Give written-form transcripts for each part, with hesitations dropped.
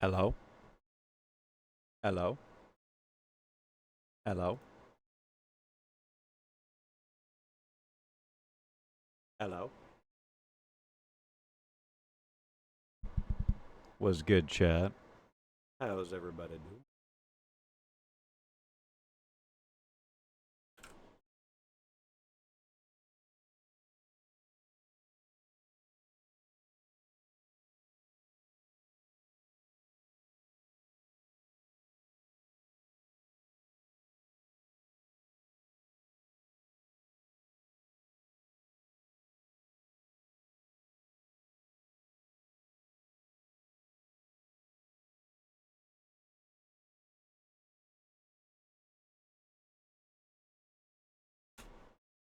Hello? Hello? Hello? Hello? Was good, chat. How's everybody doing?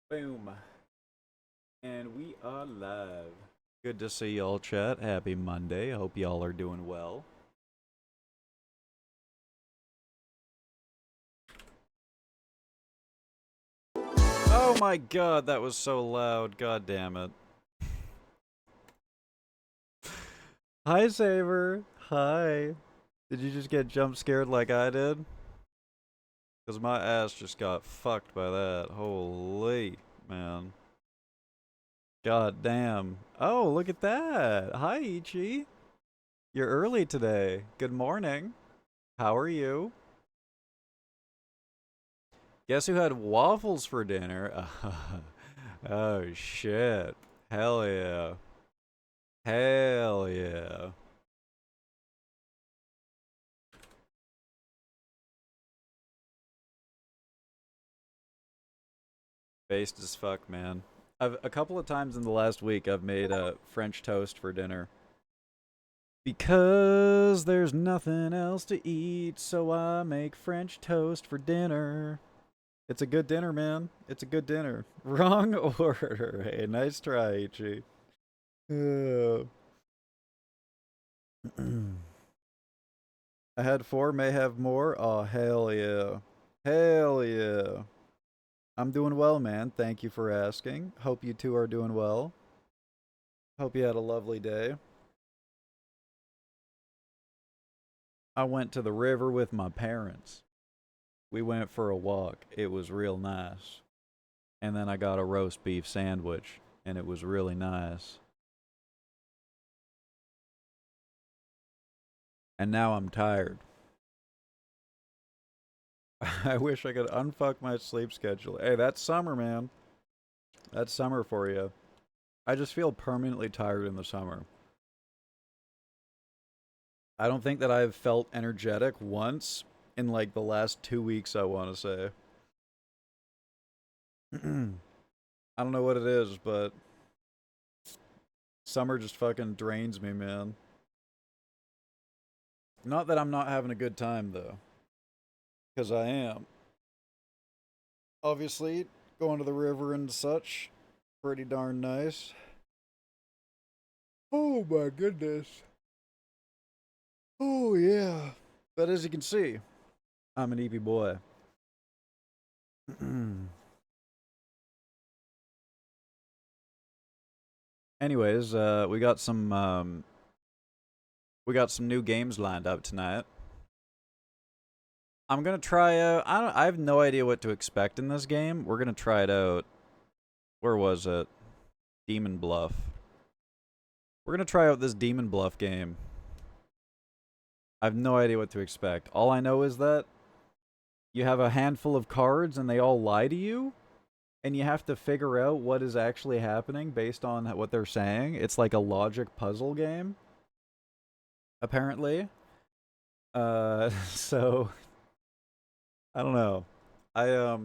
Boom. And we are live. Good to see y'all, chat. Happy Monday. Hope y'all are doing well. Oh my god, that was so loud. God damn it. Hi, Saver. Hi. Did you just get jump scared like I did? Because my ass just got fucked by that. Holy, man. God damn. Oh, look at that. Hi, Ichi. You're early today. Good morning. How are you? Guess who had waffles for dinner? Oh, shit. Hell yeah. Hell yeah. Based as fuck, man. A couple of times in the last week, I've made French toast for dinner. Because there's nothing else to eat, so I make French toast for dinner. It's a good dinner, man. It's a good dinner. Wrong order. Hey, nice try, Ichi. I had 4, may have more. Oh, hell yeah. Hell yeah. I'm doing well, man. Thank you for asking. Hope you two are doing well. Hope you had a lovely day. I went to the river with my parents. We went for a walk. It was real nice. And then I got a roast beef sandwich, and it was really nice. And now I'm tired. I wish I could unfuck my sleep schedule. Hey, that's summer, man. That's summer for you. I just feel permanently tired in the summer. I don't think that I've felt energetic once in like the last 2 weeks, I want to say. I don't know what it is, but summer just fucking drains me, man. Not that I'm not having a good time, though, because I am. Obviously, going to the river and such, pretty darn nice. Oh my goodness. Oh yeah. But as you can see, I'm an EV boy. Anyways, we got some new games lined up tonight. I'm gonna try out. I have no idea what to expect in this game. We're gonna try it out. Where was it? Demon Bluff. We're gonna try out this Demon Bluff game. I have no idea what to expect. All I know is that you have a handful of cards and they all lie to you, and you have to figure out what is actually happening based on what they're saying. It's like a logic puzzle game, apparently. So I don't know. I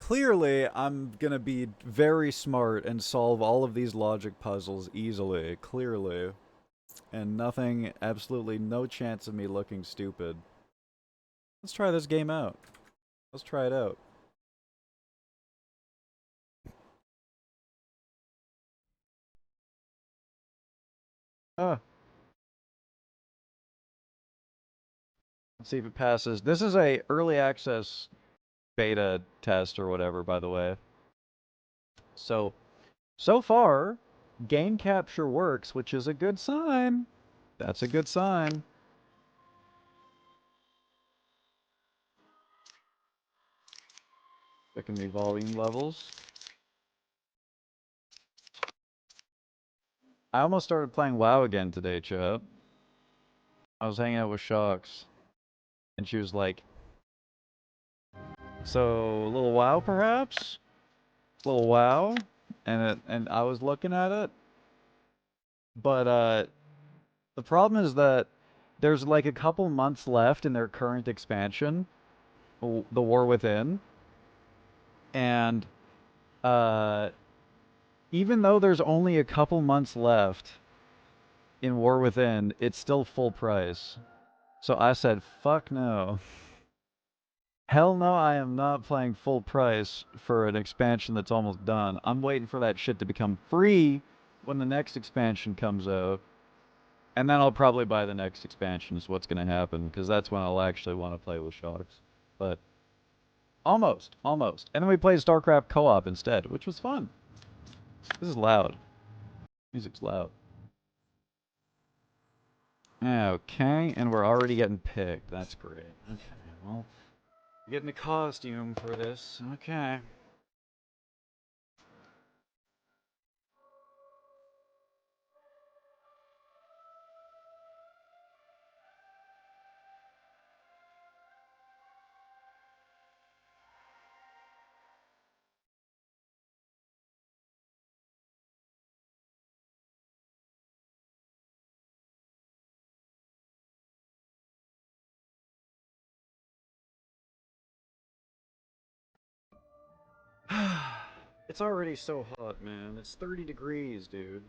clearly I'm gonna be very smart and solve all of these logic puzzles easily, clearly. And nothing, absolutely no chance of me looking stupid. Let's try this game out. Let's try it out. Ah, let's see if it passes. This is a early access beta test or whatever, by the way. So far, game capture works, which is a good sign. That's a good sign. Checking the volume levels. I almost started playing WoW again today, chat. I was hanging out with Shocks, and she was like, "So, a little WoW, perhaps? A little WoW?" And I was looking at it, but the problem is that there's like a couple months left in their current expansion, the War Within, and even though there's only a couple months left in War Within, it's still full price. So I said, fuck no. Hell no, I am not playing full price for an expansion that's almost done. I'm waiting for that shit to become free when the next expansion comes out. And then I'll probably buy the next expansion is what's going to happen, because that's when I'll actually want to play with Sharks. But almost. And then we played StarCraft co-op instead, which was fun. This is loud. Music's loud. Okay, and we're already getting picked. That's great. Okay, well, getting a costume for this. Okay. It's already so hot, man. It's 30 degrees, dude.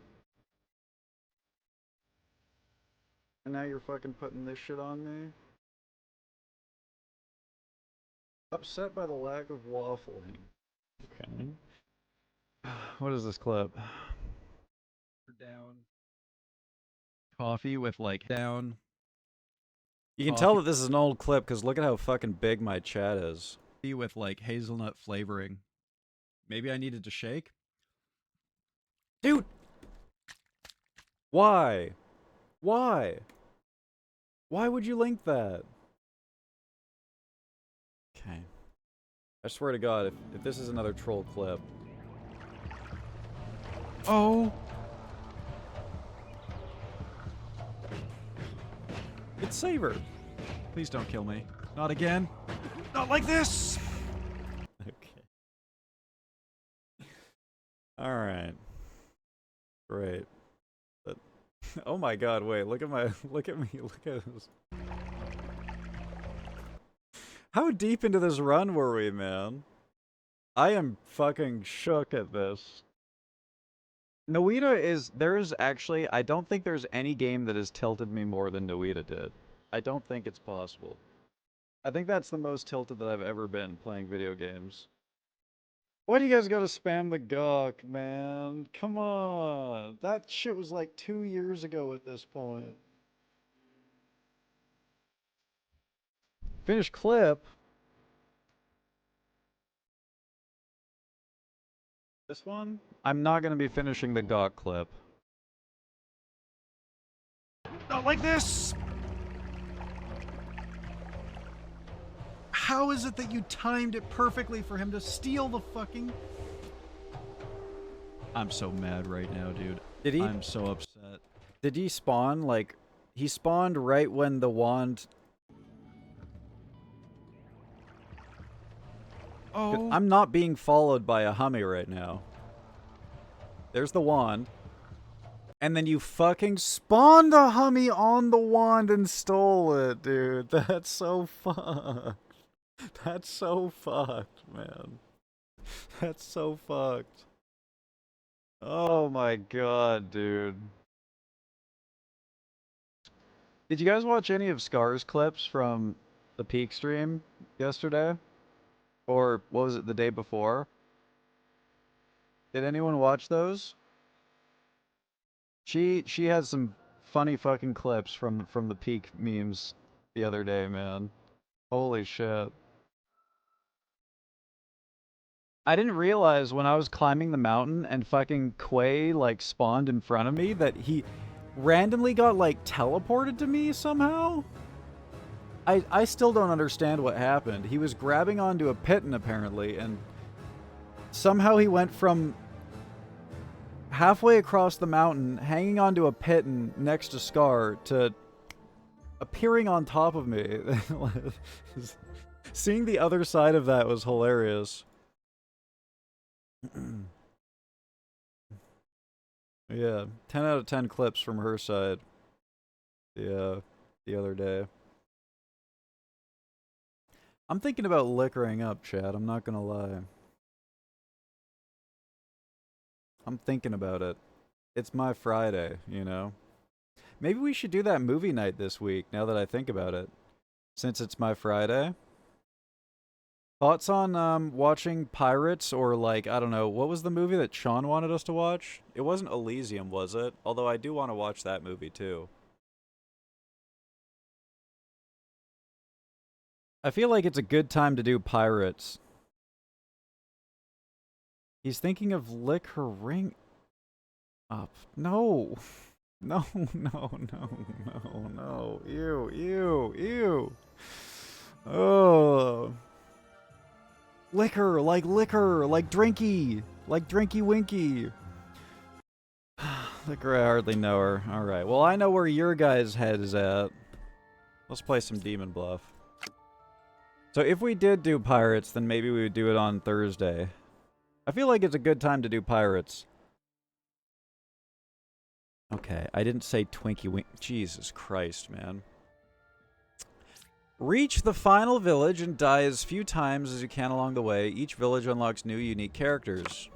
And now you're fucking putting this shit on me? Upset by the lack of waffling. Okay. What is this clip? Down. Coffee with like down. You can tell that this is an old clip because look at how fucking big my chat is. With like hazelnut flavoring. Maybe I needed to shake? Dude! Why? Why? Why would you link that? Okay. I swear to God, if this is another troll clip. Oh! It's Saber! Please don't kill me. Not again. Not like this! Okay. Alright. Great. But, oh my God, wait, look at my, look at me, look at this. How deep into this run were we, man? I am fucking shook at this. Noita is, there's actually, I don't think there's any game that has tilted me more than Noita did. I don't think it's possible. I think that's the most tilted that I've ever been playing video games. Why do you guys gotta spam the gawk, man? Come on. That shit was like 2 years ago at this point. Finish clip? This one? I'm not gonna be finishing the gawk clip. Not like this! How is it that you timed it perfectly for him to steal the fucking... I'm so mad right now, dude. Did he? I'm so upset. Did he spawn, like... He spawned right when the wand... Oh. I'm not being followed by a Hummy right now. There's the wand. And then you fucking spawned a Hummy on the wand and stole it, dude. That's so fucked. That's so fucked, man. That's so fucked. Oh my God, dude. Did you guys watch any of Scar's clips from the Peak stream yesterday? Or what was it, the day before? Did anyone watch those? She has some funny fucking clips from the Peak memes the other day, man. Holy shit. I didn't realize when I was climbing the mountain and fucking Quay, like, spawned in front of me that he randomly got, like, teleported to me somehow? I still don't understand what happened. He was grabbing onto a piton, apparently, and Somehow he went from halfway across the mountain, hanging onto a piton next to Scar, to appearing on top of me. Seeing the other side of that was hilarious. Yeah, 10 out of 10 clips from her side. Yeah, the other day. I'm thinking about liquoring up, Chad. I'm not gonna lie. I'm thinking about it. It's my Friday, you know? Maybe we should do that movie night this week, now that I think about it. Since it's my Friday. Thoughts on watching Pirates or like, I don't know, what was the movie that Sean wanted us to watch? It wasn't Elysium, was it? Although I do want to watch that movie too. I feel like it's a good time to do Pirates. He's thinking of lick her ring up. No. No, no, no, no, no. Ew, ew, ew. Oh. Liquor, like drinky. Like drinky winky. Liquor, I hardly know her. Alright, well I know where your guys' head is at. Let's play some Demon Bluff. So if we did do Pirates, then maybe we would do it on Thursday. I feel like it's a good time to do Pirates. Okay, I didn't say Twinkie Wink. Jesus Christ, man. Reach the final village and die as few times as you can along the way. Each village unlocks new, unique characters.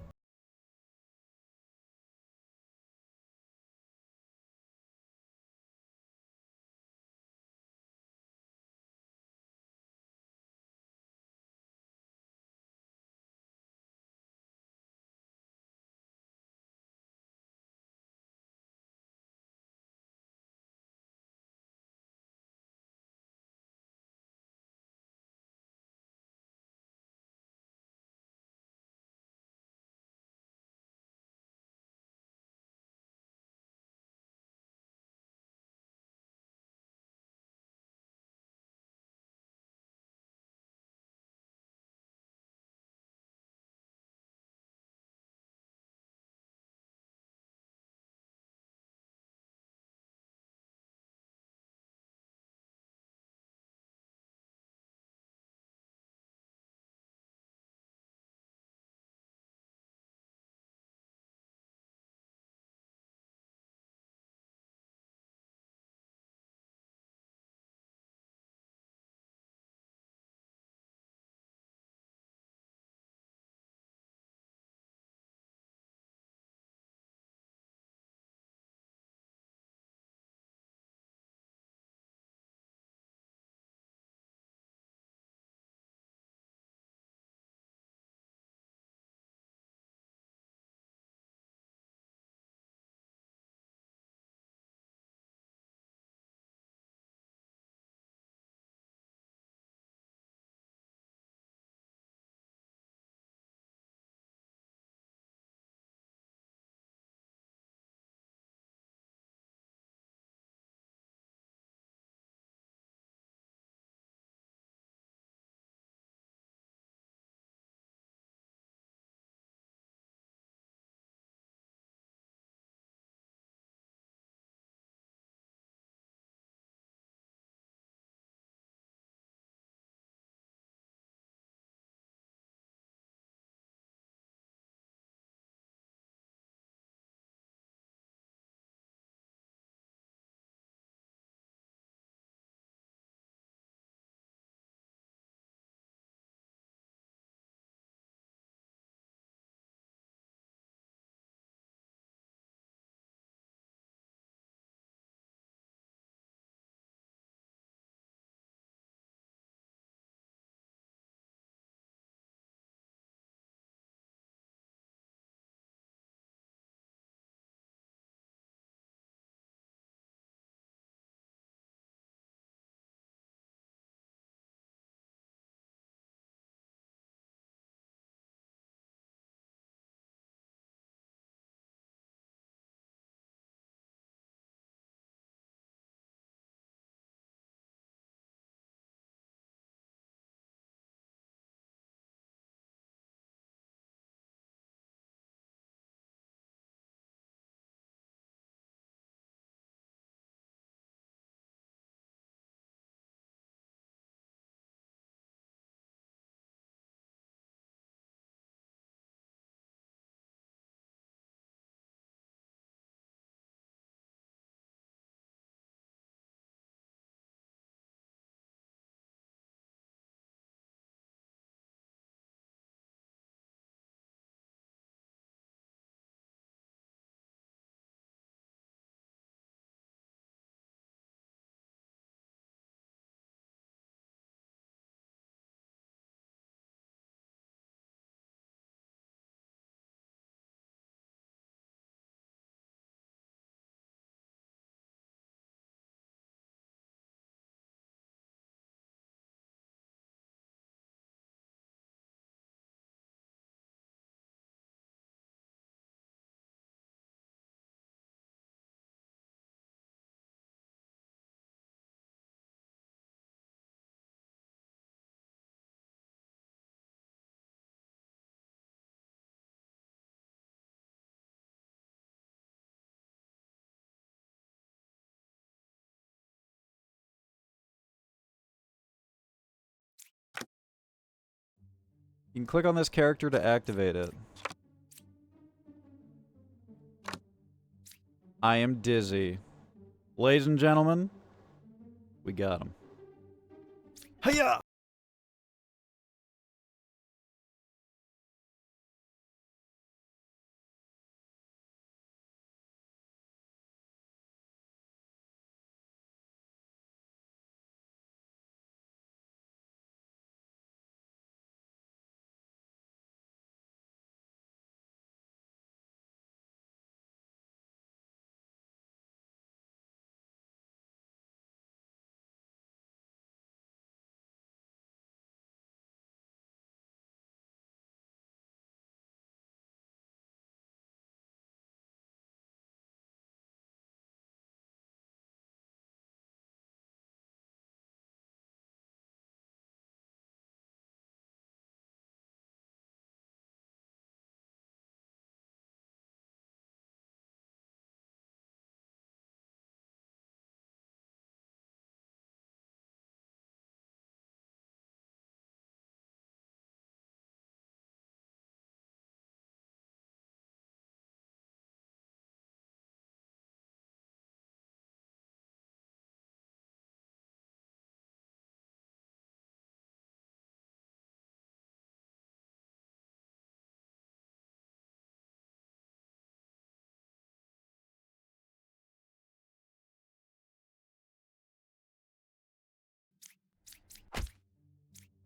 You can click on this character to activate it. I am dizzy. Ladies and gentlemen, we got him. Hiya!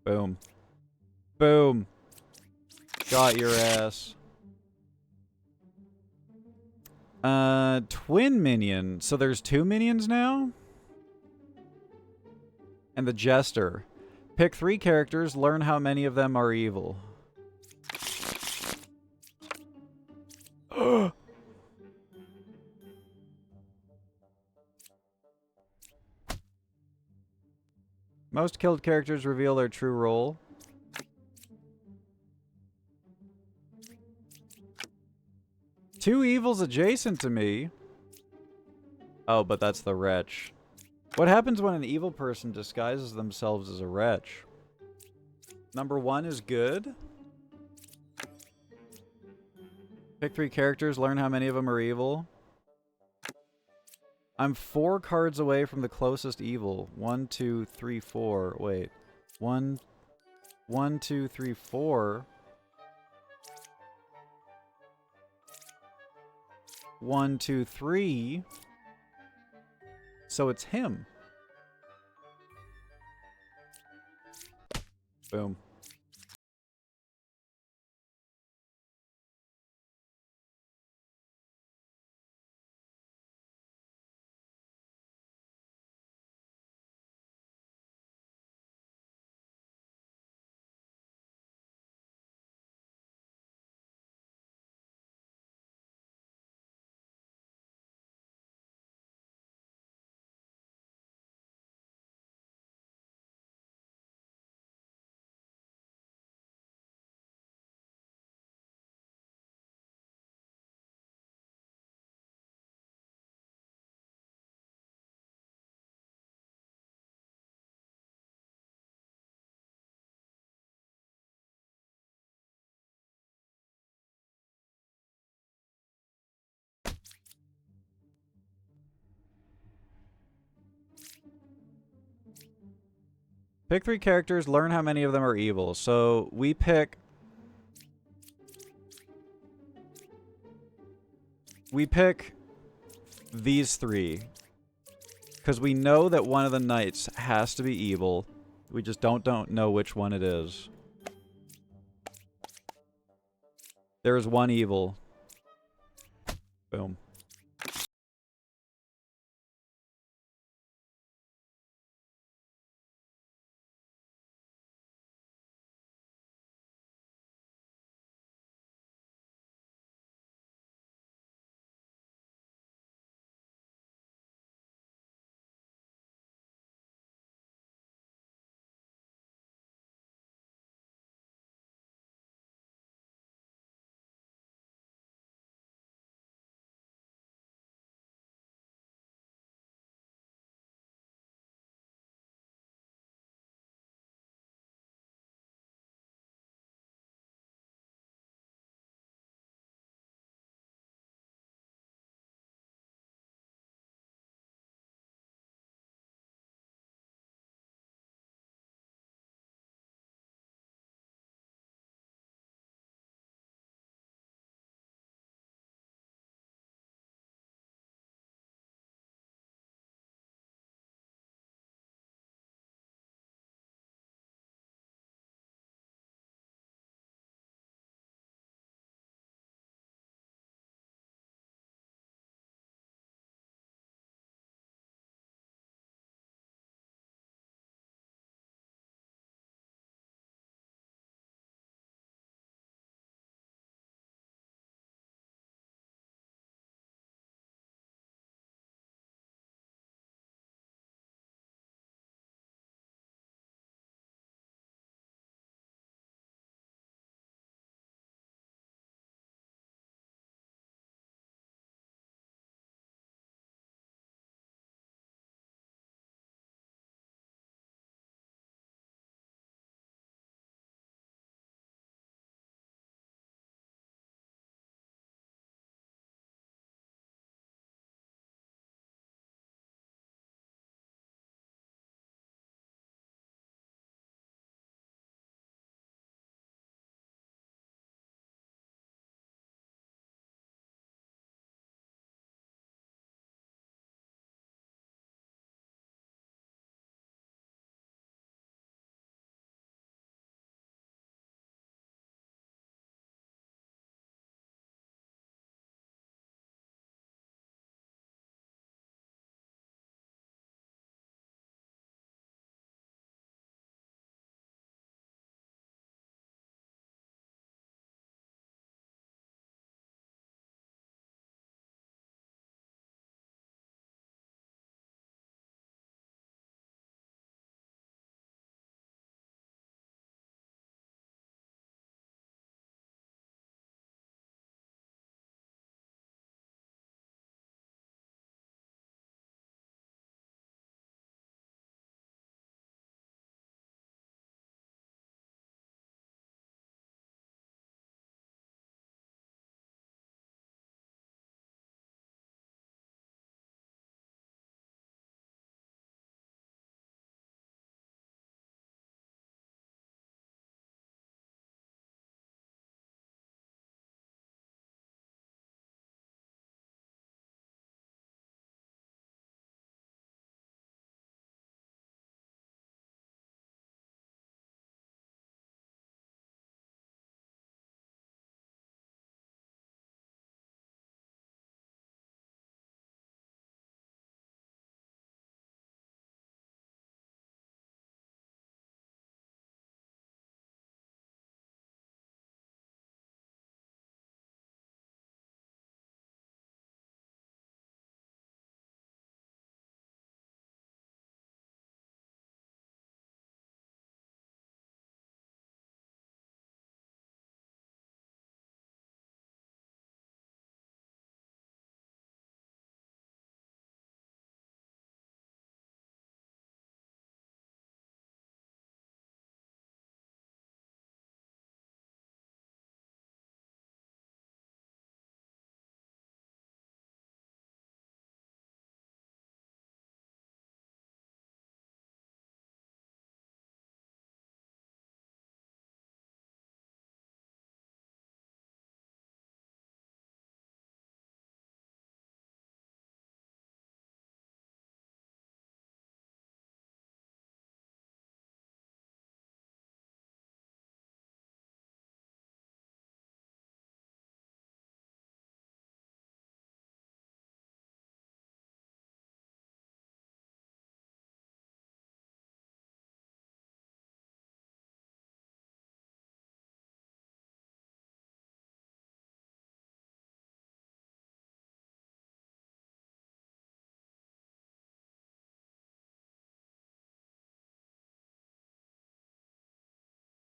Boom. Boom. Got your ass. Twin minion. So there's 2 minions now? And the Jester. Pick 3 characters, learn how many of them are evil. Most killed characters reveal their true role. Two evils adjacent to me. Oh, but that's the wretch. What happens when an evil person disguises themselves as a wretch? Number 1 is good. Pick 3 characters, learn how many of them are evil. I'm 4 cards away from the closest evil. 1, 2, 3, 4. Wait. 1, 2, 3, 4. 1, 2, 3. So it's him. Boom. Pick 3 characters, learn how many of them are evil. So we pick... these 3. Because we know that one of the knights has to be evil. We just don't know which one it is. There is one evil. Boom.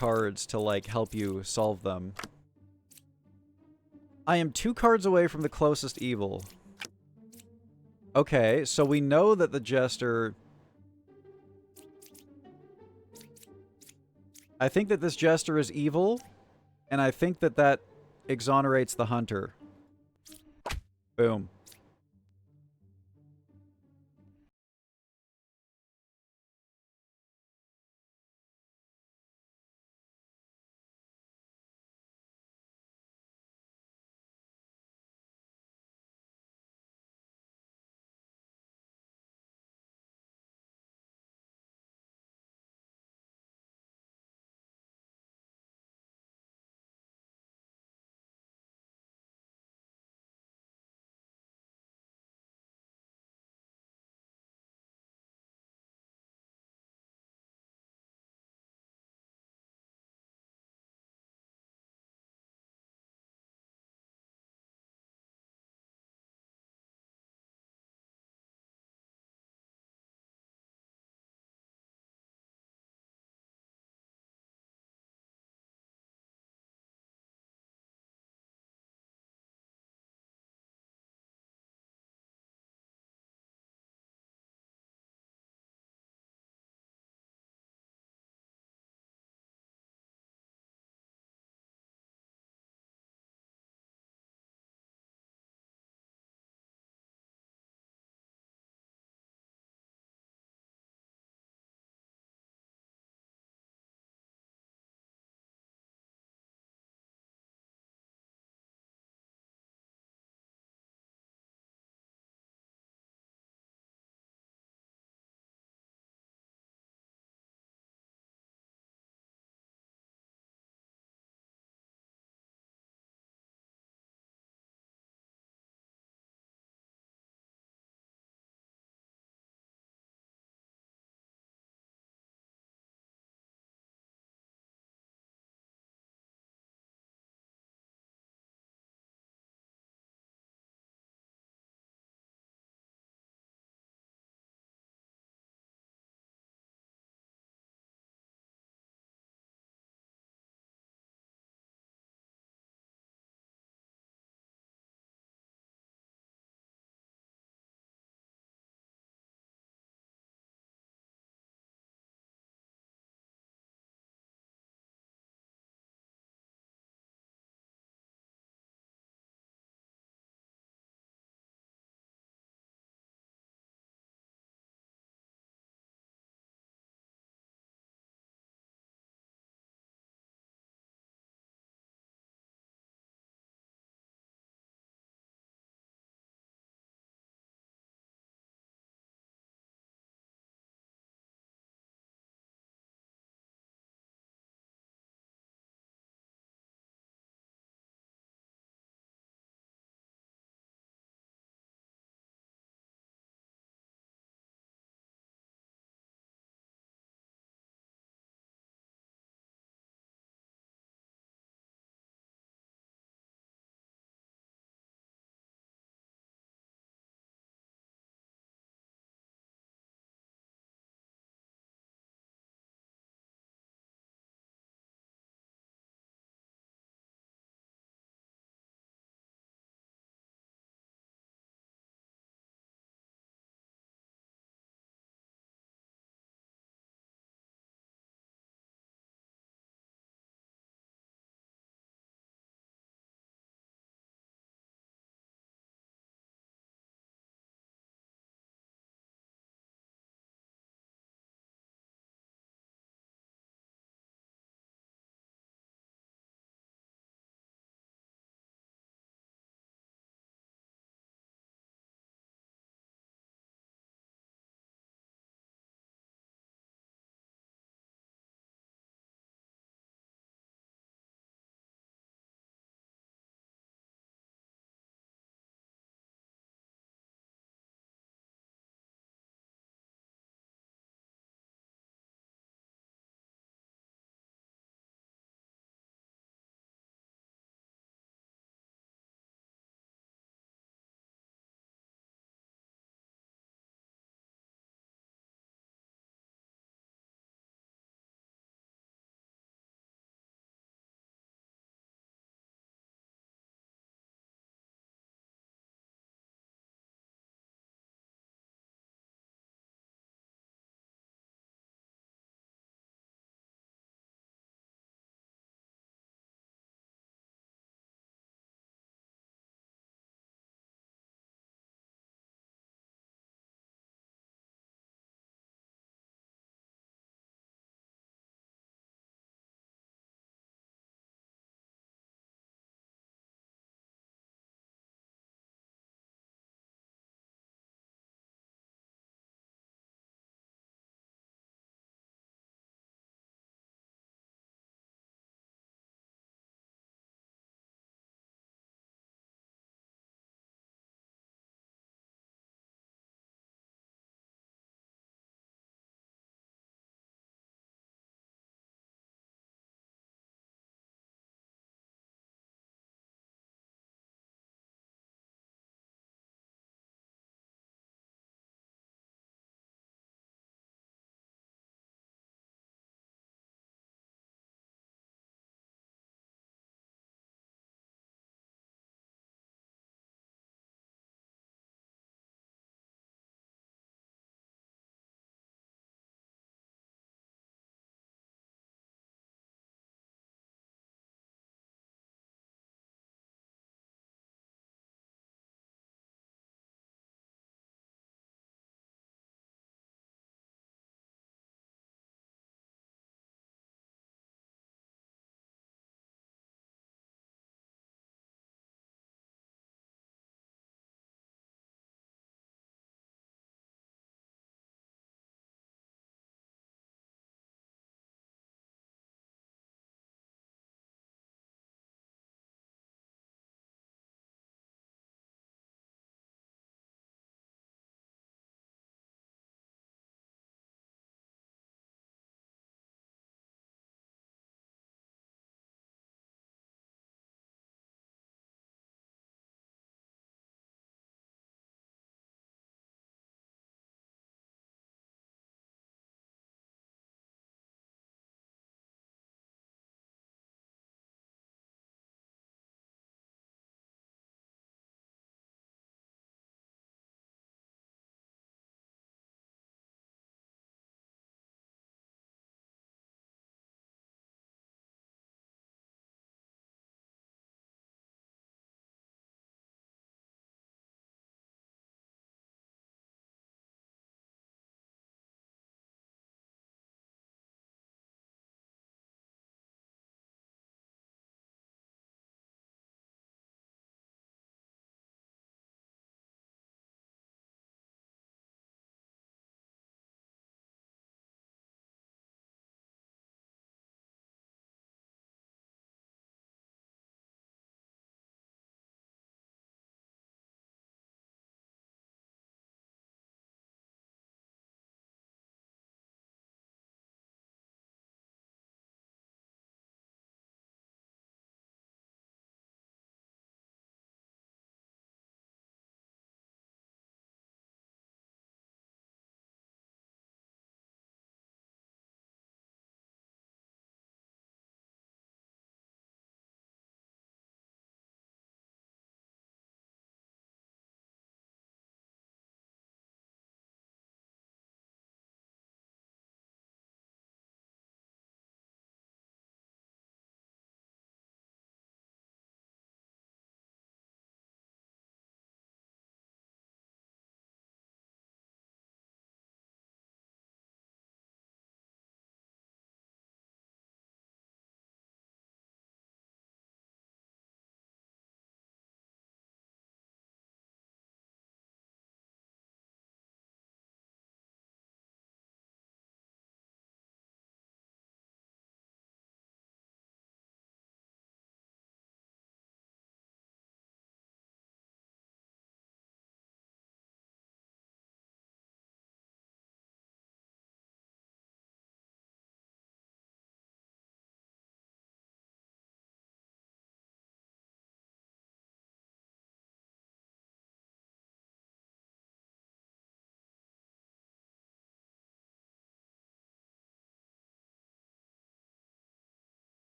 cards to, like, help you solve them. I am 2 cards away from the closest evil. Okay, so we know that the Jester... I think that this Jester is evil, and I think that that exonerates the Hunter. Boom.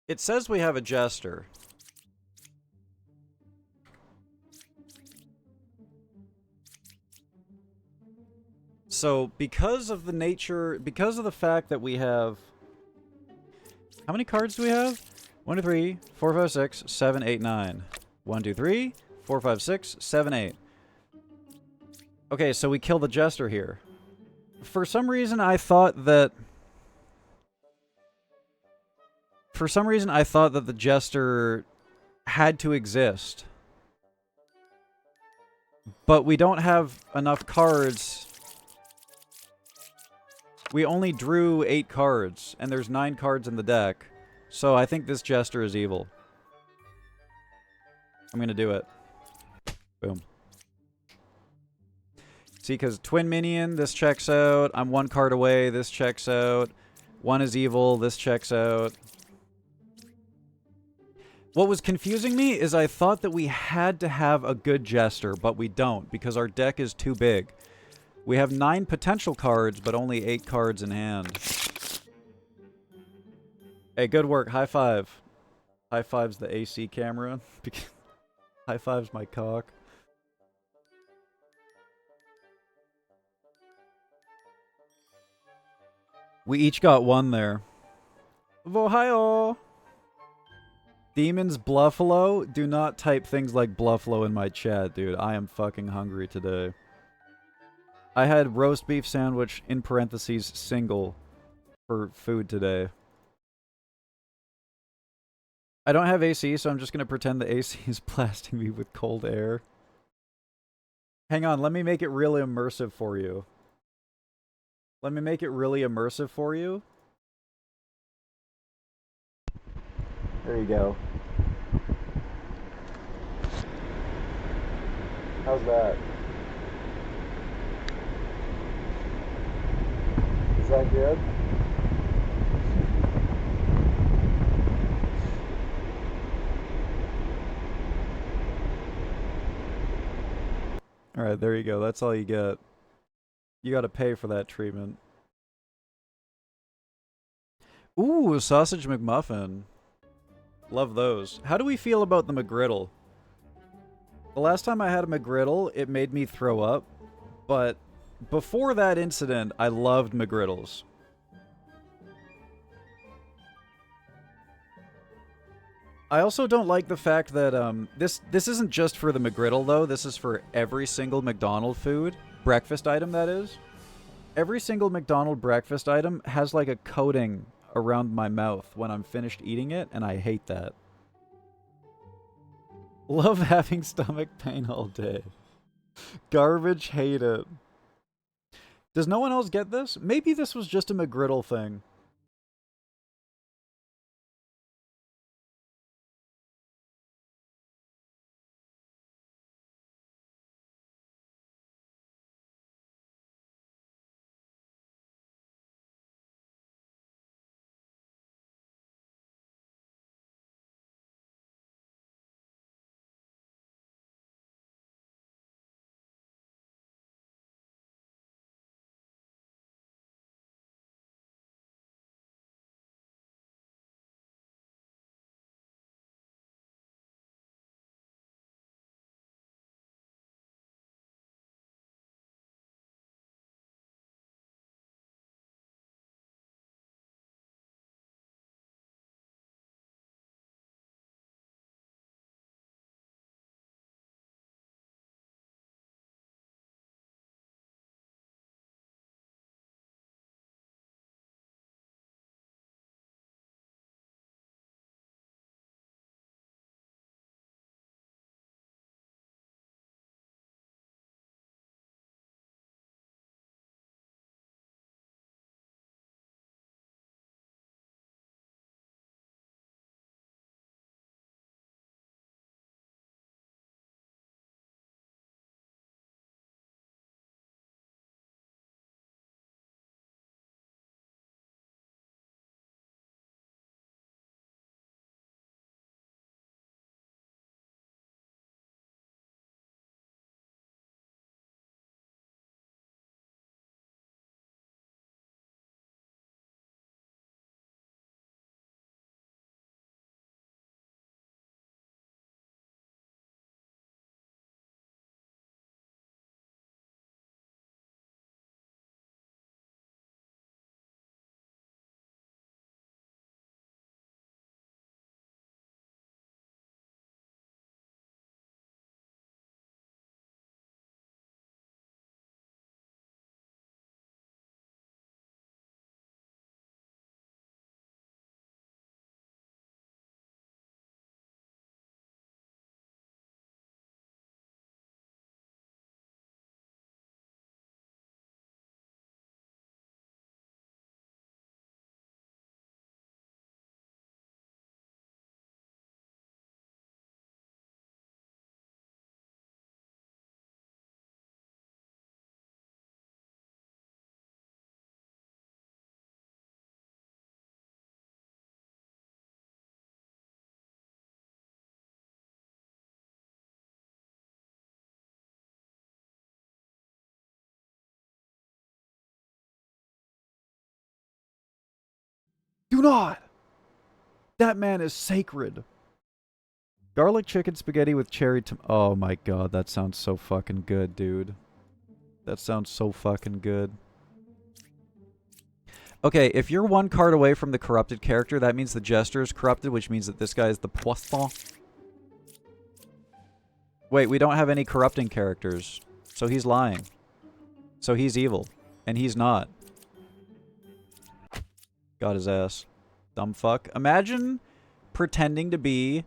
It says we have a jester. So, because of the fact that we have... How many cards do we have? 1, 2, 3, 4, 5, 6, 7, 8, 9. 1, 2, 3, 4, 5, 6, 7, 8. Okay, so we kill the jester here. For some reason, I thought that... the jester had to exist. But we don't have enough cards. We only drew 8 cards, and there's 9 cards in the deck. So I think this jester is evil. I'm gonna do it. Boom. See, because twin minion, this checks out. I'm 1 card away, this checks out. 1 is evil, this checks out. What was confusing me is I thought that we had to have a good jester, but we don't, because our deck is too big. We have 9 potential cards, but only 8 cards in hand. Hey, good work. High five. High five's the AC camera. High five's my cock. We each got 1 there. Ohio! Demons Bluffalo? Do not type things like Bluffalo in my chat, dude. I am fucking hungry today. I had roast beef sandwich, in parentheses, single, for food today. I don't have AC, so I'm just gonna pretend the AC is blasting me with cold air. Hang on, let me make it really immersive for you. Let me make it really immersive for you. There you go. How's that? Is that good? Alright, there you go. That's all you get. You gotta pay for that treatment. Ooh, sausage McMuffin. Love those. How do we feel about the McGriddle? The last time I had a McGriddle, it made me throw up. But before that incident, I loved McGriddles. I also don't like the fact that this isn't just for the McGriddle though. This is for every single McDonald's food, breakfast item that is. Every single McDonald's breakfast item has like a coating around my mouth when I'm finished eating it, and I hate that. Love having stomach pain all day. Garbage, hate it. Does no one else get this? Maybe this was just a McGriddle thing. Do not! That man is sacred. Garlic chicken spaghetti with cherry oh my god, that sounds so fucking good, dude. That sounds so fucking good. Okay, if you're one card away from the corrupted character, that means the Jester is corrupted, which means that this guy is the Poisson. Wait, we don't have any corrupting characters. So he's lying. So he's evil. And he's not. Got his ass. Dumb fuck. Imagine pretending to be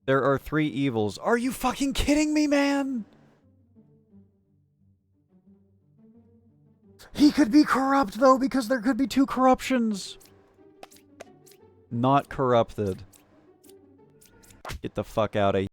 There are 3 evils. Are you fucking kidding me, man? He could be corrupt, though, because there could be 2 corruptions. Not corrupted. Get the fuck out of here.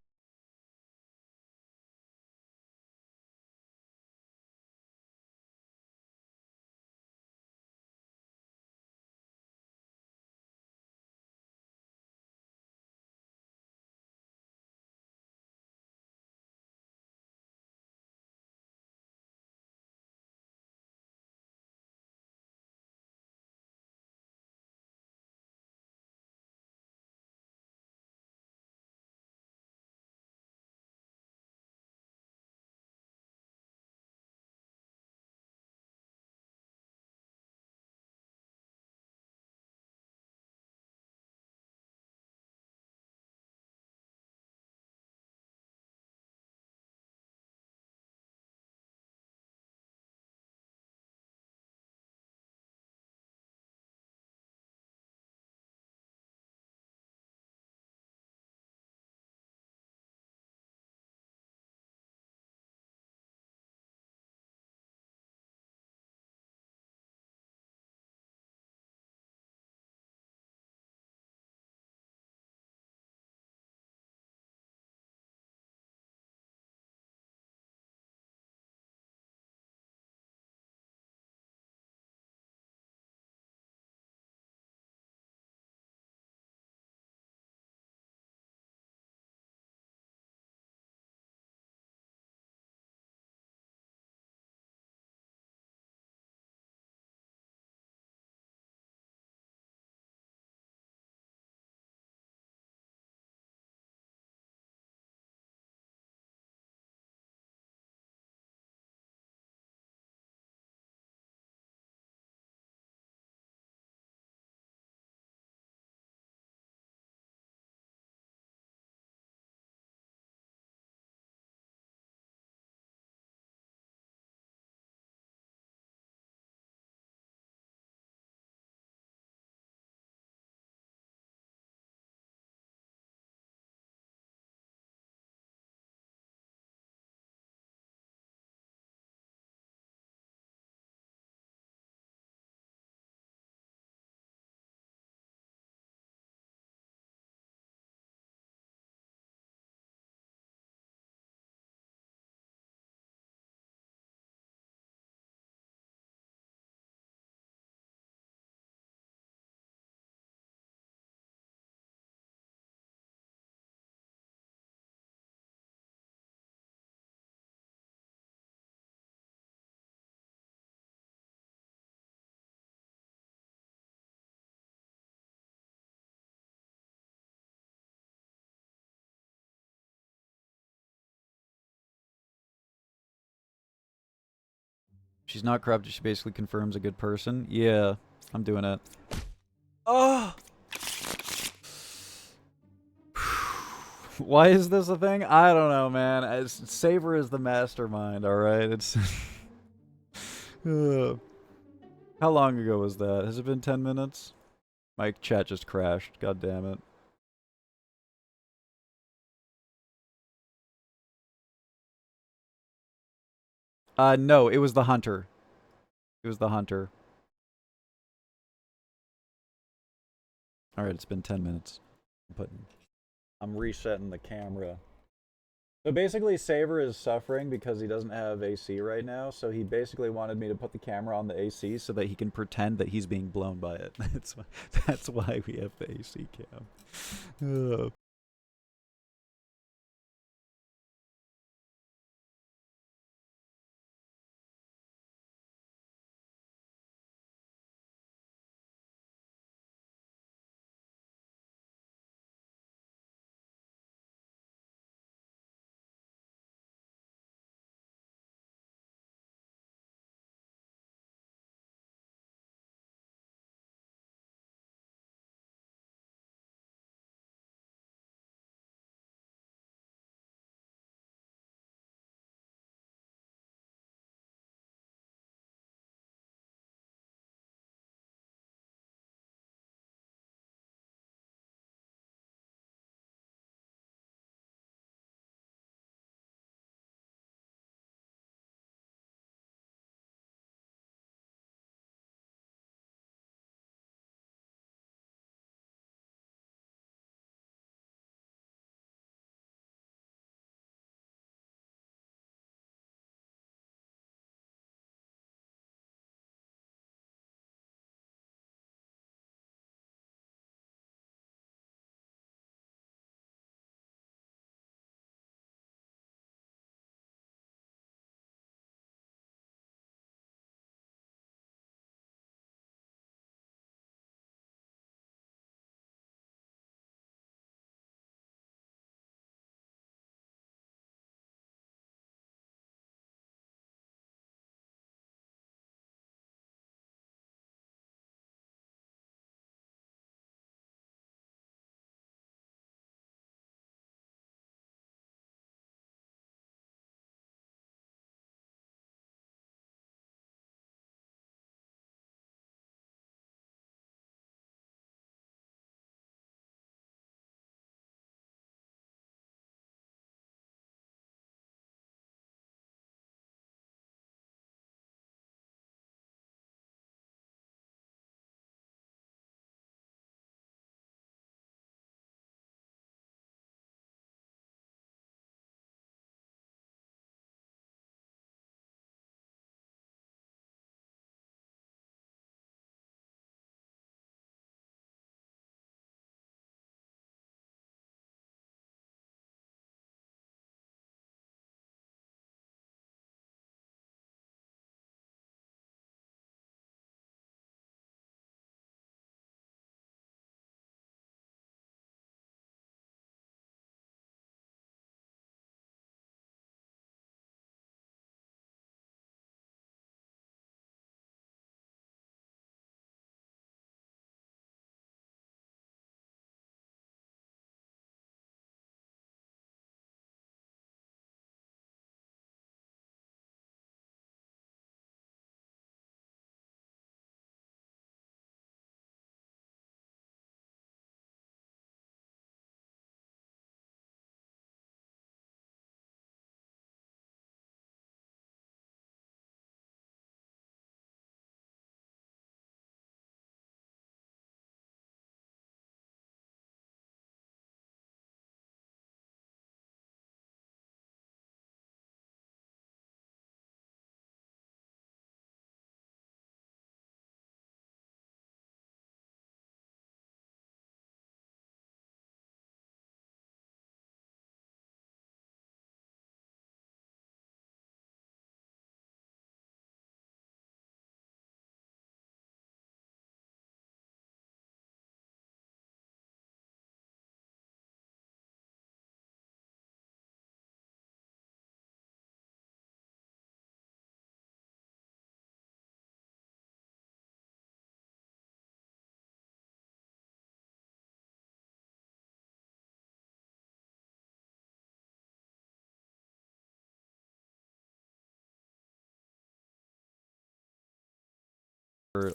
She's not corrupted. She basically confirms a good person. Yeah, I'm doing it. Oh! Why is this a thing? I don't know, man. Saber is the mastermind, alright? It's... How long ago was that? Has it been 10 minutes? My chat just crashed. God damn it. No, it was the hunter. It was the hunter. Alright, it's been 10 minutes. I'm resetting the camera. So basically, Saber is suffering because he doesn't have AC right now, so he basically wanted me to put the camera on the AC so that he can pretend that he's being blown by it. That's why we have the AC cam.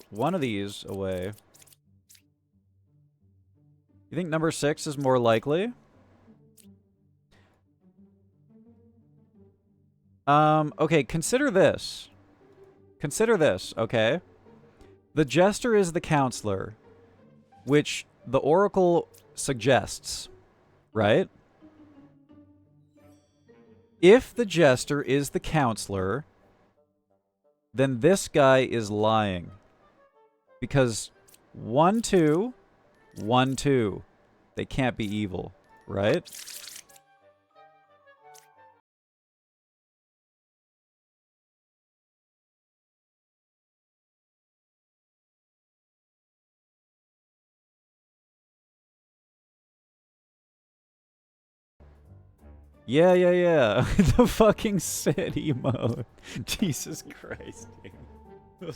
one of these away. You think number 6 is more likely? Okay, consider this. Consider this, okay? The Jester is the counselor, which the Oracle suggests, right? If the Jester is the counselor, then this guy is lying. Because 1, 2, 1, 2. They can't be evil, right? Yeah, yeah, yeah. The fucking city mode. Jesus Christ, dude.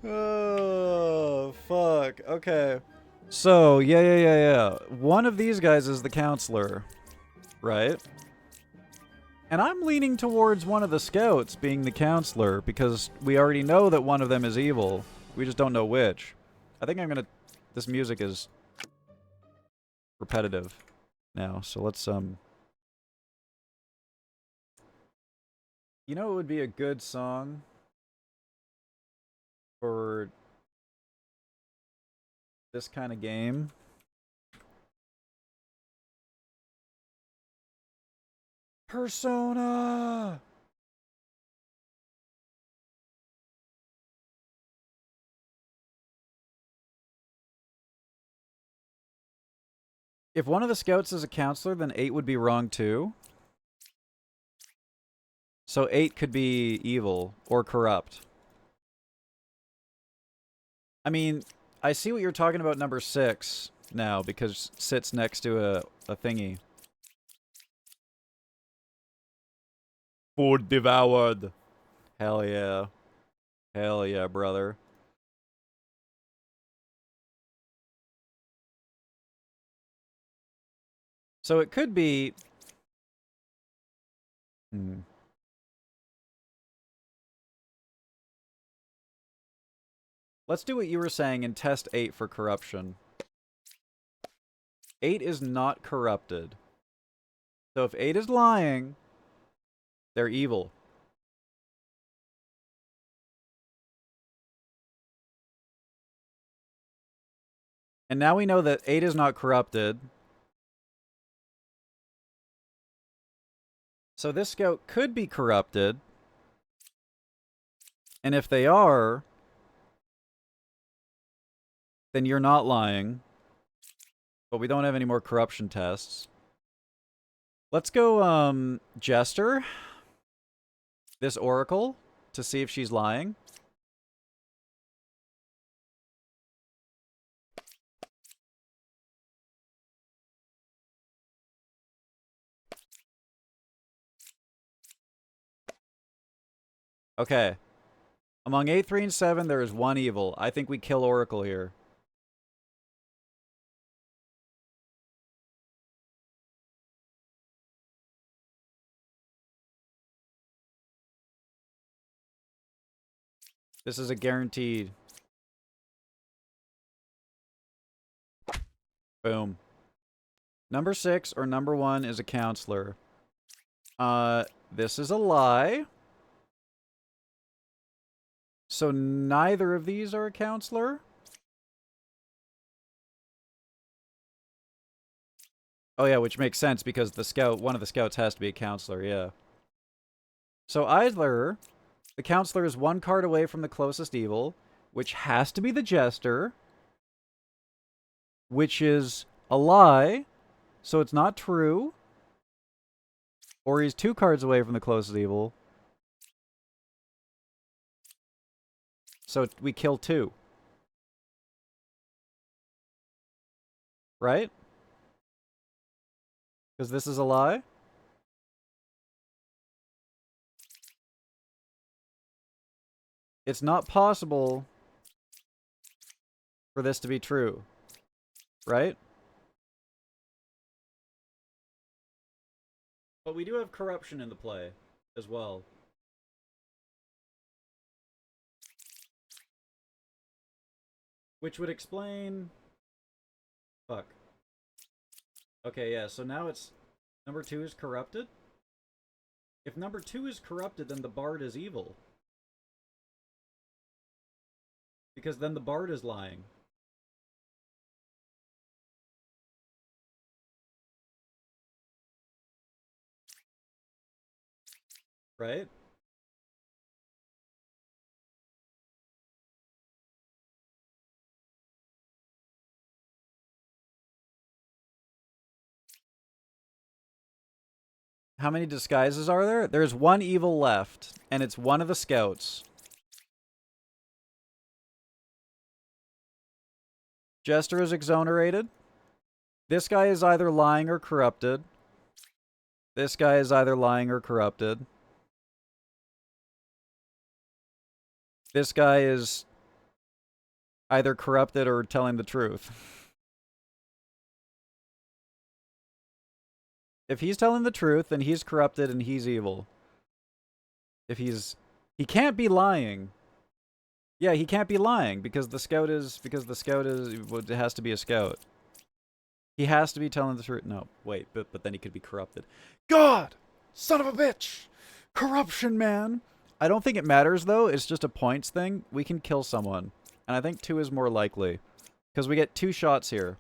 Oh, fuck. Okay. So, yeah. One of these guys is the counselor, right? And I'm leaning towards one of the scouts being the counselor because we already know that one of them is evil. We just don't know which. I think I'm gonna... This music is repetitive now, so let's, You know what would be a good song for this kind of game? Persona! If one of the scouts is a counselor, then 8 would be wrong too. So 8 could be evil or corrupt. I mean, I see what you're talking about number 6 now because it sits next to a thingy. Food devoured. Hell yeah. Hell yeah, brother. So it could be... Let's do what you were saying and test 8 for corruption. 8 is not corrupted. So if 8 is lying, they're evil. And now we know that 8 is not corrupted. So this scout could be corrupted. And if they are, then you're not lying. But we don't have any more corruption tests. Let's go, Jester. This Oracle. To see if she's lying. Okay. Among 8, 3, and 7, there is one evil. I think we kill Oracle here. This is a guaranteed. Boom. Number 6 or number 1 is a counselor. This is a lie. So neither of these are a counselor? Oh yeah, which makes sense because one of the scouts has to be a counselor, yeah. So either the counselor is 1 card away from the closest evil, which has to be the Jester, which is a lie, so it's not true, or he's 2 cards away from the closest evil, so we kill 2. Right? Because this is a lie? It's not possible for this to be true. Right? But we do have corruption in the play as well. Which would explain... Fuck. Okay, yeah, so now it's... Number 2 is corrupted? If number 2 is corrupted, then the bard is evil. Because then the bard is lying. Right? How many disguises are there? There's one evil left, and it's one of the scouts. Jester is exonerated. This guy is either lying or corrupted. This guy is either lying or corrupted. This guy is either corrupted or telling the truth. If he's telling the truth, then he's corrupted and he's evil. If he's... He can't be lying. Yeah, he can't be lying because the scout is... Because the scout is... It has to be a scout. He has to be telling the truth. No, wait, but then he could be corrupted. God! Son of a bitch! Corruption, man! I don't think it matters, though. It's just a points thing. We can kill someone. And I think 2 is more likely. Because we get 2 shots here.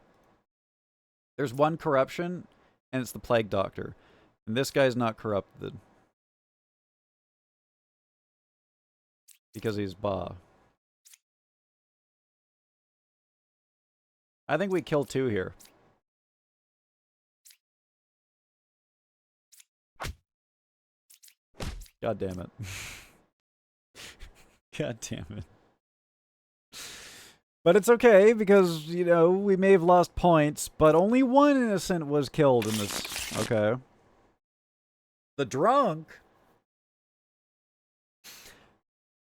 There's 1 corruption, and it's the Plague Doctor. And this guy's not corrupted. Because he's Ba. I think we kill 2 here. God damn it. God damn it. But it's okay, because, you know, we may have lost points, but only 1 innocent was killed in this. Okay. The drunk?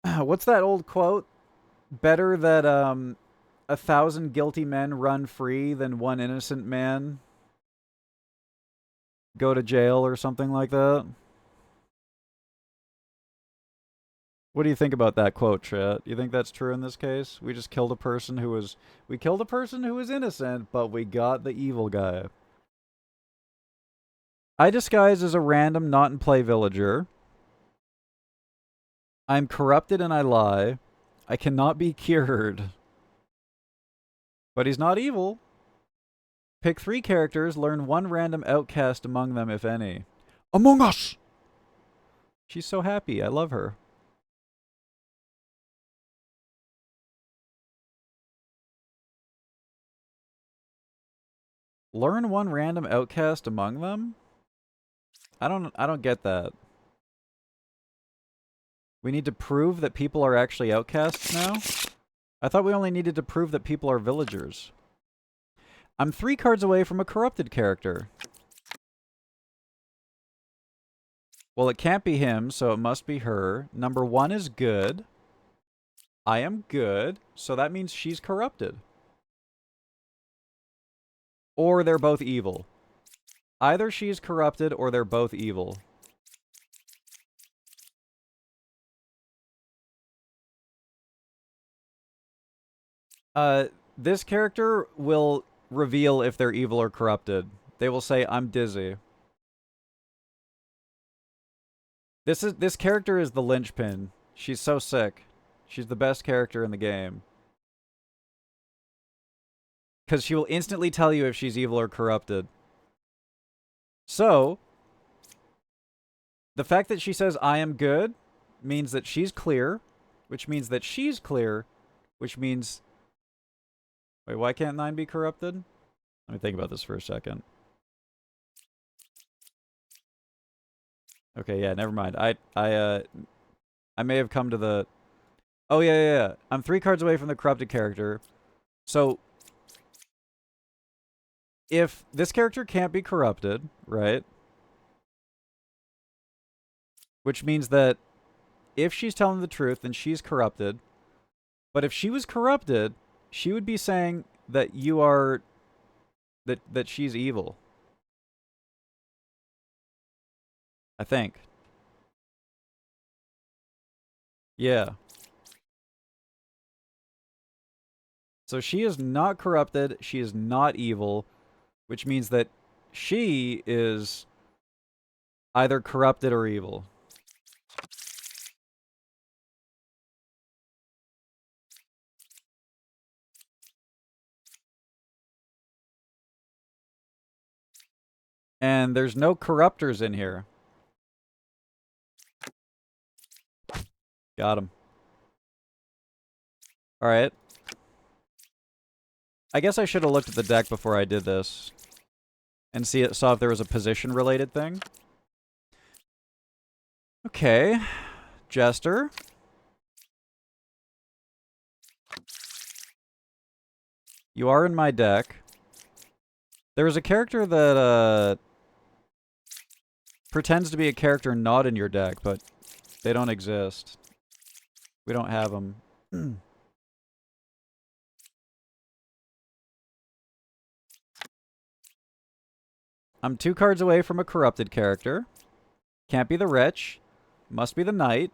What's that old quote? Better that, 1,000 guilty men run free than 1 innocent man go to jail or something like that? What do you think about that quote, chat? You think that's true in this case? We just killed a person who was... We killed a person who was innocent, but we got the evil guy. I disguise as a random not-in-play villager. I'm corrupted and I lie. I cannot be cured. But he's not evil. Pick 3 characters, learn 1 random outcast among them, if any. Among Us! She's so happy. I love her. Learn 1 random outcast among them? I don't get that. We need to prove that people are actually outcasts now? I thought we only needed to prove that people are villagers. I'm 3 cards away from a corrupted character. Well, it can't be him, so it must be her. Number 1 is good. I am good, so that means she's corrupted. Or they're both evil. Either she's corrupted or they're both evil. This character will reveal if they're evil or corrupted. They will say, I'm dizzy. This character is the linchpin. She's so sick. She's the best character in the game. Because she will instantly tell you if she's evil or corrupted. So, the fact that she says, I am good, means that she's clear, which means that she's clear, which means... Wait, why can't 9 be corrupted? Let me think about this for a second. Okay, yeah, never mind. I may have come to the... Oh, yeah. I'm 3 cards away from the corrupted character. So, if this character can't be corrupted, right? Which means that if she's telling the truth, then she's corrupted. But if she was corrupted, she would be saying that you are... That she's evil. I think. Yeah. So she is not corrupted. She is not evil, which means that she is either corrupted or evil. And there's no corruptors in here. Got him. Alright. I guess I should have looked at the deck before I did this. And saw if there was a position-related thing. Okay. Jester. You are in my deck. There is a character that, pretends to be a character not in your deck, but they don't exist. We don't have them. I'm 2 cards away from a corrupted character. Can't be the Wretch. Must be the Knight.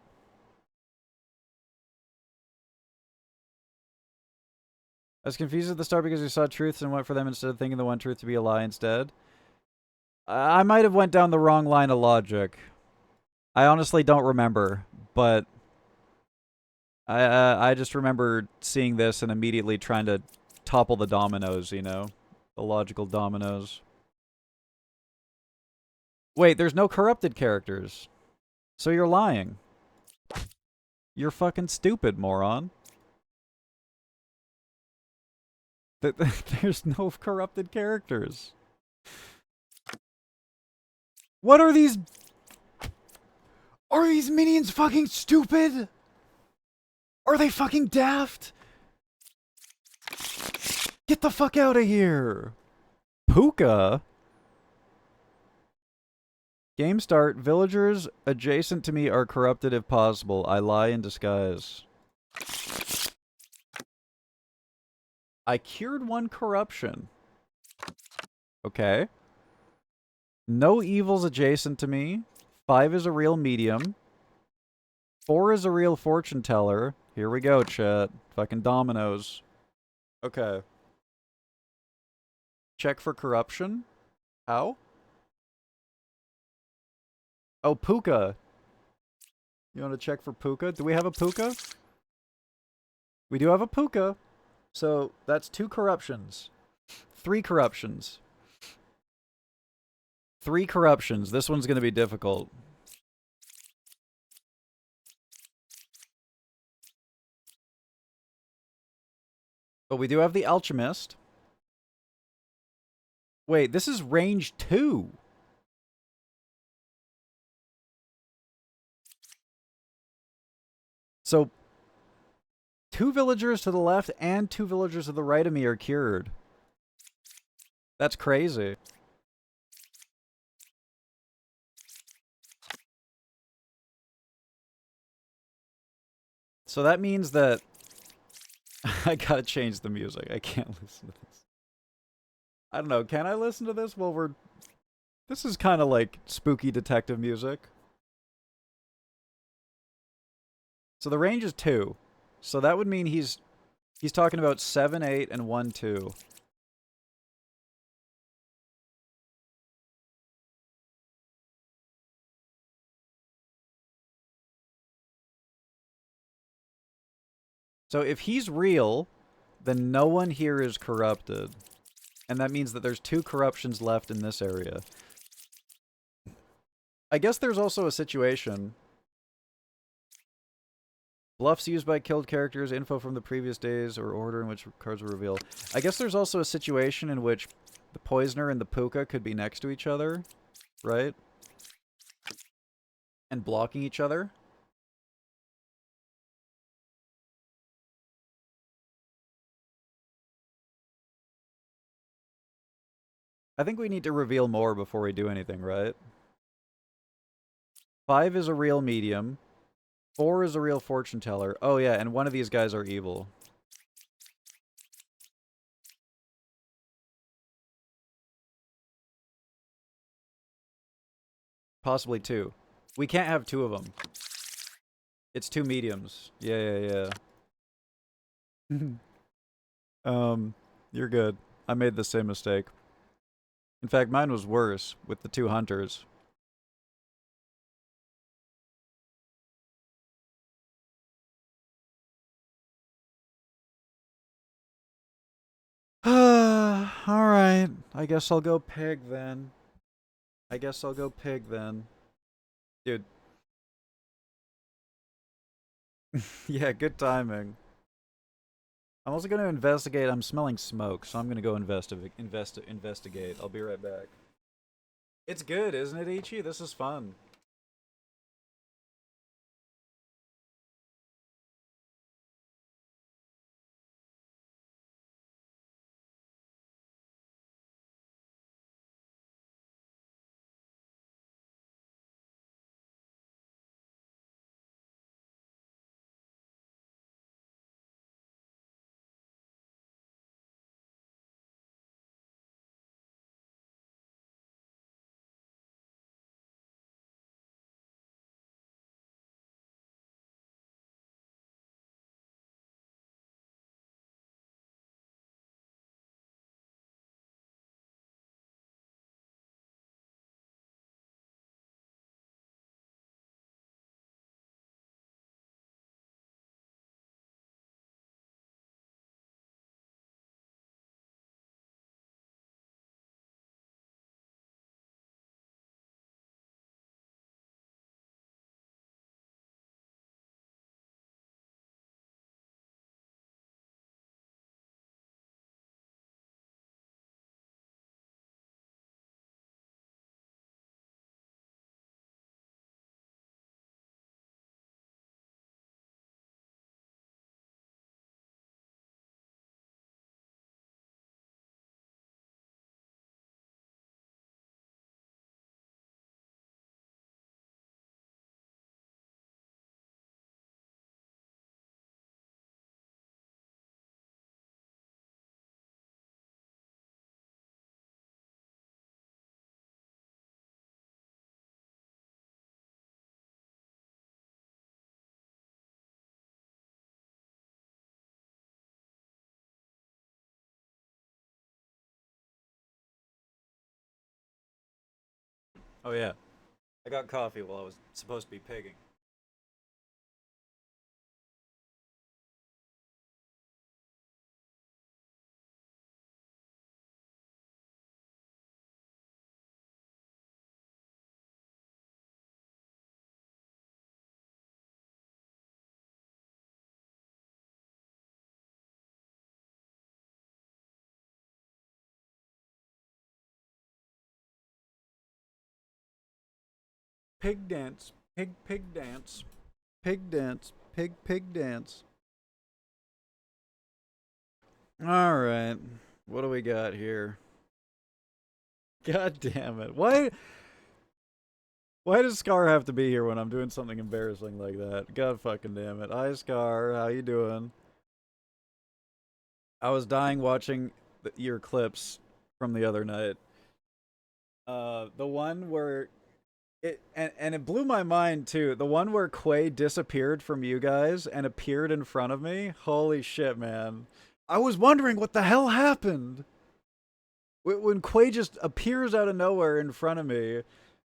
I was confused at the start because we saw truths and went for them instead of thinking the one truth to be a lie instead. I might have went down the wrong line of logic. I honestly don't remember, but I just remember seeing this and immediately trying to topple the dominoes, you know? The logical dominoes. Wait, there's no corrupted characters. So you're lying. You're fucking stupid, moron. There's no corrupted characters. What are these? Are these minions fucking stupid? Are they fucking daft? Get the fuck out of here. Puka? Game start. Villagers adjacent to me are corrupted if possible. I lie in disguise. I cured 1 corruption. Okay. No evils adjacent to me. 5 is a real medium. 4 is a real fortune teller. Here we go, chat. Fucking dominoes. Okay. Check for corruption. How? Oh, Puka. You want to check for Puka? Do we have a Puka? We do have a Puka. So, that's 2 corruptions. 3 corruptions. 3 corruptions. This one's going to be difficult. But we do have the Alchemist. Wait, this is range 2. So, 2 villagers to the left and 2 villagers to the right of me are cured. That's crazy. So that means that I gotta change the music. I can't listen to this. I don't know. Can I listen to this while we're... This is kind of like spooky detective music. So the range is 2. So that would mean he's talking about 7, 8, and 1, 2. So if he's real, then no one here is corrupted. And that means that there's 2 corruptions left in this area. I guess there's also a situation. Bluffs used by killed characters, info from the previous days, or order in which cards were revealed. I guess there's also a situation in which the Poisoner and the Puka could be next to each other, right? And blocking each other. I think we need to reveal more before we do anything, right? 5 is a real medium. 4 is a real fortune teller. Oh yeah, and one of these guys are evil. Possibly 2. We can't have 2 of them. It's 2 mediums. Yeah. You're good. I made the same mistake. In fact, mine was worse with the two hunters. Alright. I guess I'll go pig then. Dude. Yeah, good timing. I'm also gonna investigate. I'm smelling smoke, so I'm gonna go investigate. I'll be right back. It's good, isn't it, Ichi? This is fun. Oh yeah. I got coffee while I was supposed to be pigging. Pig dance. Pig dance. Pig dance. Pig dance. Alright. What do we got here? God damn it. Why does Scar have to be here when I'm doing something embarrassing like that? God fucking damn it. Hi Scar, how you doing? I was dying watching your clips from the other night. The one where and it blew my mind too. The one where Quay disappeared from you guys and appeared in front of me. Holy shit, man! I was wondering what the hell happened when Quay just appears out of nowhere in front of me,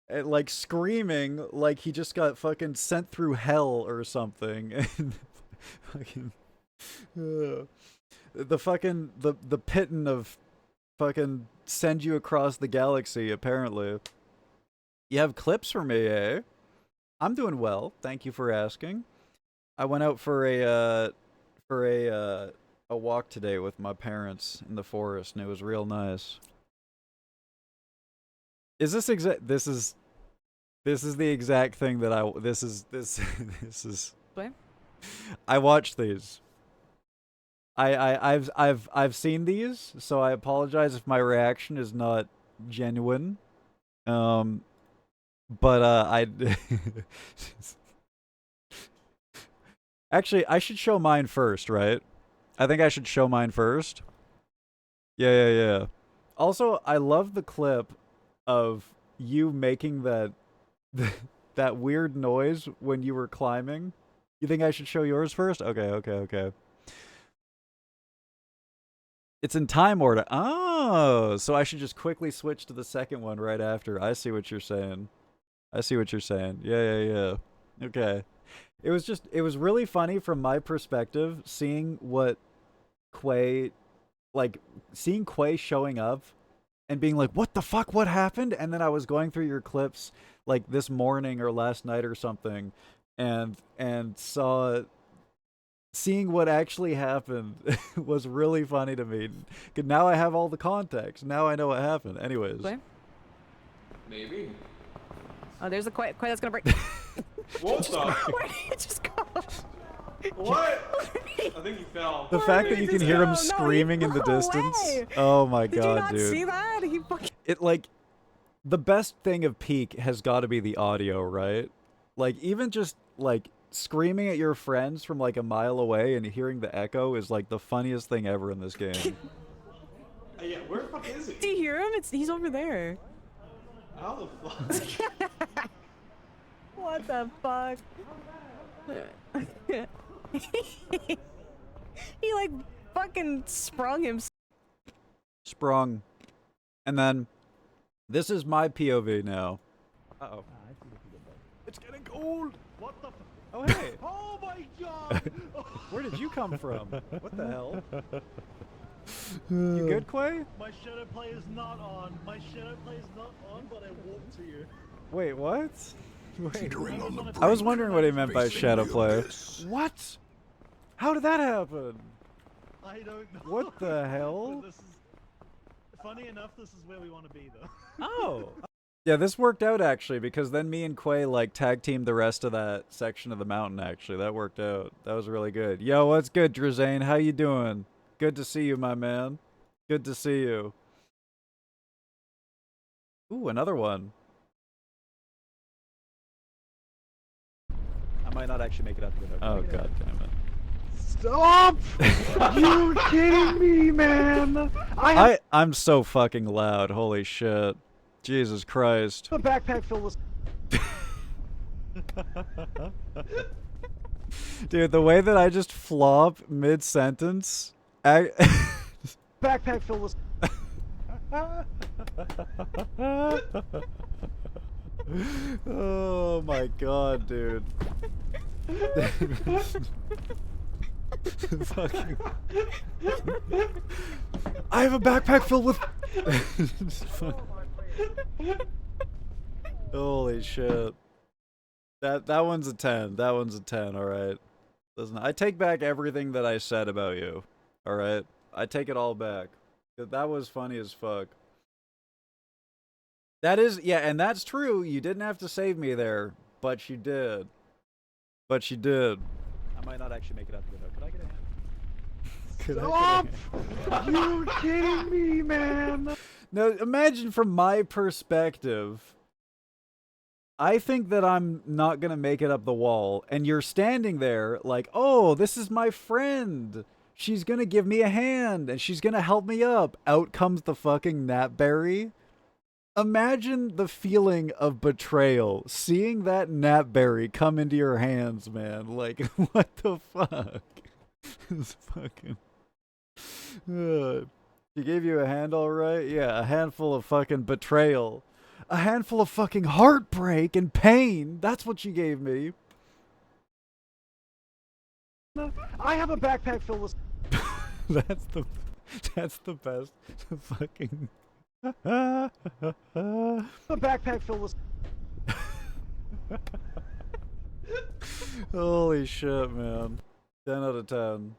and, like screaming like he just got fucking sent through hell or something. And fucking the fucking the pitting of fucking send you across the galaxy. Apparently, you have clips for me, eh? I'm doing well. Thank you for asking. I went out for a walk today with my parents in the forest, and it was real nice. Is this exact? This is the exact thing that I. This is. What? I watched these. I've seen these, so I apologize if my reaction is not genuine. Um, but I actually I should show mine first, right? I think I should show mine first. Yeah. Also, I love the clip of you making that that weird noise when you were climbing. You think I should show yours first? Okay. It's in time order. Oh, so I should just quickly switch to the second one right after. I see what you're saying. I see what you're saying. Yeah. Okay. It was really funny from my perspective seeing what Quay, like, seeing Quay showing up and being like, what the fuck, what happened? And then I was going through your clips, like, this morning or last night or something, and seeing what actually happened was really funny to me. Now I have all the context. Now I know what happened. Anyways. Maybe. Oh, there's a Quay that's gonna break. What the? Where did it just go? What? I think he fell. The fact that you can hear him screaming in the distance. Oh my god, dude. Did you not see that? He fucking... It, like, the best thing of Peak has got to be the audio, right? Like, even just, like, screaming at your friends from, like, a mile away and hearing the echo is, like, the funniest thing ever in this game. Yeah, where the fuck is he? Do you hear him? He's over there. How the fuck? What the fuck? He like fucking sprung him. Sprung. And then, this is my POV now. Uh-oh. It's getting cold! What the f— Oh, hey! Oh my god! Where did you come from? What the hell? You good, Quay? My shadow play is not on. My shadow play is not on, but I walked to you. Wait, what? Wait. I was wondering what he meant by shadow play. What? How did that happen? I don't know. What the hell? This is, funny enough, this is where we want to be, though. Oh. Yeah, this worked out, actually, because then me and Quay, like, tag-teamed the rest of that section of the mountain, actually. That worked out. That was really good. Yo, what's good, Drazane? How you doing? Good to see you, my man. Good to see you. Ooh, another one. I might not actually make it out to the— Oh, god damn it. Stop! You kidding me, man? I'm so fucking loud. Holy shit. Jesus Christ. The backpack filled with— Dude, the way that I just flop mid-sentence... Backpack filled with— Oh my god, dude. Fucking... I have a backpack filled with... Holy shit. That one's a 10. That one's a 10, alright. Listen, I take back everything that I said about you. Alright? I take it all back. That was funny as fuck. That is, yeah, and that's true. You didn't have to save me there, but you did. But you did. I might not actually make it out the window. Could I get a hand? Stop! You kidding me, man? Now, imagine from my perspective, I think that I'm not gonna make it up the wall, and you're standing there like, oh, this is my friend. She's gonna give me a hand, and she's gonna help me up. Out comes the fucking gnatberry. Imagine the feeling of betrayal, seeing that gnatberry come into your hands, man. Like, what the fuck? It's fucking... She gave you a hand, alright? Yeah, a handful of fucking betrayal. A handful of fucking heartbreak and pain. That's what she gave me. I have a backpack filled with— That's the best. The fucking... A backpack filled with— Holy shit, man. 10 out of 10.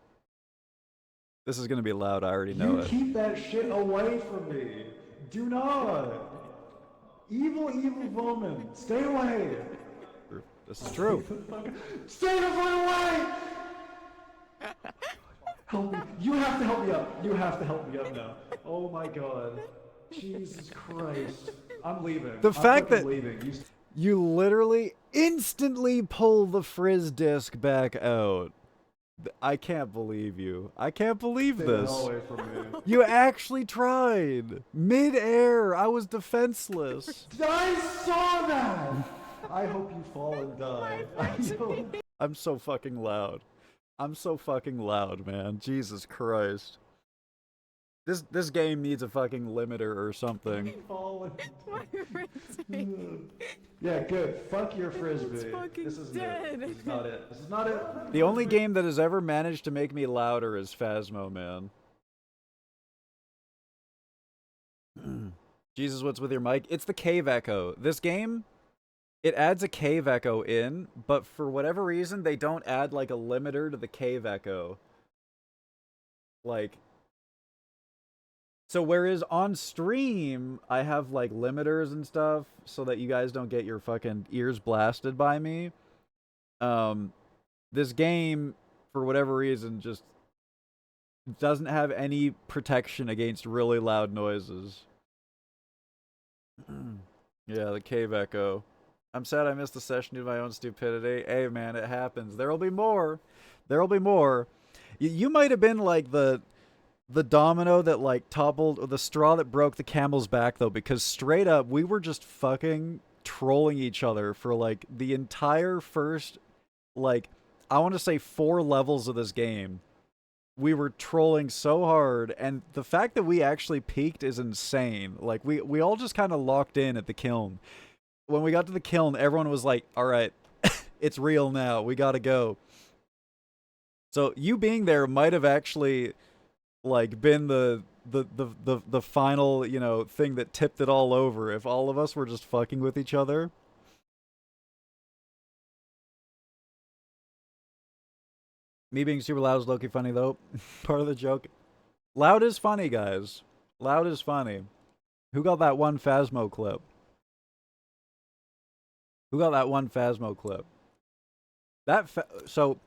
This is gonna be loud, I already know it. Keep that shit away from me. Do not. Evil, evil woman. Stay away. This is true. Stay the fuck away! Help me. You have to help me up. You have to help me up now. Oh my god. Jesus Christ. I'm leaving. The fact that leaving. you literally instantly pull the frizz disc back out. I can't believe you. I can't believe this. Stay away from me. You actually tried. Mid-air. I was defenseless. I saw that! I hope you fall and die. I'm so fucking loud. I'm so fucking loud, man. Jesus Christ. This game needs a fucking limiter or something. Fallen. My frisbee. Yeah, good. Fuck your frisbee. It's fucking This isn't dead. it. This is not it. This is not it. The only game that has ever managed to make me louder is Phasmo, man. Jesus, what's with your mic? It's the cave echo. This game, it adds a cave echo in, but for whatever reason, they don't add like a limiter to the cave echo. Like, so whereas on stream, I have like limiters and stuff so that you guys don't get your fucking ears blasted by me. This game, for whatever reason, just doesn't have any protection against really loud noises. Yeah, the cave echo. I'm sad I missed the session due to my own stupidity. Hey, man, it happens. There'll be more. There'll be more. You might have been like the domino that like toppled, or the straw that broke the camel's back, though, because straight up, we were just fucking trolling each other for like the entire first, like, I want to say 4 levels of this game. We were trolling so hard, and the fact that we actually peaked is insane. Like, we all just kind of locked in at the kiln. When we got to the kiln, everyone was like, all right, it's real now. We gotta go. So you being there might have actually like been the final, you know, thing that tipped it all over if all of us were just fucking with each other. Me being super loud is low-key funny, though. Part of the joke. Loud is funny, guys. Loud is funny. Who got that one Phasmo clip? Who got that one Phasmo clip? So,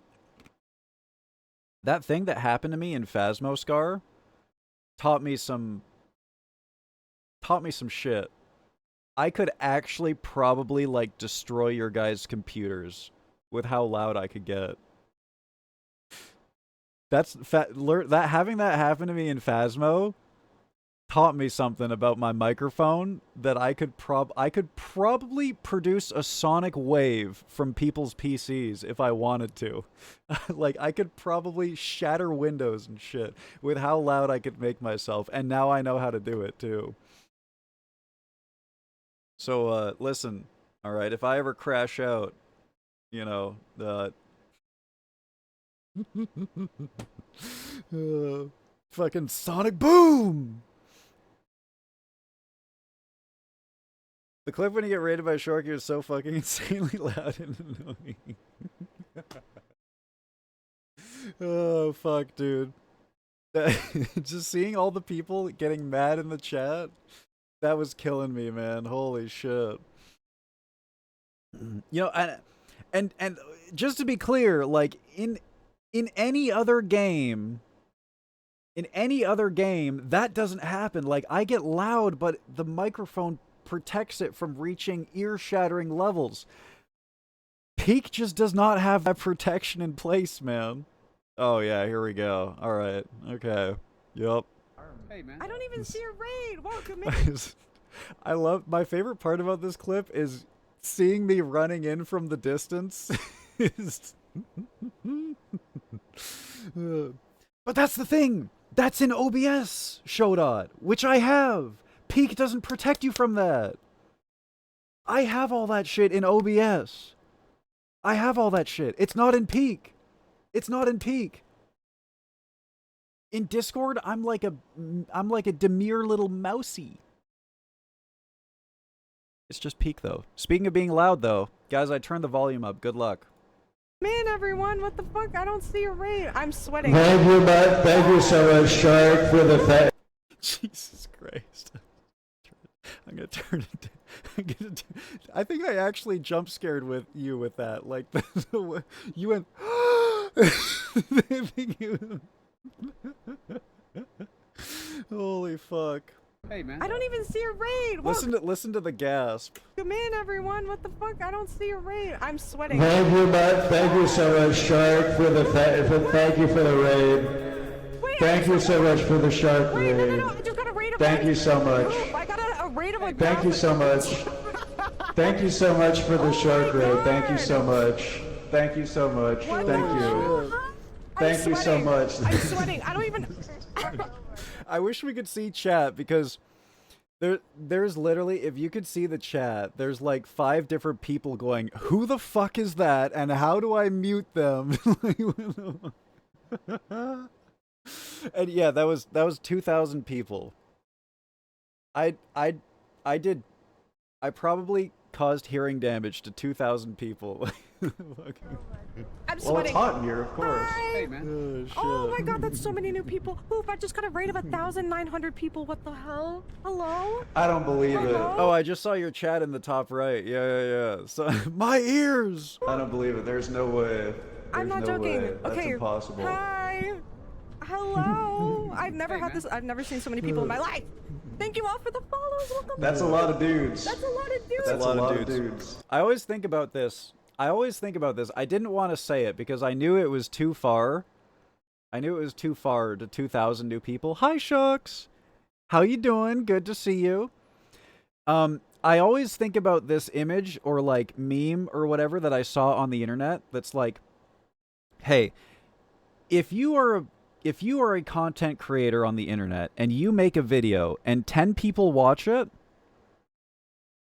that thing that happened to me in Phasmo Scar taught me some shit. I could actually probably, like, destroy your guys' computers with how loud I could get. Having that happen to me in Phasmo taught me something about my microphone, that I could probably produce a sonic wave from people's PCs if I wanted to. Like, I could probably shatter windows and shit with how loud I could make myself, and now I know how to do it too. So listen, all right, if I ever crash out, you know, fucking sonic boom. The clip when you get raided by Sharky is so fucking insanely loud and annoying. Oh, fuck, dude. Just seeing all the people getting mad in the chat, that was killing me, man. Holy shit. You know, and just to be clear, like, in any other game, that doesn't happen. Like, I get loud, but the microphone protects it from reaching ear-shattering levels. Peak just does not have that protection in place, man. Oh, yeah, here we go. All right. Okay. Yup. Hey, man. I don't even see a raid. Welcome in. I love, my favorite part about this clip is seeing me running in from the distance. But that's the thing. That's in OBS, Shodot, which I have. Peak doesn't protect you from that. I have all that shit in OBS. I have all that shit. It's not in Peak. It's not in Peak. In Discord, I'm like a demure little mousy. It's just Peak, though. Speaking of being loud, though, guys, I turned the volume up. Good luck. Man, everyone, what the fuck? I don't see a raid. I'm sweating. Thank you, bud. Thank you so much, Shark, for the fact. Jesus Christ. I'm gonna turn it down. I think I actually jump scared with you with that. Like, you went. Holy fuck. Hey, man. I don't even see a raid. Listen to the gasp. Come in, everyone. What the fuck? I don't see a raid. I'm sweating. Thank you, bud. Thank you so much, Shark, for the thank you for the raid. Wait, Thank you so much for the Shark Wait, raid. no. I just got a raid of Thank my you so much. group. I got a raid of my Thank you so much. Thank you so much for the Shark raid. Thank you so much. Thank you so much. What Thank the you. hell? Thank you so much. I'm sweating. I don't even. I wish we could see chat because there's literally, if you could see the chat, there's like 5 different people going, "Who the fuck is that? And how do I mute them?" And yeah, that was 2,000 people. I probably caused hearing damage to 2,000 people. I'm Well, it's sweating. hot in here, of course. Hi. Oh, shit. Oh my god, that's so many new people. Oof, I just got a rate of 1,900 people. What the hell? Hello? I don't believe it. Hello? Oh, I just saw your chat in the top right. Yeah. So my ears. I don't believe it. There's no way. I'm There's not no joking. way. That's Okay. impossible. Hi. Hello. I've never had this. I've never seen so many people in my life. Thank you all for the follows. Welcome. That's a lot of dudes. That's a lot of dudes. That's a lot of dudes. I always think about this. I didn't want to say it because I knew it was too far. I knew it was too far to 2,000 new people. Hi, Shucks. How you doing? Good to see you. I always think about this image or like meme or whatever that I saw on the internet that's like, hey, if you are a content creator on the internet and you make a video and 10 people watch it,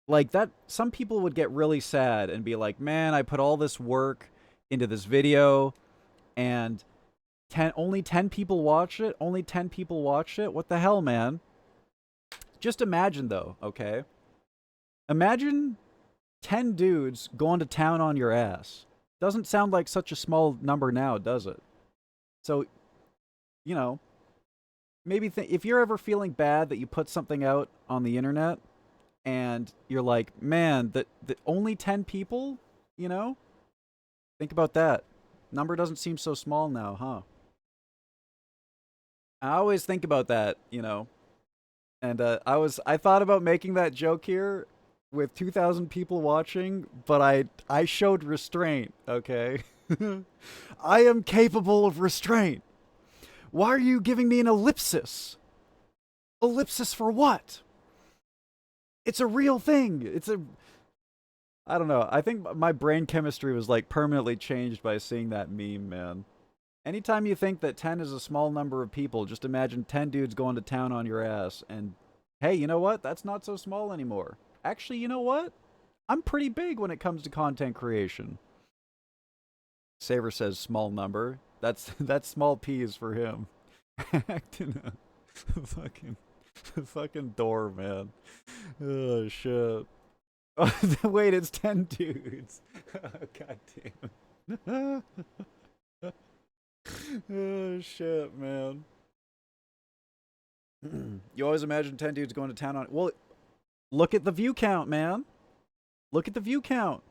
like that, some people would get really sad and be like, man, I put all this work into this video and only 10 people watch it. Only 10 people watched it. What the hell, man? Just imagine though, okay? Imagine 10 dudes going to town on your ass. Doesn't sound like such a small number now, does it? So, you know, maybe if you're ever feeling bad that you put something out on the internet and you're like, man, that only 10 people, you know? Think about that. Number doesn't seem so small now, huh? I always think about that, you know. And I thought about making that joke here with 2,000 people watching, but I showed restraint, okay? I am capable of restraint. Why are you giving me an ellipsis? Ellipsis for what? It's a real thing. I don't know. I think my brain chemistry was like permanently changed by seeing that meme, man. Anytime you think that 10 is a small number of people, just imagine 10 dudes going to town on your ass and, hey, you know what? That's not so small anymore. Actually, you know what? I'm pretty big when it comes to content creation. Saver says small number. That's small P's for him. Acting a fucking door, man. Oh shit. Oh, wait, it's 10 dudes. God damn. Oh shit, man. You always imagine 10 dudes going to town on. Well, look at the view count, man. Look at the view count.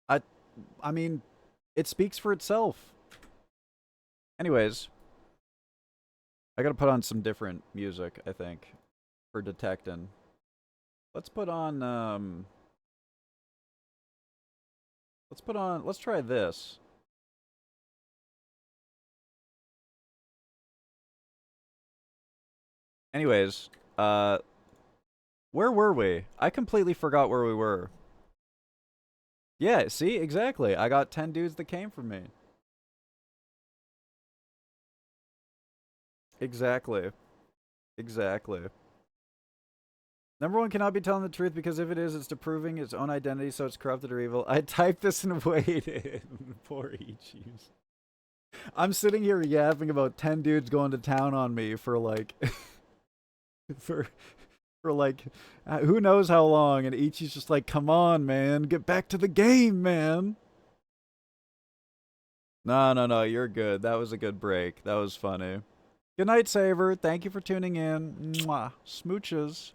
I mean, it speaks for itself. Anyways, I gotta put on some different music, I think, for detecting. Let's put on, let's try this. Anyways, where were we? I completely forgot where we were. Yeah, see? Exactly. I got 10 dudes that came from me. Exactly. Exactly. Number 1 cannot be telling the truth because if it is, it's disproving its own identity, so it's corrupted or evil. I typed this and waited. Poor Ichis. I'm sitting here yapping about 10 dudes going to town on me for like... for like... who knows how long, and Ichi's just like, come on, man. Get back to the game, man. No, you're good. That was a good break. That was funny. Good night, Saver. Thank you for tuning in. Mwah. Smooches.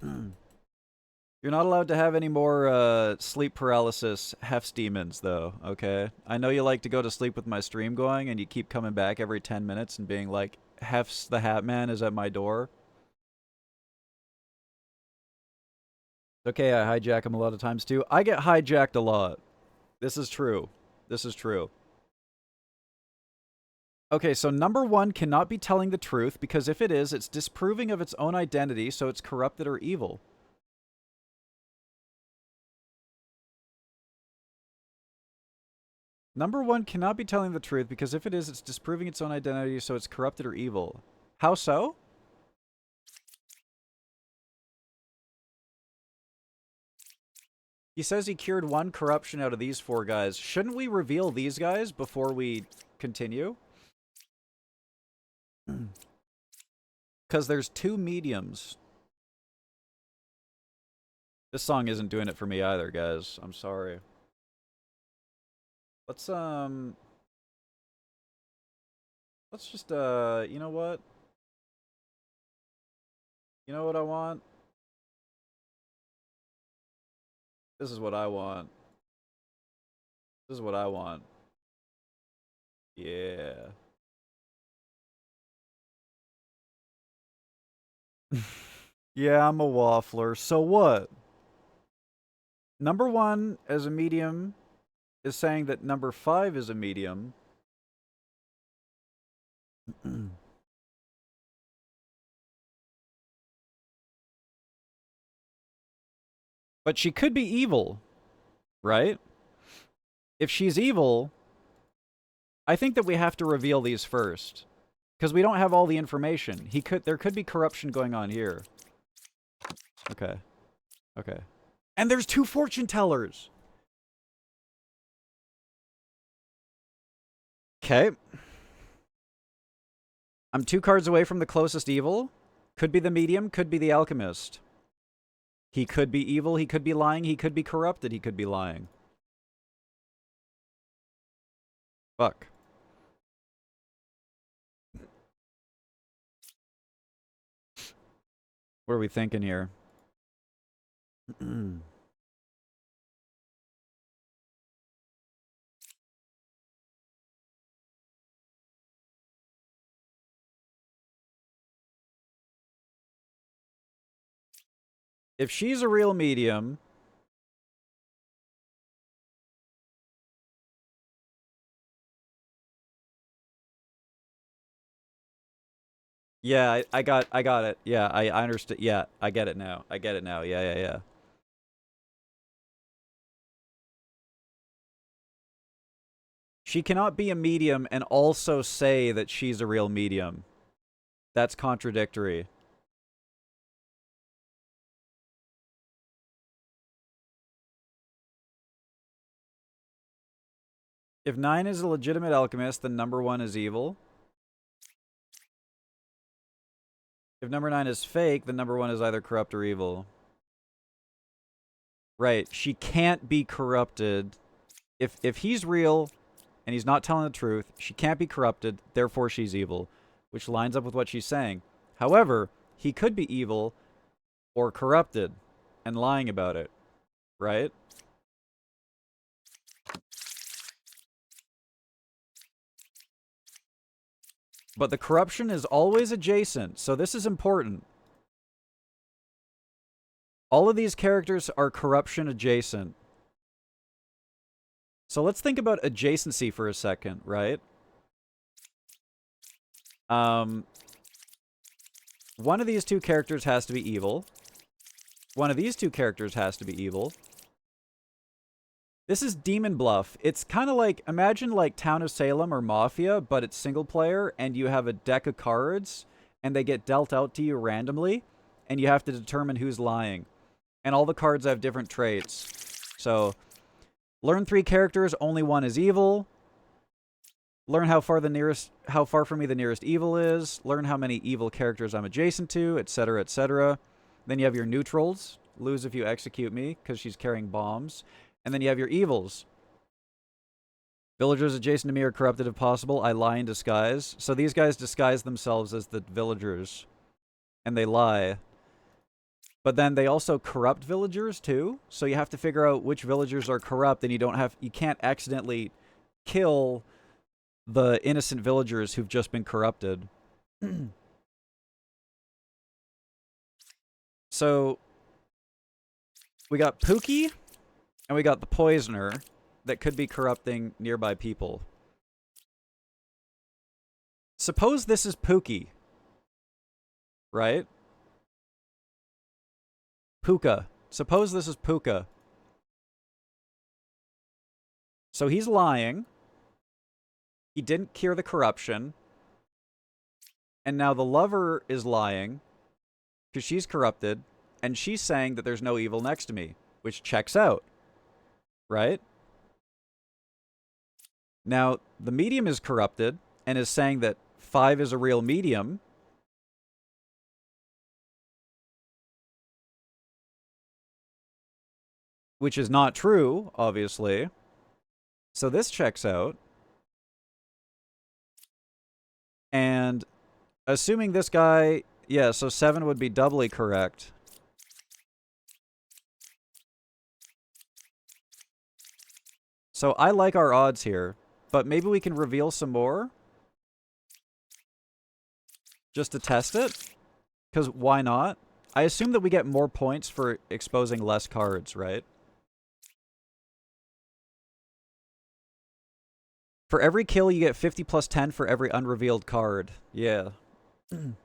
You're not allowed to have any more sleep paralysis HEFZ demons, though, okay? I know you like to go to sleep with my stream going, and you keep coming back every 10 minutes and being like, HEFZ the Hat Man is at my door. It's okay, I hijack him a lot of times, too. I get hijacked a lot. This is true. This is true. Okay, so number 1 cannot be telling the truth, because if it is, it's disproving of its own identity, so it's corrupted or evil. Number one cannot be telling the truth because if it is, it's disproving its own identity, so it's corrupted or evil. How so? He says he cured one corruption out of these 4 guys. Shouldn't we reveal these guys before we continue? Because there's 2 mediums. This song isn't doing it for me either, guys. I'm sorry. Let's just, you know what? You know what I want? This is what I want. This is what I want. Yeah. Yeah, I'm a waffler. So what? Number 1 as a medium is saying that number 5 is a medium. But she could be evil, right? If she's evil, I think that we have to reveal these first. Because we don't have all the information. There could be corruption going on here. Okay. Okay. And there's 2 fortune tellers! Okay. I'm 2 cards away from the closest evil. Could be the medium, could be the alchemist. He could be evil, he could be lying, he could be corrupted, he could be lying. Fuck. What are we thinking here? If she's a real medium... Yeah, I got it. Yeah, I understood. Yeah, I get it now. I get it now. Yeah. She cannot be a medium and also say that she's a real medium. That's contradictory. If 9 is a legitimate alchemist, then number 1 is evil. If number 9 is fake, then number 1 is either corrupt or evil. Right, she can't be corrupted. If he's real and he's not telling the truth, she can't be corrupted, therefore she's evil, which lines up with what she's saying. However, he could be evil or corrupted and lying about it, right? But the corruption is always adjacent, so this is important. All of these characters are corruption adjacent. So let's think about adjacency for a second, right? One of these 2 characters has to be evil. One of these 2 characters has to be evil. This is Demon Bluff. It's kind of like, imagine like Town of Salem or Mafia, but it's single player, and you have a deck of cards, and they get dealt out to you randomly, and you have to determine who's lying. And all the cards have different traits. So, learn 3 characters, only 1 is evil. Learn how far from me the nearest evil is. Learn how many evil characters I'm adjacent to, etc., etc. Then you have your neutrals. Lose if you execute me, because she's carrying bombs. And then you have your evils. Villagers adjacent to me are corrupted if possible. I lie in disguise. So these guys disguise themselves as the villagers. And they lie. But then they also corrupt villagers too. So you have to figure out which villagers are corrupt, and you can't accidentally kill the innocent villagers who've just been corrupted. So we got Pookie. And we got the Poisoner that could be corrupting nearby people. Suppose this is Pookie. Right? Puka. Suppose this is Puka. So he's lying. He didn't cure the corruption. And now the lover is lying because she's corrupted. And she's saying that there's no evil next to me, which checks out. Right? Now, the medium is corrupted and is saying that 5 is a real medium. Which is not true, obviously. So this checks out. And assuming this guy... Yeah, so 7 would be doubly correct. So I like our odds here. But maybe we can reveal some more? Just to test it? Because why not? I assume that we get more points for exposing less cards, right? For every kill, you get 50 plus 10 for every unrevealed card. Yeah. The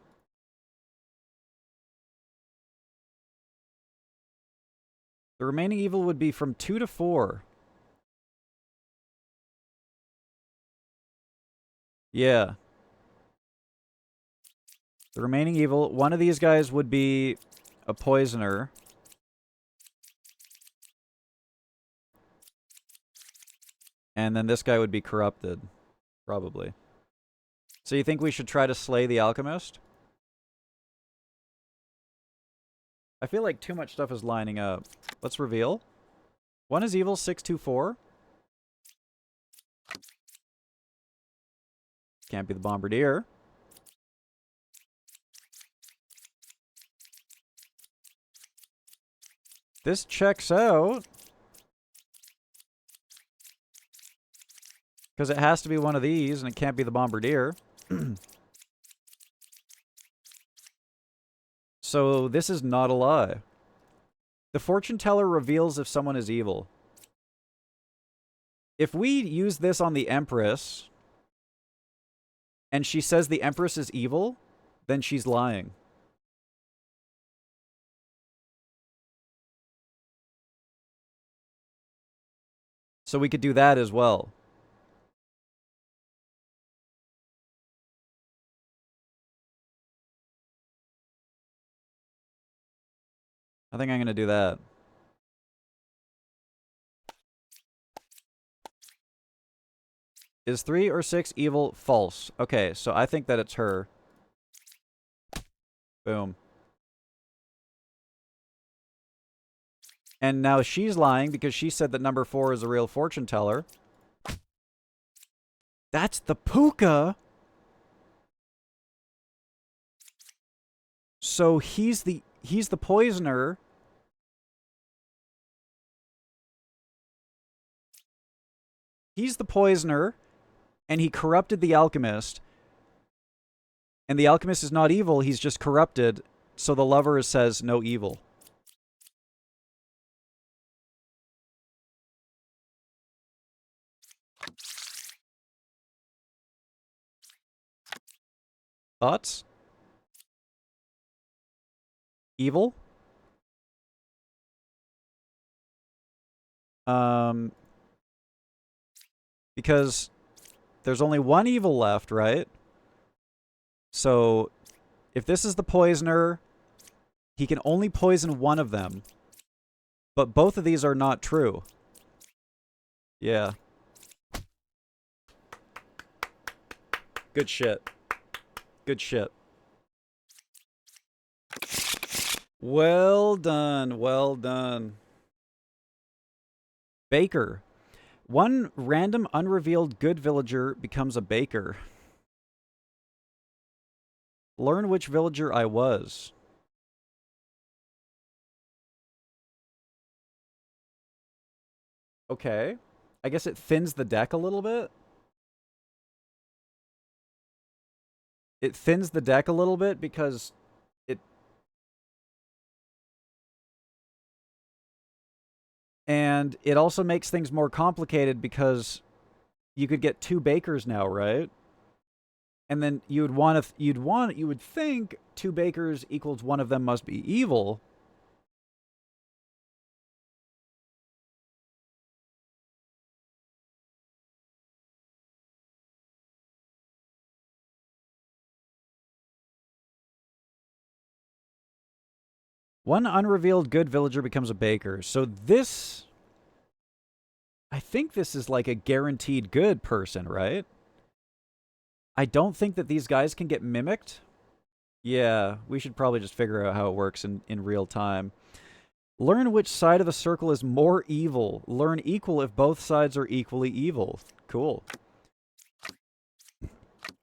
remaining evil would be from 2 to 4. Yeah. The remaining evil, one of these guys would be a poisoner. And then this guy would be corrupted. Probably. So you think we should try to slay the alchemist? I feel like too much stuff is lining up. Let's reveal. 1 is evil, 624. Can't be the bombardier. This checks out. Because it has to be one of these, and it can't be the bombardier. So this is not a lie. The fortune teller reveals if someone is evil. If we use this on the Empress, and she says the Empress is evil, then she's lying. So we could do that as well. I think I'm going to do that. Is 3 or 6 evil? False. Okay, so I think that it's her. Boom. And now she's lying because she said that number 4 is a real fortune teller. That's the puka! So he's the poisoner. He's the poisoner, and he corrupted the alchemist. And the alchemist is not evil, he's just corrupted, so the lover says no evil. Thoughts? Evil? Because there's only one evil left, right? So, if this is the poisoner, he can only poison one of them. But both of these are not true. Yeah. Good shit. Good shit. Well done, well done. Baker. One random unrevealed good villager becomes a baker. Learn which villager I was. Okay. I guess it thins the deck a little bit. It thins the deck a little bit because it... And it also makes things more complicated because you could get 2 bakers now, right? And then you would think 2 bakers equals one of them must be evil. One unrevealed good villager becomes a baker. So this... I think this is like a guaranteed good person, right? I don't think that these guys can get mimicked. Yeah, we should probably just figure out how it works in real time. Learn which side of the circle is more evil. Learn equal if both sides are equally evil. Cool.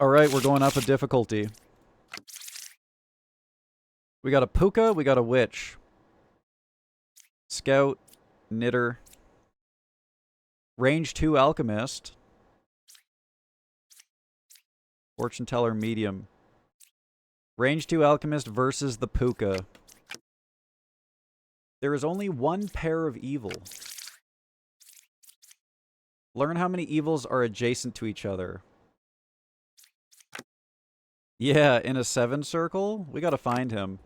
Alright, we're going up a difficulty. We got a puka, we got a witch. Scout, knitter. Range 2 alchemist. Fortune teller medium. Range 2 alchemist versus the puka. There is only one pair of evil. Learn how many evils are adjacent to each other. Yeah, in a 7 circle? We gotta find him.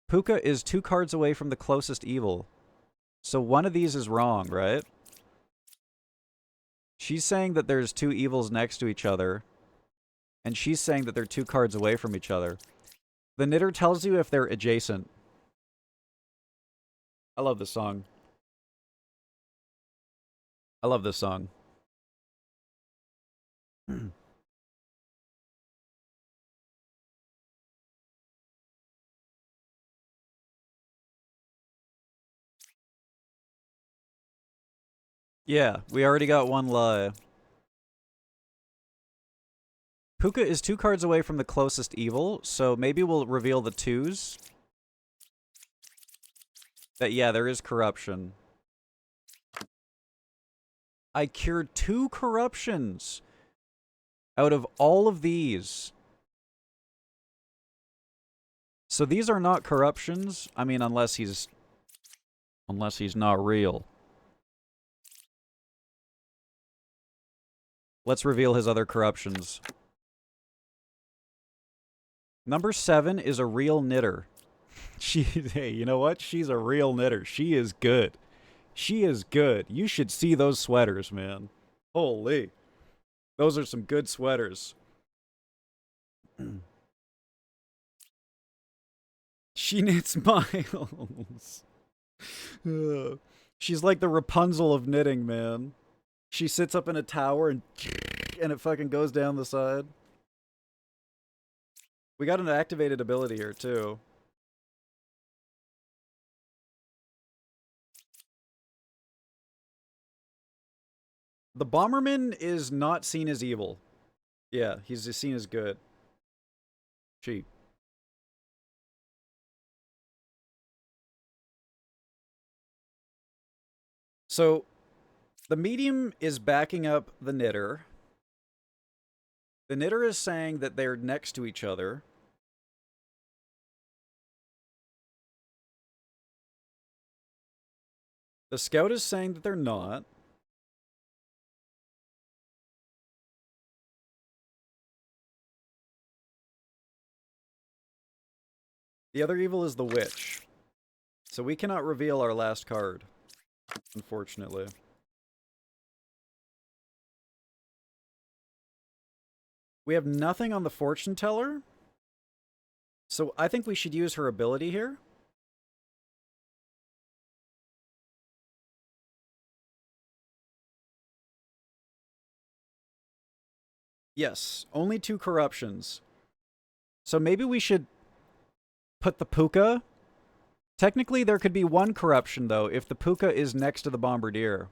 Puka is 2 cards away from the closest evil. So one of these is wrong, right? She's saying that there's 2 evils next to each other. And she's saying that they're 2 cards away from each other. The knitter tells you if they're adjacent. I love this song. I love this song. Yeah, we already got one lie. Puka is 2 cards away from the closest evil, so maybe we'll reveal the 2s. That, yeah, there is corruption. I cured 2 corruptions out of all of these. So these are not corruptions. I mean, unless he's not real. Let's reveal his other corruptions. Number 7 is a real knitter. Hey, you know what? She's a real knitter. She is good. She is good. You should see those sweaters, man. Holy. Those are some good sweaters. She knits miles. She's like the Rapunzel of knitting, man. She sits up in a tower and it fucking goes down the side. We got an activated ability here, too. The Bomberman is not seen as evil. Yeah, he's just seen as good. Cheap. So, the medium is backing up the knitter. The knitter is saying that they're next to each other. The scout is saying that they're not. The other evil is the witch. So we cannot reveal our last card, unfortunately. We have nothing on the fortune teller. So I think we should use her ability here. Yes, only 2 corruptions. So maybe we should put the puka. Technically, there could be 1 corruption, though, if the puka is next to the bombardier.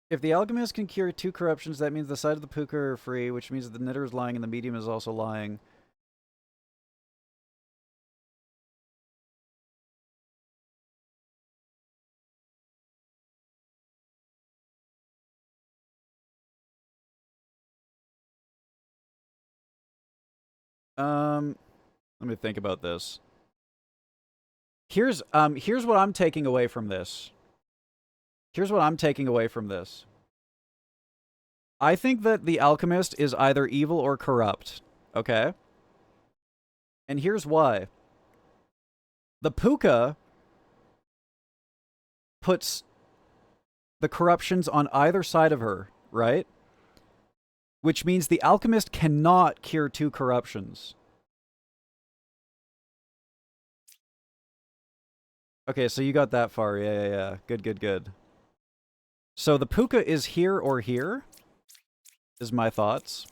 If the alchemist can cure 2 corruptions, that means the side of the puka are free, which means that the knitter is lying and the medium is also lying. Let me think about this. Here's what I'm taking away from this. Here's what I'm taking away from this. I think that the alchemist is either evil or corrupt. Okay? And here's why. The puka puts the corruptions on either side of her, right? Which means the alchemist cannot cure 2 corruptions. Okay, so you got that far. Yeah. Good. So the puka is here or here, is my thoughts.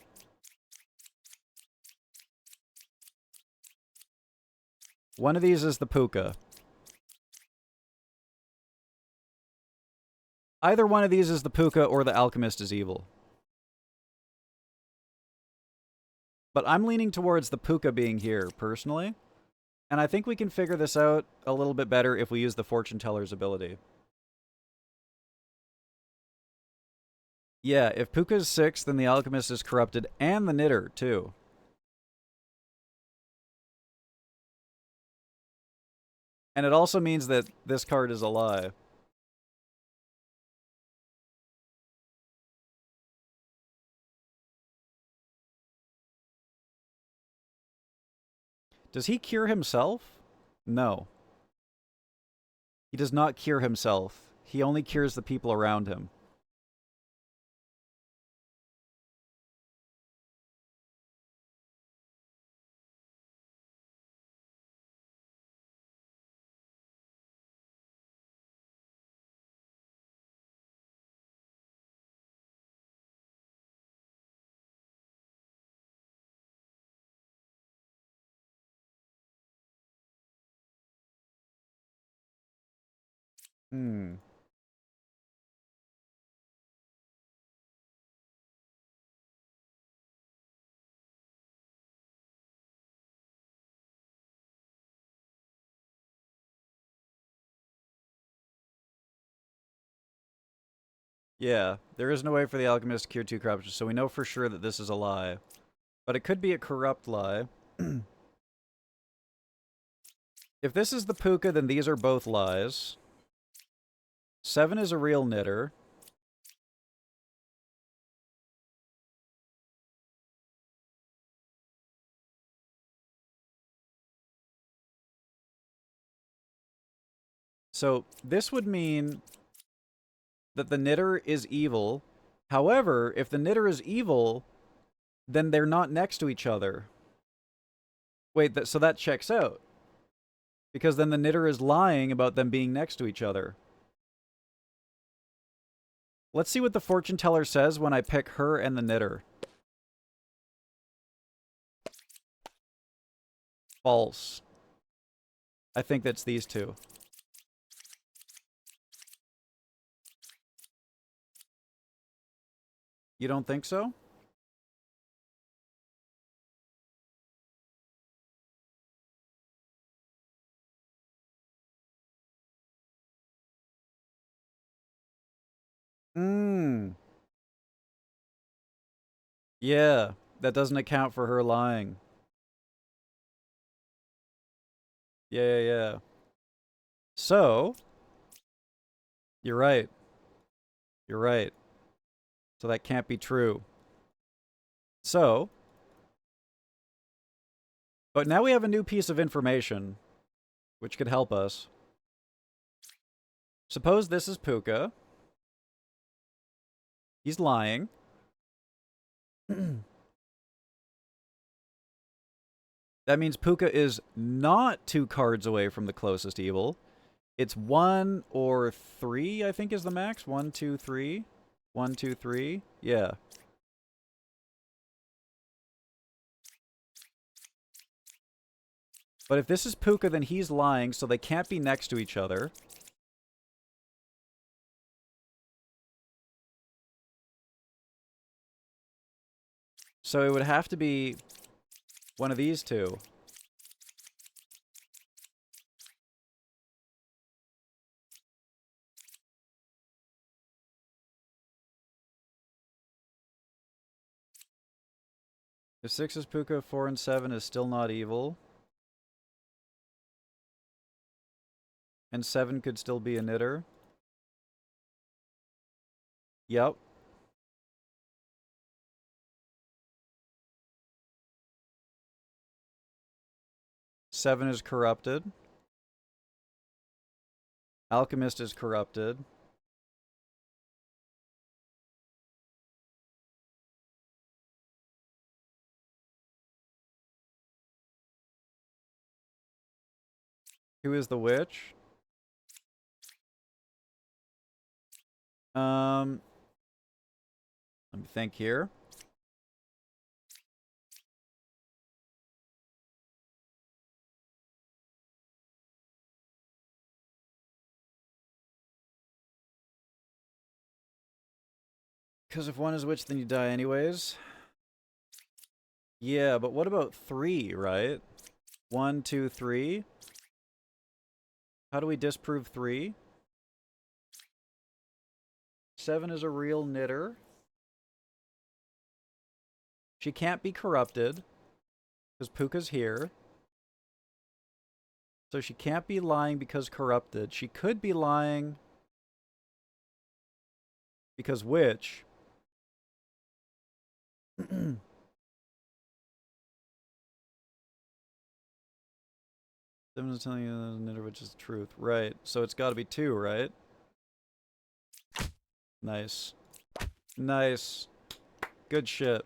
One of these is the puka. Either one of these is the puka or the alchemist is evil. But I'm leaning towards the puka being here, personally. And I think we can figure this out a little bit better if we use the fortune teller's ability. Yeah, if puka is 6, then the alchemist is corrupted, and the knitter, too. And it also means that this card is a lie. Does he cure himself? No. He does not cure himself. He only cures the people around him. Hmm. Yeah, there is no way for the alchemist to cure 2 corruptions, so we know for sure that this is a lie. But it could be a corrupt lie. If this is the puka, then these are both lies. 7 is a real knitter. So this would mean that the knitter is evil. However, if the knitter is evil, then they're not next to each other. Wait, so that checks out. Because then the knitter is lying about them being next to each other. Let's see what the fortune teller says when I pick her and the knitter. False. I think that's these two. You don't think so? Yeah, that doesn't account for her lying. Yeah. So, you're right. You're right. So that can't be true. So, but now we have a new piece of information, which could help us. Suppose this is Puka. He's lying. That means Puka is not 2 cards away from the closest evil. It's 1 or 3, I think is the max. 1, 2, 3. 1, 2, 3. Yeah. But if this is Puka, then he's lying, so they can't be next to each other. So it would have to be one of these two. If 6 is Puka, 4 and 7 is still not evil. And 7 could still be a knitter. Yep. 7 is corrupted. Alchemist is corrupted. Who is the witch? Let me think here. Because if one is witch, then you die anyways. Yeah, but what about 3, right? 1, 2, 3. How do we disprove 3? 7 is a real knitter. She can't be corrupted, because Puka's here. So she can't be lying because corrupted. She could be lying because witch. 7 is telling you the knitter, which is the truth. Right. So it's got to be 2, right? Nice. Nice. Good shit.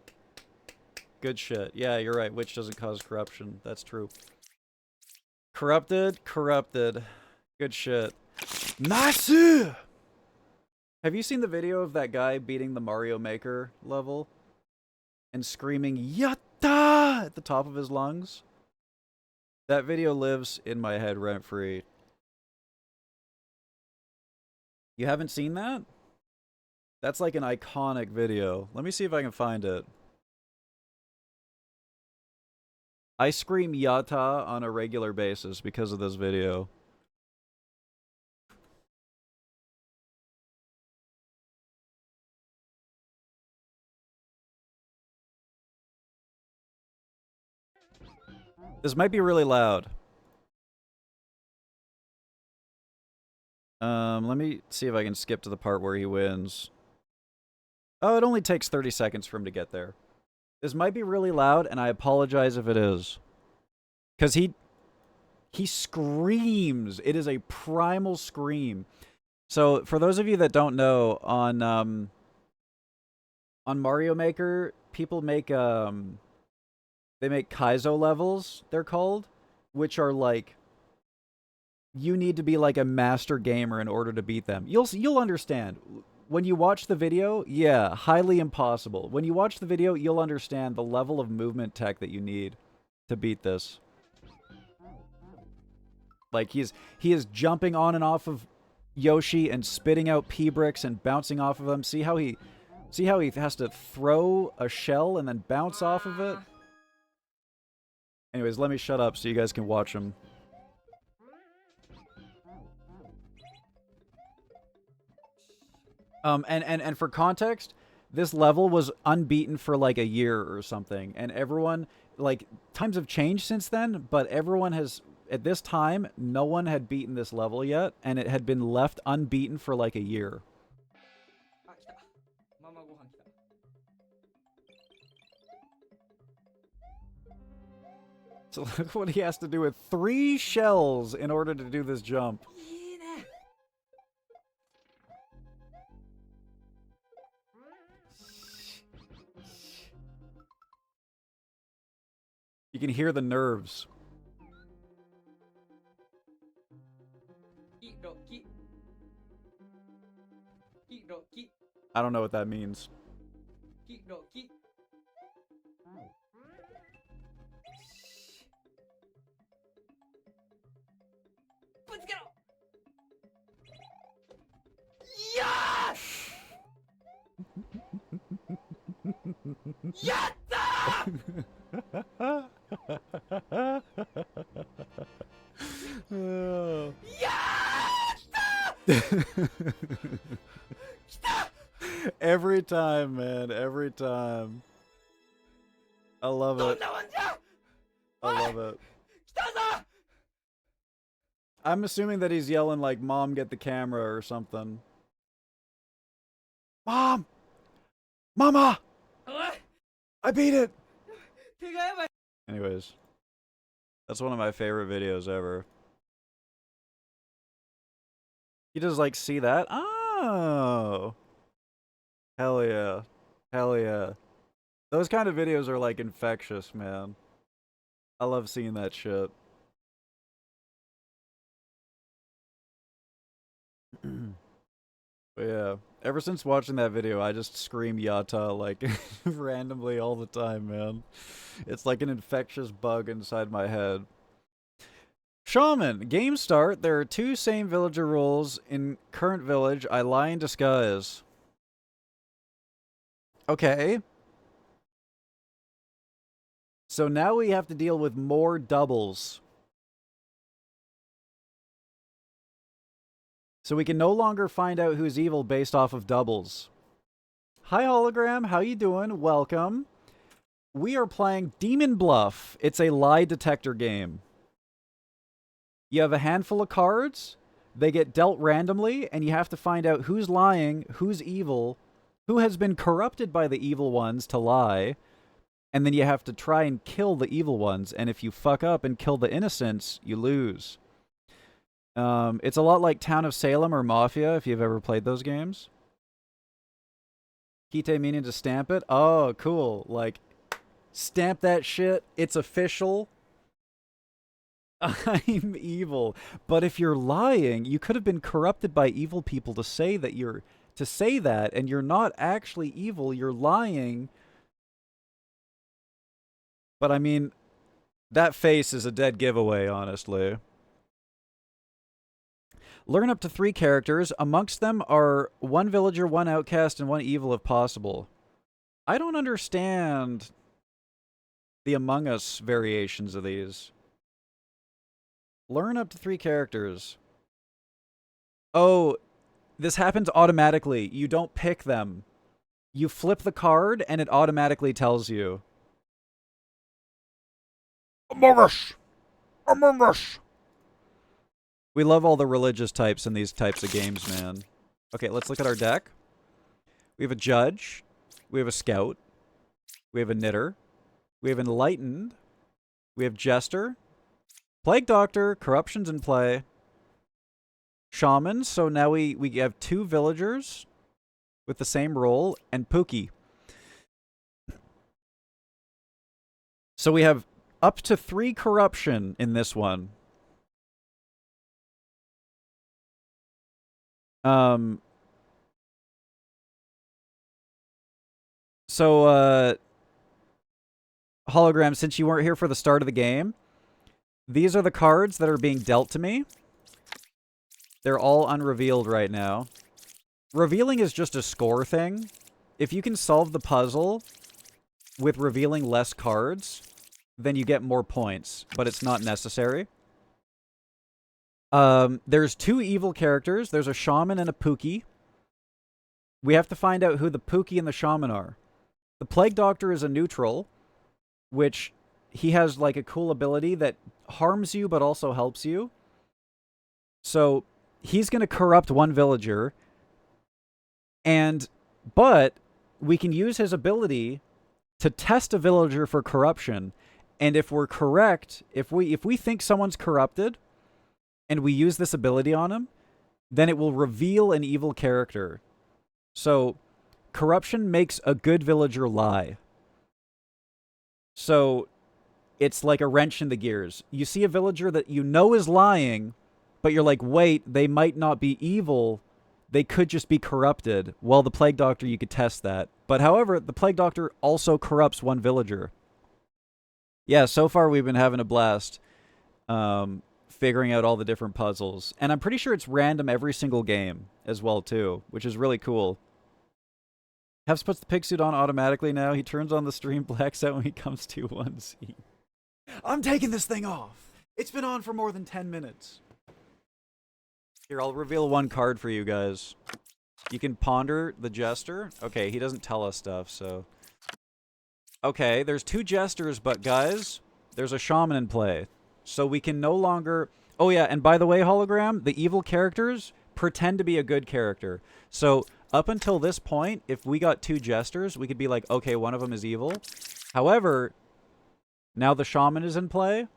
Good shit. Yeah, you're right. Witch doesn't cause corruption. That's true. Corrupted. Corrupted. Good shit. Nice! Have you seen the video of that guy beating the Mario Maker level? And screaming, Yatta! At the top of his lungs? That video lives in my head rent-free. You haven't seen that? That's like an iconic video. Let me see if I can find it. I scream Yatta on a regular basis because of this video. This might be really loud. Let me see if I can skip to the part where he wins. Oh, it only takes 30 seconds for him to get there. This might be really loud, and I apologize if it is. Because he screams. It is a primal scream. So, for those of you that don't know, on Mario Maker, people make, they make Kaizo levels, they're called, which are like, you need to be like a master gamer in order to beat them. You'll understand. When you watch the video, yeah, highly impossible. When you watch the video, you'll understand the level of movement tech that you need to beat this. Like, he is jumping on and off of Yoshi and spitting out pea bricks and bouncing off of them. See how he has to throw a shell and then bounce off of it? Anyways, let me shut up so you guys can watch him. And for context, this level was unbeaten for like a year or something, and everyone, like, times have changed since then, but everyone has, at this time, no one had beaten this level yet, and it had been left unbeaten for like a year. So look what he has to do with 3 shells in order to do this jump. You can hear the nerves. I don't know what that means. Oh. Every time, man. Every time. I love it. I love it. I'm assuming that he's yelling like, Mom, get the camera or something. Mom! Mama! I beat it! Anyways. That's one of my favorite videos ever. You just like see that? Oh. Hell yeah. Hell yeah. Those kind of videos are like infectious, man. I love seeing that shit. But yeah, ever since watching that video, I just scream Yata like randomly all the time, man. It's like an infectious bug inside my head. Shaman, game start. There are 2 same villager roles in current village. I lie in disguise. Okay. So now we have to deal with more doubles. So we can no longer find out who's evil based off of doubles. Hi Hologram, how you doing? Welcome. We are playing Demon Bluff. It's a lie detector game. You have a handful of cards. They get dealt randomly, and you have to find out who's lying, who's evil, who has been corrupted by the evil ones to lie, and then you have to try and kill the evil ones, and if you fuck up and kill the innocents, you lose. It's a lot like Town of Salem or Mafia, if you've ever played those games. Kite meaning to stamp it? Oh, cool. Like, stamp that shit. It's official. I'm evil. But if you're lying, you could have been corrupted by evil people to say that and you're not actually evil, you're lying. But I mean, that face is a dead giveaway, honestly. Learn up to 3 characters. Amongst them are 1 villager, 1 outcast, and 1 evil if possible. I don't understand the Among Us variations of these. Learn up to 3 characters. Oh, this happens automatically. You don't pick them. You flip the card, and it automatically tells you. Among Us! Among Us! We love all the religious types in these types of games, man. Okay, let's look at our deck. We have a Judge. We have a Scout. We have a Knitter. We have Enlightened. We have Jester. Plague Doctor. Corruption's in play. Shaman. So now we have 2 villagers with the same role. And Pookie. So we have up to 3 corruption in this one. Hologram, since you weren't here for the start of the game, these are the cards that are being dealt to me. They're all unrevealed right now. Revealing is just a score thing. If you can solve the puzzle with revealing less cards, then you get more points, but it's not necessary. There's 2 evil characters. There's a Shaman and a Pookie. We have to find out who the Pookie and the Shaman are. The Plague Doctor is a neutral, which he has like a cool ability that harms you but also helps you. So he's going to corrupt 1 villager, but we can use his ability to test a villager for corruption. And if we're correct, if we think someone's corrupted, and we use this ability on him, then it will reveal an evil character. So, corruption makes a good villager lie. So, it's like a wrench in the gears. You see a villager that you know is lying, but you're like, wait, they might not be evil. They could just be corrupted. Well, the Plague Doctor, you could test that. But however, the Plague Doctor also corrupts 1 villager. Yeah, so far we've been having a blast. Figuring out all the different puzzles. And I'm pretty sure it's random every single game as well, too, which is really cool. HEFZ puts the pig suit on automatically now. He turns on the stream, blacks out when he comes to 1C. I'm taking this thing off. It's been on for more than 10 minutes. Here, I'll reveal 1 card for you guys. You can ponder the Jester. Okay, he doesn't tell us stuff, so... Okay, there's 2 Jesters, but guys, there's a Shaman in play. So we can no longer... Oh yeah, and by the way, Hologram, the evil characters pretend to be a good character. So up until this point, if we got 2 Jesters, we could be like, okay, one of them is evil. However, now the Shaman is in play.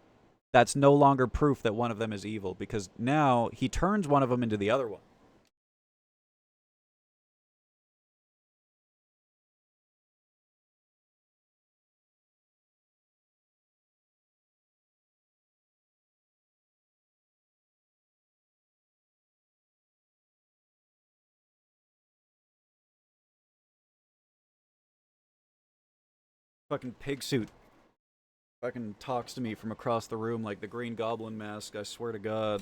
that's no longer proof that one of them is evil, because now he turns one of them into the other one. Fucking pig suit fucking talks to me from across the room like the Green Goblin mask, I swear to God.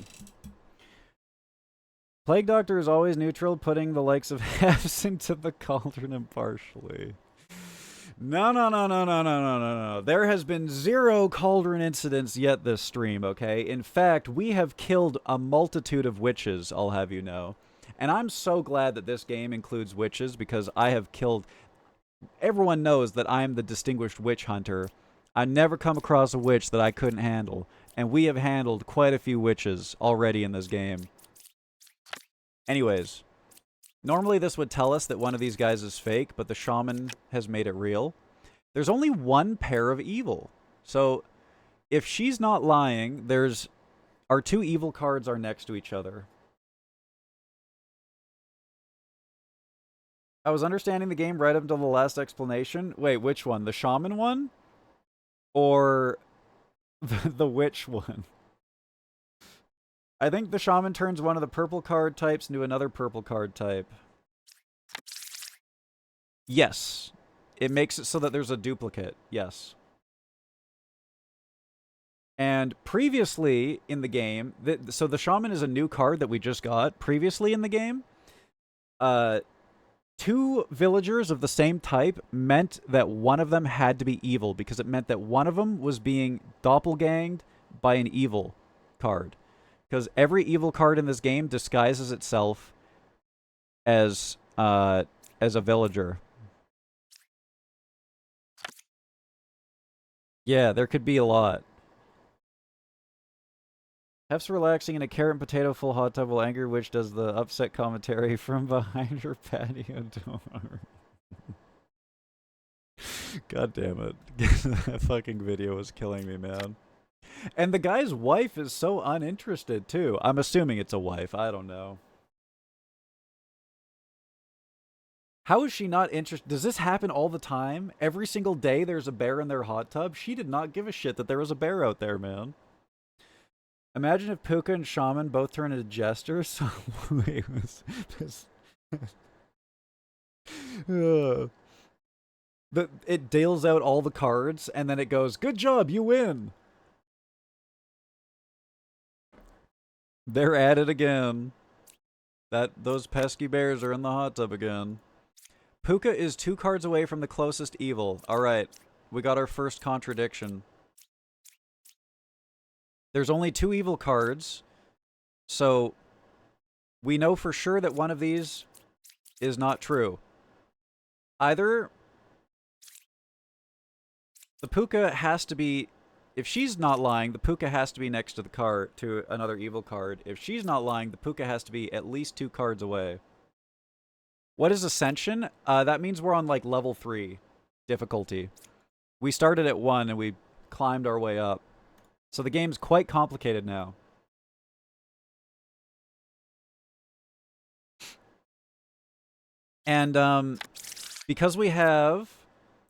Plague Doctor is always neutral, putting the likes of HEFZ into the cauldron impartially. No. There has been 0 cauldron incidents yet this stream, okay? In fact, we have killed a multitude of witches, I'll have you know. And I'm so glad that this game includes witches, because I have killed... Everyone knows that I am the distinguished witch hunter. I never come across a witch that I couldn't handle, and we have handled quite a few witches already in this game. Anyways, normally this would tell us that one of these guys is fake, but the shaman has made it real. There's only one pair of evil. So, if she's not lying, our 2 evil cards are next to each other. I was understanding the game right up until the last explanation. Wait, which one? The shaman one? Or the witch one? I think the shaman turns one of the purple card types into another purple card type. Yes. It makes it so that there's a duplicate. Yes. And previously in the game, so the shaman is a new card that we just got. Previously in the game, 2 villagers of the same type meant that one of them had to be evil, because it meant that one of them was being doppelganged by an evil card. Because every evil card in this game disguises itself as a villager. Yeah, there could be a lot. HEFZ relaxing in a carrot and potato full hot tub while Angry Witch does the upset commentary from behind her patio door. God damn it. That fucking video was killing me, man. And the guy's wife is so uninterested, too. I'm assuming it's a wife. I don't know. How is she not interested? Does this happen all the time? Every single day there's a bear in their hot tub? She did not give a shit that there was a bear out there, man. Imagine if Puka and Shaman both turn into jesters. So it deals out all the cards, and then it goes, "Good job, you win." They're at it again. Those pesky bears are in the hot tub again. Puka is 2 cards away from the closest evil. All right, we got our first contradiction. There's only 2 evil cards, so we know for sure that one of these is not true. Either the Puka has to be, if she's not lying, the Puka has to be next to the card, to another evil card. If she's not lying, the Puka has to be at least 2 cards away. What is Ascension? That means we're on like level 3 difficulty. We started at 1 and we climbed our way up. So the game's quite complicated now. And because we have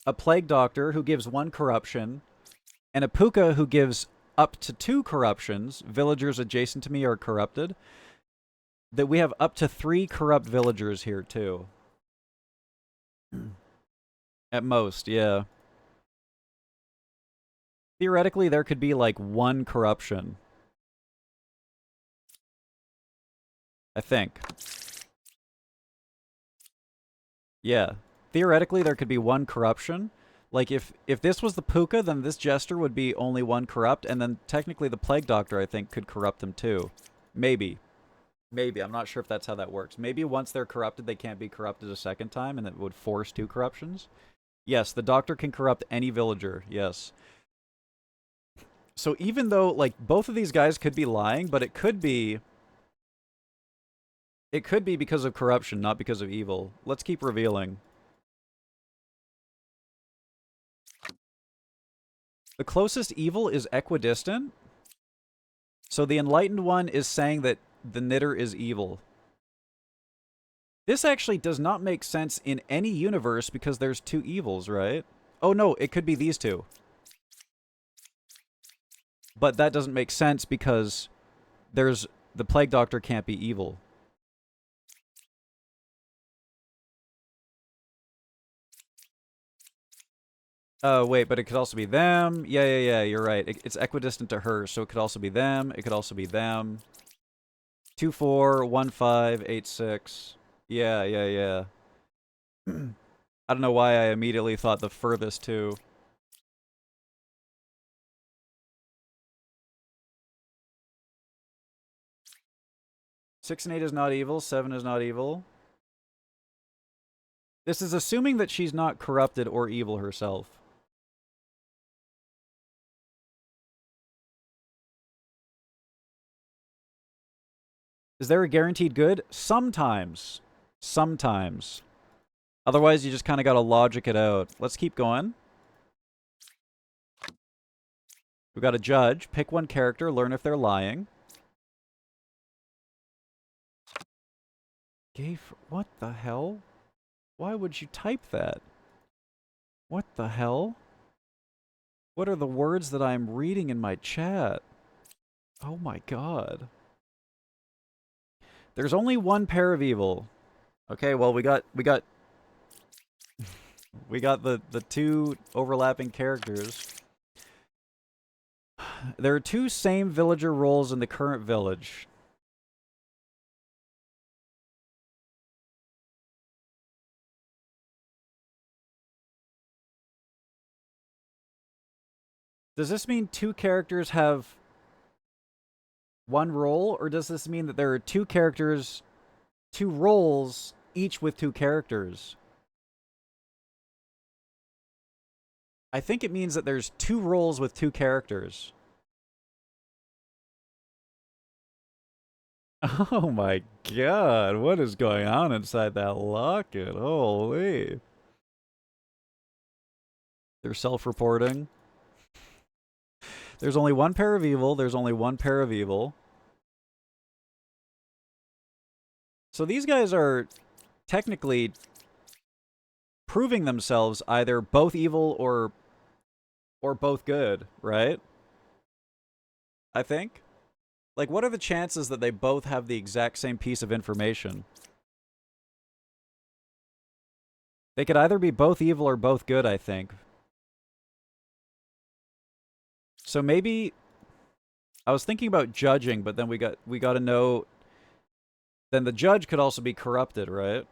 a Plague Doctor who gives 1 corruption, and a Puka who gives up to 2 corruptions, villagers adjacent to me are corrupted, that we have up to 3 corrupt villagers here too. At most, yeah. Theoretically, there could be like 1 corruption. I think. Yeah. Theoretically, there could be 1 corruption. Like, if this was the Puka, then this Jester would be only 1 corrupt, and then technically the Plague Doctor, I think, could corrupt them too. Maybe. Maybe. I'm not sure if that's how that works. Maybe once they're corrupted, they can't be corrupted a second time, and it would force 2 corruptions. Yes, the Doctor can corrupt any villager. Yes. So even though, like, both of these guys could be lying, but it could be because of corruption, not because of evil. Let's keep revealing. The closest evil is equidistant. So the enlightened one is saying that the knitter is evil. This actually does not make sense in any universe because there's two evils, right? Oh no, it could be these two. But that doesn't make sense because there's the plague doctor can't be evil. Oh, wait, but it could also be them. Yeah, you're right. It's equidistant to her, so it could also be them. It could also be them. 2, 4, 1, 5, 8, 6. Yeah. I don't know why I immediately thought the furthest two. Six and 8 is not evil. 7 is not evil. This is assuming that she's not corrupted or evil herself. Is there a guaranteed good? Sometimes. Sometimes. Otherwise, you just kind of gotta logic it out. Let's keep going. We've got a judge. Pick one character, learn if they're lying. What the hell? Why would you type that? What the hell? What are the words that I'm reading in my chat? Oh my god. There's only one pair of evil. Okay, well we got we got the two overlapping characters. There are two same villager roles in the current village. Does this mean two characters have one role, or does this mean that there are two characters, two roles, each with two characters? I think it means that there's two roles with two characters. Oh my god, what is going on inside that locket? Holy. They're self-reporting. There's only one pair of evil. There's only one pair of evil. So these guys are technically proving themselves either both evil or both good, right? I think. Like, what are the chances that they both have the exact same piece of information? They could either be both evil or both good, I think. So maybe I was thinking about judging, but then we got to know. Then the judge could also be corrupted, right?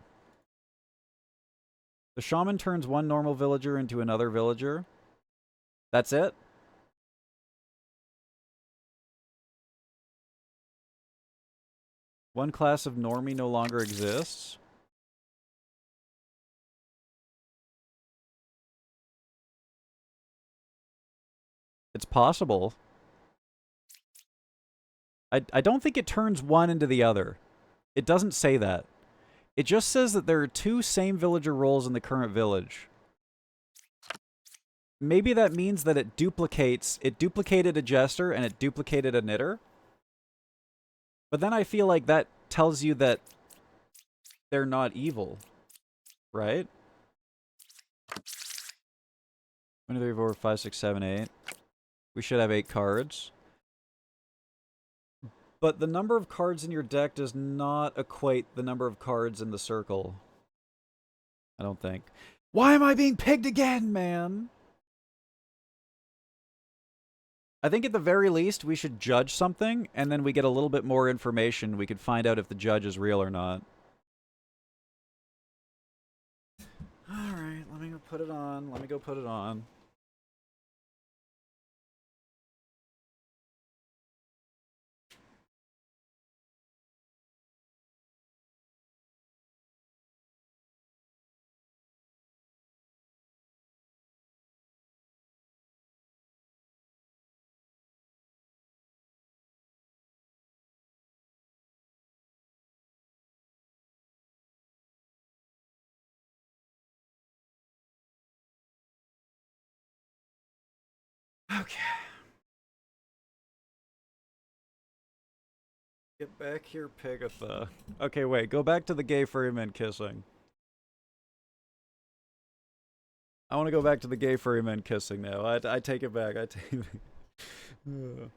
The shaman turns one normal villager into another villager. That's it? One class of normie no longer exists. It's possible. I don't think it turns one into the other. It doesn't say that. It just says that there are two same villager roles in the current village. Maybe that means that it duplicated a jester and it duplicated a knitter. But then I feel like that tells you that they're not evil, right? 1, 2, 3, 4, 5, 6, 7, 8. We should have 8 cards. But the number of cards in your deck does not equate the number of cards in the circle. I don't think. Why am I being pigged again, man? I think at the very least we should judge something, and then we get a little bit more information. We could find out if the judge is real or not. Alright, let me go put it on. Let me go put it on. Okay. Get back here, Pigatha. Okay, wait. Go back to the gay furry men kissing. I want to go back to the gay furry men kissing now. I take it back. I take it back.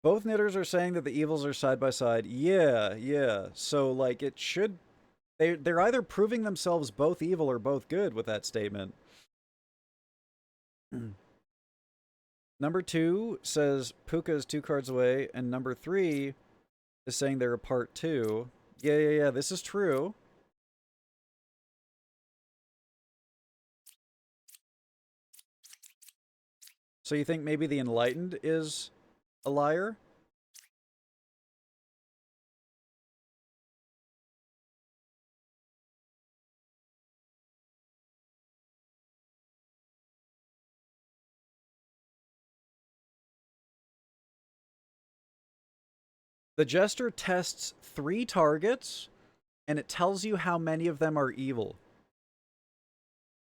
Both knitters are saying that the evils are side by side. Yeah, yeah. So, like, it should... They're either proving themselves both evil or both good with that statement. Number 2 says Puka is 2 cards away, and number 3 is saying they're apart too. Yeah, this is true. So you think maybe the Enlightened is a liar? The Jester tests 3 targets, and it tells you how many of them are evil.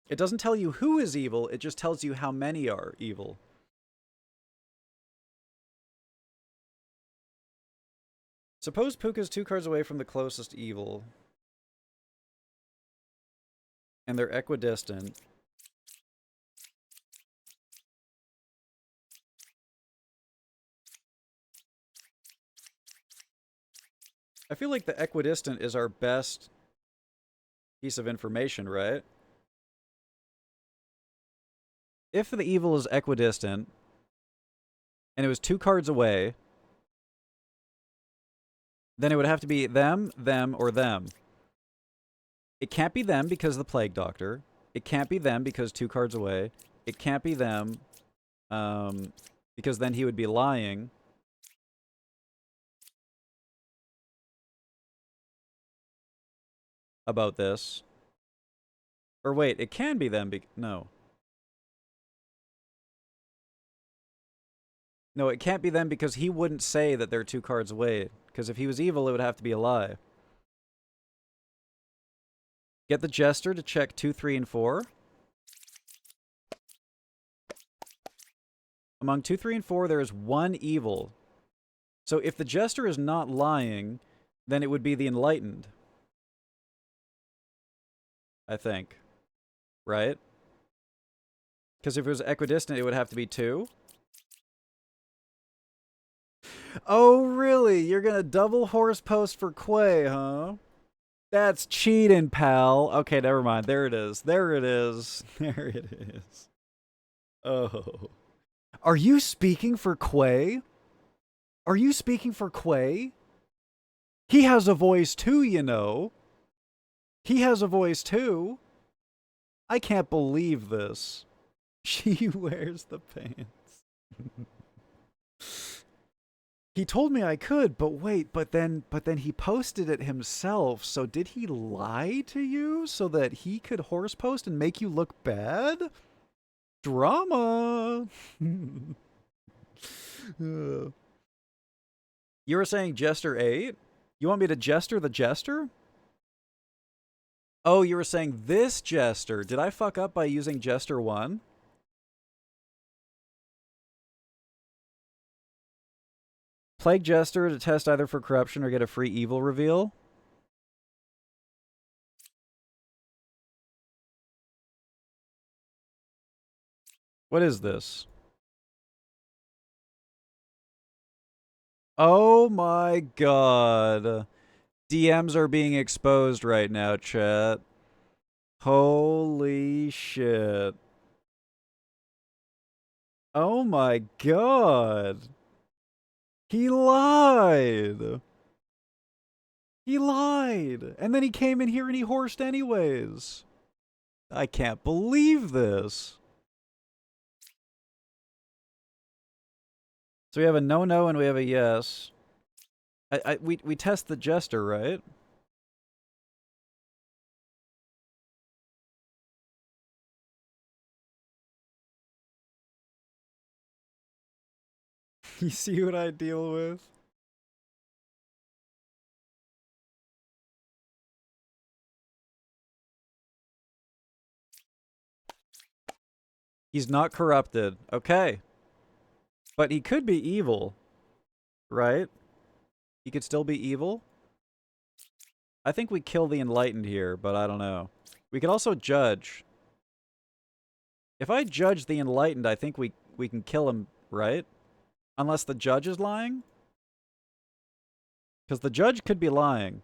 It doesn't tell you who is evil, it just tells you how many are evil. Suppose Puka's 2 cards away from the closest evil. And they're equidistant. I feel like the equidistant is our best piece of information, right? If the evil is equidistant, and it was 2 cards away, then it would have to be them, or them. It can't be them because of the Plague Doctor. It can't be them because 2 cards away. It can't be them because then he would be lying. About this. Or wait, it can be them. No. No, it can't be them because he wouldn't say that they're 2 cards away. Because if he was evil, it would have to be a lie. Get the Jester to check 2, 3, and 4. Among 2, 3, and 4, there is 1 evil. So if the Jester is not lying, then it would be the Enlightened. I think. Right? Because if it was equidistant, it would have to be 2. Oh, really? You're gonna double horse post for Quay, huh? That's cheating, pal. Okay, never mind. There it is. There it is. There it is. Oh. Are you speaking for Quay? Are you speaking for Quay? He has a voice too, you know. He has a voice too. I can't believe this. She wears the pants. He told me I could, but wait, but then he posted it himself. So did he lie to you so that he could horse post and make you look bad? Drama. You were saying Jester 8? You want me to Jester the Jester? Oh, you were saying this Jester. Did I fuck up by using Jester 1? Plague Jester to test either for corruption or get a free evil reveal. What is this? Oh my god. DMs are being exposed right now, chat. Holy shit. Oh my god. He lied. He lied. And then he came in here and he horsed anyways. I can't believe this. So we have a no and we have a yes. We test the Jester, right? You see what I deal with? He's not corrupted. Okay. But he could be evil, right? He could still be evil. I think we kill the Enlightened here, but I don't know. We could also judge. If I judge the Enlightened, I think we can kill him, right? Unless the judge is lying? Because the judge could be lying.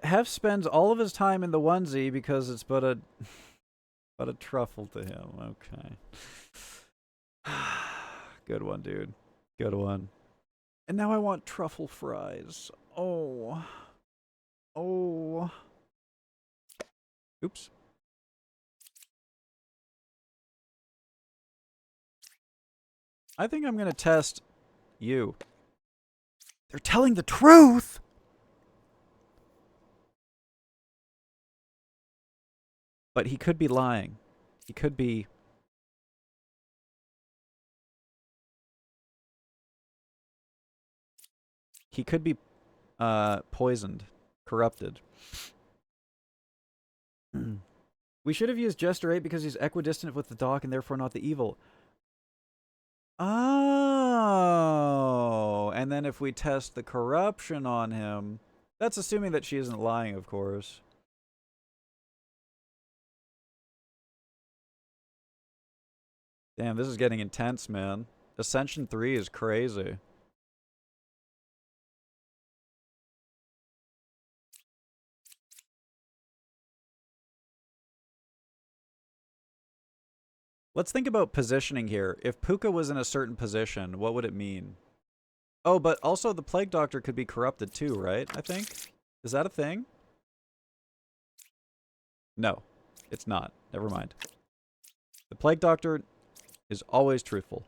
Hef spends all of his time in the onesie because it's but a truffle to him. Okay. Good one, dude. Good one. And now I want truffle fries. Oh. Oh. Oops. I think I'm gonna test you. They're telling the truth! But he could be lying. He could be... He could be poisoned. Corrupted. We should have used Jester 8 because he's equidistant with the Doc and therefore not the evil. Oh, and then if we test the corruption on him, that's assuming that she isn't lying, of course. Damn, this is getting intense, man. Ascension 3 is crazy. Let's think about positioning here. If Puka was in a certain position, what would it mean? Oh, but also the Plague Doctor could be corrupted too, right? I think? Is that a thing? No, it's not. Never mind. The Plague Doctor is always truthful.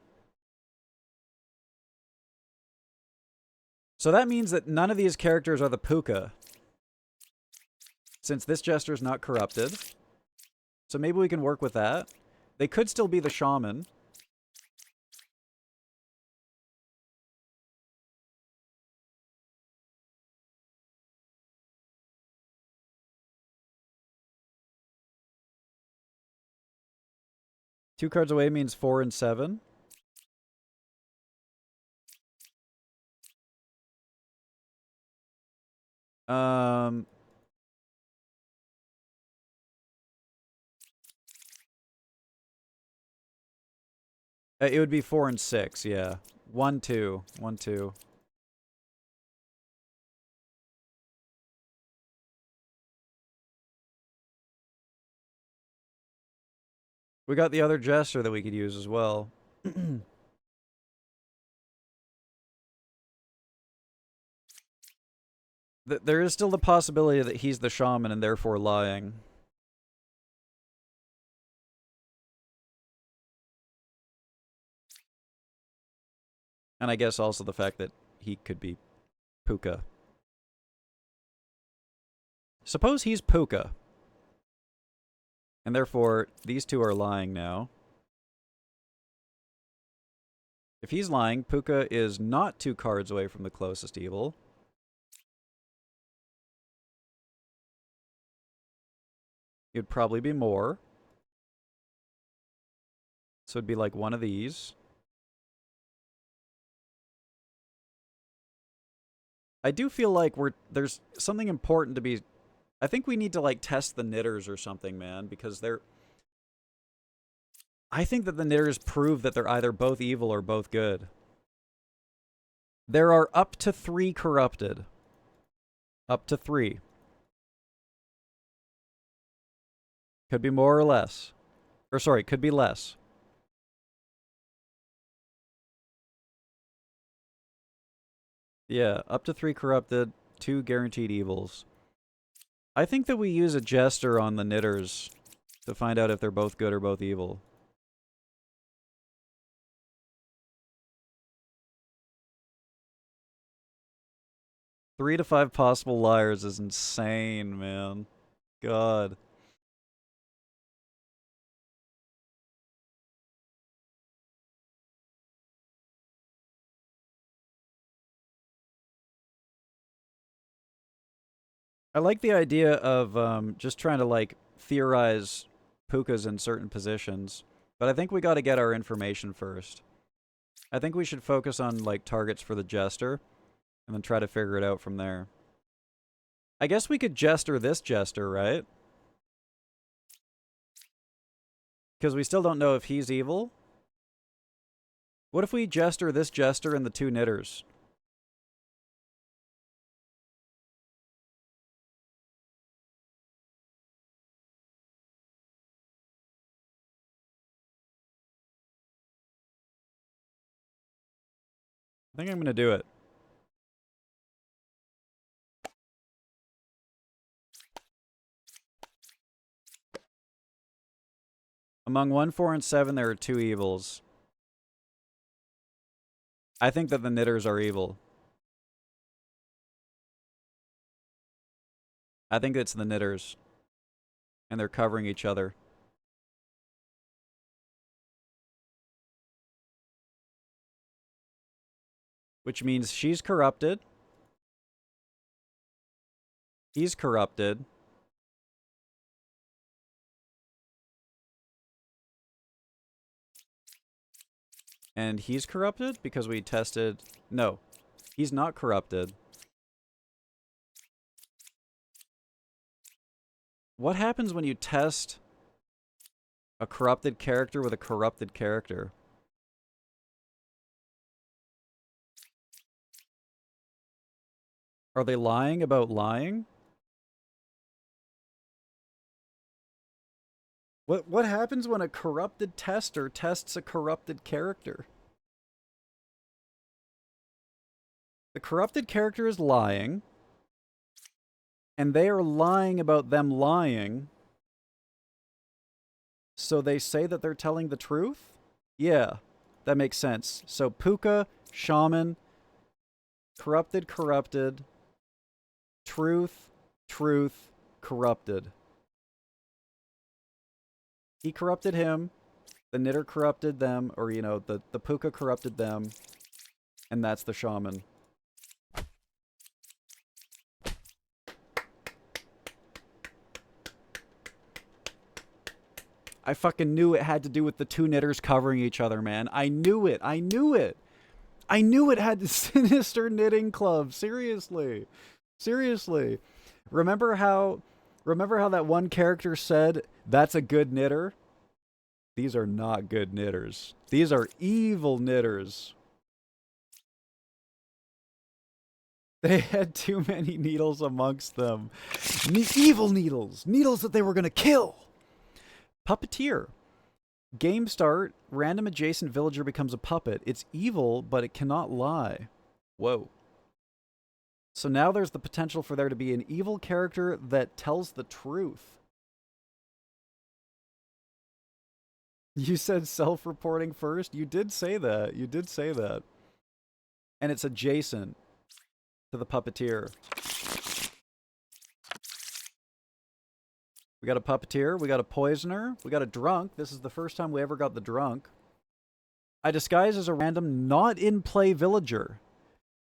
So that means that none of these characters are the Puka. Since this Jester is not corrupted. So maybe we can work with that. They could still be the Shaman. Two cards away means 4 and 7. It would be 4 and 6, yeah. 1, 2. 1, 2. We got the other Jester that we could use as well. There is still the possibility that he's the Shaman and therefore lying. And I guess also the fact that he could be Puka. Suppose he's Puka. And therefore, these two are lying now. If he's lying, Puka is not 2 cards away from the closest evil. It would probably be more. So it'd be like one of these. I do feel like there's something important to be... I think we need to, like, test the knitters or something, man, because they're... I think that the knitters prove that they're either both evil or both good. There are up to 3 corrupted. Up to 3. Could be more or less. Or sorry, could be less. Yeah, up to 3 corrupted, 2 guaranteed evils. I think that we use a Jester on the knitters to find out if they're both good or both evil. Three to 5 possible liars is insane, man. God. I like the idea of just trying to, like, theorize pukas in certain positions. But I think we gotta get our information first. I think we should focus on, like, targets for the Jester, and then try to figure it out from there. I guess we could Jester this Jester, right? Because we still don't know if he's evil. What if we Jester this Jester and the 2 knitters? I think I'm gonna do it. Among 1, 4, and 7, there are 2 evils. I think that the knitters are evil. I think it's the knitters. And they're covering each other. Which means she's corrupted. He's corrupted. And he's corrupted because we tested... No, he's not corrupted. What happens when you test a corrupted character with a corrupted character? Are they lying about lying? What happens when a corrupted tester tests a corrupted character? The corrupted character is lying, and they are lying about them lying, so they say that they're telling the truth? Yeah, that makes sense. So Puka, Shaman, corrupted, corrupted, truth, truth, corrupted. He corrupted him, the knitter corrupted them, or, you know, the Puka corrupted them, and that's the Shaman. I fucking knew it had to do with the 2 knitters covering each other, man. I knew it. I knew it. I knew it had the Sinister Knitting Club. Seriously. Seriously. Remember how that one character said, "That's a good knitter"? These are not good knitters. These are evil knitters. They had too many needles amongst them. Evil needles. Needles that they were going to kill. Puppeteer. Game start, random adjacent villager becomes a puppet. It's evil, but it cannot lie. Whoa. So now there's the potential for there to be an evil character that tells the truth. You said self-reporting first? You did say that. You did say that. And it's adjacent to the puppeteer. We got a puppeteer, we got a poisoner, we got a drunk. This is the first time we ever got the drunk. I disguise as a random not-in-play villager.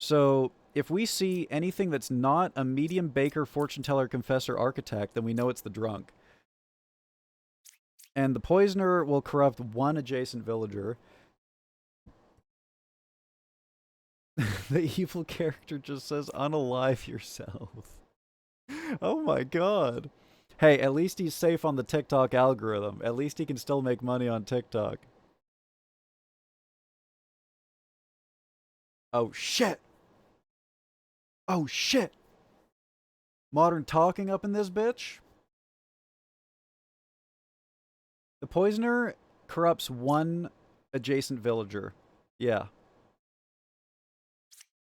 So if we see anything that's not a medium baker, fortune teller, confessor, architect, then we know it's the drunk. And the poisoner will corrupt 1 adjacent villager. The evil character just says, "Unalive yourself." Oh my god. Hey, at least he's safe on the TikTok algorithm. At least he can still make money on TikTok. Oh shit! Oh shit! Modern talking up in this bitch? The poisoner corrupts 1 adjacent villager. Yeah.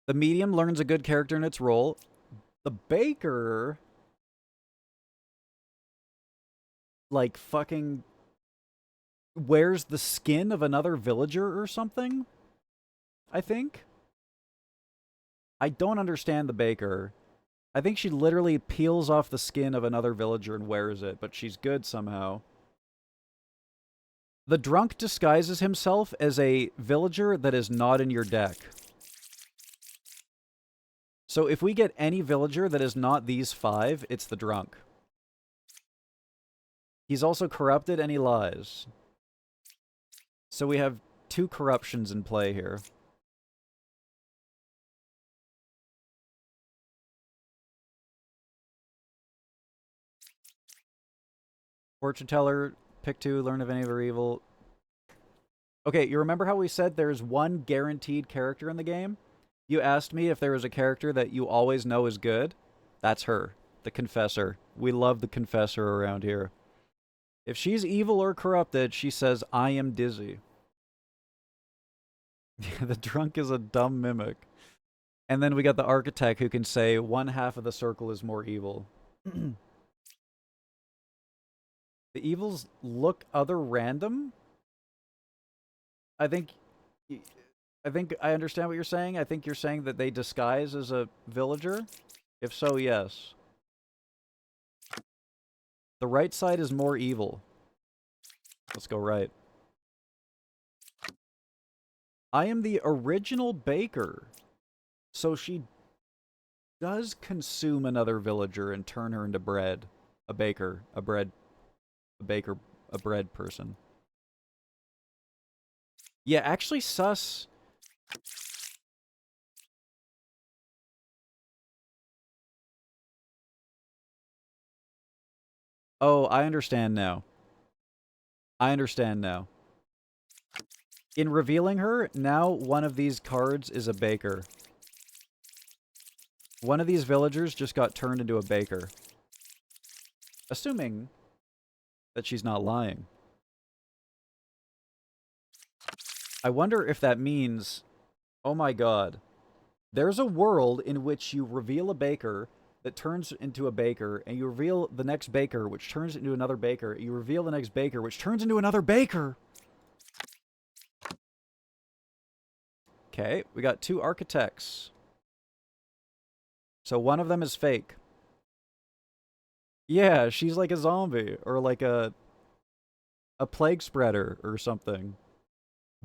The medium learns a good character in its role. The baker... like fucking wears the skin of another villager or something? I think? I don't understand the baker. I think she literally peels off the skin of another villager and wears it, but she's good somehow. The drunk disguises himself as a villager that is not in your deck. So if we get any villager that is not these 5, it's the drunk. He's also corrupted and he lies. So we have 2 corruptions in play here. Fortune teller, pick 2, learn of any of her evil. Okay, you remember how we said there's one guaranteed character in the game? You asked me if there was a character that you always know is good. That's her, the Confessor. We love the Confessor around here. If she's evil or corrupted, she says, I am dizzy. The drunk is a dumb mimic. And then we got the Architect who can say 1/2 of the circle is more evil. The evils look other random? I think I understand what you're saying. I think you're saying that they disguise as a villager. If so, yes. The right side is more evil. Let's go right. I am the original baker. So she does consume another villager and turn her into bread. A baker. A bread person. Yeah, actually sus. Oh, I understand now. I understand now. In revealing her, now one of these cards is a baker. One of these villagers just got turned into a baker. Assuming that she's not lying. I wonder if that means, oh my god, there's a world in which you reveal a baker that turns into a baker, and you reveal the next baker, which turns into another baker, you reveal the next baker, which turns into another baker! Okay, we got 2 architects. So one of them is fake. Yeah, she's like a zombie, or like a plague spreader or something.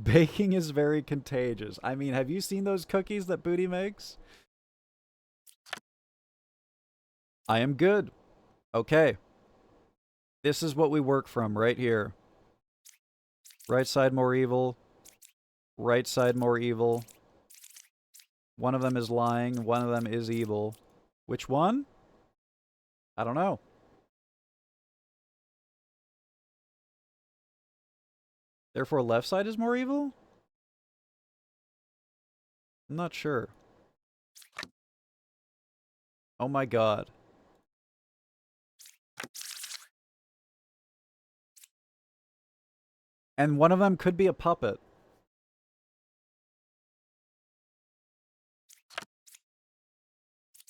Baking is very contagious. I mean, have you seen those cookies that Booty makes? I am good. Okay. This is what we work from right here. Right side more evil. Right side more evil. One of them is lying. One of them is evil. Which one? I don't know. Therefore, left side is more evil? I'm not sure. Oh my god. And one of them could be a puppet.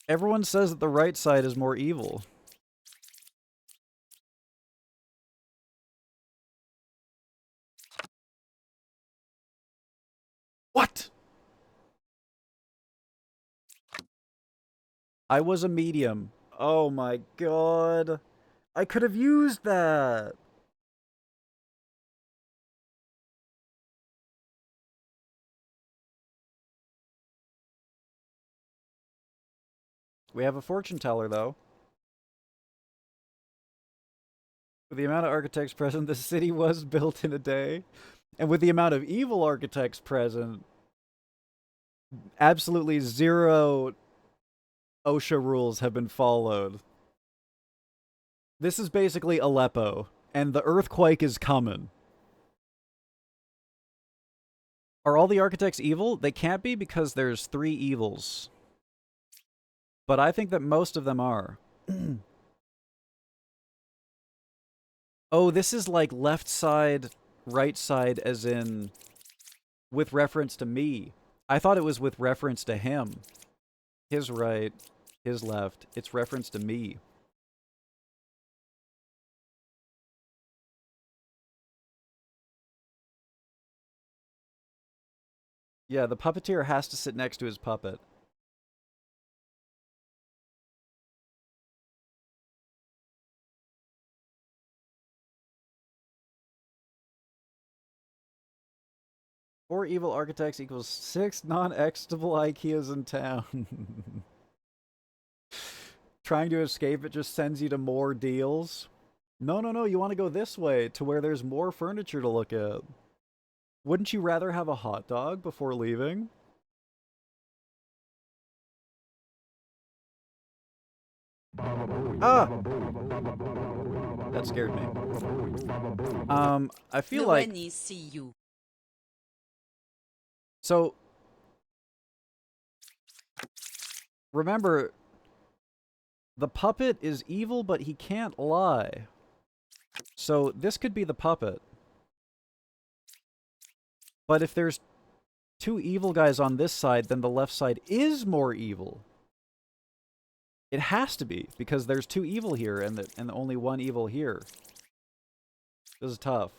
Everyone says that the right side is more evil. What? I was a medium. Oh my god. I could have used that. We have a fortune teller, though. With the amount of architects present, the city was built in a day. And with the amount of evil architects present, absolutely 0 OSHA rules have been followed. This is basically Aleppo, and the earthquake is coming. Are all the architects evil? They can't be because there's 3 evils. But I think that most of them are. Oh, this is like left side, right side, as in with reference to me. I thought it was with reference to him. His right, his left. It's reference to me. Yeah, the puppeteer has to sit next to his puppet. Four evil architects equals 6 non-exitable IKEAs in town. trying to escape, it just sends you to more deals. No, no, no, you want to go this way to where there's more furniture to look at. Wouldn't you rather have a hot dog before leaving? Ah! That scared me. I feel like... see you. So... Remember, the puppet is evil, but he can't lie. So this could be the puppet. But if there's two evil guys on this side, then the left side is more evil. It has to be, because there's two evil here and only one evil here. This is tough.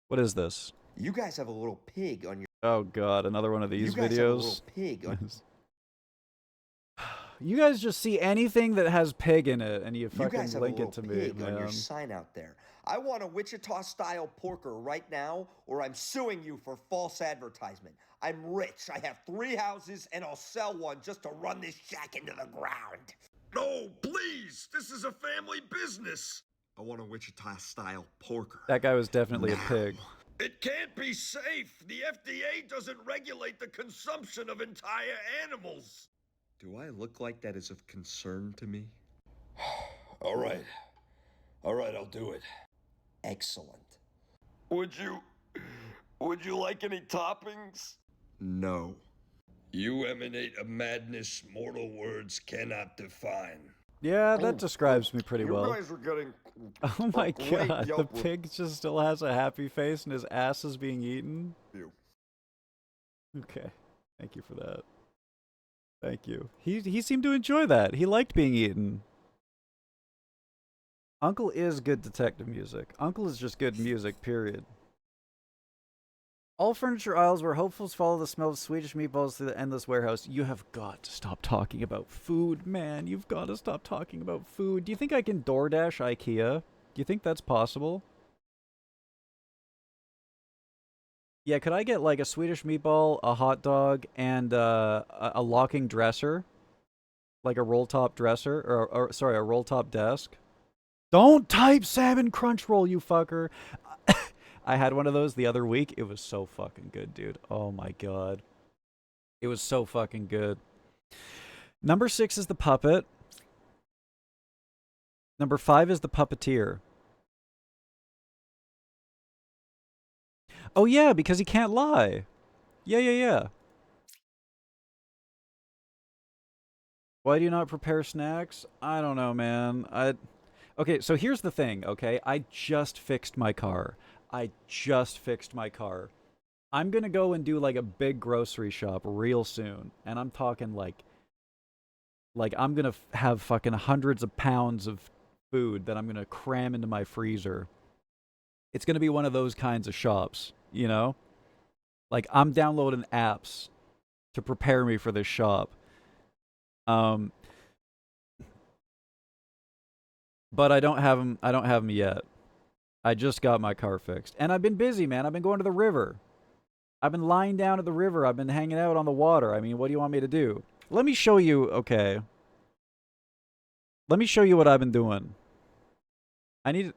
What is this? You guys have a little pig on your... Oh god, another one of these you guys videos. Have a little pig on... You guys just see anything that has pig in it and you fucking link it to me, pig man. On your sign out there. I want a Wichita-style porker right now, or I'm suing you for false advertisement. I'm rich. I have 3 houses, and I'll sell one just to run this shack into the ground. No, please! This is a family business! I want a Wichita-style porker. That guy was definitely a pig. It can't be safe! The FDA doesn't regulate the consumption of entire animals! Do I look like that is of concern to me? All right. All right, I'll do it. Excellent. Would you like any toppings? No. You emanate a madness mortal words cannot define. Yeah, that describes me pretty well. You guys are getting Oh my great god, the Yelp pig just still has a happy face and his ass is being eaten? review. Okay, thank you for that. Thank you. He seemed to enjoy that. He liked being eaten. Uncle is good detective music. Uncle is just good music, period. All furniture aisles where hopefuls follow the smell of Swedish meatballs through the endless warehouse. You have got to stop talking about food, man. You've got to stop talking about food. Do you think I can DoorDash IKEA? Do you think that's possible? Yeah, could I get like a Swedish meatball, a hot dog, and a locking dresser? Like a roll-top dresser? Or sorry, a roll-top desk? Don't type salmon crunch roll, you fucker! I had one of those the other week. It was so fucking good, dude. Oh my god. It was so fucking good. Number 6 is the puppet. Number 5 is the puppeteer. Oh yeah, because he can't lie. Yeah. Why do you not prepare snacks? I don't know, man. Okay, so here's the thing, okay? I just fixed my car. I'm gonna go and do like a big grocery shop real soon. And I'm talking like I'm gonna have fucking hundreds of pounds of food that I'm gonna cram into my freezer. It's gonna be one of those kinds of shops, you know? Like, I'm downloading apps to prepare me for this shop. But I don't have them yet. I just got my car fixed. And I've been busy, man. I've been going to the river. I've been lying down at the river. I've been hanging out on the water. I mean, what do you want me to do? Let me show you, okay. Let me show you what I've been doing. I need...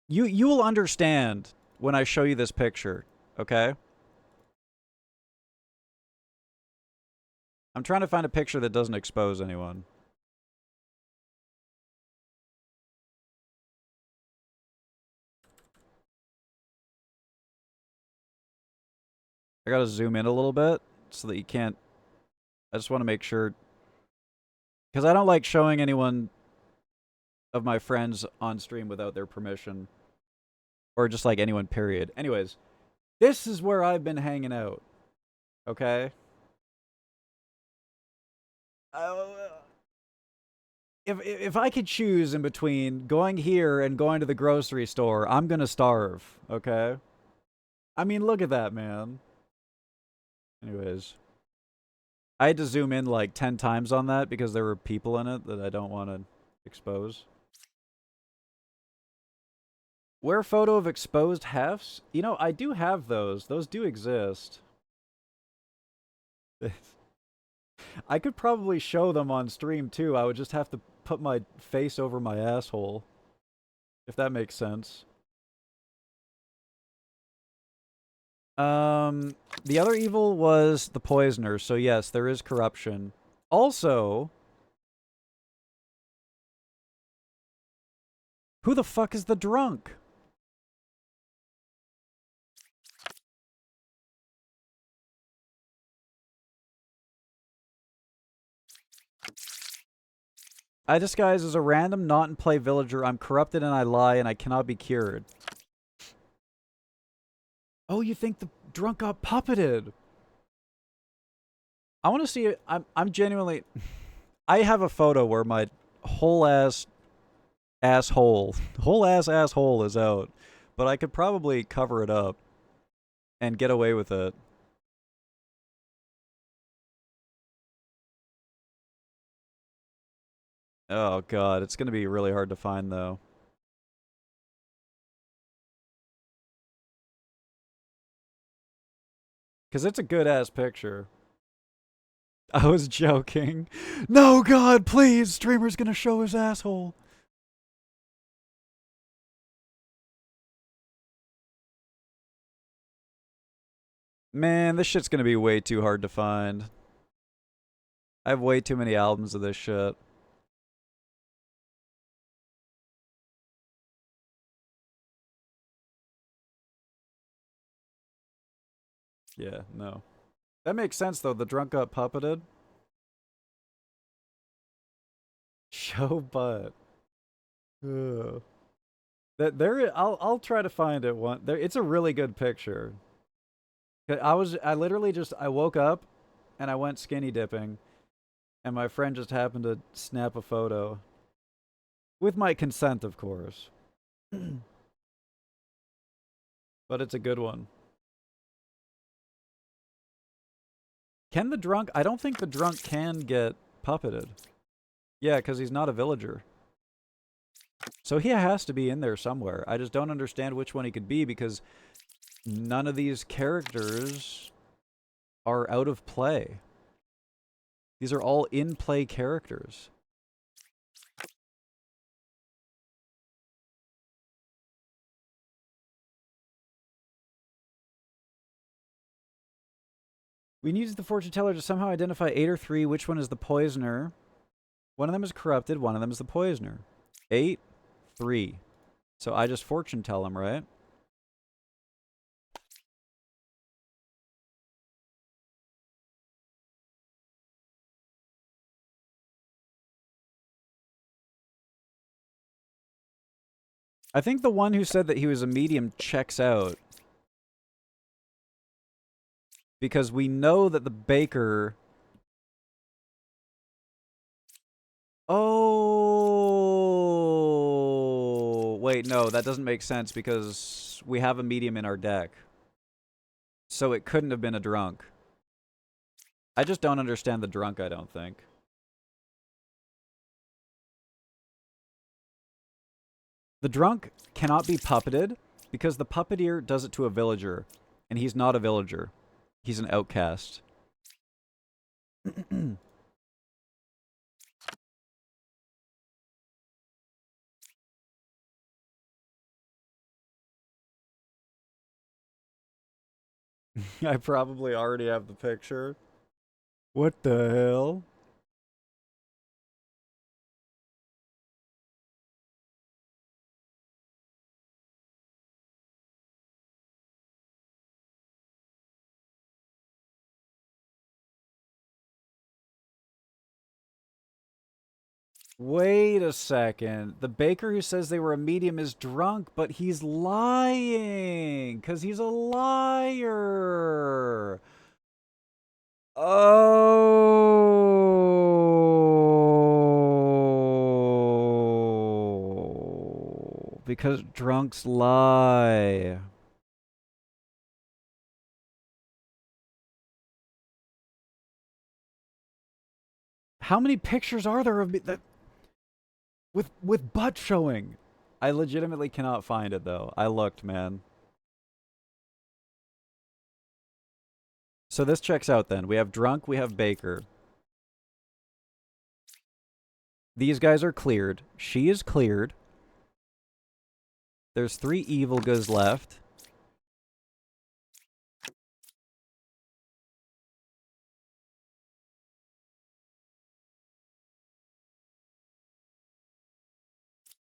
You will understand when I show you this picture, okay? I'm trying to find a picture that doesn't expose anyone. I gotta zoom in a little bit so that you can't... I just want to make sure... Because I don't like showing anyone of my friends on stream without their permission. Or just like anyone, period. Anyways, this is where I've been hanging out. Okay? If I could choose in between going here and going to the grocery store, I'm gonna starve, okay? I mean, look at that, man. Anyways. I had to zoom in like 10 times on that because there were people in it that I don't want to expose. Where photo of exposed hefts? You know, I do have those. Those do exist. I could probably show them on stream too. I would just have to put my face over my asshole. If that makes sense. The other evil was the poisoner, so yes, there is corruption. Also, who the fuck is the drunk? I disguise as a random not-in-play villager. I'm corrupted and I lie and I cannot be cured. Oh, you think the drunk got puppeted? I want to see it. I'm genuinely... I have a photo where my whole-ass asshole is out. But I could probably cover it up and get away with it. Oh god, it's gonna be really hard to find though. Cause it's a good ass picture. I was joking. No god, please! Streamer's gonna show his asshole. Man, this shit's gonna be way too hard to find. I have way too many albums of this shit. Yeah, no. That makes sense though, the drunk got puppeted. Show butt. Ugh. I'll try to find it one. It's a really good picture. I literally just I woke up and I went skinny dipping and my friend just happened to snap a photo. With my consent, of course. But it's a good one. Can the drunk... I don't think the drunk can get puppeted. Yeah, because he's not a villager. So he has to be in there somewhere. I just don't understand which one he could be because none of these characters are out of play. These are all in-play characters. We need the fortune teller to somehow identify 8 or 3. Which one is the poisoner? One of them is corrupted. One of them is the poisoner. 8, 3. So I just fortune tell him, right? I think the one who said that he was a medium checks out. Because we know that the baker... Oh... Wait, no, that doesn't make sense because we have a medium in our deck. So it couldn't have been a drunk. I just don't understand the drunk, I don't think. The drunk cannot be puppeted because the puppeteer does it to a villager. And he's not a villager. He's an outcast. I probably already have the picture. What the hell? Wait a second. The baker who says they were a medium is drunk, but he's lying. Because he's a liar. Oh. Because drunks lie. How many pictures are there of me that... With butt showing. I legitimately cannot find it though. I looked, man. So this checks out then. We have drunk, we have baker. These guys are cleared. She is cleared. There's 3 evil guys left.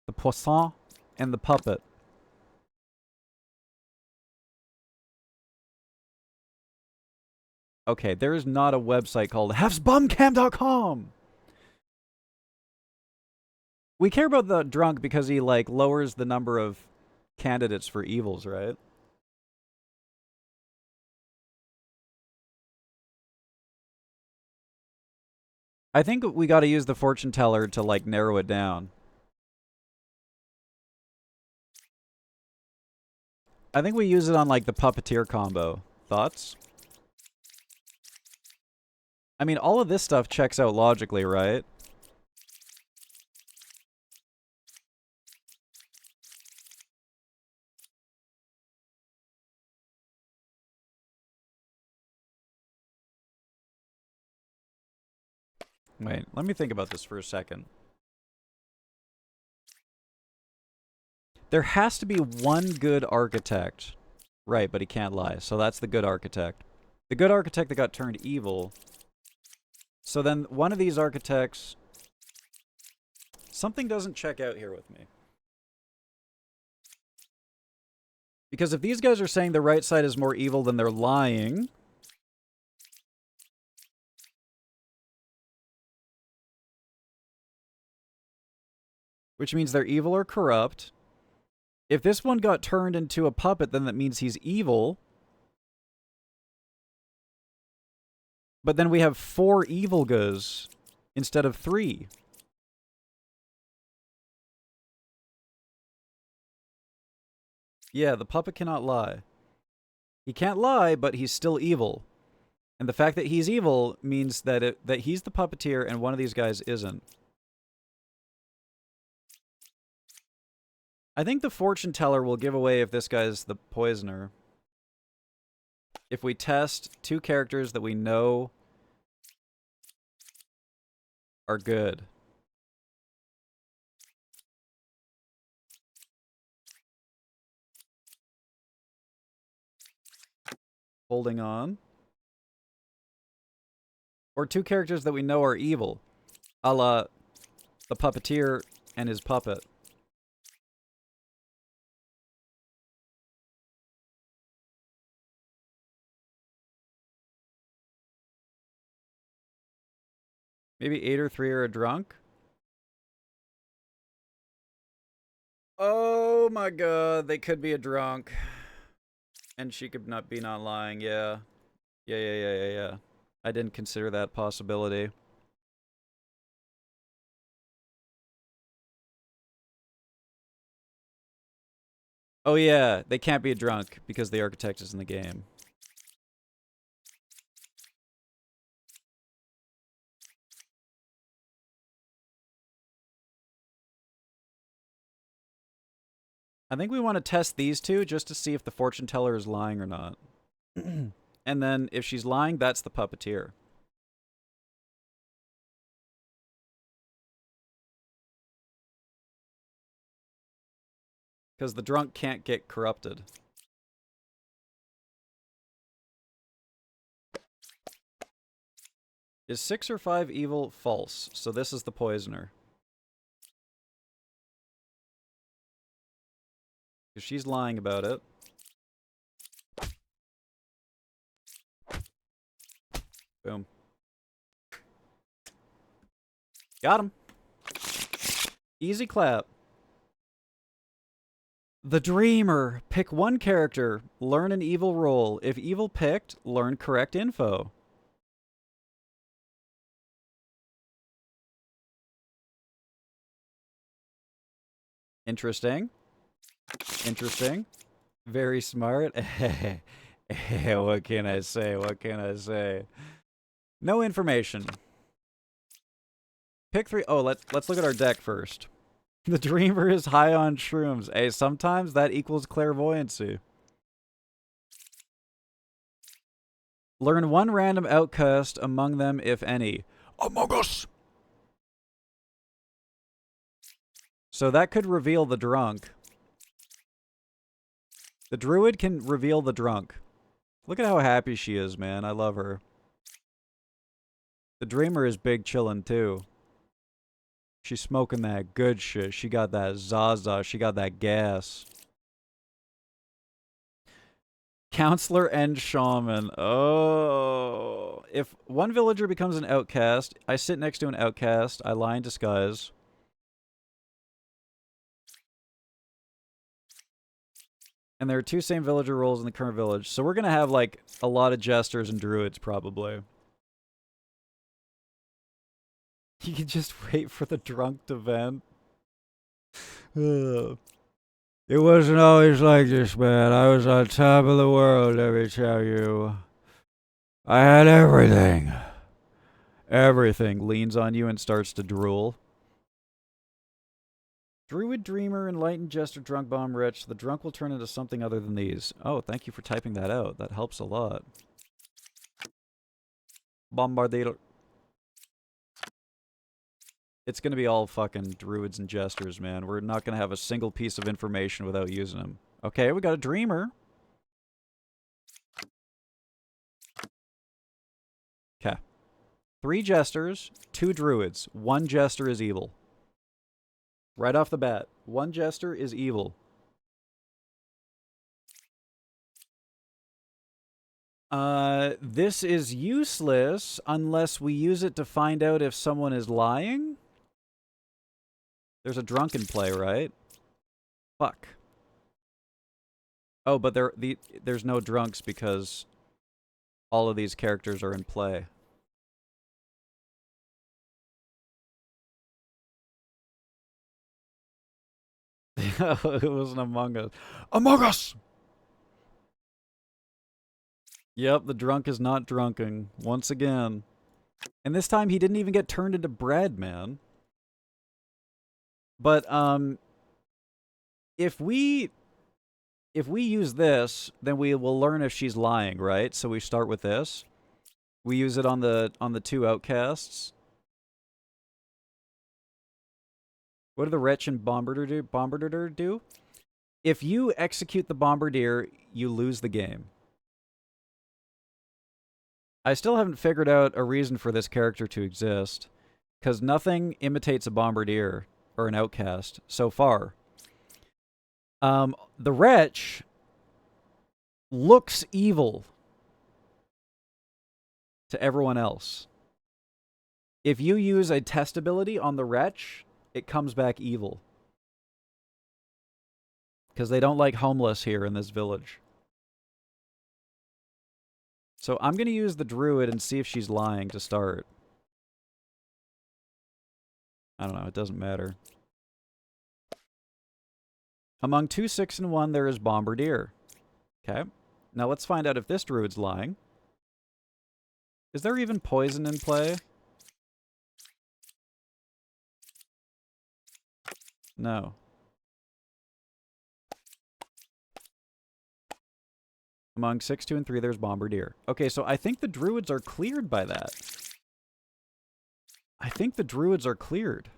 The poisson and the puppet. Okay, there is not a website called HEFZBumcam.com. We care about the drunk because he, like, lowers the number of candidates for evils, right? I think we gotta use the fortune teller to, like, narrow it down. I think we use it on, like, the puppeteer combo. Thoughts? I mean, all of this stuff checks out logically, right? Wait, let me think about this for a second. There has to be one good architect. Right, but he can't lie. So that's the good architect. The good architect that got turned evil. So then one of these architects... Something doesn't check out here with me. Because if these guys are saying the right side is more evil than they're lying... Which means they're evil or corrupt. If this one got turned into a puppet, then that means he's evil. But then we have 4 evil guys instead of 3. Yeah, the puppet cannot lie. He can't lie, but he's still evil. And the fact that he's evil means that that he's the puppeteer and one of these guys isn't. I think the fortune teller will give away if this guy's the poisoner. If we test 2 characters that we know are good. Holding on. Or 2 characters that we know are evil. A la the puppeteer and his puppet. Maybe 8 or 3 are a drunk? Oh my god, they could be a drunk. And she could not be not lying, yeah. Yeah. I didn't consider that possibility. Oh yeah, they can't be a drunk because the architect is in the game. I think we want to test these 2 just to see if the fortune teller is lying or not. And then if she's lying, that's the puppeteer. Because the drunk can't get corrupted. Is 6 or 5 evil? False. So this is the poisoner. Because she's lying about it. Boom. Got him. Easy clap. The Dreamer. Pick 1 character. Learn an evil role. If evil picked, learn correct info. Interesting. Interesting. Very smart. What can I say? What can I say? No information. Pick 3. Oh, let's look at our deck first. The Dreamer is high on shrooms. Hey, sometimes that equals clairvoyancy. Learn 1 random outcast among them, if any. Among Us! So that could reveal the drunk. The druid can reveal the drunk. Look at how happy she is, man. I love her. The dreamer is big chillin' too. She's smoking that good shit. She got that Zaza. She got that gas. Counselor and shaman. Oh. If one villager becomes an outcast, I sit next to an outcast. I lie in disguise. And there are 2 same villager roles in the current village. So we're going to have, like, a lot of jesters and druids, probably. You can just wait for the drunk to vent. It wasn't always like this, man. I was on top of the world, let me tell you. I had everything. Everything. Leans on you and starts to drool. Druid, Dreamer, Enlightened, Jester, Drunk, Bomb, Rich. The drunk will turn into something other than these. Oh, thank you for typing that out. That helps a lot. Bombardier. It's gonna be all fucking druids and jesters, man. We're not gonna have a single piece of information without using them. Okay, we got a dreamer. Okay. 3 jesters, 2 druids. 1 jester is evil. Right off the bat, 1 jester is evil. This is useless unless we use it to find out if someone is lying. There's a drunken play, right? Fuck. Oh, but there's no drunks because all of these characters are in play. It wasn't Among Us. Among Us! Yep, the drunk is not drunken. Once again. And this time he didn't even get turned into bread, man. But, if we use this, then we will learn if she's lying, right? So we start with this. We use it on the 2 outcasts. What do the wretch and bombardier do? If you execute the bombardier, you lose the game. I still haven't figured out a reason for this character to exist, because nothing imitates a bombardier or an outcast so far. The wretch looks evil to everyone else. If you use a test ability on the wretch, it comes back evil. Because they don't like homeless here in this village. So I'm going to use the druid and see if she's lying to start. I don't know, it doesn't matter. Among 2, 6, and 1, there is bombardier. Okay. Now let's find out if this druid's lying. Is there even poison in play? No. Among 6, 2, and 3, there's bombardier. Okay, so I think the druids are cleared by that. I think the druids are cleared.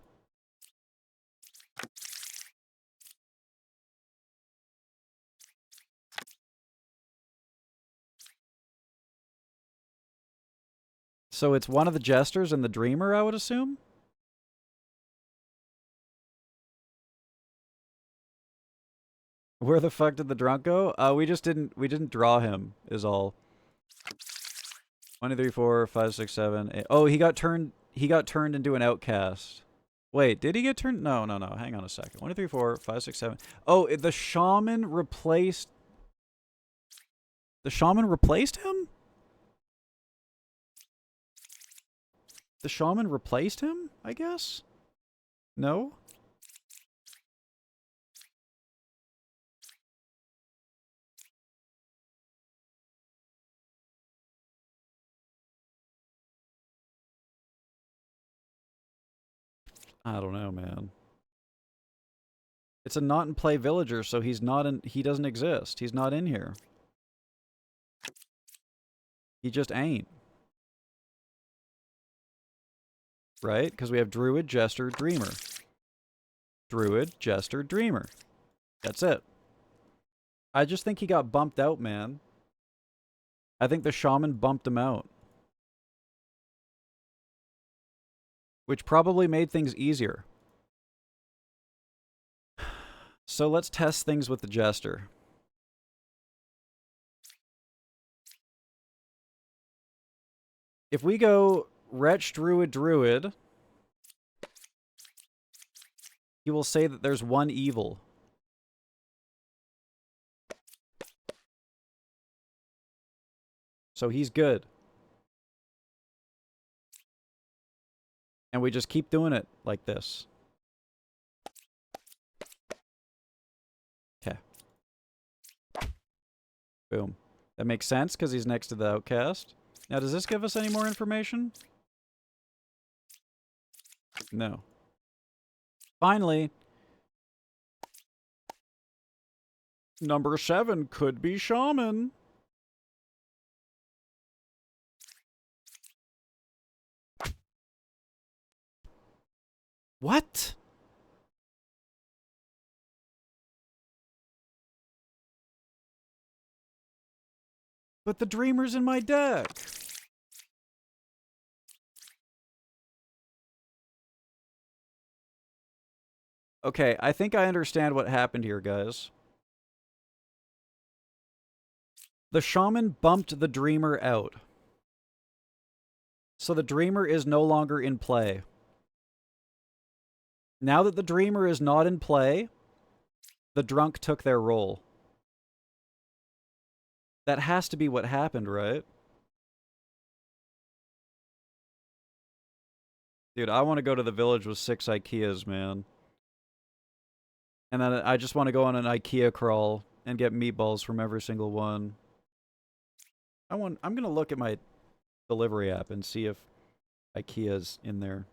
So it's one of the jesters and the dreamer, I would assume? Where the fuck did the drunk go? We didn't draw him, is all. 1, 2, 3, 4, 5, 6, 7, 8. Oh, he got turned into an outcast. Wait, did he get turned? No. Hang on a second. 1, 2, 3, 4, 5, 6, 7. Oh, the shaman replaced... The shaman replaced him? The shaman replaced him, I guess? No? I don't know, man. It's a not in play villager, so he doesn't exist. He's not in here. He just ain't. Right? Because we have druid, jester, dreamer. Druid, Jester, Dreamer. That's it. I just think he got bumped out, man. I think the Shaman bumped him out. Which probably made things easier. So let's test things with the Jester. If we go Wretch, Druid, Druid, he will say that there's one evil. So he's good. And we just keep doing it like this. Okay. Boom. That makes sense because he's next to the outcast. Now, does this give us any more information? No. Finally, number 7 could be Shaman. What? But the Dreamer's in my deck. Okay, I think I understand what happened here, guys. The Shaman bumped the Dreamer out. So the Dreamer is no longer in play. Now that the Dreamer is not in play, the Drunk took their role. That has to be what happened, right? Dude, I want to go to the village with 6 IKEAs, man. And then I just want to go on an IKEA crawl and get meatballs from every single one. I'm going to look at my delivery app and see if IKEA's in there.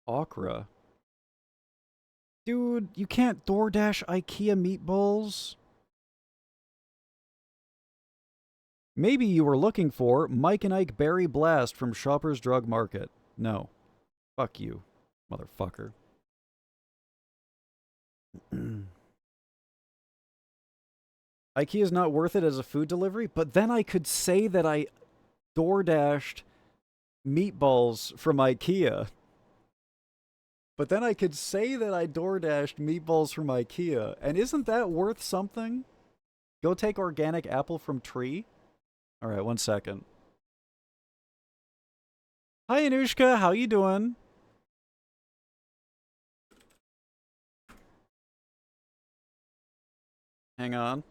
Okra. Dude, you can't DoorDash IKEA meatballs. Maybe you were looking for Mike and Ike Berry Blast from Shoppers Drug Market. No. Fuck you, motherfucker. IKEA's not worth it as a food delivery, but then I could say that I DoorDashed meatballs from IKEA. But then I could say that I DoorDashed meatballs from IKEA. And isn't that worth something? Go take organic apple from tree? Alright, 1 second. Hi, Anushka. How you doing? Hang on.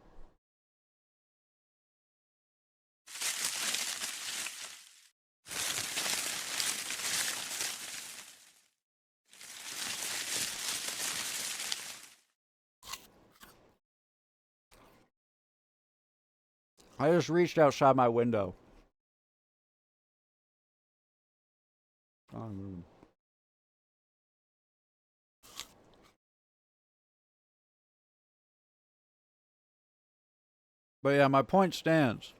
I just reached outside my window. But yeah, my point stands.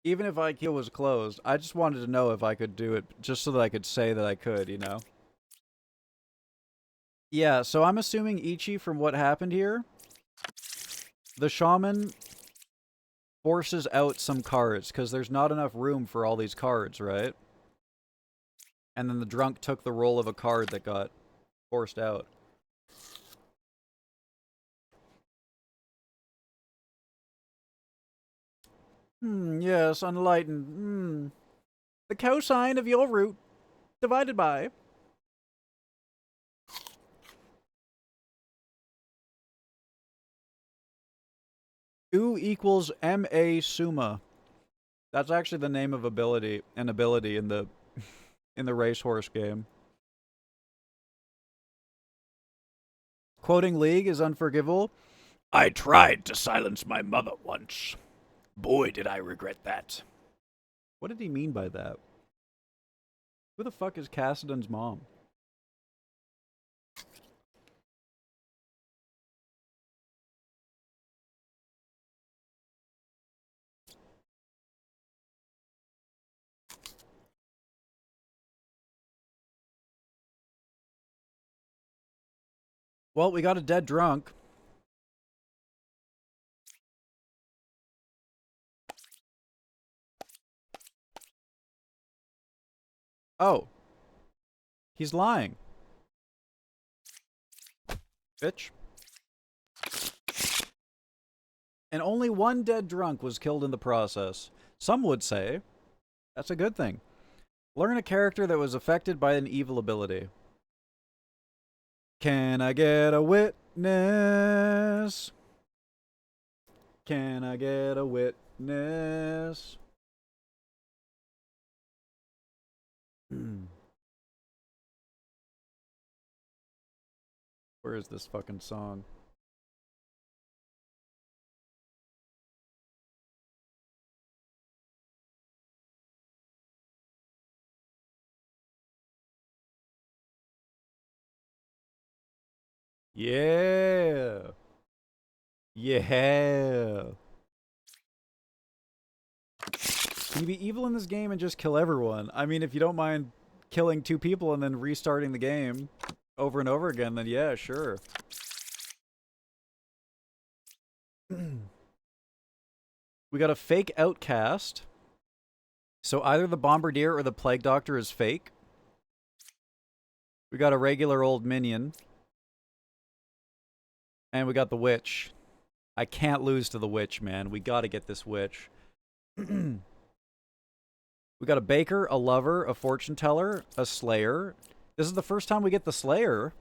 Even if IKEA was closed, I just wanted to know if I could do it, just so that I could say that I could, you know? Yeah, so I'm assuming Ichi, from what happened here, the Shaman forces out some cards, because there's not enough room for all these cards, right? And then the Drunk took the role of a card that got forced out. Yes, unlightened. The cosine of your root divided by... U equals MA Summa. That's actually the name of an ability in the in the racehorse game. Quoting League is unforgivable. I tried to silence my mother once. Boy, did I regret that. What did he mean by that? Who the fuck is Cassidon's mom? Well, we got a dead drunk. Oh. He's lying. Bitch. And only one dead drunk was killed in the process. Some would say that's a good thing. Learn a character that was affected by an evil ability. Can I get a witness? Can I get a witness? Where is this fucking song? Yeah. Yeah. Can you be evil in this game and just kill everyone? I mean, if you don't mind killing 2 people and then restarting the game over and over again, then yeah, sure. We got a fake outcast. So either the Bombardier or the Plague Doctor is fake. We got a regular old minion. And we got the witch. I can't lose to the witch, man. We gotta get this witch. We got a baker, a lover, a fortune teller, a slayer. This is the first time we get the slayer.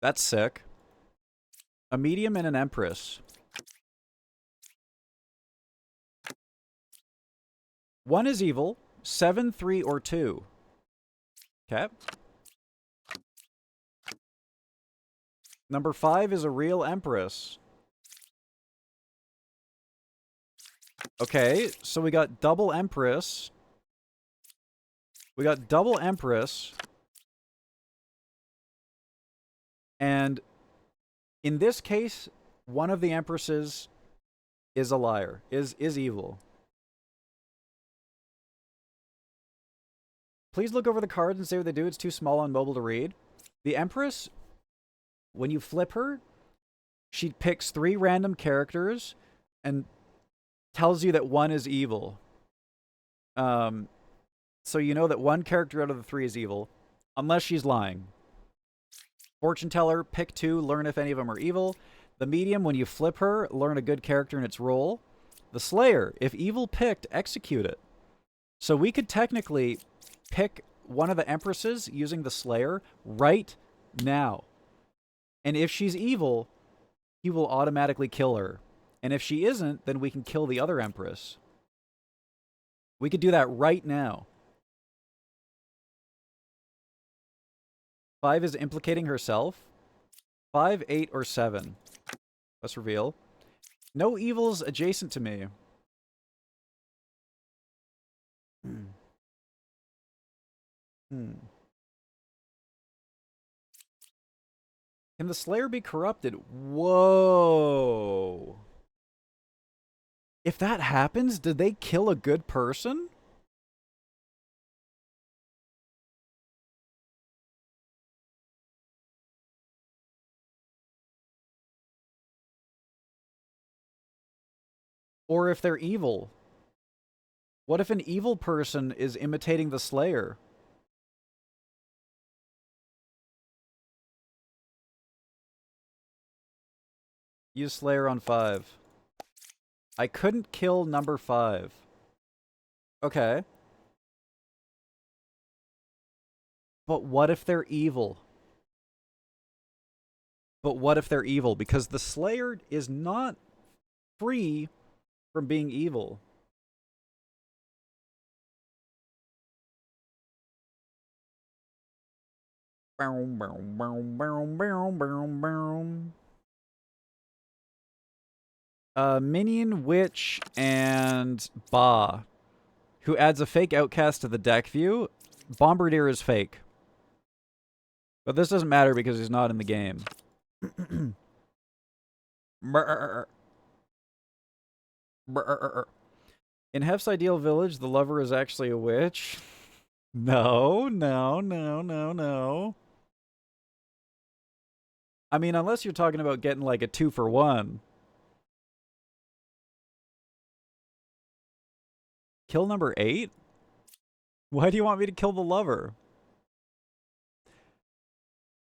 That's sick. A medium and an empress. 1 is evil. 7, 3, or 2. Okay. Number 5 is a real empress. Okay, so we got double empress. We got double empress. And in this case, one of the empresses is a liar, is evil. Please look over the cards and say what they do. It's too small on mobile to read. The empress, when you flip her, she picks 3 random characters and tells you that 1 is evil. So you know that 1 character out of the 3 is evil, unless she's lying. Fortune teller, pick 2, learn if any of them are evil. The medium, when you flip her, learn a good character in its role. The slayer, if evil picked, execute it. So we could technically pick one of the empresses using the slayer right now. And if she's evil, he will automatically kill her. And if she isn't, then we can kill the other empress. We could do that right now. 5 is implicating herself. 5, 8, or 7. Let's reveal. No evils adjacent to me. Can the Slayer be corrupted? Whoa. If that happens, did they kill a good person? Or if they're evil? What if an evil person is imitating the Slayer? Use Slayer on 5. I couldn't kill number 5. Okay. But what if they're evil? But what if they're evil? Because the Slayer is not free from being evil. Minion, Witch, and Ba, who adds a fake outcast to the deck view. Bombardier is fake. But this doesn't matter because he's not in the game. In Hef's ideal village, the lover is actually a witch. No, no, no, no, no. I mean, unless you're talking about getting like a 2-for-1. Kill number 8? Why do you want me to kill the lover?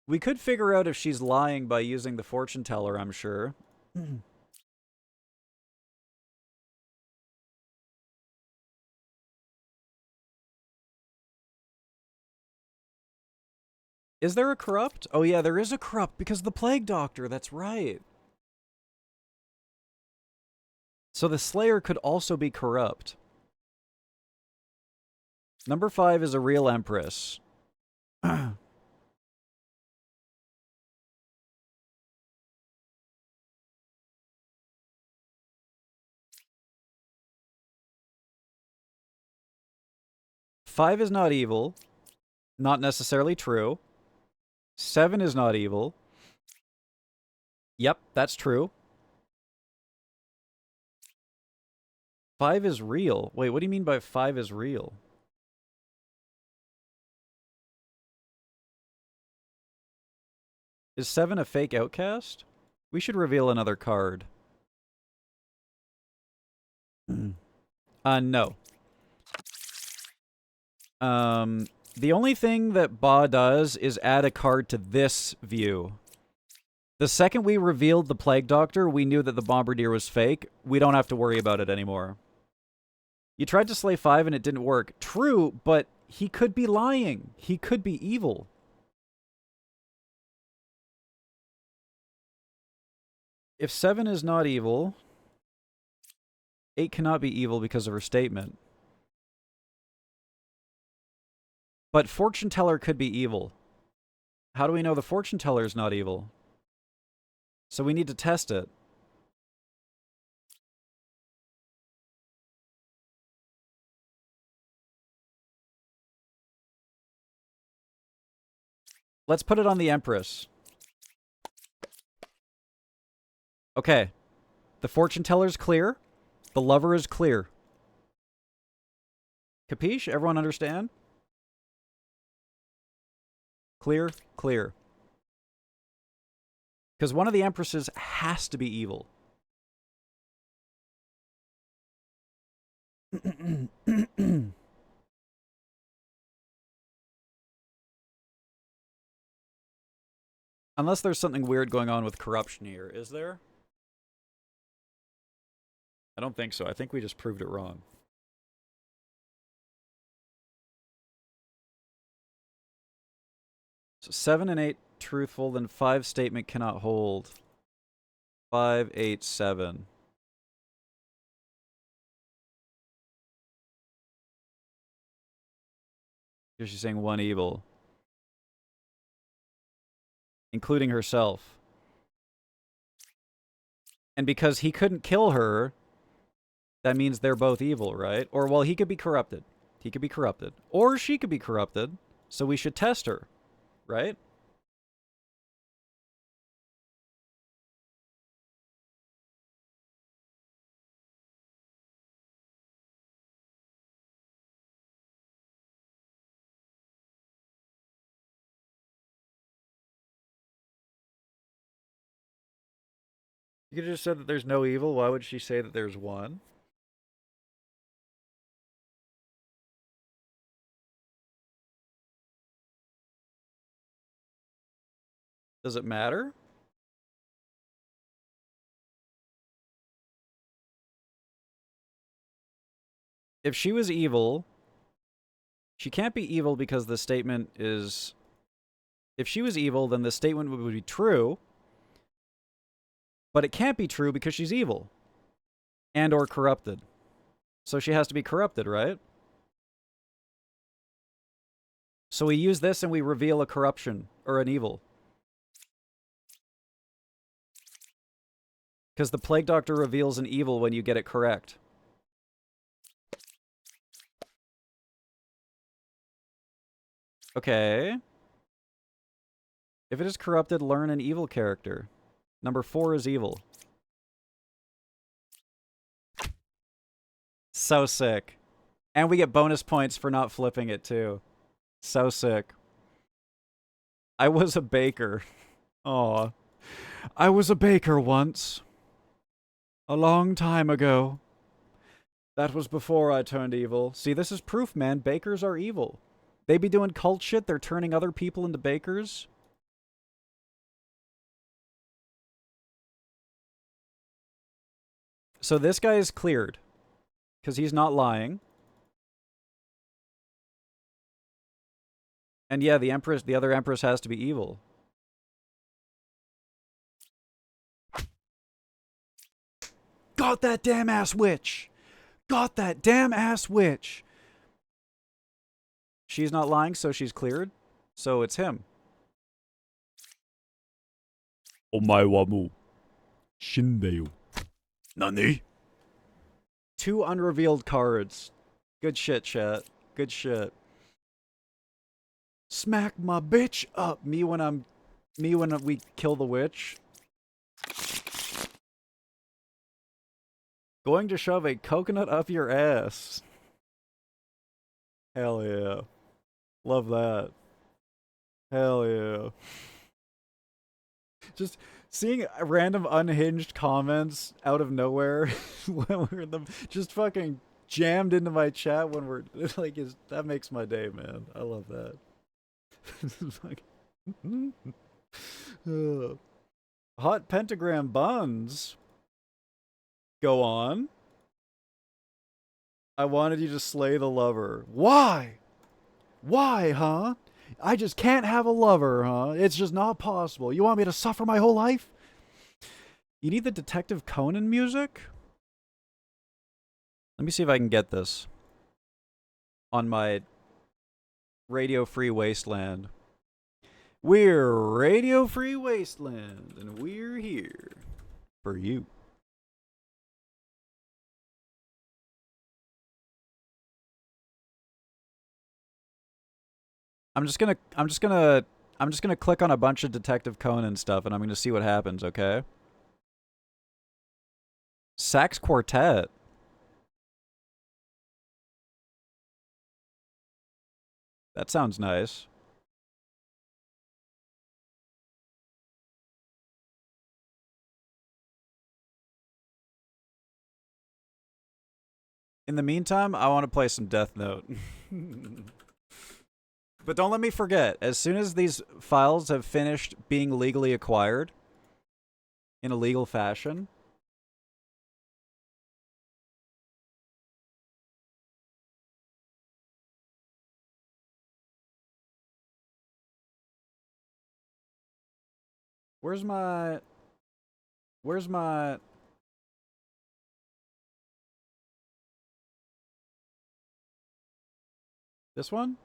We could figure out if she's lying by using the fortune teller, I'm sure. Is there a corrupt? Oh yeah, there is a corrupt because of the plague doctor, that's right. So the Slayer could also be corrupt. Number 5 is a real Empress. 5 is not evil. Not necessarily true. 7 is not evil. Yep, that's true. 5 is real. Wait, what do you mean by 5 is real? Is 7 a fake outcast? We should reveal another card. No. The only thing that Ba does is add a card to this view. The second we revealed the Plague Doctor, we knew that the Bombardier was fake. We don't have to worry about it anymore. You tried to slay 5 and it didn't work. True, but he could be lying. He could be evil. If 7 is not evil, 8 cannot be evil because of her statement. But Fortune Teller could be evil. How do we know the Fortune Teller is not evil? So we need to test it. Let's put it on the Empress. Okay. The Fortune Teller's clear. The Lover is clear. Capiche? Everyone understand? Clear? Clear. Because one of the Empresses has to be evil. Unless there's something weird going on with corruption here. Is there? I don't think so. I think we just proved it wrong. So 7 and 8 truthful, then 5 statement cannot hold. 5, 8, 7. Because she's saying 1 evil. Including herself. And because he couldn't kill her, that means they're both evil, right? Or, well, he could be corrupted. He could be corrupted. Or she could be corrupted. So we should test her, right? You could have just said that there's no evil. Why would she say that there's one? Does it matter? If she was evil, she can't be evil because the statement is... If she was evil, then the statement would be true. But it can't be true because she's evil. And or corrupted. So she has to be corrupted, right? So we use this and we reveal a corruption, or an evil. Because the Plague Doctor reveals an evil when you get it correct. Okay. If it is corrupted, learn an evil character. Number 4 is evil. So sick. And we get bonus points for not flipping it, too. So sick. I was a baker. Aw. I was a baker once. A long time ago. That was before I turned evil. See, this is proof, man. Bakers are evil. They be doing cult shit. They're turning other people into bakers. So this guy is cleared. Because he's not lying. And yeah, the other Empress has to be evil. Got that damn ass witch! Got that damn ass witch! She's not lying, so she's cleared. So it's him. Omae wa mo shindeyo. Nani? 2 unrevealed cards. Good shit, chat. Good shit. Smack my bitch up. Me when we kill the witch. Going to shove a coconut up your ass. Hell yeah. Love that. Hell yeah. Just seeing random unhinged comments out of nowhere when we're just fucking jammed into my chat when we're like, that makes my day, man. I love that. Hot pentagram buns. Go on. I wanted you to slay the lover. Why? Why, huh? I just can't have a lover, huh? It's just not possible. You want me to suffer my whole life? You need the Detective Conan music? Let me see if I can get this on my Radio Free Wasteland. We're Radio Free Wasteland, and we're here for you. I'm just gonna click on a bunch of Detective Conan stuff, and I'm gonna see what happens. Okay. Sax Quartet. That sounds nice. In the meantime, I want to play some Death Note. But don't let me forget, as soon as these files have finished being legally acquired in a legal fashion, where's my this one?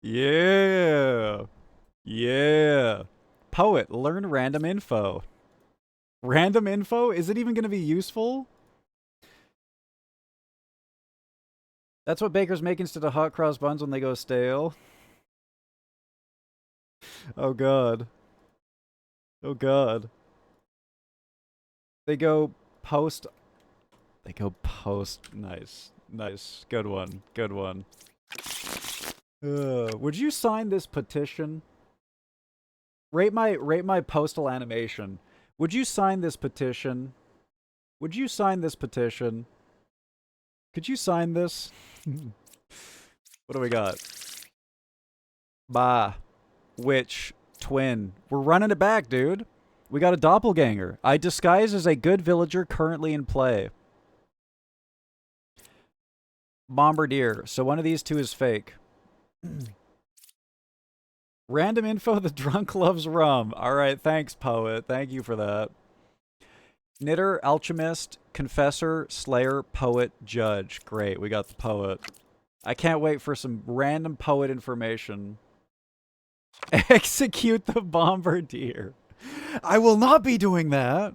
Yeah. Yeah. Poet, learn random info. Random info? Is it even going to be useful? That's what bakers make instead of hot cross buns when they go stale. Oh god. Oh god. They go post. Nice. Nice. Good one. Good one. Would you sign this petition? Rate my postal animation. Would you sign this petition? Would you sign this petition? Could you sign this? What do we got? Bah. Witch. Twin. We're running it back, dude. We got a doppelganger. I disguise as a good villager currently in play. Bombardier. So one of these two is fake. Random info, the drunk loves rum. Alright, thanks, poet. Thank you for that. Knitter, alchemist, confessor, slayer, poet, judge. Great, we got the poet. I can't wait for some random poet information. Execute the bombardier. I will not be doing that.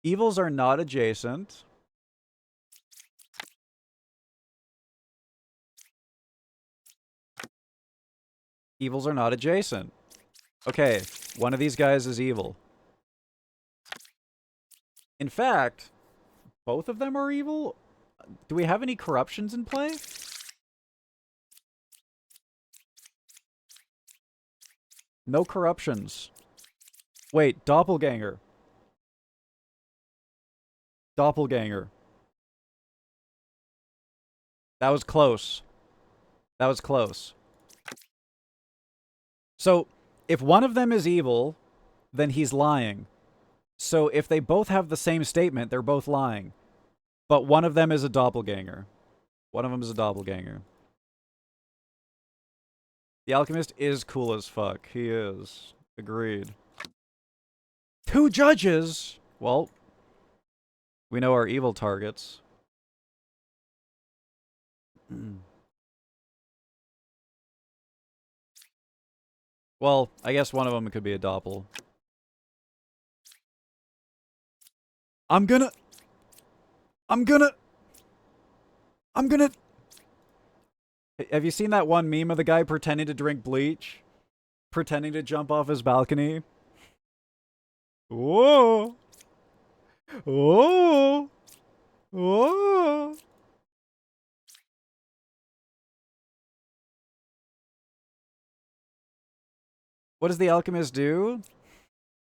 Evils are not adjacent. Evils are not adjacent. Okay, one of these guys is evil. In fact, both of them are evil? Do we have any corruptions in play? No corruptions. Wait, doppelganger. Doppelganger. That was close. That was close. So, if one of them is evil, then he's lying. So if they both have the same statement, they're both lying. But one of them is a doppelganger. One of them is a doppelganger. The alchemist is cool as fuck. He is. Agreed. 2 judges! Well, we know our evil targets. Well, I guess one of them could be a doppel. I'm gonna... Have you seen that one meme of the guy pretending to drink bleach? Pretending to jump off his balcony? Whoa! Whoa! Whoa! What does the alchemist do?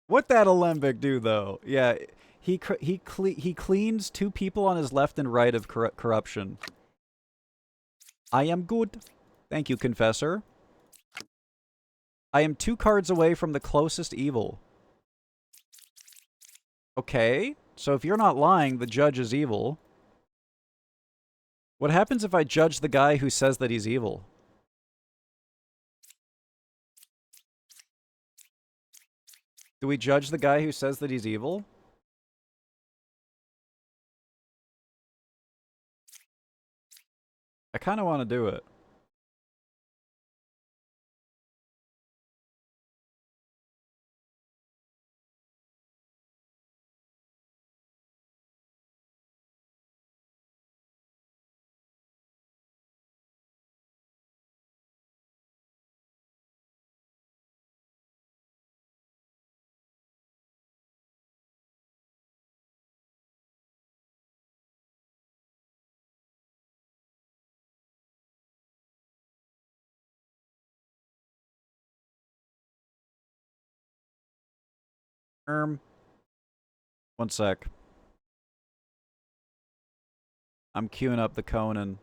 What that alembic do, though? Yeah, he cleans 2 people on his left and right of corruption. I am good. Thank you, Confessor. I am 2 cards away from the closest evil. Okay, so if you're not lying, the judge is evil. What happens if I judge the guy who says that he's evil? Do we judge the guy who says that he's evil? I kind of want to do it. One sec. I'm queuing up the Conan.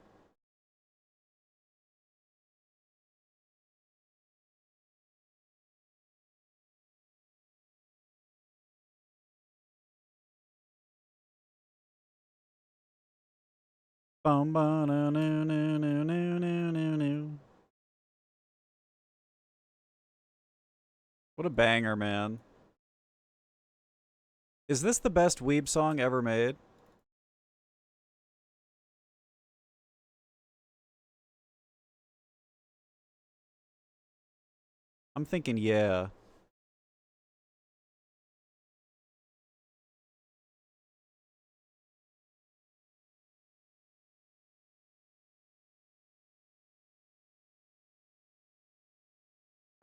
What a banger, man. Is this the best weeb song ever made? I'm thinking yeah.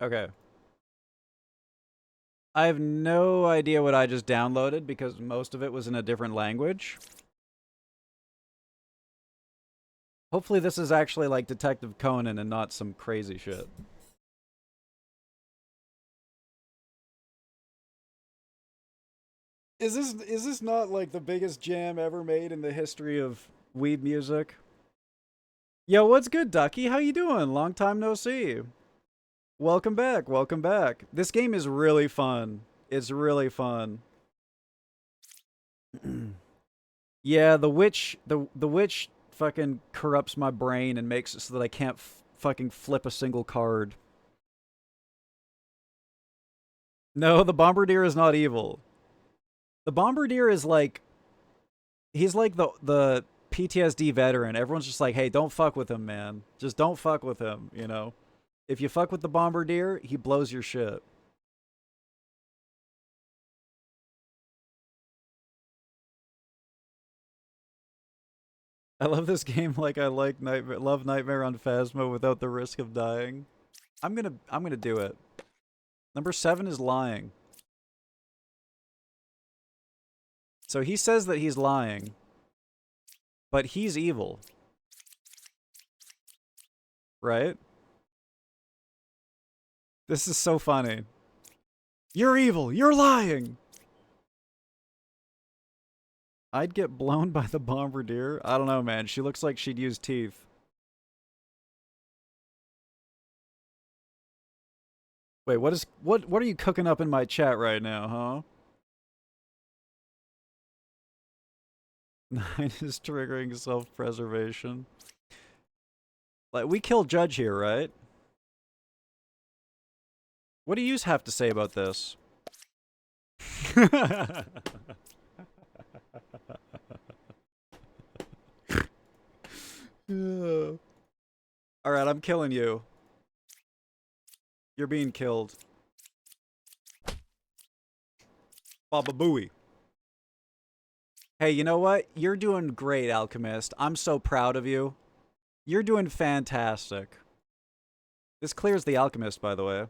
Okay. I have no idea what I just downloaded because most of it was in a different language. Hopefully this is actually like Detective Conan and not some crazy shit. Is this not like the biggest jam ever made in the history of weeb music? Yo, what's good, Ducky? How you doing? Long time no see. Welcome back, welcome back. This game is really fun. It's really fun. Yeah, the witch fucking corrupts my brain and makes it so that I can't fucking flip a single card. No, the Bombardier is not evil. The Bombardier is like... He's like the PTSD veteran. Everyone's just like, hey, don't fuck with him, man. Just don't fuck with him, you know? If you fuck with the Bombardier, he blows your shit. I love this game like I like love Nightmare on Phasma without the risk of dying. I'm gonna do it. Number 7 is lying. So he says that he's lying, but he's evil. Right? This is so funny. You're evil. You're lying. I'd get blown by the bombardier. I don't know, man. She looks like she'd use teeth. Wait, what are you cooking up in my chat right now, huh? 9 is triggering self-preservation. Like, we killed Judge here, right? What do you have to say about this? Alright, I'm killing you. You're being killed. Baba Booey. Hey, you know what? You're doing great, Alchemist. I'm so proud of you. You're doing fantastic. This clears the Alchemist, by the way.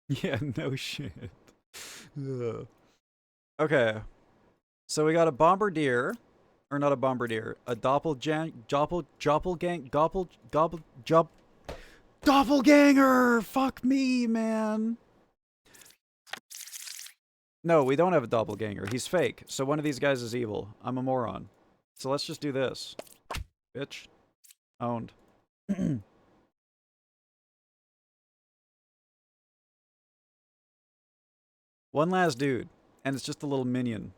Yeah, no shit. Ugh. Okay. So we got a bombardier. Or not a bombardier. A doppelganger. Doppelganger! Fuck me, man. No, we don't have a doppelganger. He's fake. So one of these guys is evil. I'm a moron. So let's just do this. Bitch. Owned. One last dude. And it's just a little minion.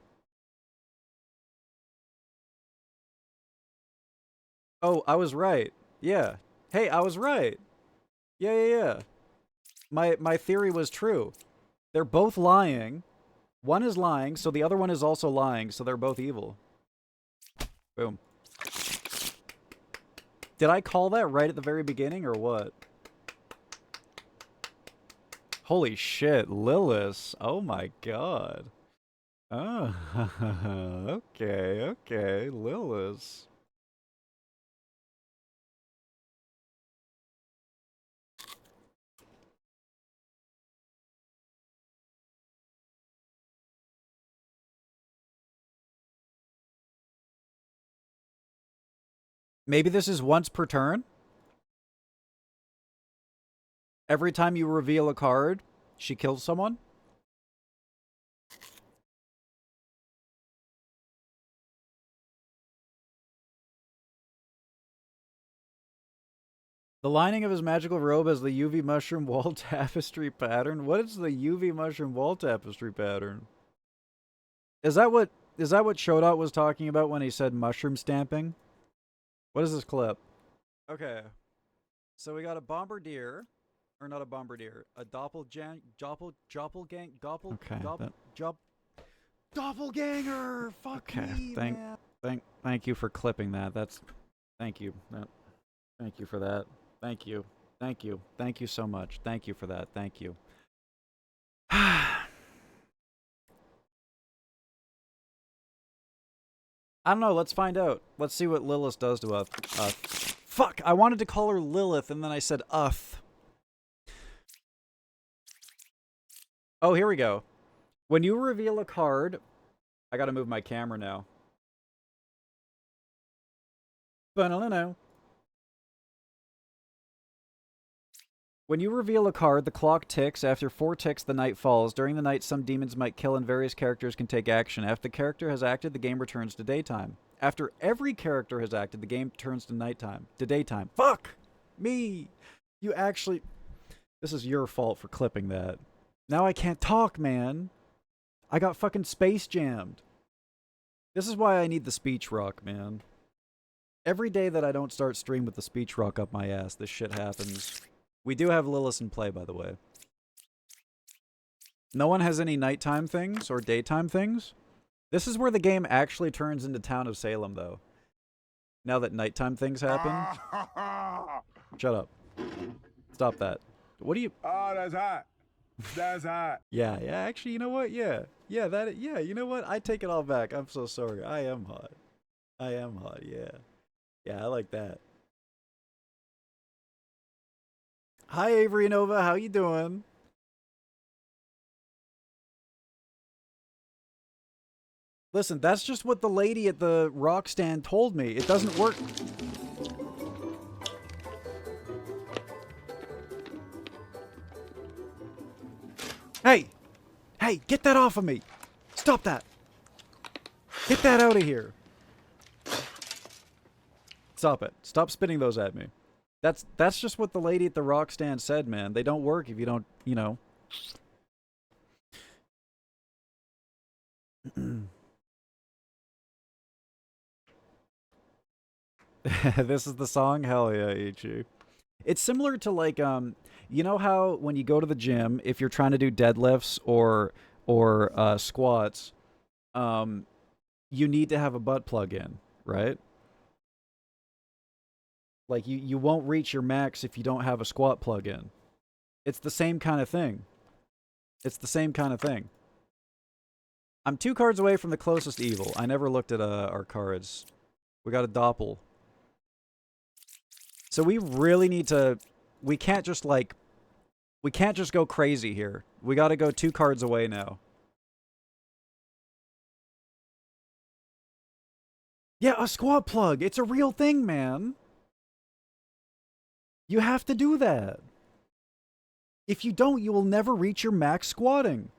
Oh, I was right. Yeah. Hey, I was right. Yeah. My theory was true. They're both lying. One is lying, so the other one is also lying, so they're both evil. Boom. Did I call that right at the very beginning, or what? Holy shit, Lilith. Oh my god. Oh, okay, Lilith. Maybe this is once per turn? Every time you reveal a card, she kills someone? The lining of his magical robe has the UV mushroom wall tapestry pattern. What is the UV mushroom wall tapestry pattern? Is that what Shodot was talking about when he said mushroom stamping? What is this clip? Okay. So we got a bombardier. Or not a bombardier. A doppelganger. Doppelganger! Fuck me, man. Thank you for clipping that. Thank you. Thank you for that. Thank you. Thank you. Thank you so much. Thank you for that. Thank you. I don't know. Let's find out. Let's see what Lilith does to us. Fuck! I wanted to call her Lilith, and then I said Uth. Oh, here we go. When you reveal a card... I gotta move my camera now. Ba-na-na-na. When you reveal a card, the clock ticks. After 4 ticks, the night falls. During the night, some demons might kill and various characters can take action. After the character has acted, the game returns to daytime. After every character has acted, the game turns to nighttime. To daytime. Fuck! Me! You actually... This is your fault for clipping that. Now I can't talk, man. I got fucking space jammed. This is why I need the speech rock, man. Every day that I don't start stream with the speech rock up my ass, this shit happens. We do have Lilith in play, by the way. No one has any nighttime things or daytime things? This is where the game actually turns into Town of Salem, though. Now that nighttime things happen. Shut up. Stop that. What do you... Oh, that's hot. That's hot. Yeah, actually, you know what? Yeah, you know what? I take it all back. I'm so sorry. I am hot. Yeah. Yeah, I like that. Hi, Avery Nova. How you doing? Listen, that's just what the lady at the rock stand told me. It doesn't work. Hey, get that off of me! Stop that! Get that out of here! Stop it. Stop spitting those at me. That's just what the lady at the rock stand said, man. They don't work if you don't, you know. This is the song? Hell yeah, Ichi. It's similar to like, you know how when you go to the gym, if you're trying to do deadlifts or squats, you need to have a butt plug in, right? Like you won't reach your max if you don't have a squat plug in. It's the same kind of thing. It's the same kind of thing. I'm 2 cards away from the closest evil. I never looked at our cards. We got a doppel. So we really need to... We can't just, like... We can't just go crazy here. We gotta go 2 cards away now. Yeah, a squat plug. It's a real thing, man. You have to do that. If you don't, you will never reach your max squatting.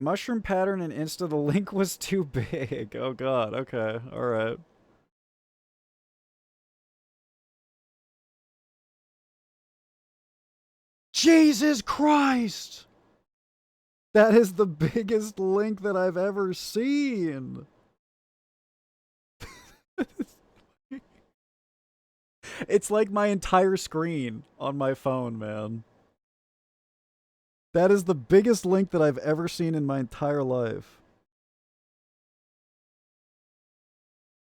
Mushroom pattern and Insta, the link was too big. Oh god, okay, alright. Jesus Christ! That is the biggest link that I've ever seen. It's like my entire screen on my phone, man. That is the biggest link that I've ever seen in my entire life.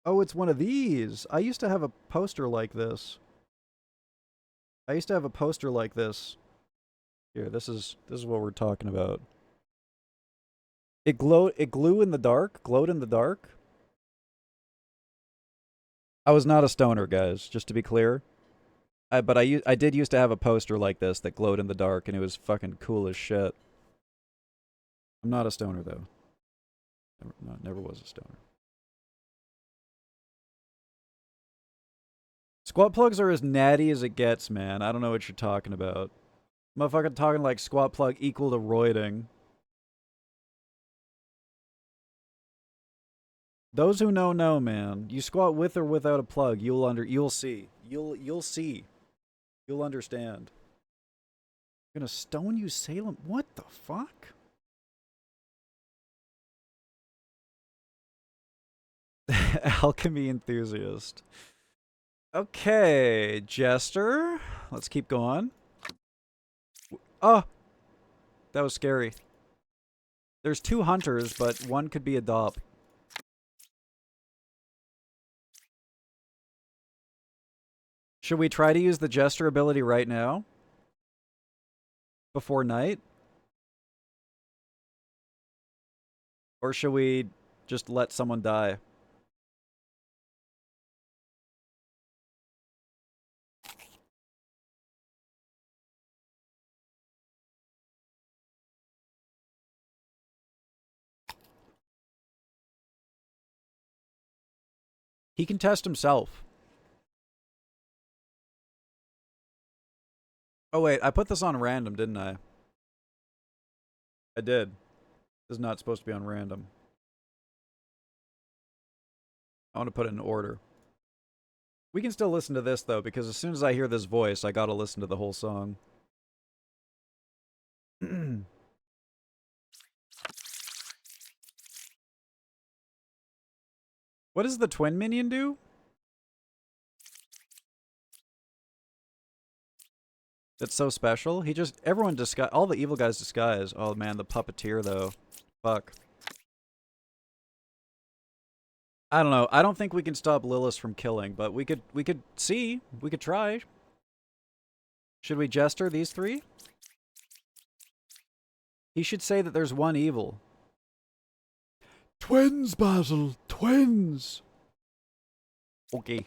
Oh, it's one of these. I used to have a poster like this. I used to have a poster like this. Here, this is what we're talking about. It glowed in the dark? Glowed in the dark? I was not a stoner, guys, just to be clear. But I did used to have a poster like this that glowed in the dark, and it was fucking cool as shit. I'm not a stoner, though. Never was a stoner. Squat plugs are as natty as it gets, man. I don't know what you're talking about. Motherfucker talking like squat plug equal to roiding. Those who know, man. You squat with or without a plug, you'll see. You'll see. You'll understand. I'm gonna stone you, Salem? What the fuck? Alchemy enthusiast. Okay, Jester. Let's keep going. Oh! That was scary. There's 2 hunters, but one could be a dop. Should we try to use the Jester ability right now? Before night? Or should we just let someone die? He can test himself. Oh wait, I put this on random, didn't I? I did. This is not supposed to be on random. I want to put it in order. We can still listen to this, though, because as soon as I hear this voice, I gotta listen to the whole song. What does the twin minion do? That's so special. He just... Everyone disguise... All the evil guys disguise. Oh, man, the puppeteer, though. Fuck. I don't know. I don't think we can stop Lilith from killing, but we could see. We could try. Should we Jester these 3? He should say that there's one evil. Twins, Basil! Twins! Okay.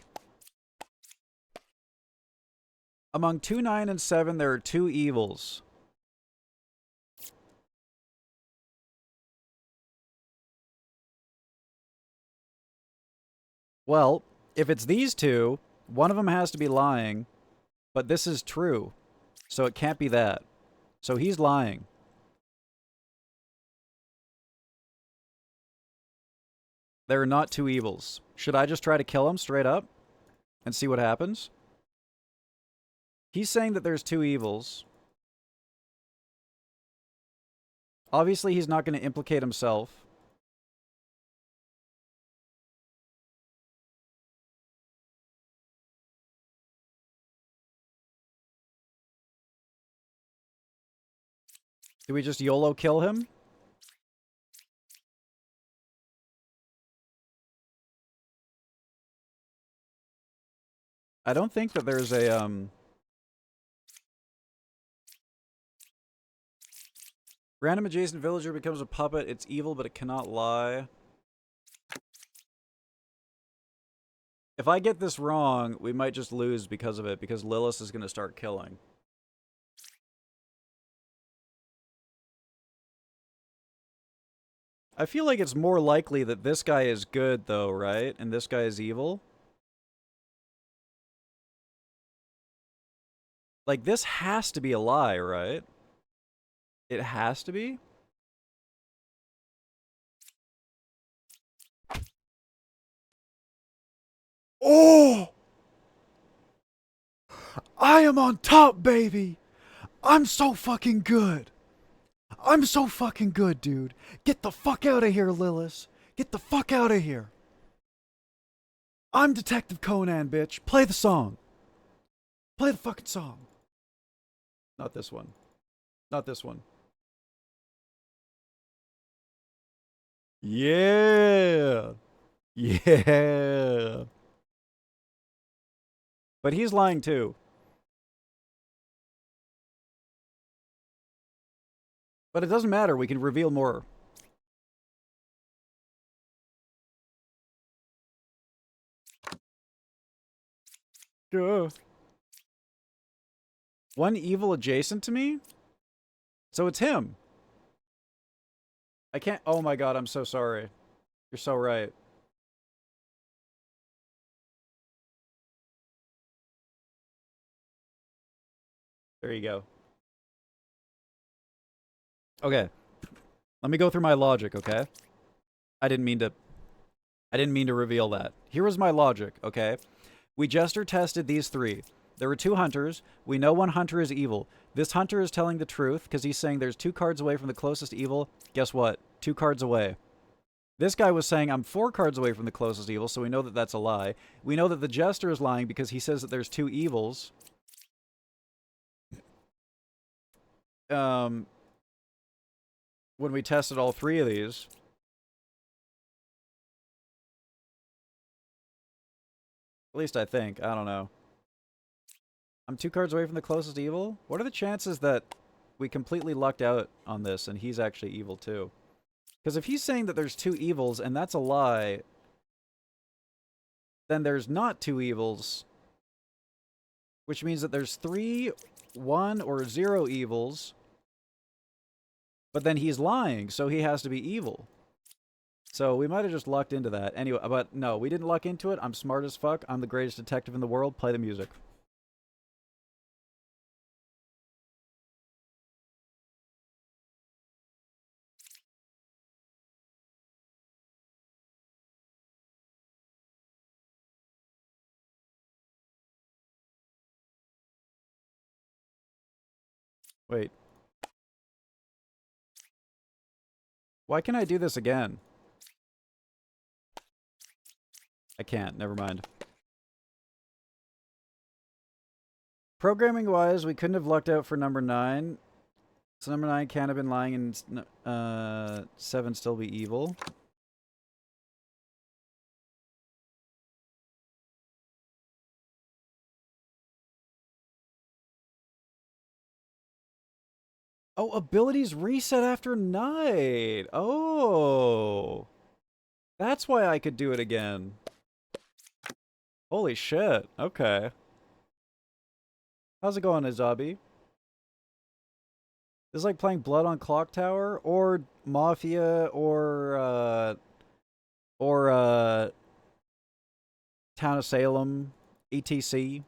Among 2, 9, and 7, there are 2 evils. Well, if it's these 2, one of them has to be lying. But this is true. So it can't be that. So he's lying. There are not two evils. Should I just try to kill him straight up? And see what happens? He's saying that there's two evils. Obviously, he's not going to implicate himself. Do we just YOLO kill him? I don't think that there's a, Random adjacent villager becomes a puppet. It's evil, but it cannot lie. If I get this wrong, we might just lose because of it, because Lilith is going to start killing. I feel like it's more likely that this guy is good, though, right? And this guy is evil? Like, this has to be a lie, right? It has to be? Oh! I am on top, baby! I'm so fucking good! I'm so fucking good, dude. Get the fuck out of here, Lilith. Get the fuck out of here. I'm Detective Conan, bitch. Play the song. Play the fucking song. Not this one. Not this one. Yeah. Yeah. But he's lying too. But it doesn't matter. We can reveal more. Duh. One evil adjacent to me? So it's him. I can't... Oh my god, I'm so sorry. You're so right. There you go. Okay. Let me go through my logic, okay? I didn't mean to reveal that. Here was my logic, okay? We jester tested these three. There were two hunters. We know one hunter is evil. This hunter is telling the truth because he's saying there's 2 cards away from the closest evil. Guess what? 2 cards away. This guy was saying I'm 4 cards away from the closest evil, so we know that that's a lie. We know that the jester is lying because he says that there's 2 evils. When we tested all 3 of these. At least I think. I don't know. I'm 2 cards away from the closest evil? What are the chances that we completely lucked out on this and he's actually evil too? Because if he's saying that there's 2 evils and that's a lie, then there's not 2 evils. Which means that there's 3, 1, or 0 evils. But then he's lying, so he has to be evil. So we might have just lucked into that. Anyway, but no, we didn't luck into it. I'm smart as fuck. I'm the greatest detective in the world. Play the music. Wait. Why can't I do this again? I can't. Never mind. Programming-wise, we couldn't have lucked out for number 9. So number 9 can't have been lying and 7 still be evil. Oh, abilities reset after night. Oh. That's why I could do it again. Holy shit. Okay. How's it going, Azabi? This is like playing Blood on Clock Tower or Mafia or Town of Salem, ETC.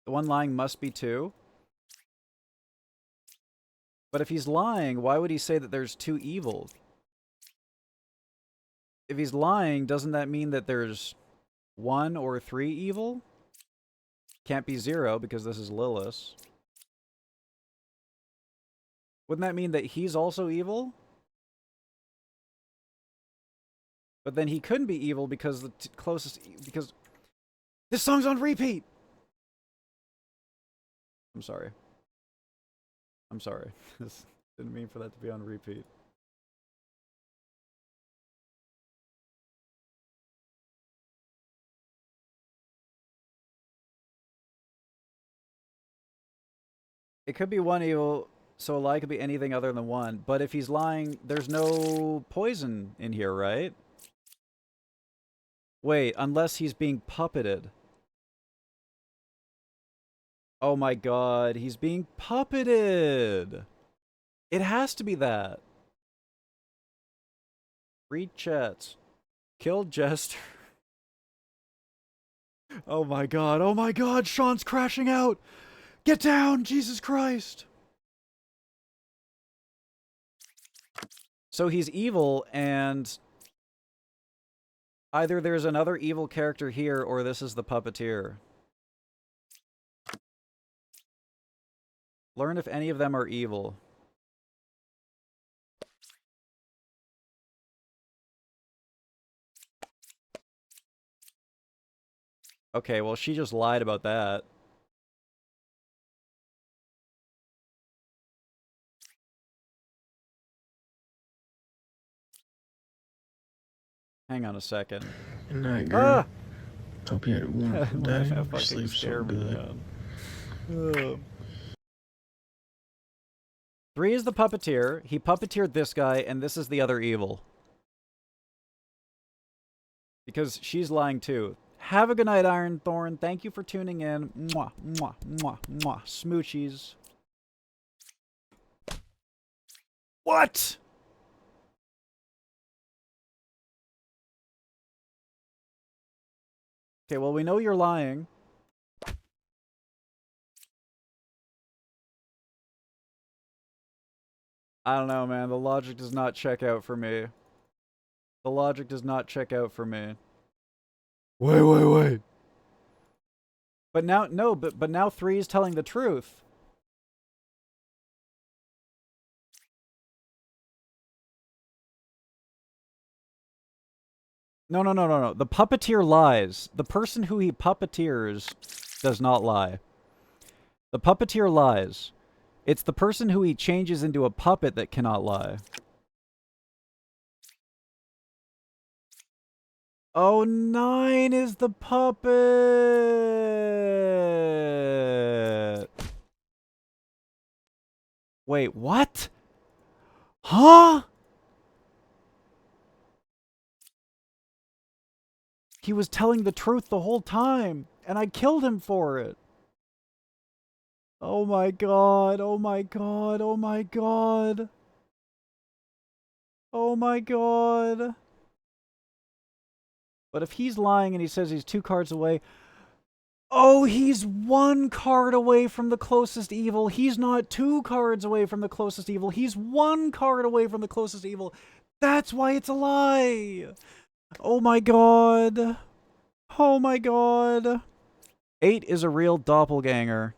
The one lying must be 2. But if he's lying, why would he say that there's 2 evil? If he's lying, doesn't that mean that there's 1 or 3 evil? Can't be 0 because this is Lilith. Wouldn't that mean that he's also evil? But then he couldn't be evil because the closest... Because... This song's on repeat! I'm sorry. I'm sorry. This didn't mean for that to be on repeat. It could be 1 evil, so a lie could be anything other than 1. But if he's lying, there's no poison in here, right? Wait, unless he's being puppeted. Oh my god, he's being puppeted! It has to be that. Read chats. Kill Jester. Oh my god, Sean's crashing out! Get down, Jesus Christ! So he's evil, and either there's another evil character here, or this is the puppeteer. Learn if any of them are evil. Okay, well, she just lied about that. Hang on a second. Good night, girl. Ah! Hope you had a wonderful day. That fucking Sleep so scared me, good. man. 3 is the puppeteer. He puppeteered this guy, and this is the other evil. Because she's lying too. Have a good night, Iron Thorn. Thank you for tuning in. Mwah, mwah, mwah, mwah. Smoochies. What? Okay, well, we know you're lying. I don't know, man. The logic does not check out for me. The logic does not check out for me. Wait. But now, no, but now 3 is telling the truth. No. The puppeteer lies. The person who he puppeteers does not lie. The puppeteer lies. It's the person who he changes into a puppet that cannot lie. Oh, 9 is the puppet! Wait, what? Huh? He was telling the truth the whole time, and I killed him for it. Oh my god, oh my god, oh my god. Oh my god. But if he's lying and he says he's 2 cards away... Oh, he's 1 card away from the closest evil. He's not 2 cards away from the closest evil. He's 1 card away from the closest evil. That's why it's a lie. Oh my god. Oh my god. 8 is a real doppelganger.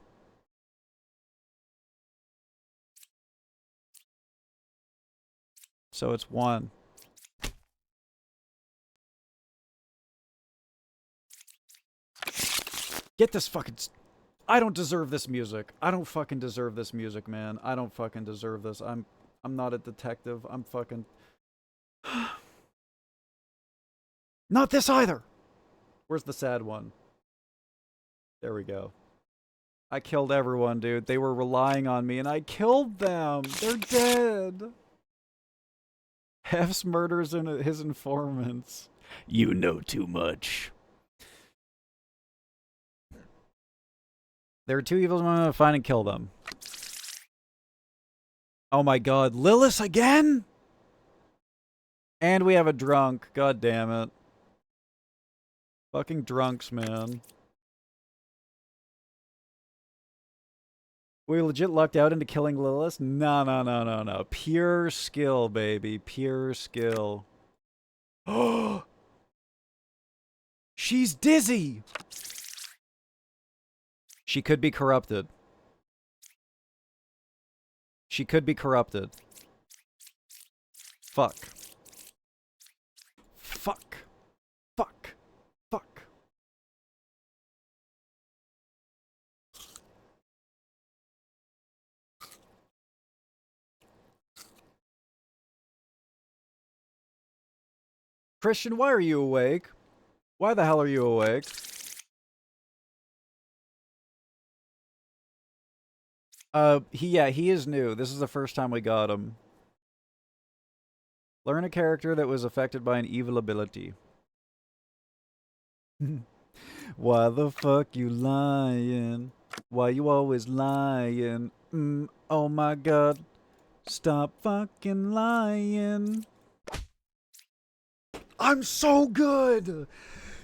So it's 1. Get this fucking... I don't deserve this music. I don't fucking deserve this music, man. I don't fucking deserve this. I'm not a detective. I'm fucking... Not this either! Where's the sad one? There we go. I killed everyone, dude. They were relying on me, and I killed them! They're dead! Hef's murders his informants. You know too much. There are 2 evils. I'm gonna find and kill them. Oh my god. Lilith again? And we have a drunk. God damn it. Fucking drunks, man. We legit lucked out into killing Lilith? No, no, no, no, no. Pure skill, baby. Pure skill. Oh! She's dizzy! She could be corrupted. She could be corrupted. Fuck. Fuck. Fuck. Fuck. Christian, why are you awake? Why the hell are you awake? He is new. This is the first time we got him. Learn a character that was affected by an evil ability. Why the fuck you lying? Why you always lying? Oh my god. Stop fucking lying. I'm so good!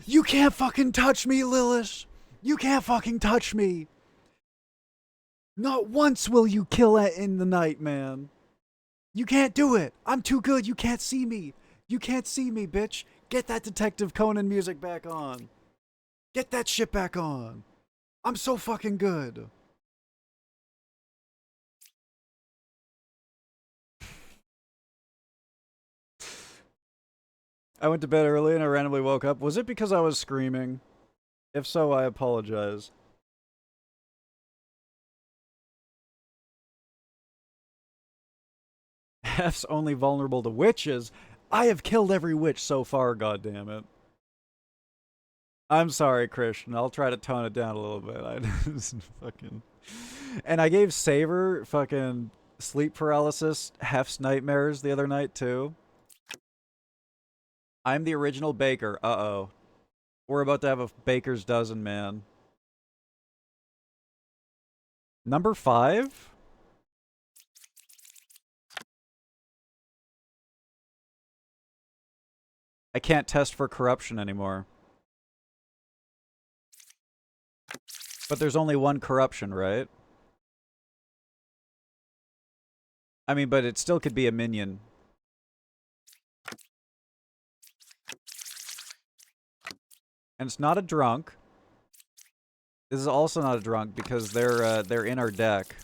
You can't fucking touch me, Lilith! You can't fucking touch me! Not once will you kill it in the night, man. You can't do it. I'm too good. You can't see me. You can't see me, bitch. Get that Detective Conan music back on. Get that shit back on. I'm so fucking good. I went to bed early and I randomly woke up. Was it because I was screaming? If so, I apologize. F's only vulnerable to witches. I have killed every witch so far, goddammit. I'm sorry, Christian. I'll try to tone it down a little bit. I just fucking... And I gave Saver fucking sleep paralysis, Hef's nightmares the other night, too. I'm the original baker. Uh-oh. We're about to have a baker's dozen, man. Number 5? I can't test for corruption anymore. But there's only one corruption, right? I mean, but it still could be a minion. And it's not a drunk. This is also not a drunk because they're in our deck.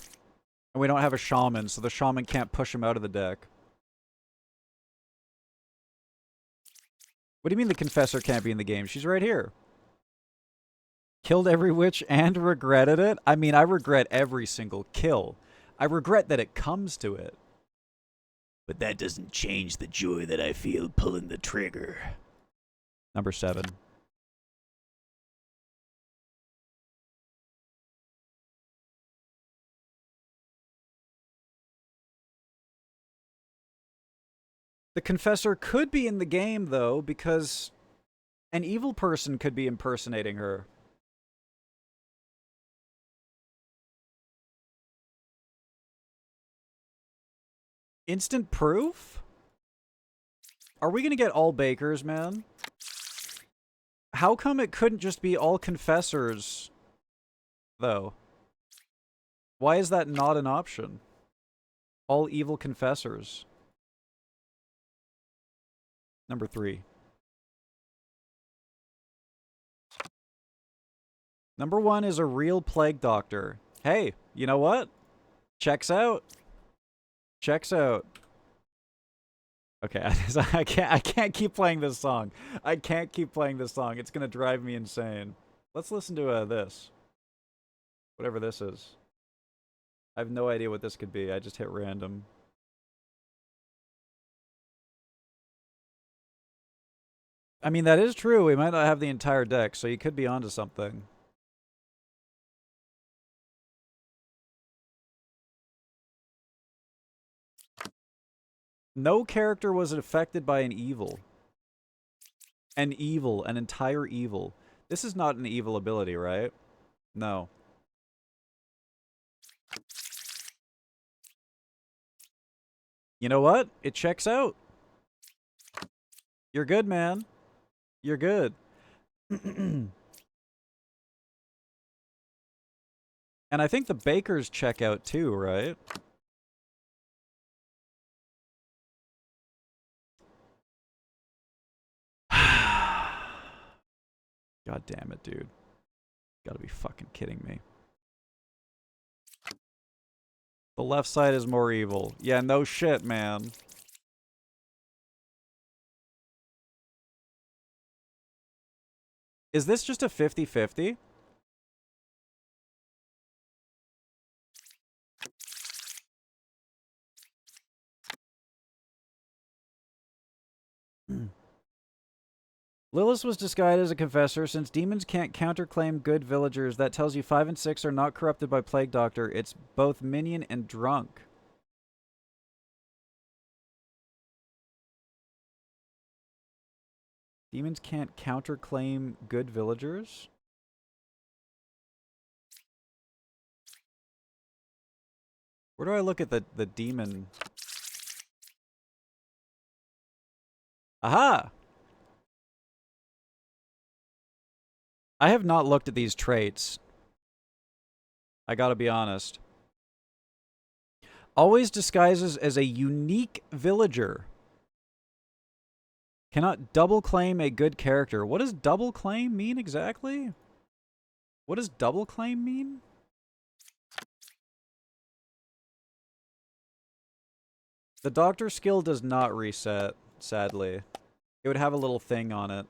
And we don't have a shaman, so the shaman can't push him out of the deck. What do you mean the confessor can't be in the game? She's right here. Killed every witch and regretted it? I mean, I regret every single kill. I regret that it comes to it. But that doesn't change the joy that I feel pulling the trigger. Number 7. The confessor could be in the game, though, because an evil person could be impersonating her. Instant proof? Are we gonna get all bakers, man? How come it couldn't just be all confessors, though? Why is that not an option? All evil confessors. Number 3. Number 1 is a real plague doctor. Hey, you know what? Checks out. Checks out. Okay, I can't keep playing this song. I can't keep playing this song. It's gonna drive me insane. Let's listen to this. Whatever this is. I have no idea what this could be. I just hit random. I mean, that is true. We might not have the entire deck, so you could be onto something. No character was affected by an evil. An evil. An entire evil. This is not an evil ability, right? No. You know what? It checks out. You're good, man. You're good. And I think the bakers check out too, right? God damn it, dude. Gotta be fucking kidding me. The left side is more evil. Yeah, no shit, man. Is this just a 50-50? Lilith was disguised as a confessor. Since demons can't counterclaim good villagers, that tells you 5 and 6 are not corrupted by Plague Doctor. It's both minion and drunk. Demons can't counterclaim good villagers? Where do I look at the demon? Aha! I have not looked at these traits. I gotta be honest. Always disguises as a unique villager. Cannot double claim a good character. What does double claim mean exactly? What does double claim mean? The doctor skill does not reset, sadly. It would have a little thing on it.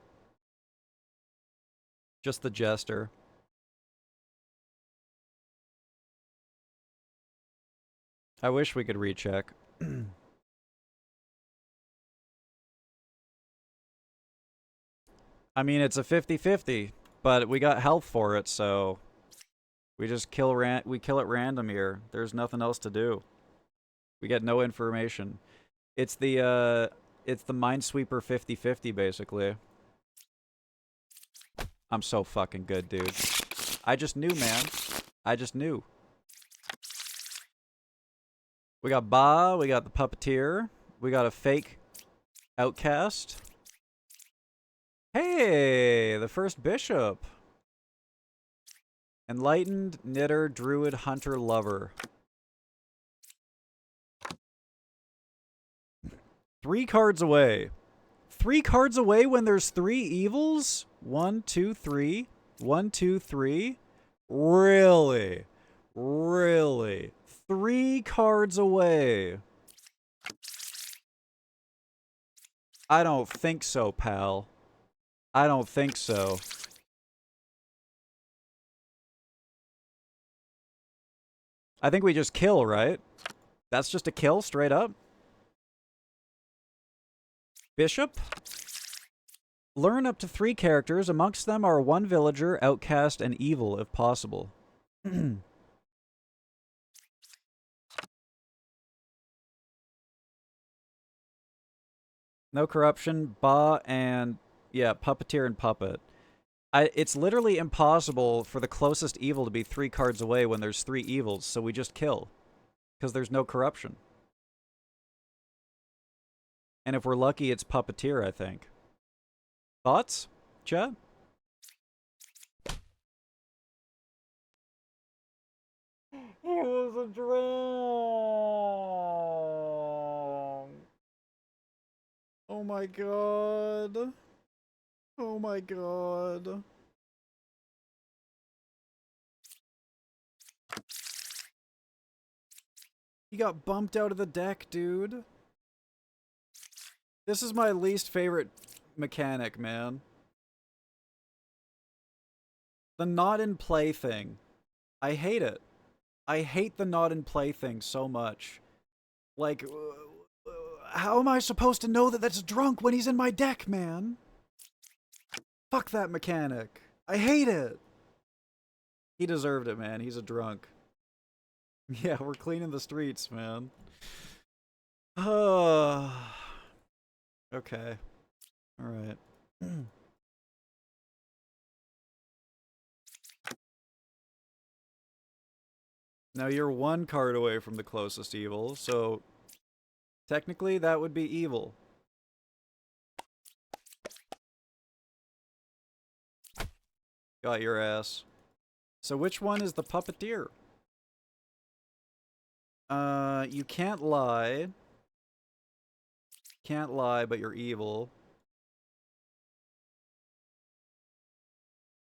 Just the jester. I wish we could recheck. I mean, it's a 50-50, but we got health for it, so we just kill it random here. There's nothing else to do. We get no information. It's the Minesweeper 50-50 basically. I'm so fucking good, dude. I just knew, man. I just knew. We got Ba, we got the Puppeteer, we got a fake outcast. Hey, the first bishop. Enlightened, knitter, druid, hunter, lover. 3 cards away. 3 cards away when there's 3 evils? 1, 2, 3. 1, 2, 3. Really? Really? 3 cards away. I don't think so, pal. I don't think so. I think we just kill, right? That's just a kill, straight up. Bishop. Learn up to 3 characters. Amongst them are 1 villager, outcast, and evil, if possible. No corruption, Ba, and... yeah, Puppeteer and Puppet. It's literally impossible for the closest evil to be 3 cards away when there's 3 evils, so we just kill. Because there's no corruption. And if we're lucky, it's Puppeteer, I think. Thoughts? Chat? It was a drone. Oh my god. Oh my god. He got bumped out of the deck, dude. This is my least favorite mechanic, man. The not in play thing. I hate it. I hate the not in play thing so much. Like, how am I supposed to know that that's drunk when he's in my deck, man? Fuck that mechanic. I hate it. He deserved it, man. He's a drunk. Yeah, we're cleaning the streets, man. Okay. Alright. Now you're 1 card away from the closest evil, so technically that would be evil. Got your ass. So which one is the Puppeteer? You can't lie. Can't lie, but you're evil.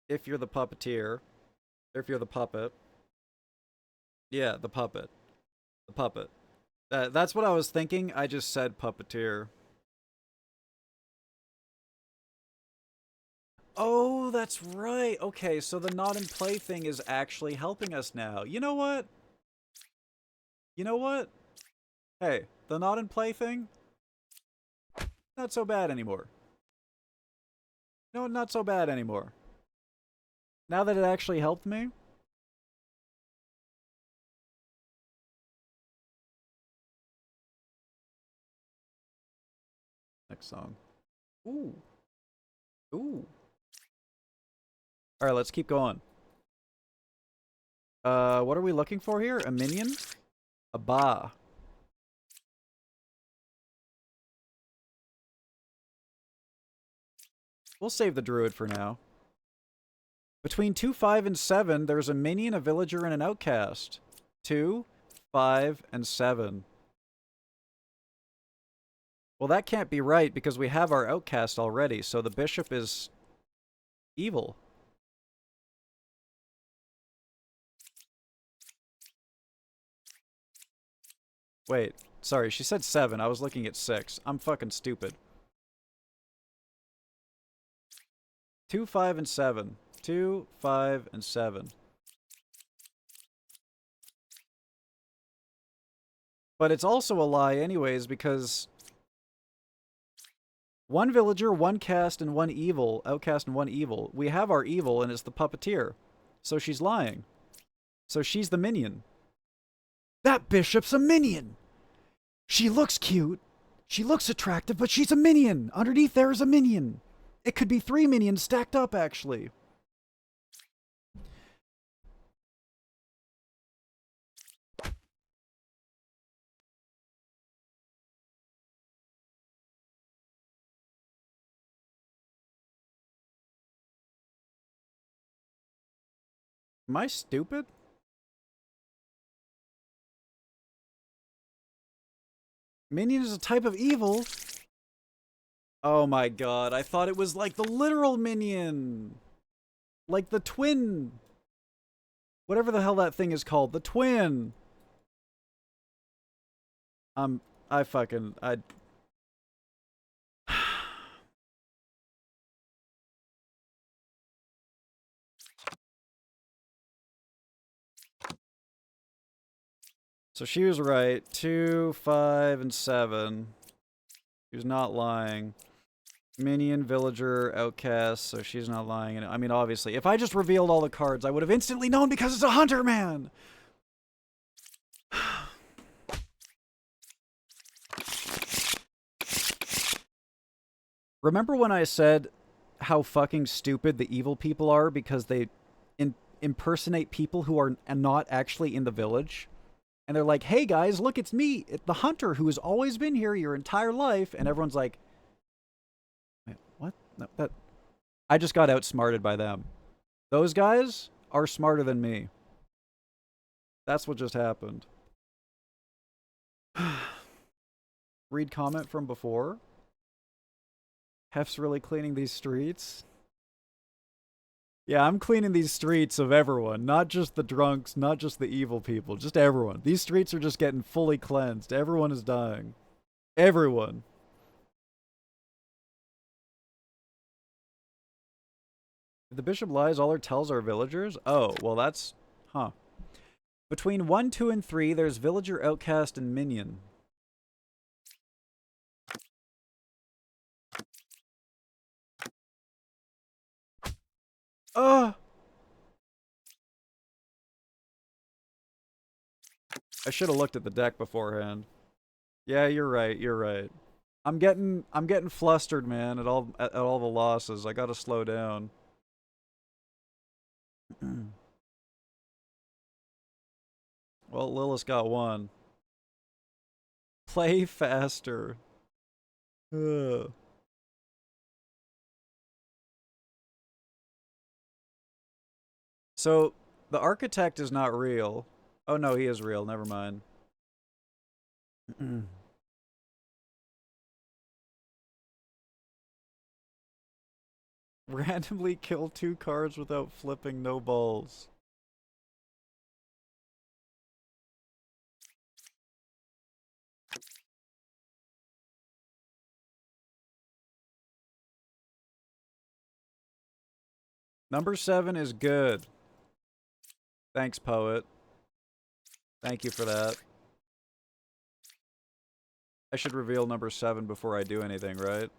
If you're the puppeteer. Or if you're the puppet. Yeah, the puppet. The puppet. That's what I was thinking. I just said puppeteer. Oh, that's right. Okay, so the not in play thing is actually helping us now. You know what? You know what? Hey, the not in play thing? Not so bad anymore. No, not so bad anymore. Now that it actually helped me. Next song. Ooh. Ooh. Alright, let's keep going. What are we looking for here? A minion? A ba. We'll save the druid for now. Between 2, 5, and 7, there's a minion, a villager, and an outcast. 2, 5, and 7. Well, that can't be right because we have our outcast already, so the bishop is evil. Wait, sorry, she said 7. I was looking at 6. I'm fucking stupid. 2, 5, and 7. 2, 5, and 7. But it's also a lie anyways because 1 villager, 1 cast, and 1 evil. Outcast and 1 evil. We have our evil and it's the puppeteer. So she's lying. So she's the minion. That bishop's a minion! She looks cute. She looks attractive, but she's a minion! Underneath there is a minion! It could be 3 minions stacked up, actually. Am I stupid? Minion is a type of evil? Oh my god, I thought it was like the literal minion! Like the twin! Whatever the hell that thing is called, the twin! I So she was right. 2, 5, and 7. She was not lying. Minion, villager, outcast, so she's not lying. And I mean, obviously, if I just revealed all the cards, I would have instantly known because it's a hunter, man! Remember when I said how fucking stupid the evil people are because they impersonate people who are not actually in the village? And they're like, hey guys, look, it's me, the hunter who has always been here your entire life. And everyone's like, wait, what? No, that... I just got outsmarted by them. Those guys are smarter than me. That's what just happened. Read comment from before. Hef's really cleaning these streets. Yeah, I'm cleaning these streets of everyone. Not just the drunks, not just the evil people. Just everyone. These streets are just getting fully cleansed. Everyone is dying. Everyone. If the bishop lies, all her tells are villagers? Oh, well that's... Huh. Between 1, 2, and 3, there's villager, outcast, and minion. I should have looked at the deck beforehand. Yeah, you're right, you're right. I'm getting flustered, man, at all the losses. I gotta slow down. Well, Lilith got 1. Play faster. Ugh. So, the architect is not real. Oh no, he is real, never mind. Randomly kill 2 cards without flipping no balls. Number 7 is good. Thanks, poet. Thank you for that. I should reveal number 7 before I do anything, right?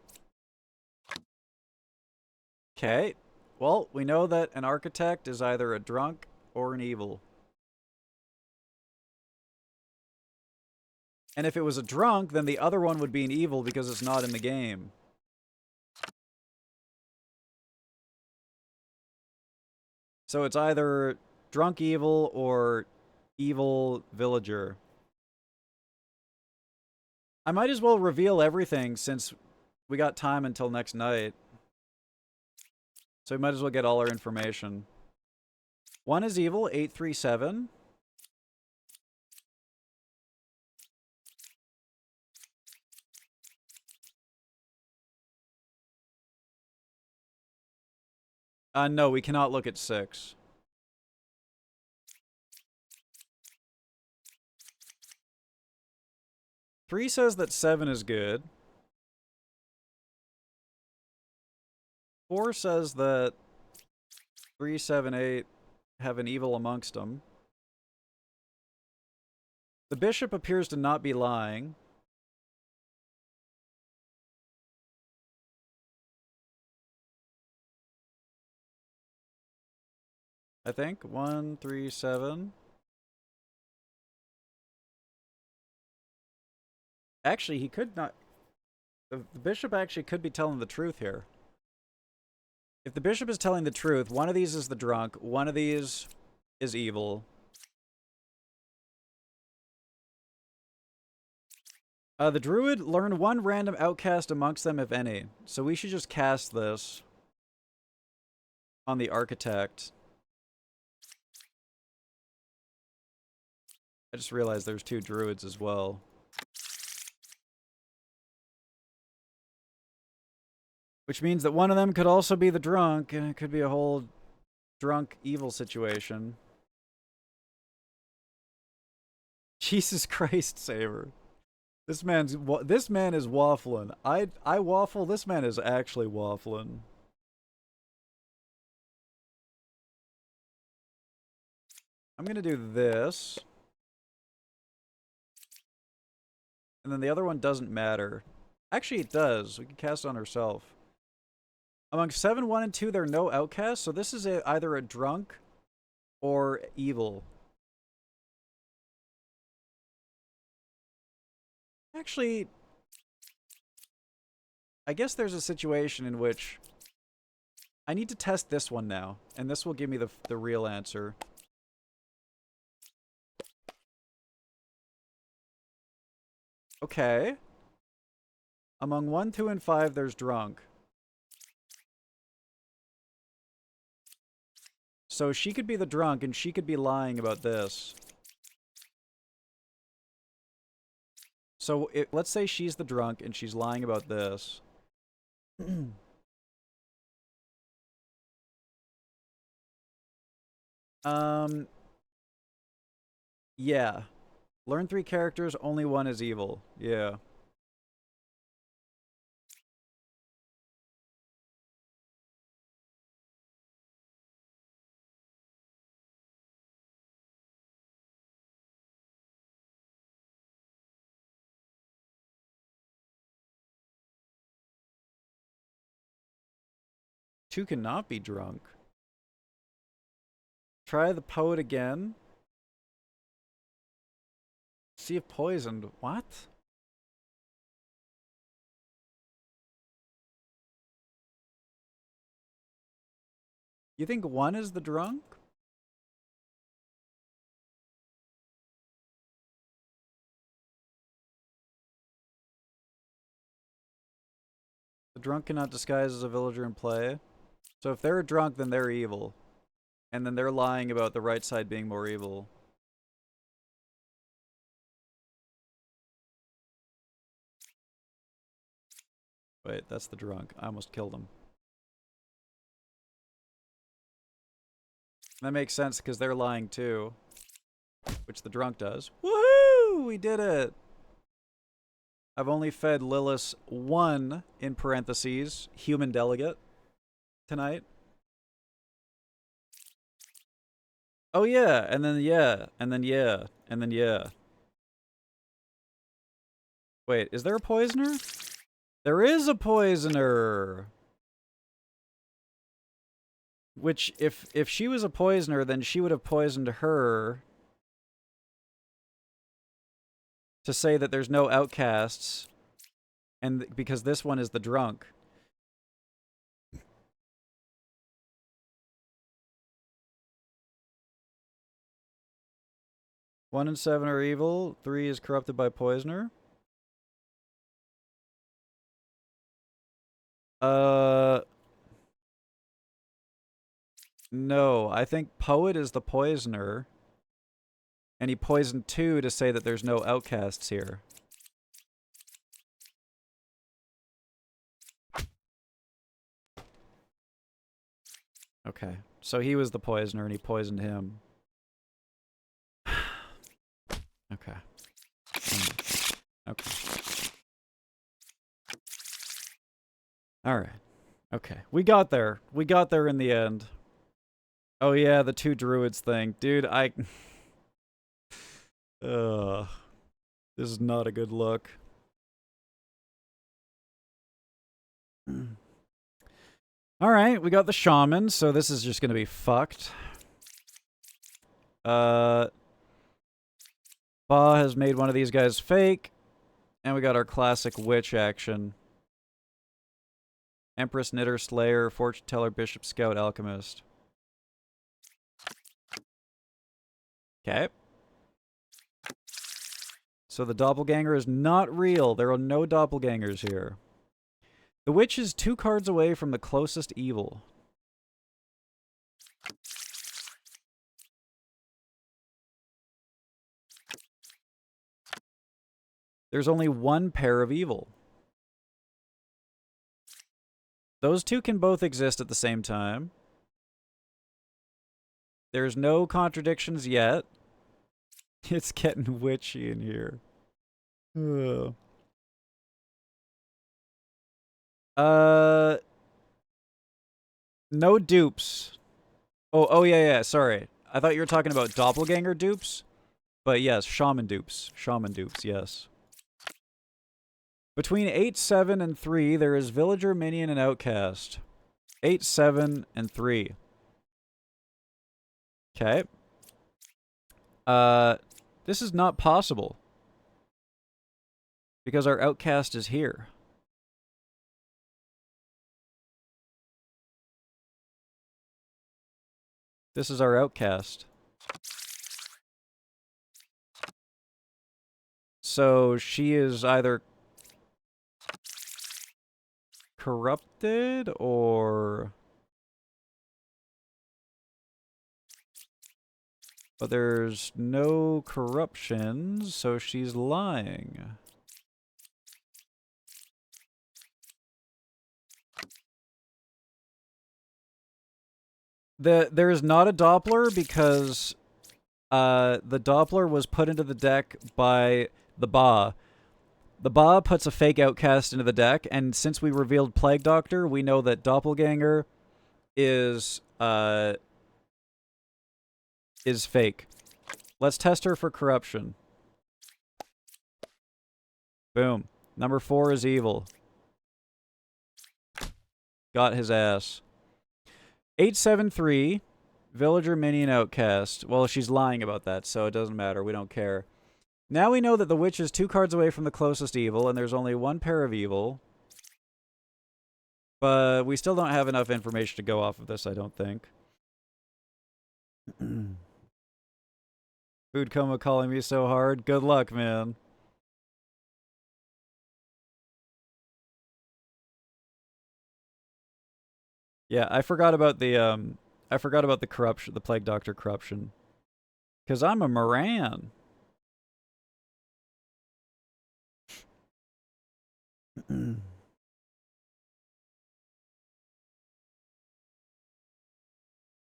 Okay. Well, we know that an architect is either a drunk or an evil. And if it was a drunk, then the other one would be an evil because it's not in the game. So it's either drunk evil or evil villager. I might as well reveal everything since we got time until next night. So we might as well get all our information. 1 is evil, 837. No, we cannot look at 6. Three says that 7 is good. 4 says that 3, 7, 8 have an evil amongst them. The bishop appears to not be lying. I think 1, 3, 7. Actually, he could not. The bishop actually could be telling the truth here. If the bishop is telling the truth, one of these is the drunk, one of these is evil. The druid learned 1 random outcast amongst them, if any. So we should just cast this on the architect. I just realized there's 2 druids as well. Which means that one of them could also be the drunk, and it could be a whole drunk evil situation. Jesus Christ, Saber. This man is waffling. I waffle, this man is actually waffling. I'm gonna do this. And then the other one doesn't matter. Actually, it does. We can cast it on herself. Among 7, 1, and 2, there are no outcasts, so this is either a drunk or evil. Actually, I guess there's a situation in which I need to test this one now, and this will give me the real answer. Okay. Among 1, 2, and 5, there's drunk. So she could be the drunk, and she could be lying about this. So let's say she's the drunk, and she's lying about this. Yeah. Learn 3 characters, only 1 is evil. Yeah. Two cannot be drunk. Try the poet again. See if poisoned. What? You think 1 is the drunk? The drunk cannot disguise as a villager in play. So if they're a drunk, then they're evil. And then they're lying about the right side being more evil. Wait, that's the drunk. I almost killed him. That makes sense because they're lying too. Which the drunk does. Woohoo! We did it! I've only fed Lilith one, in parentheses, human delegate tonight. Oh yeah, and then yeah, and then yeah, and then yeah. Wait, is there a poisoner? There is a poisoner! Which, if she was a poisoner, then she would have poisoned her to say that there's no outcasts, and because this one is the drunk. One and 7 are evil. 3 is corrupted by poisoner. No, I think Poet is the poisoner. And he poisoned 2 to say that there's no outcasts here. Okay, so he was the poisoner and he poisoned him. Okay. Okay. Alright. Okay. We got there. We got there in the end. Oh yeah, the 2 druids thing. Dude, Ugh. This is not a good look. Alright, we got the shaman, so this is just gonna be fucked. Ba has made one of these guys fake. And we got our classic witch action. Empress, Knitter, Slayer, Fortune Teller, Bishop, Scout, Alchemist. Okay. So the doppelganger is not real. There are no doppelgangers here. The witch is 2 cards away from the closest evil. There's only 1 pair of evil. Those 2 can both exist at the same time. There's no contradictions yet. It's getting witchy in here. Ugh. No dupes. Oh yeah, sorry. I thought you were talking about doppelganger dupes. But yes, shaman dupes. Shaman dupes, yes. Between 8, 7, and 3, there is villager, minion, and outcast. 8, 7, and 3. Okay. This is not possible. Because our outcast is here. This is our outcast. So she is either corrupted or... But there's no corruptions, so she's lying. There is not a Doppler because the Doppler was put into the deck by the Ba. The Ba puts a fake outcast into the deck, and since we revealed Plague Doctor, we know that Doppelganger is fake. Let's test her for corruption. Boom. Number 4 is evil. Got his ass. 873, villager, minion, outcast. Well, she's lying about that, so it doesn't matter. We don't care. Now we know that the witch is 2 cards away from the closest evil, and there's only 1 pair of evil. But we still don't have enough information to go off of this, I don't think. Food coma calling me so hard. Good luck, man. Yeah, I forgot about the corruption, the Plague Doctor corruption. 'Cause I'm a Moran.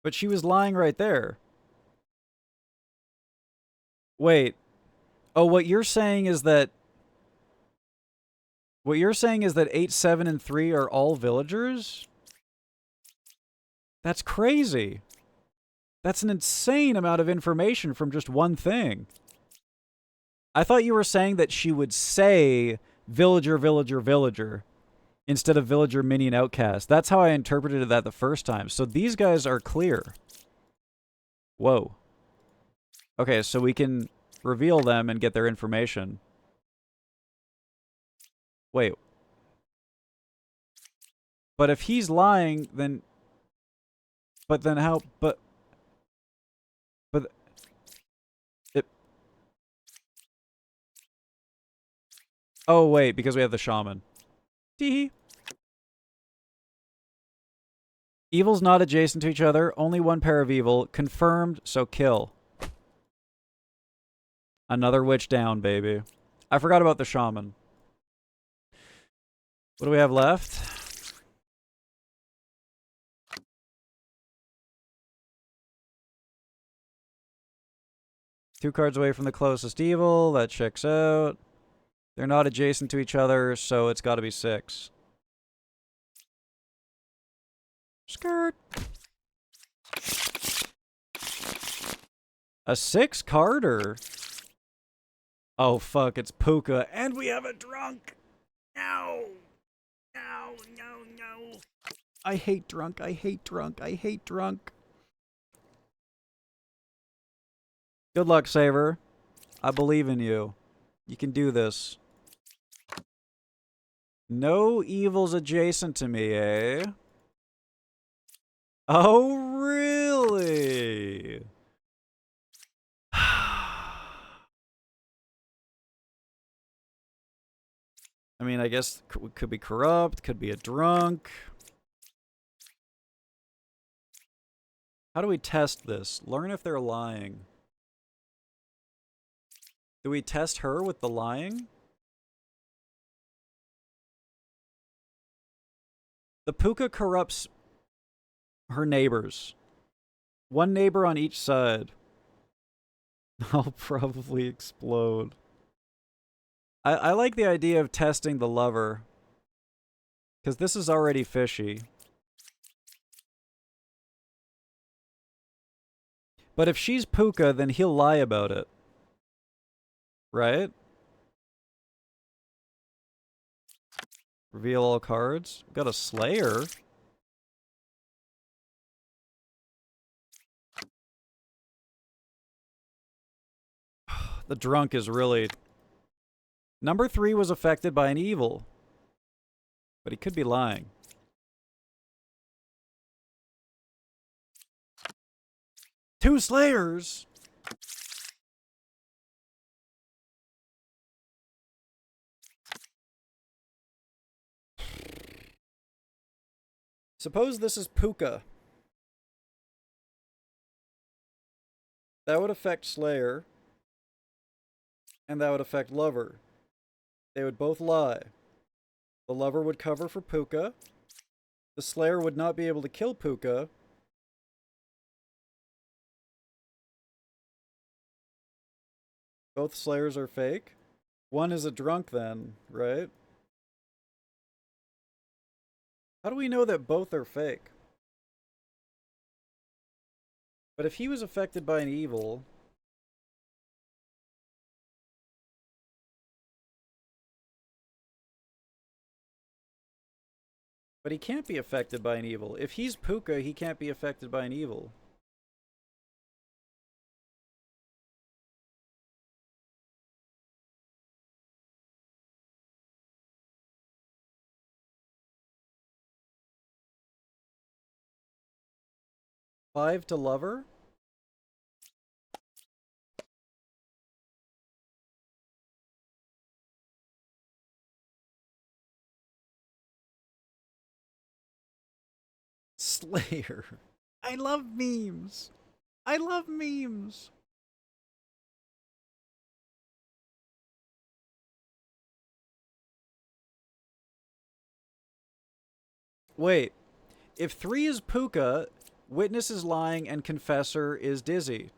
But she was lying right there. Wait. Oh, what you're saying is that... What you're saying is that 8, 7, and 3 are all villagers? That's crazy. That's an insane amount of information from just one thing. I thought you were saying that she would say villager, villager, villager instead of villager, minion, outcast. That's how I interpreted that the first time. So these guys are clear. Whoa. Okay, so we can reveal them and get their information. Wait. But if he's lying, then... But then how... But... It... Oh, wait, because we have the shaman. Tee. Evil's not adjacent to each other. Only one pair of evil. Confirmed, so kill. Another witch down, baby. I forgot about the shaman. What do we have left? Two cards away from the closest evil. That checks out. They're not adjacent to each other, so it's got to be 6. Skirt. A 6-carder? Oh, fuck, it's Puka. And we have a drunk! No! No, no, no. I hate drunk, I hate drunk, I hate drunk. Good luck, Saver. I believe in you. You can do this. No evils adjacent to me, eh? Oh, really? I mean, I guess could be corrupt, could be a drunk. How do we test this? Learn if they're lying. Do we test her with the lying? The Puka corrupts her neighbors. One neighbor on each side. I'll probably explode. I like the idea of testing the lover. Because this is already fishy. But if she's Puka, then he'll lie about it. Right? Reveal all cards. We've got a Slayer. The drunk is really... Number 3 was affected by an evil. But he could be lying. Two Slayers! Suppose this is Puka. That would affect Slayer. And that would affect Lover. They would both lie. The Lover would cover for Puka. The Slayer would not be able to kill Puka. Both Slayers are fake. One is a drunk then, right? How do we know that both are fake? But if he was affected by an evil... But he can't be affected by an evil. If he's Puka, he can't be affected by an evil. Five to Lover? Slayer. I love memes. I love memes. Wait. If 3 is Puka, Witness is lying and confessor is dizzy.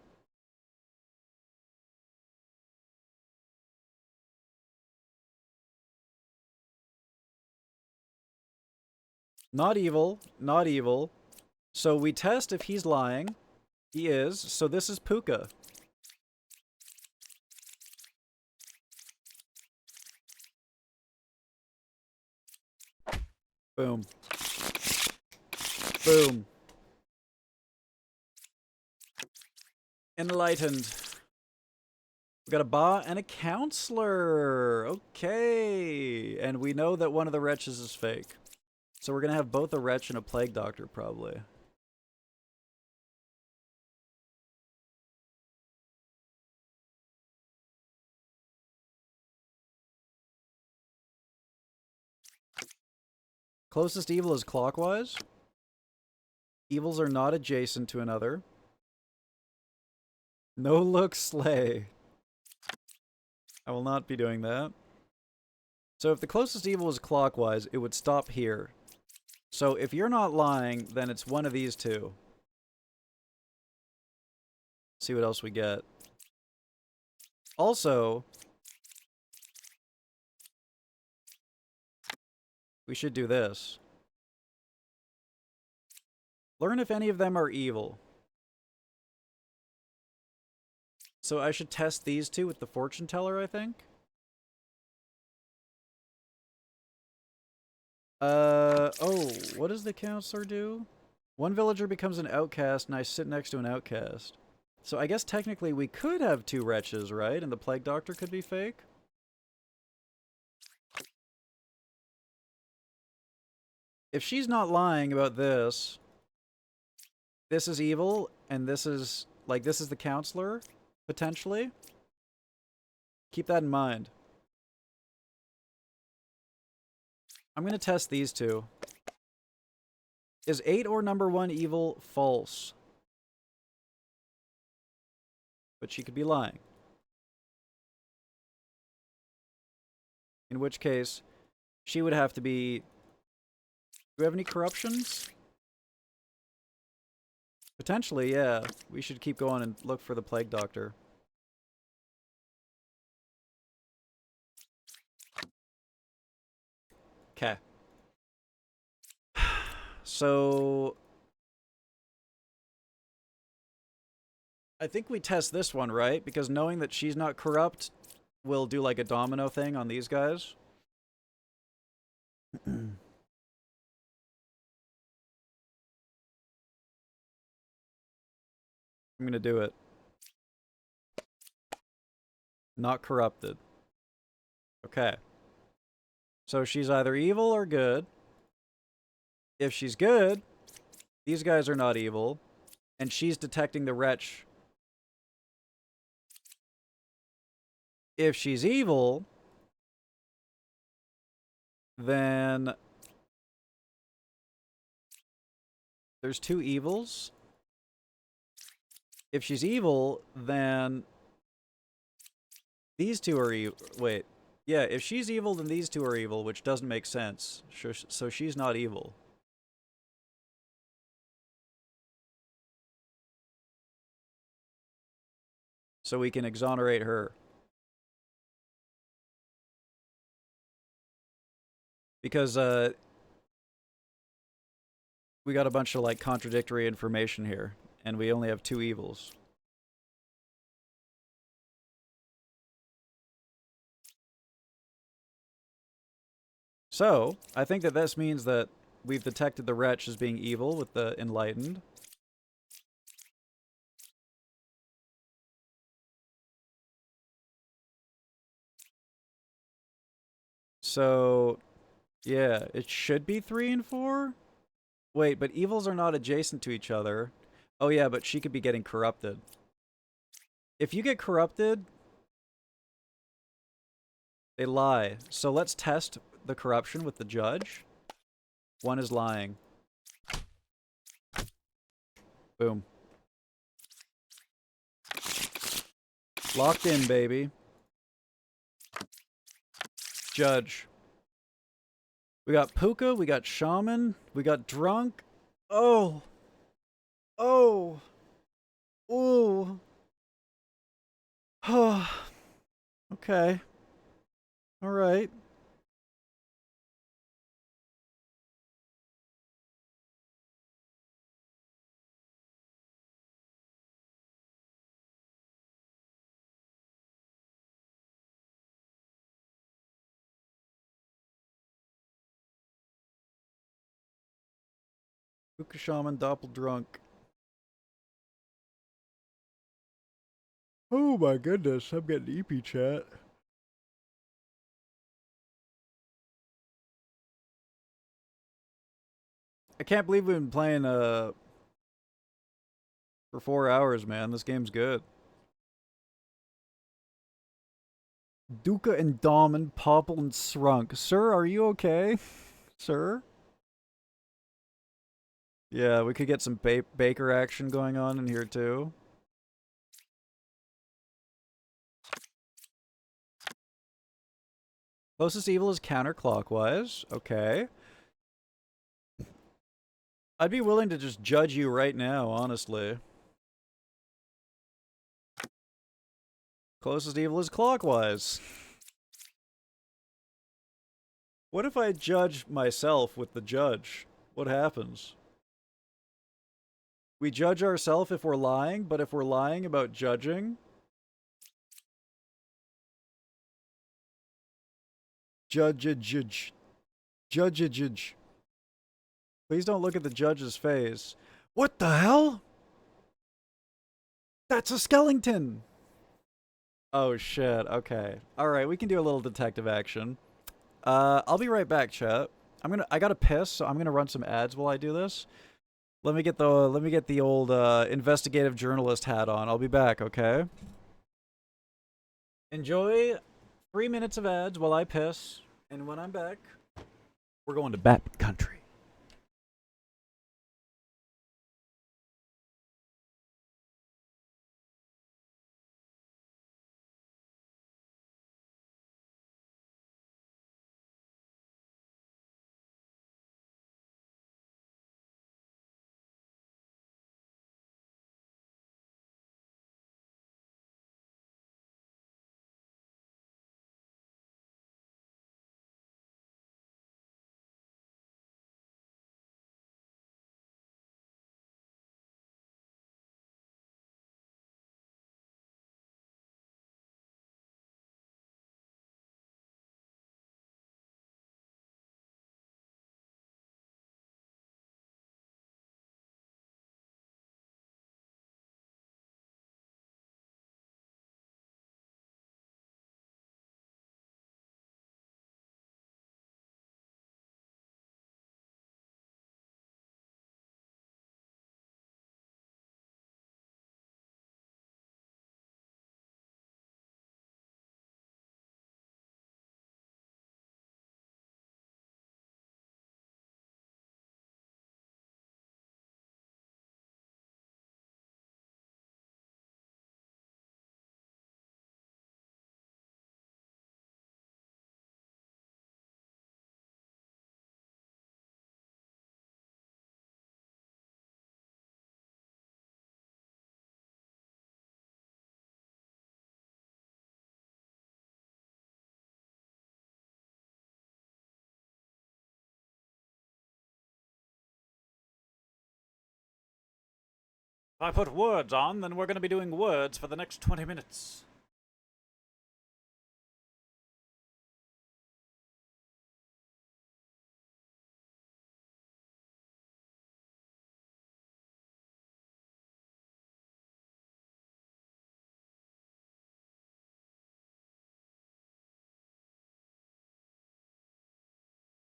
Not evil, not evil. So we test if he's lying. He is. So this is Puka. Boom. Boom. Enlightened. We got a Ba and a counselor. Okay. And we know that one of the wretches is fake. So we're going to have both a wretch and a plague doctor, probably. Closest evil is clockwise. Evils are not adjacent to another. No look slay. I will not be doing that. So if the closest evil is clockwise, it would stop here. So if you're not lying, then it's one of these two. See what else we get. Also, we should do this. Learn if any of them are evil. So I should test these two with the fortune teller, I think. Oh, what does the counselor do? One villager becomes an outcast and I sit next to an outcast. So I guess technically we could have two wretches, right? And the plague doctor could be fake? If she's not lying about this, this is evil, and this is, like, this is the counselor, potentially. Keep that in mind. I'm gonna test these two. Is 8 or number 1 evil? False. But she could be lying. In which case, she would have to be... Do we have any corruptions? Potentially, yeah. We should keep going and look for the plague doctor. Okay. So... I think we test this one, right? Because knowing that she's not corrupt, we'll do like a domino thing on these guys. I'm gonna do it. Not corrupted. Okay. So she's either evil or good. If she's good, these guys are not evil. And she's detecting the wretch. If she's evil, then there's two evils. If she's evil, then these two are evil. Wait. Yeah, if she's evil, then these two are evil, which doesn't make sense. So she's not evil. So we can exonerate her. Because, we got a bunch of, like, contradictory information here, and we only have two evils. So, I think that this means that we've detected the wretch as being evil with the enlightened. So, yeah, it should be 3 and 4? Wait, but evils are not adjacent to each other. Oh yeah, but she could be getting corrupted. If you get corrupted, they lie. So let's test the corruption with the judge. One is lying. Boom. Locked in, baby. Judge. We got Puka, we got Shaman, we got Drunk. Oh! Oh. Ooh. Okay. All right. Hookah Shaman Doppeldrunk. Oh my goodness, I'm getting EP chat. I can't believe we've been playing for 4 hours, man. This game's good. Duca and Damen, Popple and Srunk. Sir, are you okay? Sir? Yeah, we could get some Baker action going on in here too. Closest evil is counterclockwise. Okay. I'd be willing to just judge you right now, honestly. Closest evil is clockwise. What if I judge myself with the judge? What happens? We judge ourselves if we're lying, but if we're lying about judging... Judge. Please don't look at the judge's face. What the hell? That's a skeleton! Oh shit, okay. Alright, we can do a little detective action. I'll be right back, chat. I gotta piss, so I'm gonna run some ads while I do this. Let me get the old investigative journalist hat on. I'll be back, okay? Enjoy 3 minutes of ads while I piss, and when I'm back, we're going to Bat Country. If I put words on, then we're going to be doing words for the next 20 minutes.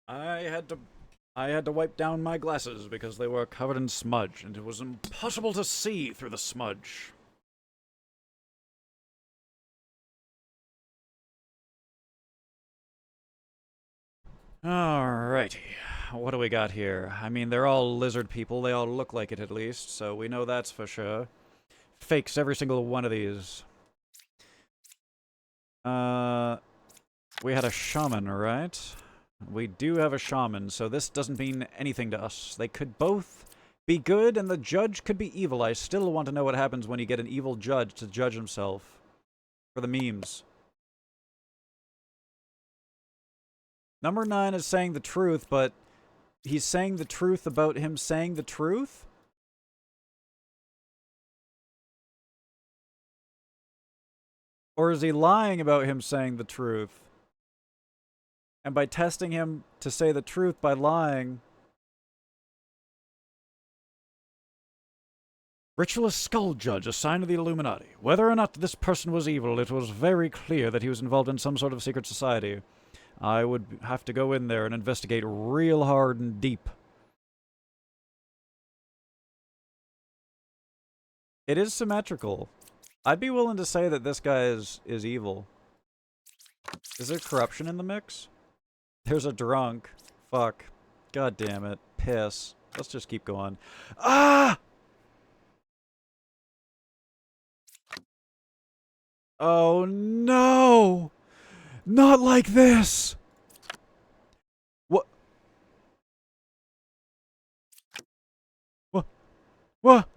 I had to wipe down my glasses because they were covered in smudge, and it was impossible to see through the smudge. Alrighty. What do we got here? I mean, they're all lizard people. They all look like it, at least, so we know that's for sure. Fakes, every single one of these. We had a shaman, right? We do have a shaman, so this doesn't mean anything to us. They could both be good and the judge could be evil. I still want to know what happens when you get an evil judge to judge himself. For the memes. Number 9 is saying the truth, but he's saying the truth about him saying the truth? Or is he lying about him saying the truth? And by testing him to say the truth by lying... Ritualist Skull Judge, a sign of the Illuminati. Whether or not this person was evil, it was very clear that he was involved in some sort of secret society. I would have to go in there and investigate real hard and deep. It is symmetrical. I'd be willing to say that this guy is evil. Is there corruption in the mix? There's a drunk. Fuck. God damn it. Piss. Let's just keep going. Ah! Oh no! Not like this! What? What? What?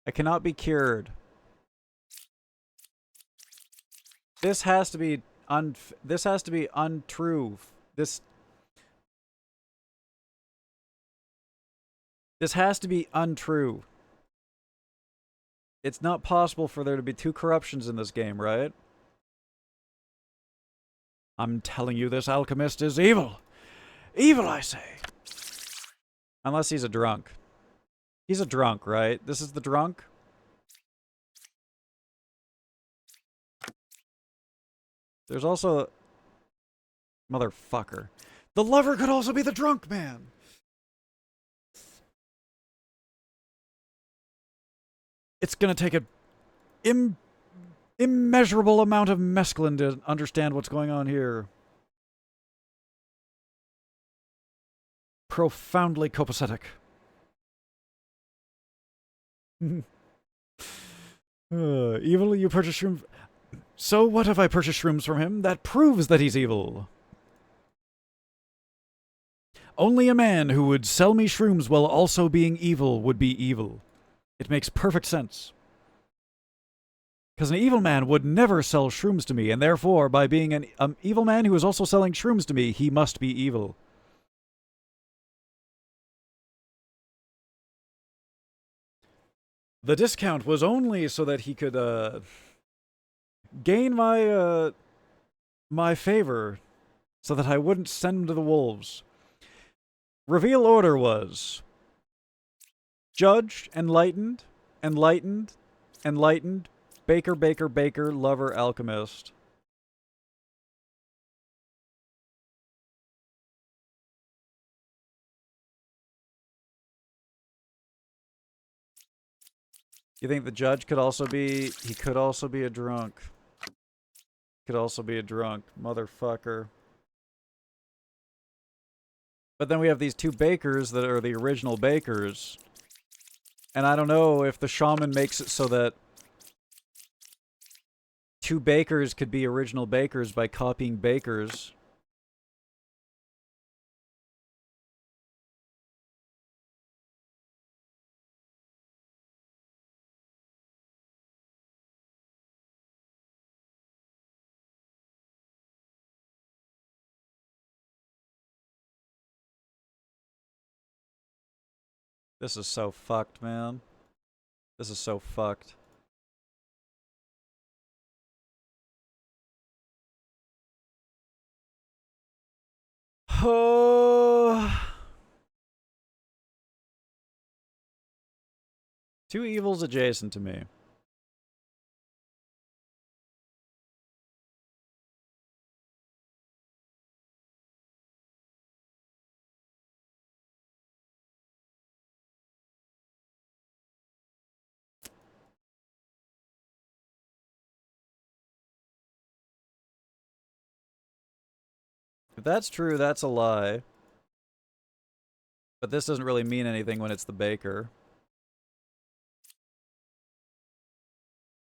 I cannot be cured. This has to be this has to be untrue. This has to be untrue. It's not possible for there to be 2 corruptions in this game, right? I'm telling you, this alchemist is evil. Evil, I say. Unless he's a drunk. He's a drunk, right? This is the drunk? There's also... Motherfucker. The lover could also be the drunk man! It's gonna take an immeasurable amount of mescaline to understand what's going on here. Profoundly copacetic. Evil, you purchase shrooms... So what if I purchase shrooms from him? That proves that he's evil. Only a man who would sell me shrooms while also being evil would be evil. It makes perfect sense. Because an evil man would never sell shrooms to me, and therefore, by being an evil man who is also selling shrooms to me, he must be evil. The discount was only so that he could, gain my, my favor, so that I wouldn't send him to the wolves. Reveal order was... Judge, enlightened, enlightened, enlightened, baker, baker, baker, lover, alchemist. You think the judge could also be... He could also be a drunk. Could also be a drunk. Motherfucker. But then we have these 2 bakers that are the original bakers. And I don't know if the shaman makes it so that 2 bakers could be original bakers by copying bakers. This is so fucked, man. This is so fucked. Oh. 2 evils adjacent to me. If that's true, that's a lie. But this doesn't really mean anything when it's the baker.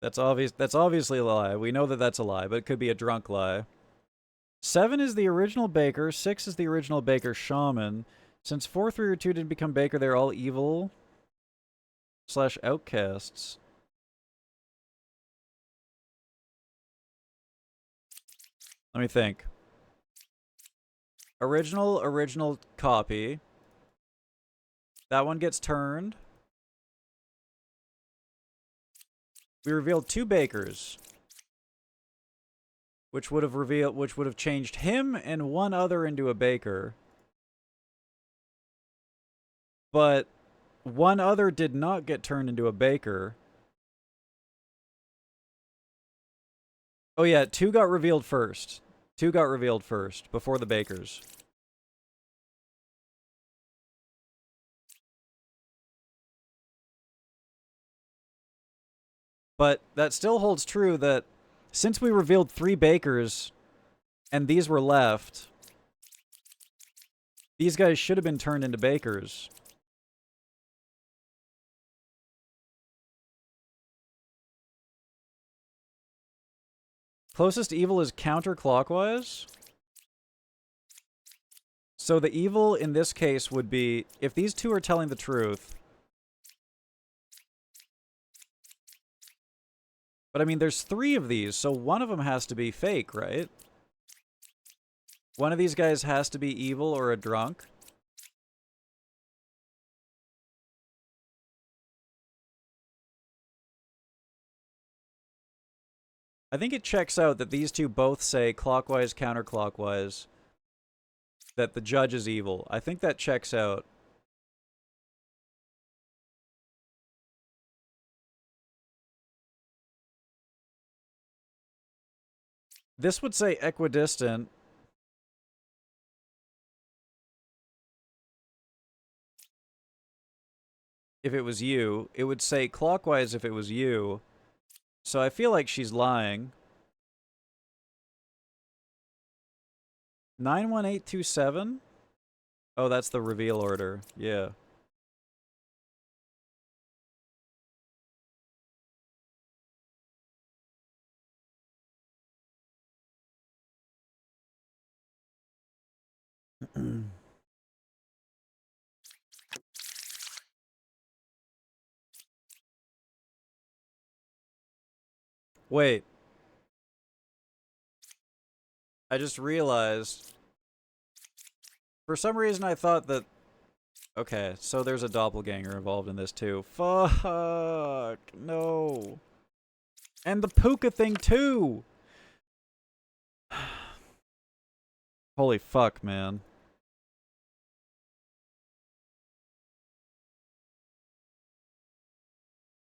That's obvious. That's obviously a lie. We know that that's a lie, but it could be a drunk lie. 7 is the original Baker. 6 is the original Baker Shaman. Since 4, 3, or 2 didn't become Baker, they're all evil / outcasts. Let me think. Original copy. That one gets turned. We revealed 2 Bakers, which would have changed him and 1 other into a Baker. But 1 other did not get turned into a Baker. Oh yeah, 2 got revealed first. 2 got revealed first, before the Bakers. But that still holds true that since we revealed 3 Bakers and these were left, these guys should have been turned into Bakers. Closest evil is counterclockwise. So the evil in this case would be, if these 2 are telling the truth. But I mean, there's 3 of these, so one of them has to be fake, right? One of these guys has to be evil or a drunk. I think it checks out that these 2 both say clockwise, counterclockwise, that the judge is evil. I think that checks out. This would say equidistant. If it was you. It would say clockwise if it was you. So I feel like she's lying. 91827? Oh, that's the reveal order. Yeah. Wait. I just realized. For some reason I thought that... Okay, so there's a doppelganger involved in this too. Fuck. No. And the puka thing too! Holy fuck, man.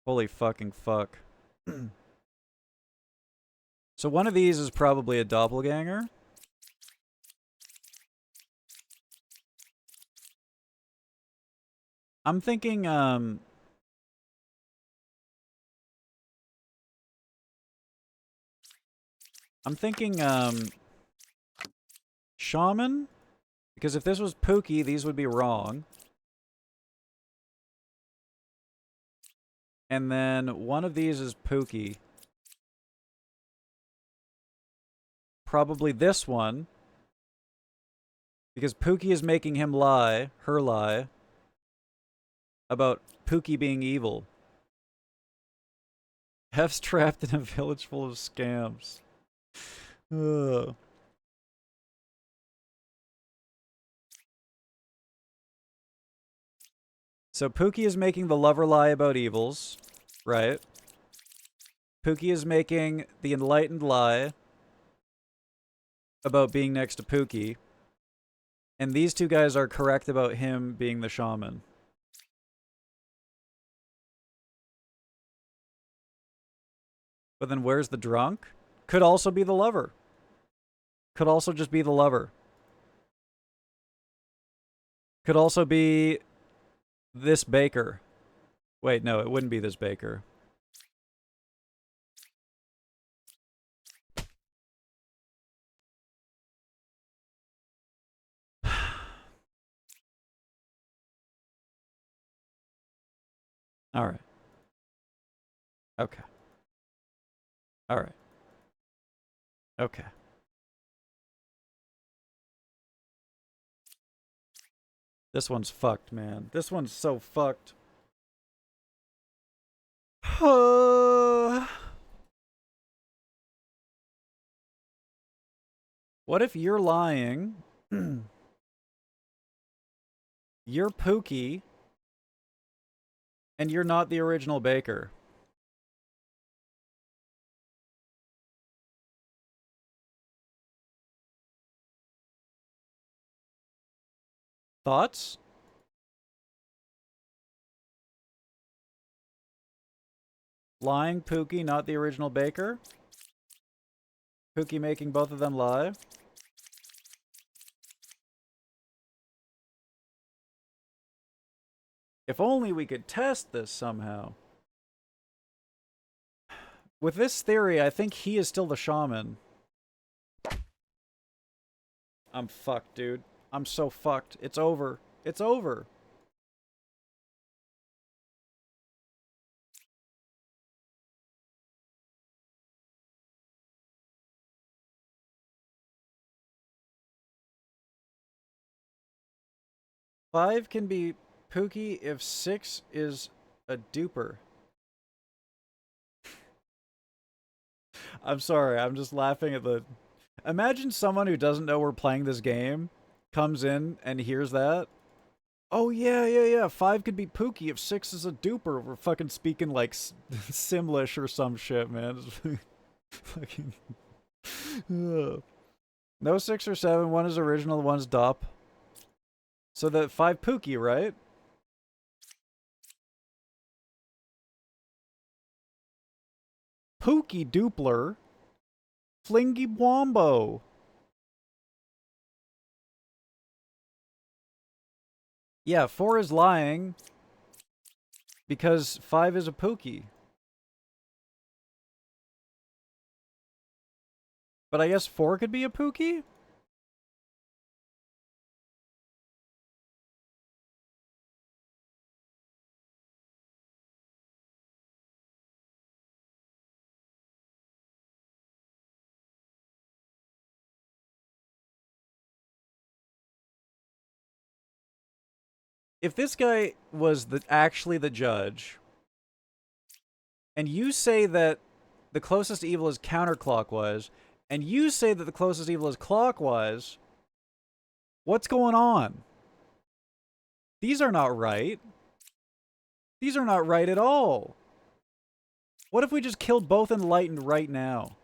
Holy fucking fuck. So one of these is probably a doppelganger. I'm thinking, Shaman? Because if this was Pookie, these would be wrong. And then one of these is Pookie. Probably this one. Because Pookie is making him lie, her lie, about Pookie being evil. Hef's trapped in a village full of scams. Ugh. So Pookie is making the lover lie about evils, right? Pookie is making the enlightened lie about being next to Pookie. And these 2 guys are correct about him being the shaman. But then where's the drunk? Could also be the lover. Could also just be the lover. Could also be this Baker. Wait, no, it wouldn't be this Baker. All right. Okay. Alright. Okay. This one's fucked, man. This one's so fucked. What if you're lying? You're Pookie, and you're not the original baker. Thoughts? Lying Pookie, not the original baker? Pookie making both of them lie? If only we could test this somehow. With this theory, I think he is still the shaman. I'm fucked, dude. I'm so fucked. It's over. It's over. Five can be Pookie if 6 is a duper. I'm sorry, I'm just laughing at the... Imagine someone who doesn't know we're playing this game comes in and hears that. Oh, yeah. 5 could be Pookie if 6 is a duper. We're fucking speaking like Simlish or some shit, man. Fucking... No 6 or 7. One is original, one's dup. So the 5 Pookie, right? Pookie Dupler. Flingy Wombo. Yeah, 4 is lying. Because 5 is a Pookie. But I guess 4 could be a Pookie? If this guy was actually the judge, and you say that the closest evil is counterclockwise, and you say that the closest evil is clockwise, what's going on? These are not right. These are not right at all. What if we just killed both Enlightened right now?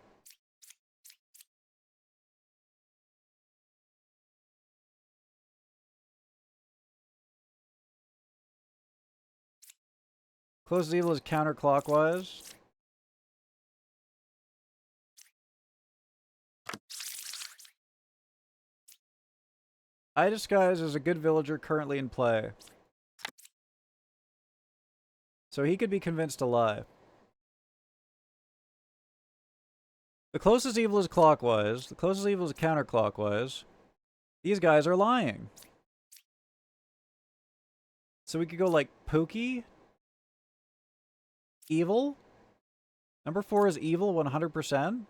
Closest evil is counterclockwise. I disguise as a good villager currently in play. So he could be convinced to lie. The closest evil is clockwise. The closest evil is counterclockwise. These guys are lying. So we could go like Pookie. Evil. Number 4 is evil 100%.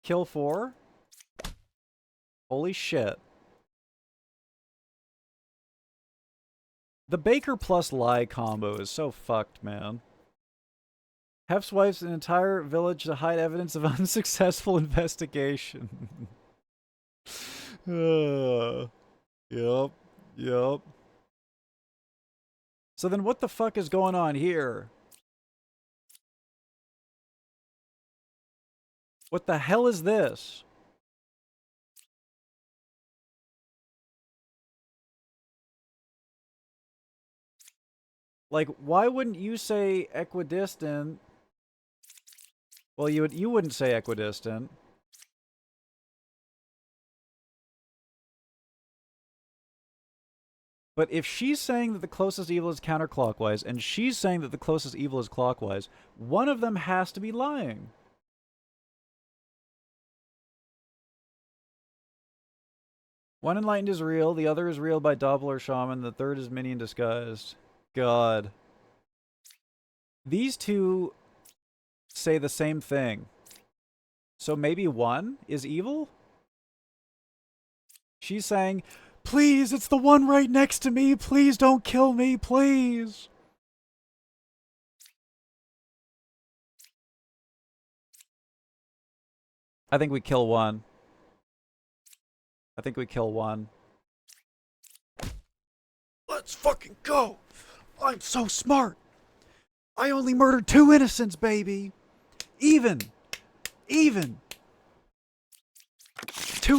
Kill 4. Holy shit. The Baker plus lie combo is so fucked, man. HEFZ wipes an entire village to hide evidence of unsuccessful investigation. Yup. So then what the fuck is going on here? What the hell is this? Like, why wouldn't you say equidistant? Well, you wouldn't say equidistant. But if she's saying that the closest evil is counterclockwise, and she's saying that the closest evil is clockwise, one of them has to be lying. One Enlightened is real, the other is real by Doppler Shaman, the third is Minion disguised. God. These two say the same thing. So maybe one is evil? She's saying, please, it's the one right next to me. Please don't kill me, please. I think we kill one. I think we kill one. Let's fucking go. I'm so smart. I only murdered 2 innocents, baby. Even. 2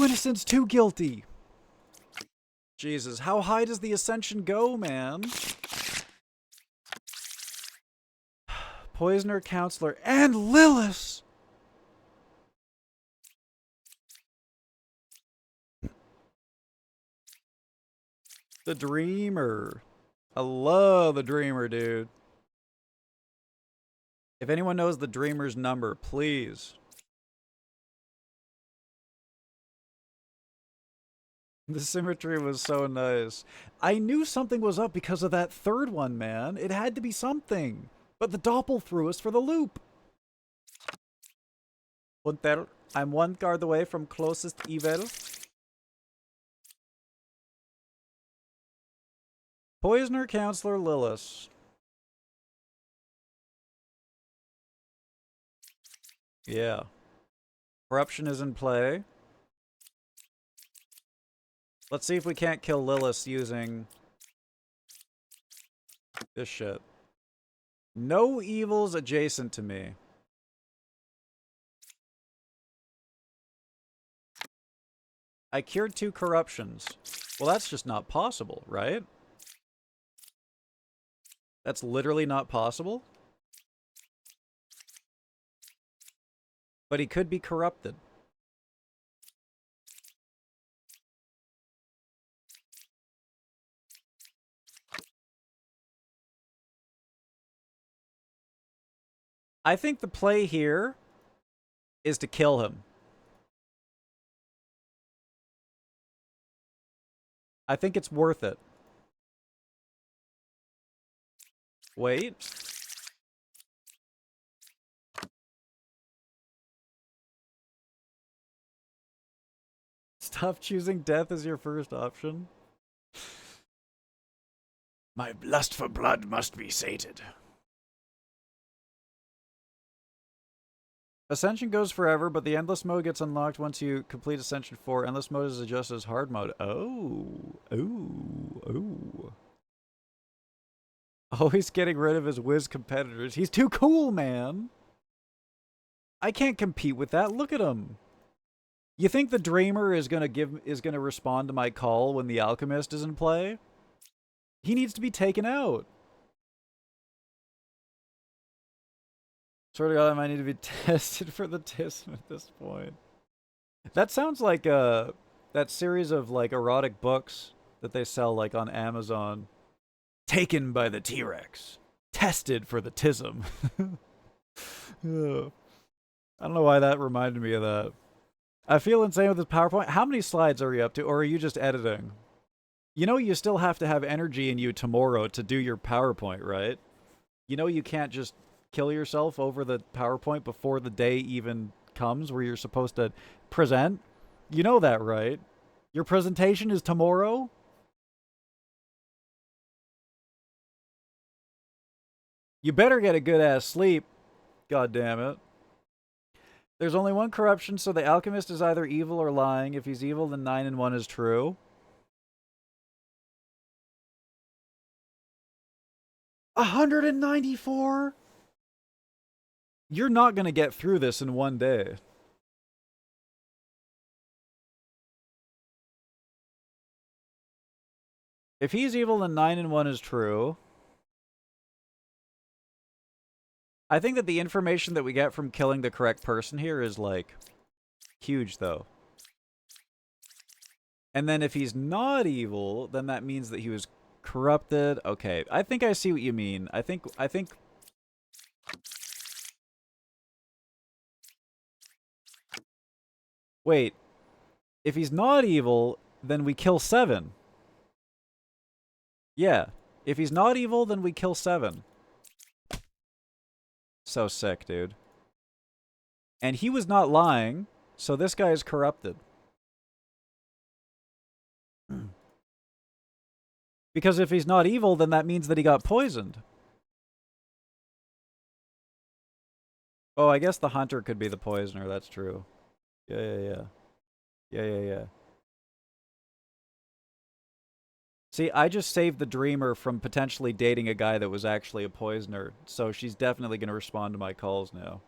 innocents, 2 guilty. Jesus, how high does the ascension go, man? Poisoner, counselor, and Lilith. The Dreamer. I love the Dreamer, dude. If anyone knows the Dreamer's number, please. The symmetry was so nice. I knew something was up because of that third one, man. It had to be something. But the Doppel threw us for the loop. I'm 1 guard away from closest evil. Poisoner, Counselor, Lilith. Yeah. Corruption is in play. Let's see if we can't kill Lilith using this shit. No evils adjacent to me. I cured 2 corruptions. Well, that's just not possible, right? That's literally not possible. But he could be corrupted. I think the play here is to kill him. I think it's worth it. Wait. Stop choosing death as your first option. My lust for blood must be sated. Ascension goes forever, but the endless mode gets unlocked once you complete Ascension 4. Endless mode is adjusted as hard mode. Oh. Always getting rid of his whiz competitors. He's too cool, man. I can't compete with that. Look at him. You think the Dreamer is gonna respond to my call when the Alchemist is in play? He needs to be taken out. Swear to God, I might need to be tested for the TISM at this point. That sounds like that series of like erotic books that they sell like on Amazon. Taken by the T-Rex. Tested for the TISM. I don't know why that reminded me of that. I feel insane with this PowerPoint. How many slides are you up to, or are you just editing? You know you still have to have energy in you tomorrow to do your PowerPoint, right? You know you can't just kill yourself over the PowerPoint before the day even comes where you're supposed to present? You know that, right? Your presentation is tomorrow? You better get a good-ass sleep. God damn it. There's only 1 corruption, so the Alchemist is either evil or lying. If he's evil, then 9 and 1 is true. 194? You're not going to get through this in 1 day. If he's evil, then 9 and 1 is true. I think that the information that we get from killing the correct person here is, like, huge, though. And then if he's not evil, then that means that he was corrupted. Okay, I think I see what you mean. I think... Wait. If he's not evil, then we kill 7. Yeah. If he's not evil, then we kill 7. So sick, dude. And he was not lying, so this guy is corrupted. Because if he's not evil, then that means that he got poisoned. Oh, I guess the hunter could be the poisoner, that's true. Yeah. See, I just saved the dreamer from potentially dating a guy that was actually a poisoner, so she's definitely going to respond to my calls now.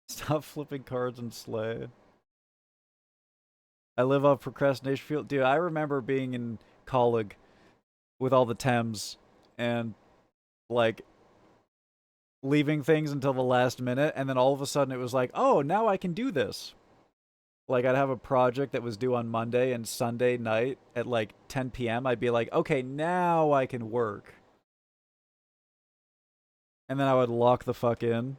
Stop flipping cards and slay. I live off procrastination fuel. Dude, I remember being in college with all the Thames and, like, leaving things until the last minute, and then all of a sudden it was like, oh, now I can do this. Like, I'd have a project that was due on Monday, and Sunday night at, like, 10 p.m., I'd be like, okay, now I can work. And then I would lock the fuck in.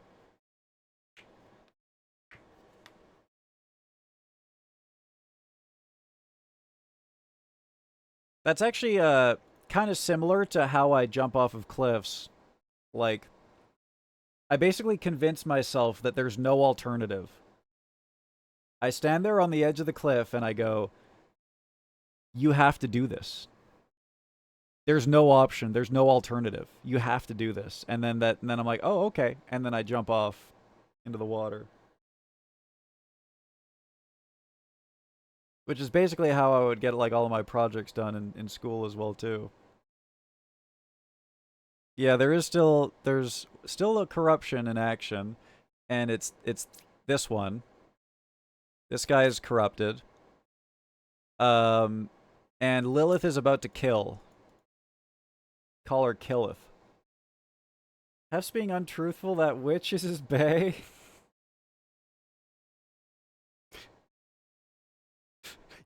That's actually, kind of similar to how I jump off of cliffs. Like, I basically convince myself that there's no alternative. I stand there on the edge of the cliff and I go, you have to do this. There's no option. There's no alternative. You have to do this. And then I'm like, oh, okay. And then I jump off into the water. Which is basically how I would get, like, all of my projects done in school as well, too. Yeah, there's still a corruption in action, and it's this one. This guy is corrupted. And Lilith is about to kill. Call her Killeth. Hef's being untruthful, that witch is his bae.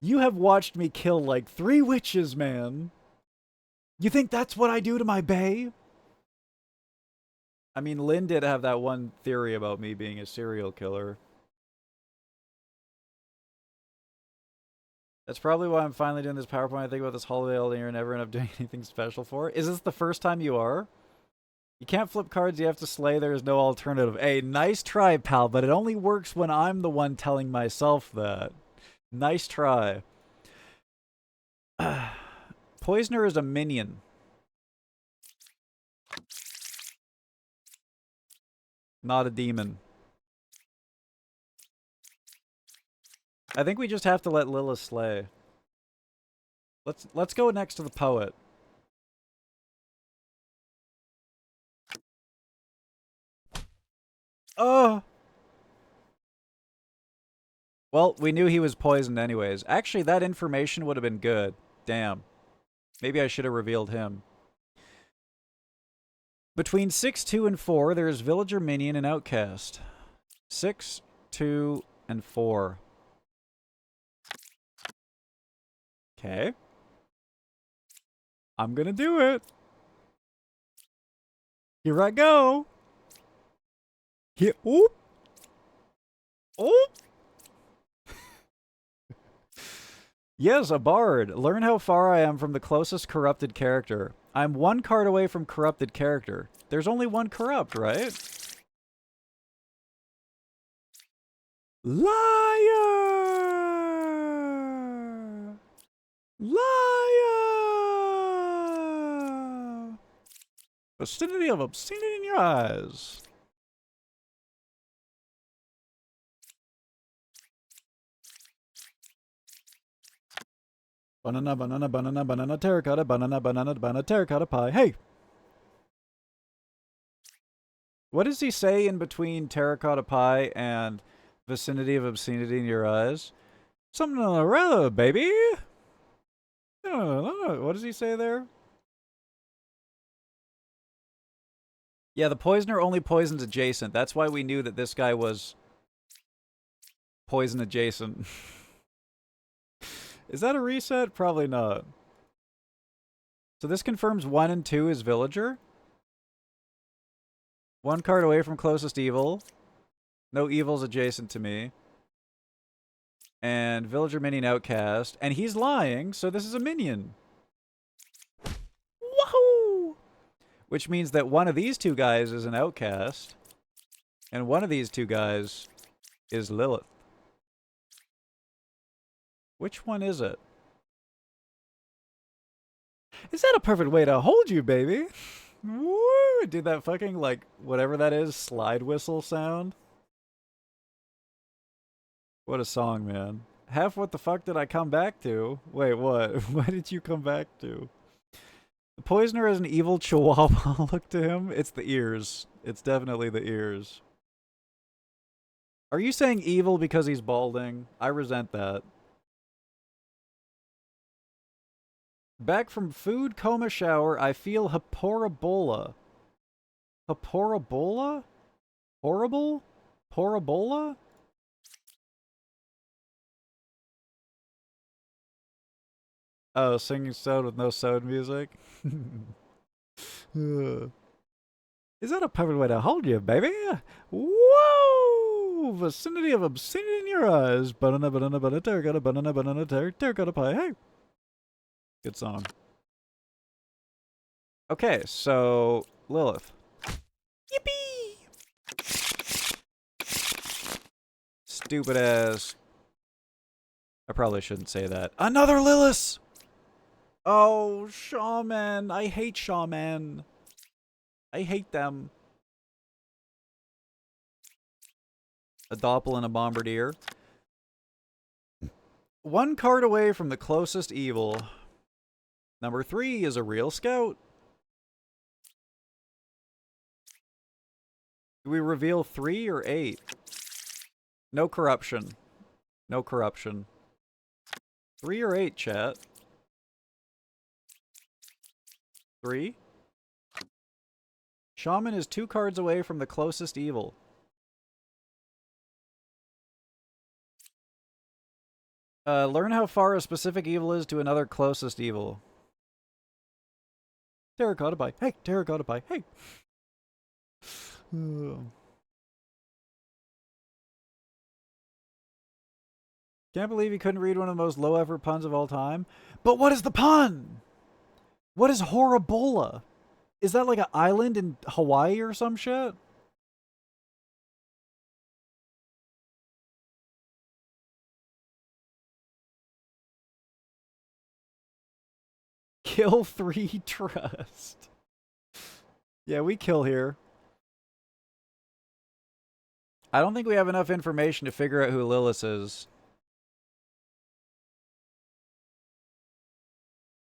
You have watched me kill like 3 witches, man. You think that's what I do to my bae? I mean, Lynn did have that one theory about me being a serial killer. That's probably why I'm finally doing this PowerPoint. I think about this holiday all year and never end up doing anything special for it. Is this the first time you are? You can't flip cards, you have to slay, there is no alternative. Hey, nice try, pal, but it only works when I'm the one telling myself that. Nice try. Poisoner is a minion. Not a demon. I think we just have to let Lilith slay. Let's go next to the poet. Oh! Well, we knew he was poisoned anyways. Actually, that information would have been good. Damn. Maybe I should have revealed him. Between 6, 2, and 4, there is Villager, Minion, and Outcast. 6, 2, and 4. Okay. I'm gonna do it. Here I go. Here. Oop. Oop. Yes, a bard. Learn how far I am from the closest corrupted character. I'm 1 card away from corrupted character. There's only 1 corrupt, right? Liar! Liar! Vicinity of obscenity in your eyes. Banana, banana, banana, banana, terracotta, banana, banana, banana, terracotta pie. Hey! What does he say in between terracotta pie and vicinity of obscenity in your eyes? Something on the road, baby! What does he say there? Yeah, the poisoner only poisons adjacent. That's why we knew that this guy was poison adjacent. Is that a reset? Probably not. So this confirms 1 and 2 is Villager. 1 card away from closest evil. No evils adjacent to me. And Villager, Minion, Outcast. And he's lying, so this is a minion. Woohoo! Which means that one of these two guys is an outcast, and one of these two guys is Lilith. Which one is it? Is that a perfect way to hold you, baby? Woo! Do that fucking, like, whatever that is, slide whistle sound. What a song, man. Half what the fuck did I come back to? Wait, what? What did you come back to? The poisoner is an evil chihuahua. Look to him. It's the ears. It's definitely the ears. Are you saying evil because he's balding? I resent that. Back from food coma shower, I feel Haporobola. Haporobola? Horrible? Porobola? Oh, singing sode with no sode music? Is that a perfect way to hold you, baby? Whoa! Vicinity of obscenity in your eyes. Banana, banana, banana, terracotta, banana, terracotta pie. Hey! Good song. Okay, so Lilith. Yippee! Stupid ass. I probably shouldn't say that. Another Lilith! Oh, shaman. I hate shaman. I hate them. A doppel and a bombardier. One card away from the closest evil. Number 3 is a real scout. Do we reveal 3 or 8? No corruption. No corruption. 3 or 8, chat? 3? Shaman is 2 cards away from the closest evil. Learn how far a specific evil is to another closest evil. Terracotta pie. Hey, terracotta pie. Hey. Can't believe you couldn't read one of the most low-effort puns of all time. But what is the pun? What is Horibola? Is that like an island in Hawaii or some shit? Kill 3 trust. Yeah, we kill here. I don't think we have enough information to figure out who Lilith is.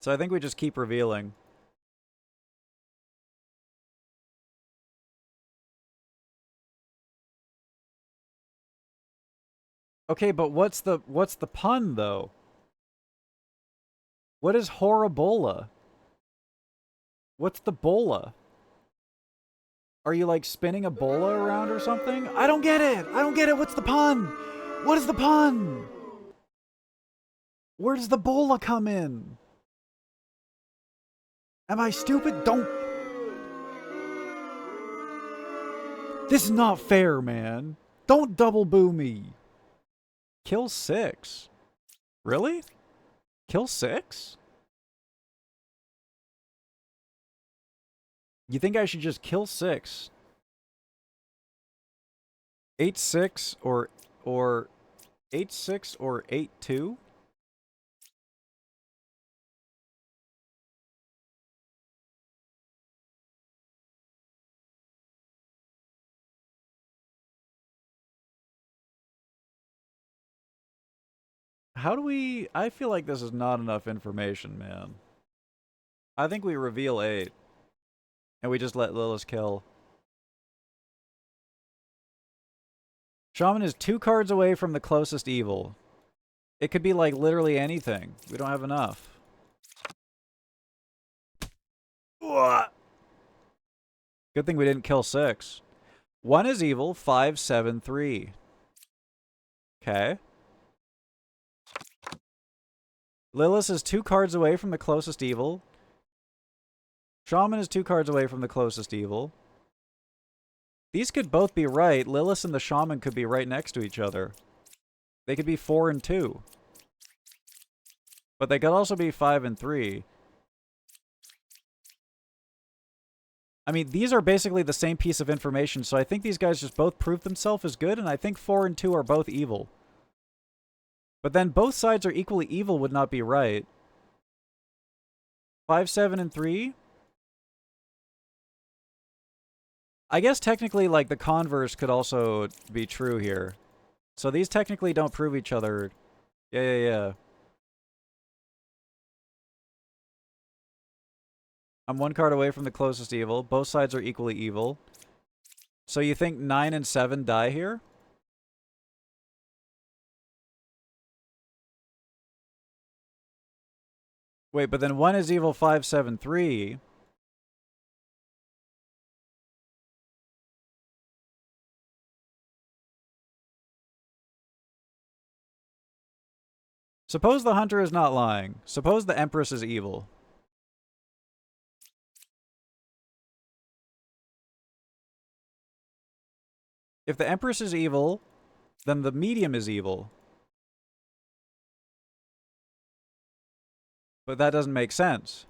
So I think we just keep revealing. Okay, but what's the pun though? What is Horibola? What's the bola? Are you like spinning a bola around or something? I don't get it. I don't get it. What's the pun? What is the pun? Where does the bola come in? Am I stupid? Don't. This is not fair, man. Don't double boo me. Kill 6. Really? Kill 6? You think I should just kill 6? 8-6 or 8-6 or 8-2? How do we... I feel like this is not enough information, man. I think we reveal 8. And we just let Lilith kill. Shaman is 2 cards away from the closest evil. It could be like literally anything. We don't have enough. Good thing we didn't kill 6. 1 is evil, 5, 7, 3. Okay. Lilith is 2 cards away from the closest evil. Shaman is 2 cards away from the closest evil. These could both be right. Lilith and the Shaman could be right next to each other. They could be 4 and 2. But they could also be 5 and 3. I mean, these are basically the same piece of information, so I think these guys just both proved themselves as good, and I think 4 and 2 are both evil. But then both sides are equally evil would not be right. 5, 7, and 3? I guess technically, like, the converse could also be true here. So these technically don't prove each other. Yeah. I'm 1 card away from the closest evil. Both sides are equally evil. So you think 9 and 7 die here? Wait, but then 1 is evil, 5, 7, 3. Suppose the hunter is not lying. Suppose the empress is evil. If the empress is evil, then the medium is evil. But that doesn't make sense.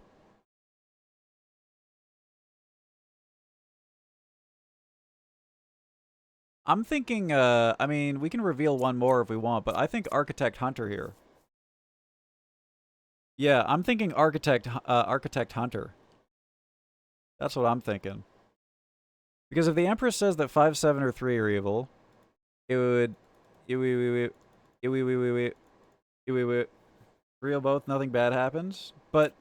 I'm thinking, I mean, we can reveal one more if we want, but I think Architect Hunter here. Yeah, I'm thinking Architect Hunter. That's what I'm thinking. Because if the Empress says that 5, 7, or 3 are evil, it would... Reveal both, nothing bad happens. But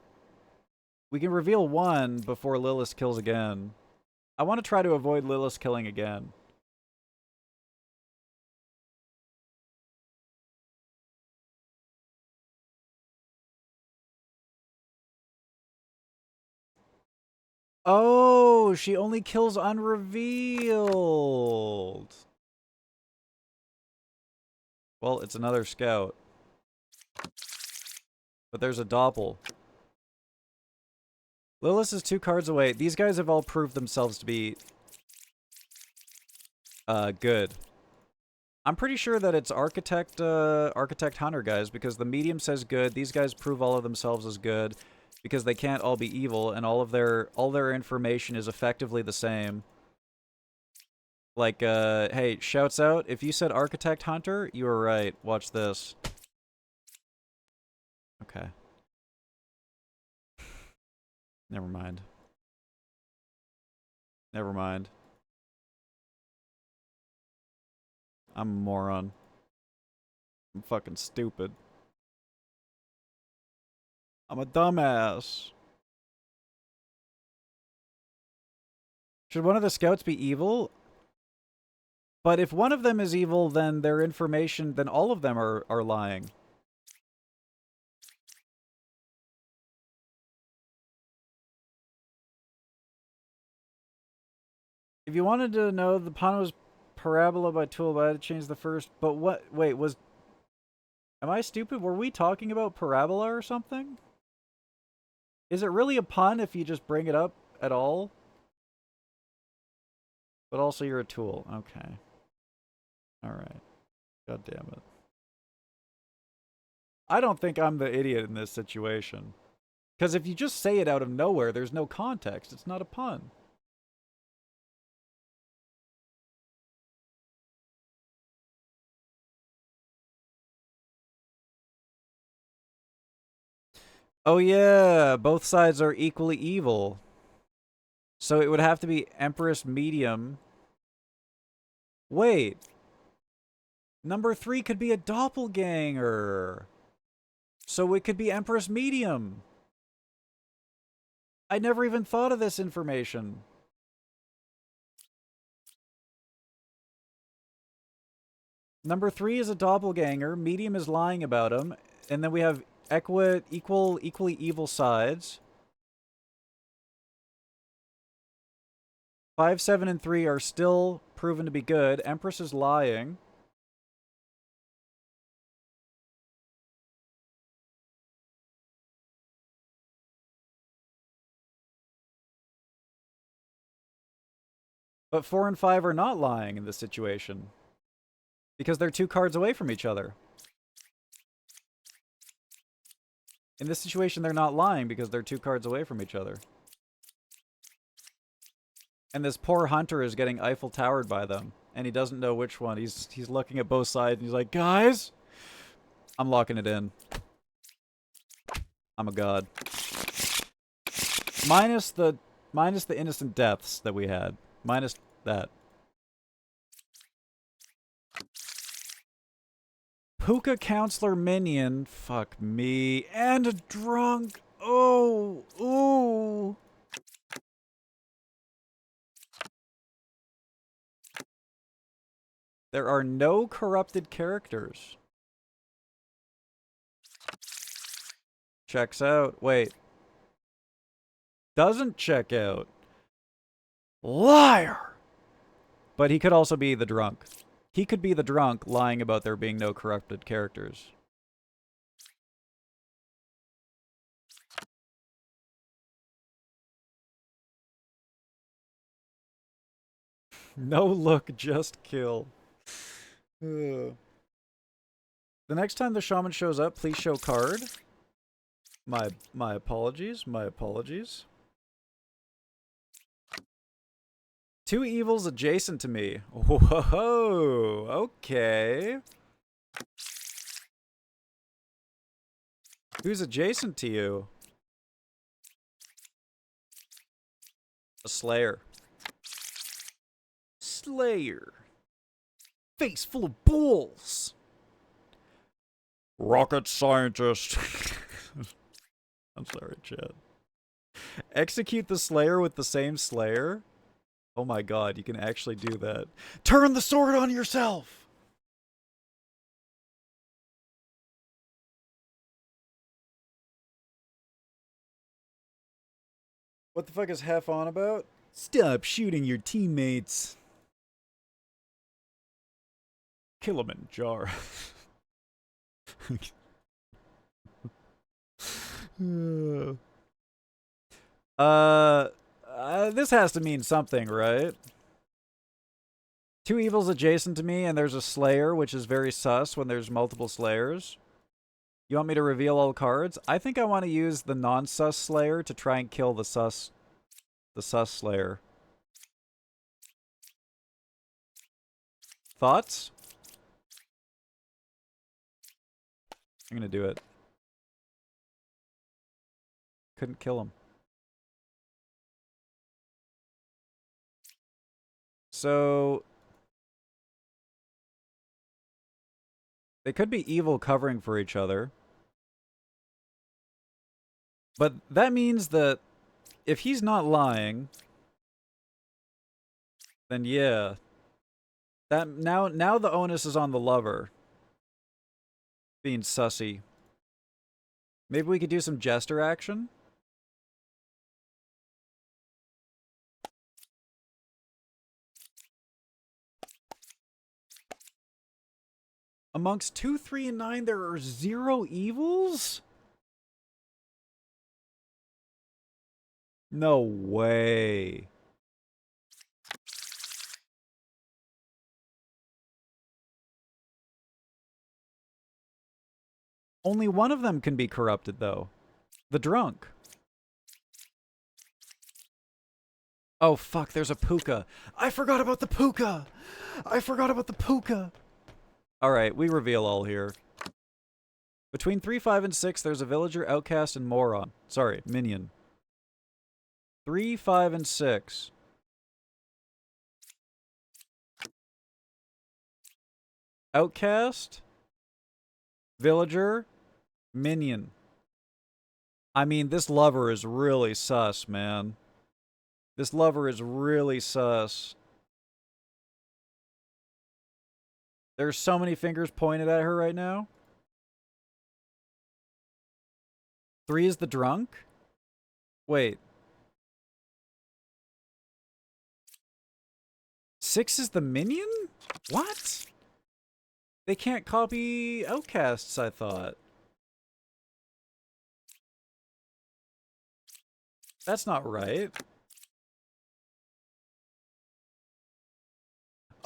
we can reveal one before Lilith kills again. I want to try to avoid Lilith killing again. Oh, she only kills unrevealed. Well, it's another scout. But there's a doppel. Lilith is 2 cards away. These guys have all proved themselves to be good. I'm pretty sure that it's Architect Hunter, guys, because the medium says good. These guys prove all of themselves as good because they can't all be evil, and all their information is effectively the same. Like, hey, shouts out, if you said Architect Hunter, you were right. Watch this. Okay. Never mind. Never mind. I'm a moron. I'm fucking stupid. I'm a dumbass. Should one of the scouts be evil? But if one of them is evil, then their information, then all of them are lying. If you wanted to know the pawn was parabola by tool, I had to change the first. But what? Wait, was... Am I stupid? Were we talking about parabola or something? Is it really a pun if you just bring it up at all? But also you're a tool. Okay. Alright. God damn it. I don't think I'm the idiot in this situation. Because if you just say it out of nowhere, there's no context. It's not a pun. Oh yeah, both sides are equally evil. So it would have to be Empress Medium. Wait. Number 3 could be a doppelganger. So it could be Empress Medium. I never even thought of this information. Number 3 is a doppelganger. Medium is lying about him. And then we have equally evil sides. 5, 7, and 3 are still proven to be good. Empress is lying. But 4 and 5 are not lying in this situation. Because they're 2 cards away from each other. In this situation, they're not lying because they're 2 cards away from each other. And this poor hunter is getting Eiffel Towered by them. And he doesn't know which one. He's looking at both sides and he's like, guys, I'm locking it in. I'm a god. Minus the innocent deaths that we had. Minus that. Puka counselor minion. Fuck me. And a drunk. Oh. Ooh. There are no corrupted characters. Checks out. Wait. Doesn't check out. Liar! But he could also be the drunk. He could be the drunk lying about there being no corrupted characters. No look, just kill. Ugh. The next time the shaman shows up, please show card. My apologies. My apologies. Two evils adjacent to me. Whoa, okay. Who's adjacent to you? A slayer. Slayer. Face full of balls. Rocket scientist. I'm sorry, Chad. Execute the slayer with the same slayer? Oh my god, you can actually do that. Turn the sword on yourself! What the fuck is Hef on about? Stop shooting your teammates. Kilimanjaro. This has to mean something, right? Two evils adjacent to me, and there's a slayer, which is very sus when there's multiple slayers. You want me to reveal all cards? I think I want to use the non-sus slayer to try and kill the sus slayer. Thoughts? I'm gonna do it. Couldn't kill him. So they could be evil covering for each other. But that means that if he's not lying, then yeah. That now the onus is on the lover. Being sussy. Maybe we could do some jester action? Amongst 2, 3, and 9, there are 0 evils? No way. Only one of them can be corrupted, though. The drunk. Oh, fuck, there's a puka. I forgot about the puka! I forgot about the puka! Alright, we reveal all here. Between 3, 5, and 6, there's a villager, outcast, and moron. Sorry, minion. 3, 5, and 6. Outcast, villager, minion. I mean, this lover is really sus, man. This lover is really sus. There's so many fingers pointed at her right now. 3 is the drunk? Wait. 6 is the minion? What? They can't copy outcasts, I thought. That's not right.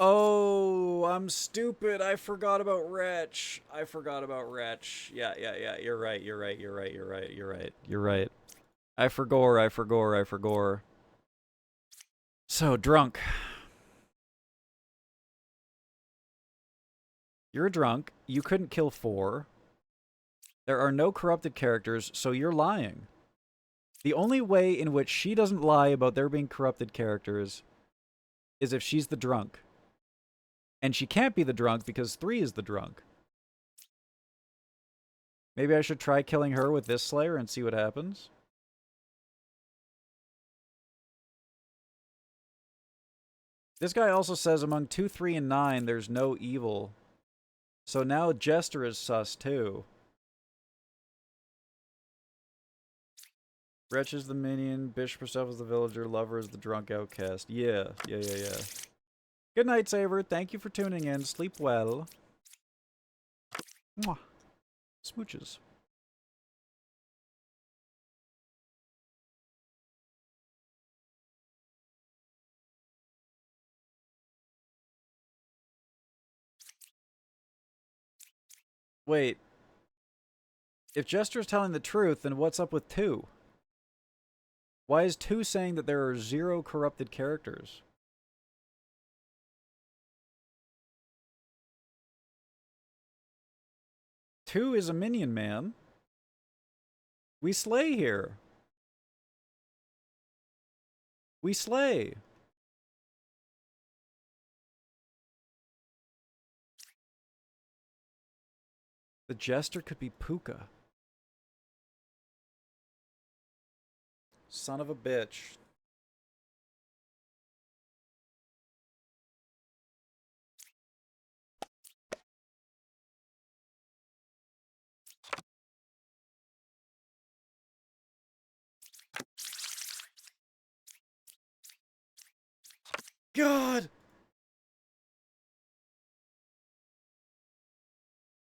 Oh, I'm stupid. I forgot about Wretch. I forgot about Wretch. Yeah. You're right. You're right. I forgot. So, drunk. You're a drunk. You couldn't kill 4. There are no corrupted characters, so you're lying. The only way in which she doesn't lie about there being corrupted characters is if she's the drunk. And she can't be the drunk because 3 is the drunk. Maybe I should try killing her with this Slayer and see what happens. This guy also says among 2, 3, and 9, there's no evil. So now Jester is sus too. Wretch is the minion, Bishop herself is the villager, Lover is the drunk outcast. Yeah. Good night, Saber. Thank you for tuning in. Sleep well. Mwah. Smooches. Wait. If Jester's telling the truth, then what's up with 2? Why is 2 saying that there are 0 corrupted characters? Two is a minion, man. We slay here. We slay. The Jester could be Puka. Son of a bitch. God!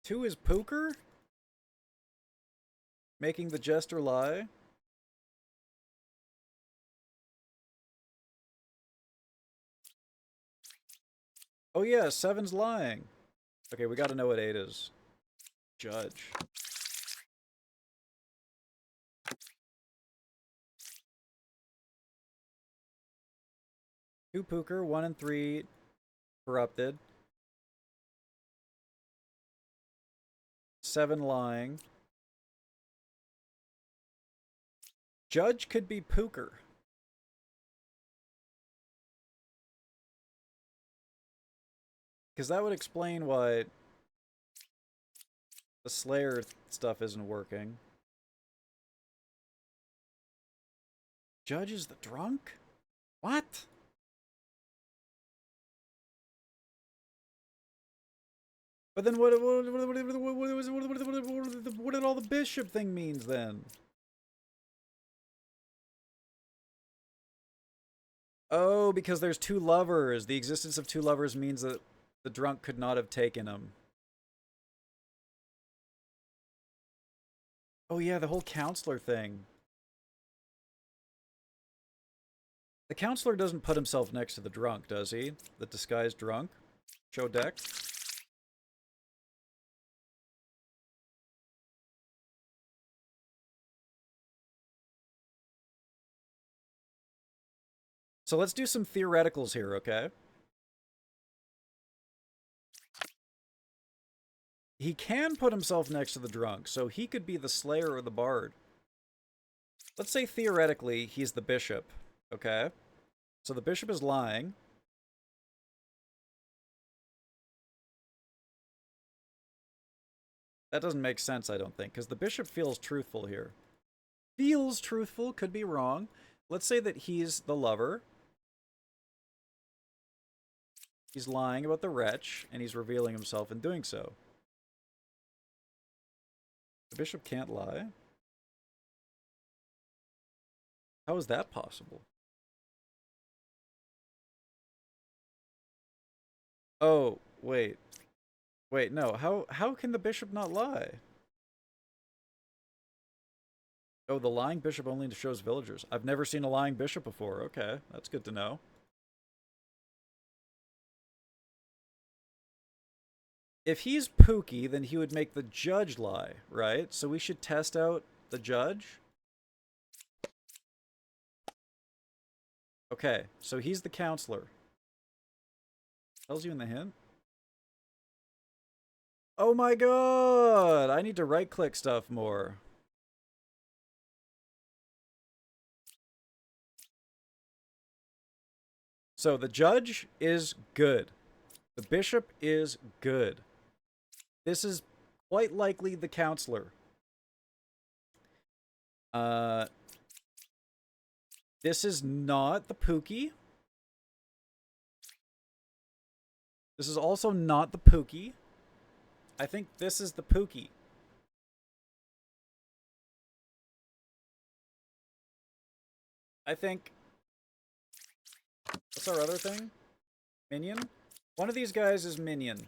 2 is Poker? Making the Jester lie? Oh yeah, 7's lying. Okay, we gotta know what 8 is. Judge. Two Pooker, 1 and 3 corrupted. 7 lying. Judge could be Pooker. Because that would explain why the Slayer stuff isn't working. Judge is the drunk? What? But then what did all the bishop thing means then? Oh, because there's 2 lovers. The existence of 2 lovers means that the drunk could not have taken him. Oh yeah, the whole counselor thing. The counselor doesn't put himself next to the drunk, does he? The disguised drunk? Show deck. So let's do some theoreticals here, okay? He can put himself next to the drunk, so he could be the Slayer or the Bard. Let's say theoretically he's the bishop, okay? So the bishop is lying. That doesn't make sense, I don't think, because the bishop feels truthful here. Feels truthful, could be wrong. Let's say that he's the lover. He's lying about the wretch, and he's revealing himself in doing so. The bishop can't lie. How is that possible? Oh, wait. Wait, no. How can the bishop not lie? Oh, the lying bishop only shows villagers. I've never seen a lying bishop before. Okay, that's good to know. If he's Pookie, then he would make the judge lie, right? So we should test out the judge. Okay, so he's the counselor. Tells you in the hint? Oh my god! I need to right-click stuff more. So the judge is good. The bishop is good. This is quite likely the counselor. This is not the Pookie. This is also not the Pookie. I think this is the Pookie. I think... What's our other thing? Minion? One of these guys is Minion.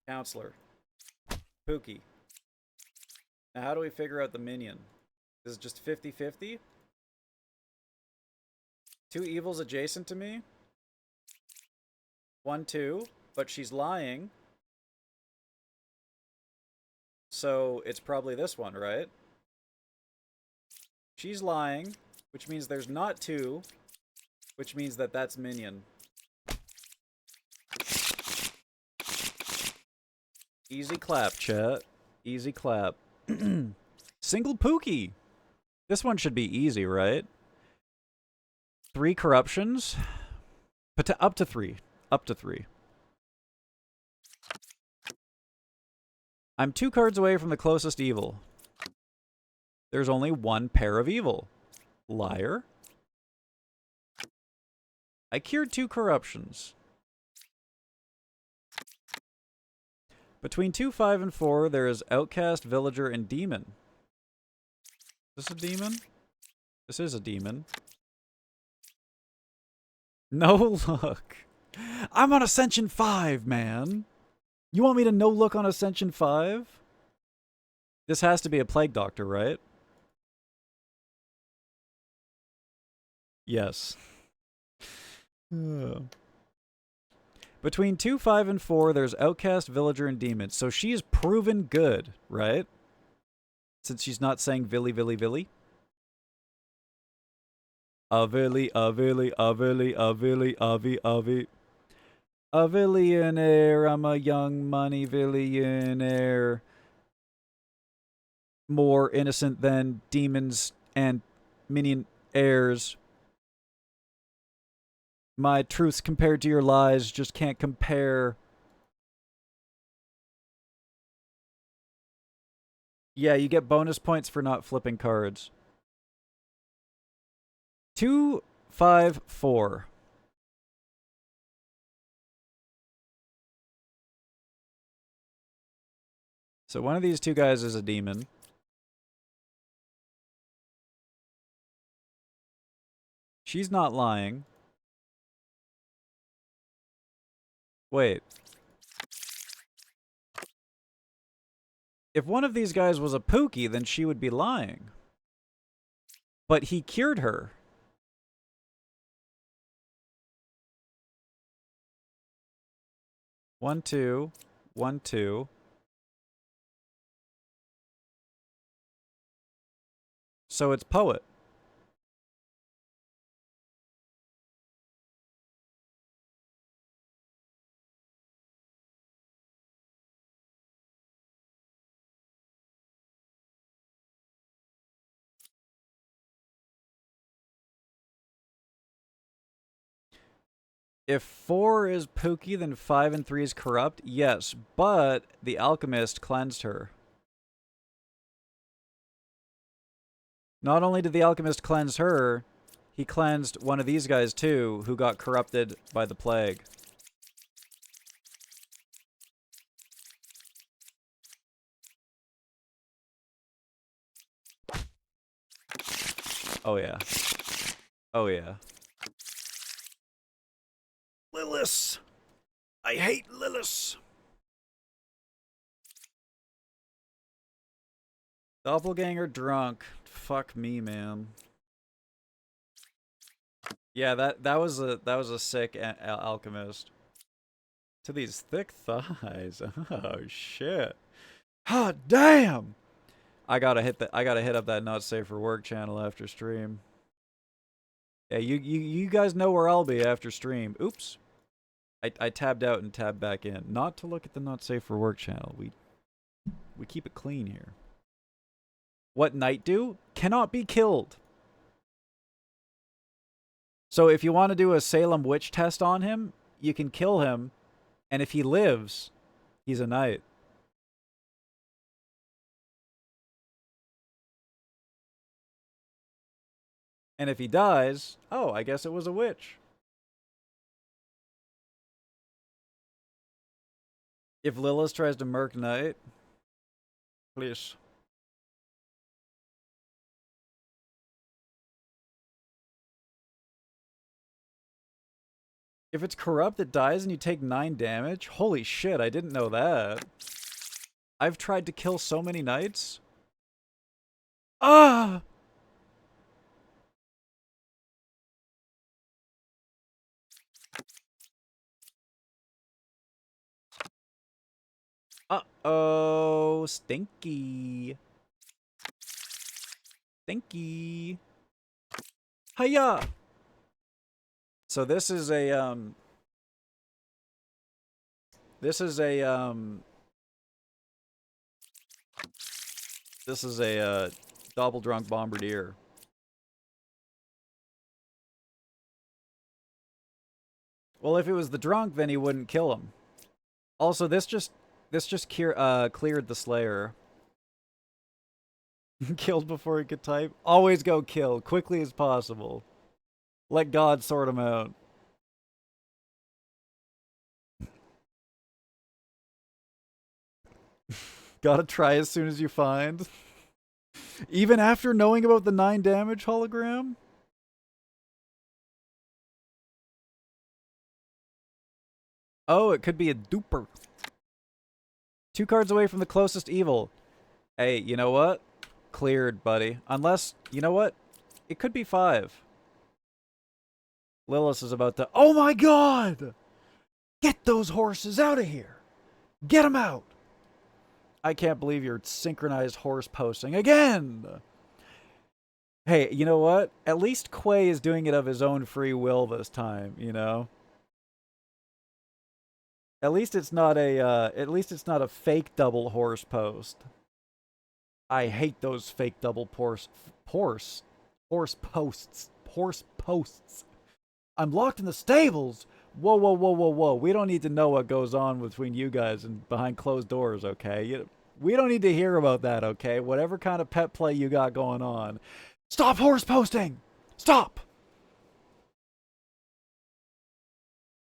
Counselor. Pookie. Now how do we figure out the Minion? Is it just 50-50? Two evils adjacent to me? 1, 2. But she's lying. So it's probably this one, right? She's lying, which means there's not 2, which means that that's Minion. Easy clap, chat. Easy clap. Single Pookie. This one should be easy, right? 3 corruptions. Up to 3. Up to 3. I'm 2 cards away from the closest evil. There's only 1 pair of evil. Liar. I cured 2 corruptions. Between 2, 5, and 4, there is Outcast, Villager, and Demon. Is this a demon? This is a demon. No look. I'm on Ascension 5, man. You want me to no look on Ascension 5? This has to be a Plague Doctor, right? Yes. Between 2, 5, and 4, there's Outcast, Villager, and Demon. So she is proven good, right? Since she's not saying Villy, Villy, Villy. Avilly, Avilly, Avilly, Avilly, Avi, Avi. A billionaire, I'm a young money billionaire. More innocent than demons and minion heirs. My truths compared to your lies just can't compare. Yeah, you get bonus points for not flipping cards. 2, 5, 4. So one of these 2 guys is a demon. She's not lying. Wait. If one of these guys was a Pookie, then she would be lying. But he cured her. One, 2. 1, 2. So it's Poet. If 4 is Pookie, then 5 and 3 is corrupt? Yes, but the alchemist cleansed her. Not only did the alchemist cleanse her, he cleansed one of these guys too, who got corrupted by the plague. Oh yeah. Oh yeah. Lilith! I hate Lilith! Doppelganger drunk. Fuck me, man. Yeah, that was a sick alchemist. To these thick thighs. Oh shit. Oh damn. I gotta hit up that not safe for work channel after stream. Yeah, you guys know where I'll be after stream. Oops. I tabbed out and tabbed back in. Not to look at the not safe for work channel. We keep it clean here. What Knight do? Cannot be killed. So if you want to do a Salem witch test on him, you can kill him, and if he lives, he's a knight. And if he dies, oh, I guess it was a witch. If Lilith tries to murk Knight, please. If it's corrupt, it dies and you take 9 damage? Holy shit, I didn't know that. I've tried to kill so many knights. Ah! Uh-oh, stinky. Stinky. Hiya! So this is a, This is a, double drunk bombardier. Well, if it was the drunk, then he wouldn't kill him. Also, this just cleared the Slayer. Killed before he could type. Always go kill, quickly as possible. Let God sort him out. Gotta try as soon as you find. Even after knowing about the 9 damage hologram? Oh, it could be a duper. 2 cards away from the closest evil. Hey, you know what? Cleared, buddy. Unless, you know what? It could be 5. Lilith is about to... Oh my god! Get those horses out of here! Get them out! I can't believe you're synchronized horse posting again! Hey, you know what? At least Quay is doing it of his own free will this time, you know? At least it's not a fake double horse post. I hate those fake double horse posts. Horse posts. I'm locked in the stables. Whoa, whoa, whoa, whoa, whoa. We don't need to know what goes on between you guys and behind closed doors, okay? We don't need to hear about that, okay? Whatever kind of pet play you got going on. Stop horse posting! Stop!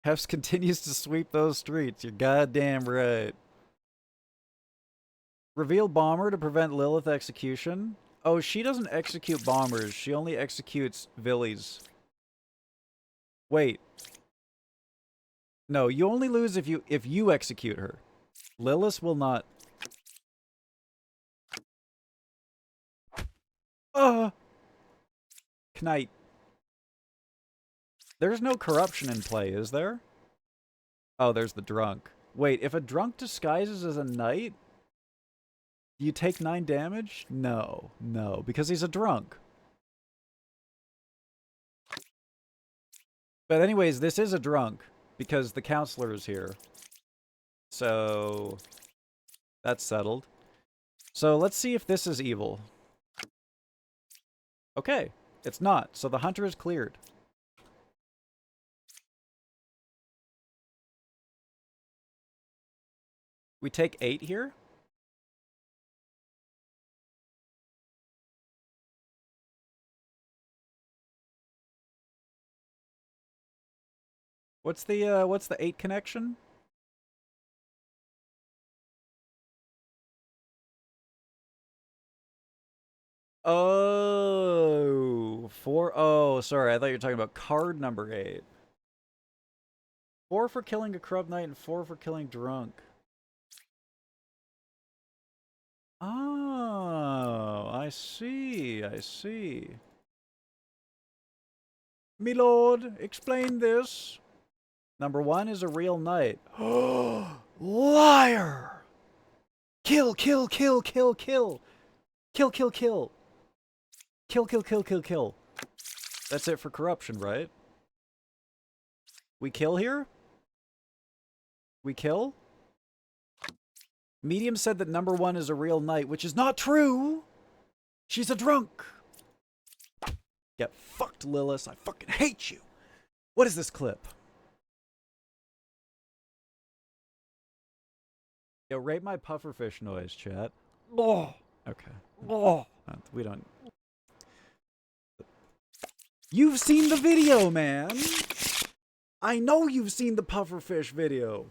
HEFZ continues to sweep those streets. You're goddamn right. Reveal bomber to prevent Lilith execution. Oh, she doesn't execute bombers. She only executes villies. Wait. No, you only lose if you execute her. Lilith will not. Knight. There's no corruption in play, is there? Oh, there's the drunk. Wait, if a drunk disguises as a knight, do you take 9 damage? No, no, because he's a drunk. But anyways, this is a drunk, because the counselor is here. So, that's settled. So let's see if this is evil. Okay, it's not, so the hunter is cleared. We take 8 here? What's the 8 connection? Oh, 4. Oh, sorry. I thought you were talking about card number 8. 4 for killing a corrupt knight and 4 for killing drunk. Oh, I see. I see. Me lord, explain this. Number 1 is a real knight. Liar! Kill, kill, kill, kill, kill. Kill, kill, kill. Kill, kill, kill, kill, kill. That's it for corruption, right? We kill here? We kill? Medium said that number 1 is a real knight, which is not true! She's a drunk! Get fucked, Lilith. I fucking hate you! What is this clip? Yo, rate my pufferfish noise, chat. Oh! Okay. Oh! We don't... You've seen the video, man! I know you've seen the pufferfish video!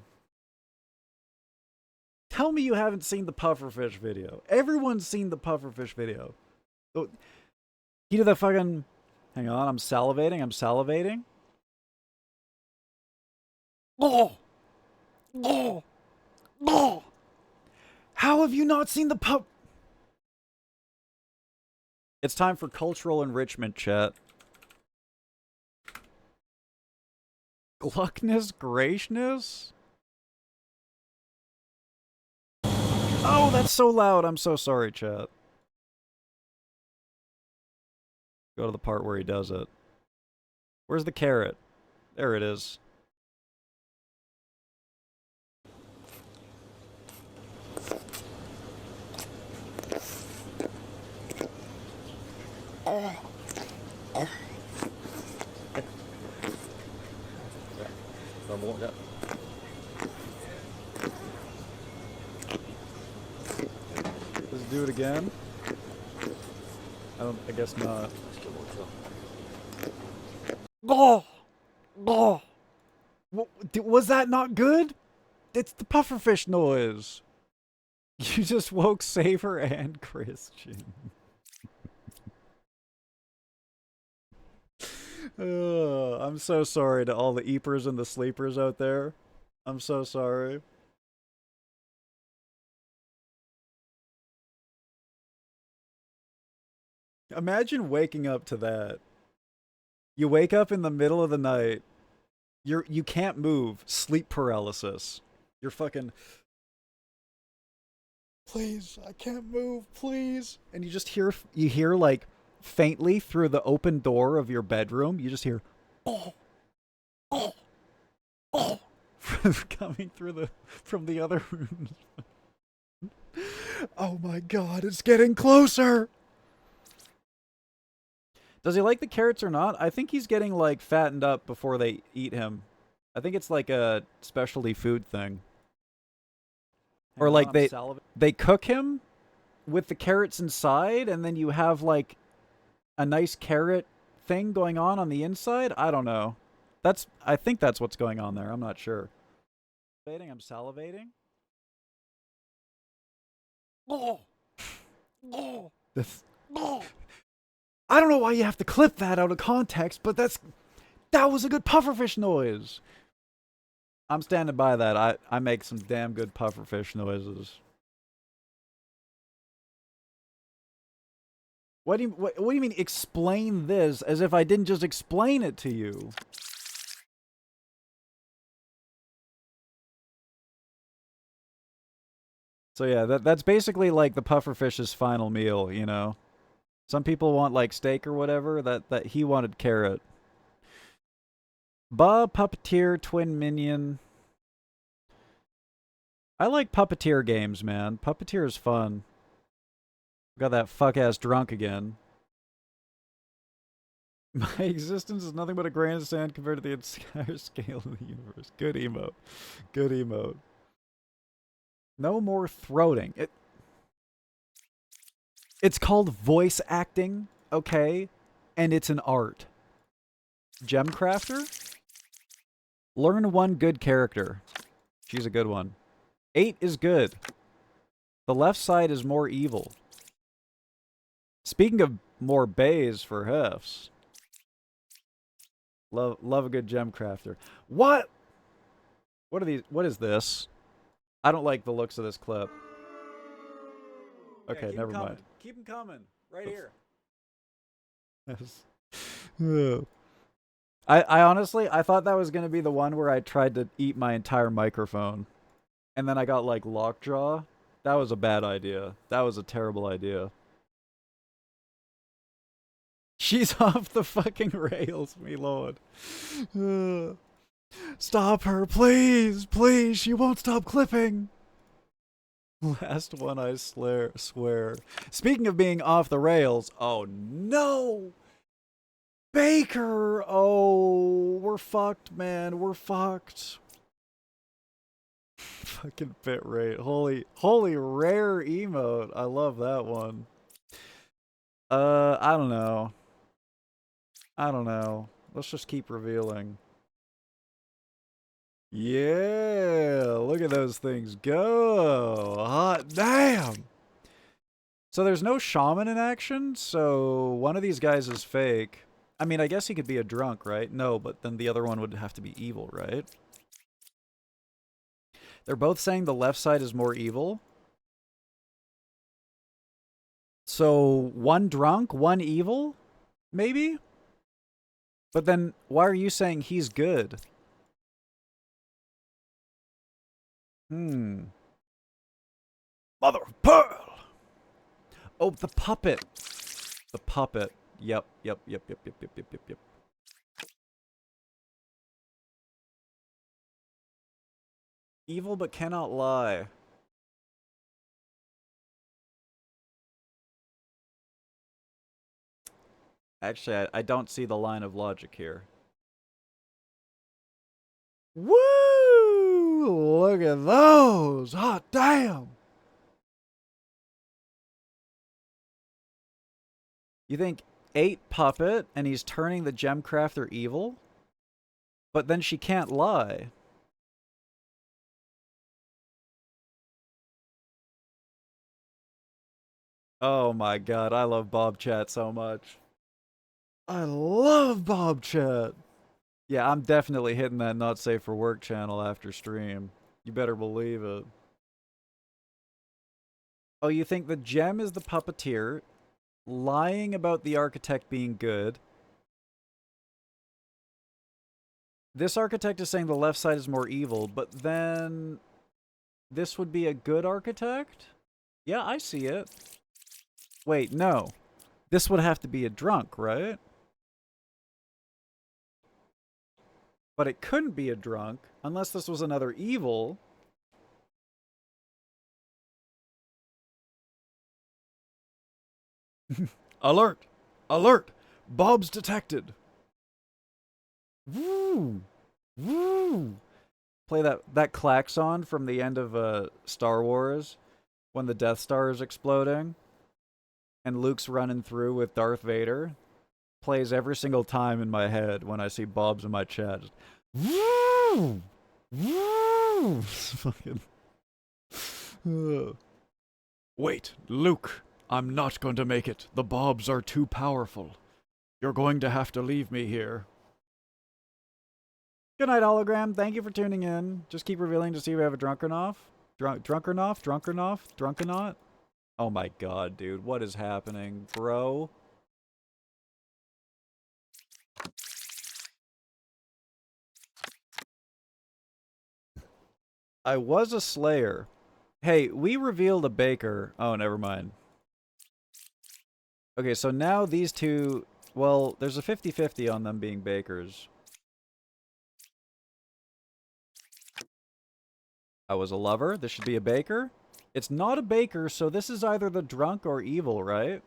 Tell me you haven't seen the pufferfish video. Everyone's seen the pufferfish video. Oh, he did the fucking... Hang on, I'm salivating, I'm salivating. Oh! Oh! Oh! How have you not seen the pup? It's time for cultural enrichment, chat. Gluckness, gracious? Oh, that's so loud. I'm so sorry, chat. Go to the part where he does it. Where's the carrot? There it is. Let's do it again. I guess not. Oh! Oh! Was that not good? It's the pufferfish noise. You just woke Saver and Christian. I'm so sorry to all the eepers and the sleepers out there. I'm so sorry. Imagine waking up to that. You wake up in the middle of the night. You can't move. Sleep paralysis. You're fucking... Please, I can't move, please. And you just hear like faintly through the open door of your bedroom, you just hear oh, oh, oh, coming through from the other rooms. Oh my god, it's getting closer. Does he like the carrots or not? I think he's getting like fattened up before they eat him. I think it's like a specialty food thing. Or like they cook him with the carrots inside, and then you have like a nice carrot thing going on the inside. I don't know. I think that's what's going on there. I'm not sure. I'm salivating. Oh, oh, oh. I don't know why you have to clip that out of context, but that was a good pufferfish noise. I'm standing by that. I make some damn good pufferfish noises. What do you mean explain this as if I didn't just explain it to you? So yeah, that's basically like the pufferfish's final meal, you know. Some people want like steak or whatever. That he wanted carrot. Puppeteer Twin Minion. I like Puppeteer games, man. Puppeteer is fun. Got that fuck-ass drunk again. My existence is nothing but a grain of sand compared to the entire scale of the universe. Good emote. Good emote. No more throating. It's called voice acting, okay? And it's an art. Gemcrafter? Learn one good character. She's a good one. 8 is good. The left side is more evil. Speaking of more bays for HEFZ. Love a good Gemcrafter. What? What are these? What is this? I don't like the looks of this clip. Okay, never mind. Keep them coming. Right here. I honestly, I thought that was going to be the one where I tried to eat my entire microphone. And then I got like lockjaw. That was a bad idea. That was a terrible idea. She's off the fucking rails, me lord. Stop her, please, please. She won't stop clipping. Last one, I swear. Speaking of being off the rails, oh no! Baker! Oh, we're fucked, man. We're fucked. Fucking bit rate. Holy rare emote. I love that one. I don't know. I don't know. Let's just keep revealing. Yeah, look at those things go. Hot damn. So there's no shaman in action, so one of these guys is fake. I mean, I guess he could be a drunk, right? No, but then the other one would have to be evil, right? They're both saying the left side is more evil. So one drunk, one evil? Maybe? But then why are you saying he's good? Mother of pearl! Oh, the puppet. The puppet. Yep. Evil but cannot lie. Actually, I don't see the line of logic here. Woo! Look at those! Hot damn! You think 8 puppet and he's turning the gemcrafter evil? But then she can't lie. Oh my god, I love Bob Chat so much. I love Bob Chat. Yeah, I'm definitely hitting that not safe for work channel after stream. You better believe it. Oh, you think the gem is the puppeteer, lying about the architect being good. This architect is saying the left side is more evil, but then this would be a good architect? Yeah, I see it. Wait, no. This would have to be a drunk, right? But it couldn't be a drunk, unless this was another evil. Alert! Alert! Bob's detected! Woo! Woo! Play that klaxon from the end of Star Wars when the Death Star is exploding and Luke's running through with Darth Vader. Plays every single time in my head when I see Bob's in my chat. Just, woo! Woo! Fucking. Wait, Luke. I'm not going to make it. The Bobs are too powerful. You're going to have to leave me here. Good night, hologram. Thank you for tuning in. Just keep revealing to see if we have a drunkernoff. Drunkernoff? Oh my god, dude. What is happening, bro? I was a slayer. Hey, we revealed a baker. Oh, never mind. Okay, so now these two... Well, there's a 50-50 on them being bakers. I was a lover. This should be a baker. It's not a baker, so this is either the drunk or evil, right?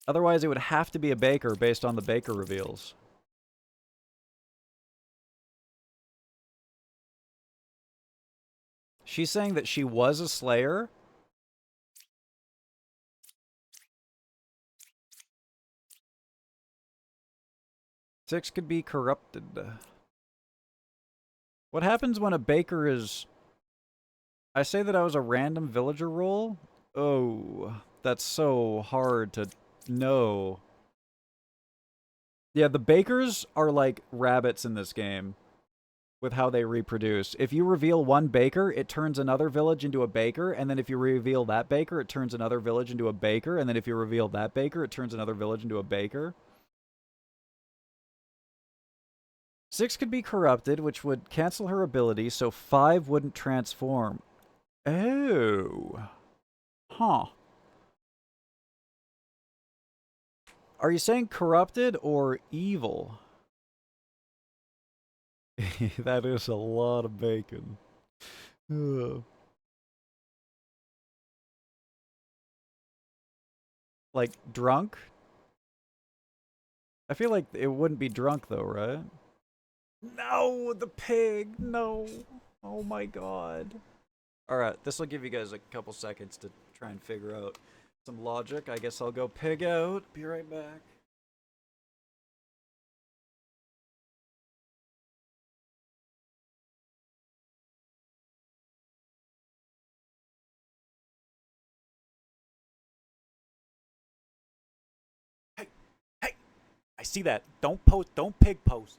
Otherwise, it would have to be a baker based on the baker reveals. She's saying that she was a slayer? Six could be corrupted. What happens when a baker is... I say that I was a random villager role? Oh, that's so hard to know. Yeah, the bakers are like rabbits in this game with how they reproduce. If you reveal one baker, it turns another village into a baker, and then if you reveal that baker, it turns another village into a baker, and then if you reveal that baker, it turns another village into a baker. 6 could be corrupted, which would cancel her ability, so 5 wouldn't transform. Oh. Huh. Are you saying corrupted or evil? That is a lot of bacon. Ugh. Like drunk? I feel like it wouldn't be drunk though, right? No, the pig. No. Oh my god. Alright, this will give you guys a couple seconds to try and figure out some logic. I guess I'll go pig out. Be right back. Hey, hey! I see that. Don't post. Don't pig post.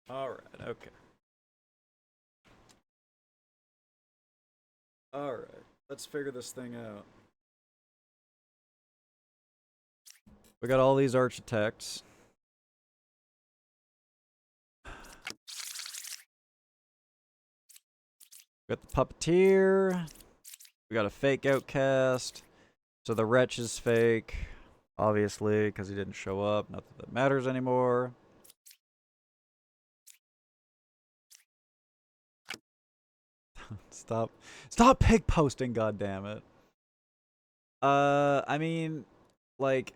Alright, okay. Alright, let's figure this thing out. We got all these architects. We got the puppeteer. We got a fake outcast. So the wretch is fake, obviously, because he didn't show up. Not that that matters anymore. Stop pig posting, goddammit. I mean, like,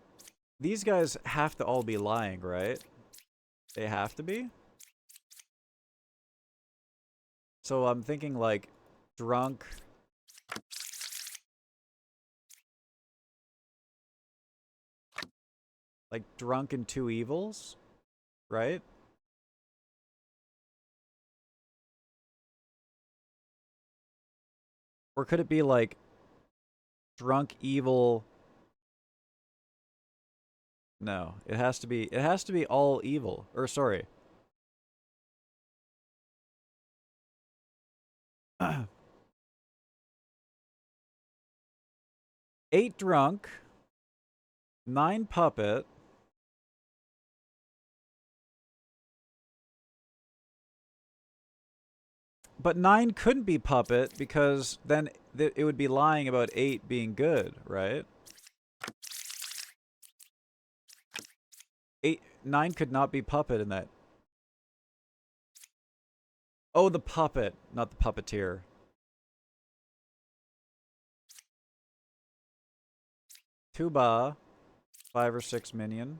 these guys have to all be lying, right? They have to be? So I'm thinking, like, drunk. Like, drunk and two evils, right? Or could it be, like, drunk evil? No, it has to be all evil. Or, sorry. 8 drunk, 9 puppet, but 9 couldn't be puppet because then it would be lying about 8 being good, right? 9 could not be puppet in that. Oh, the puppet, not the puppeteer. Tuba, 5 or 6 minion.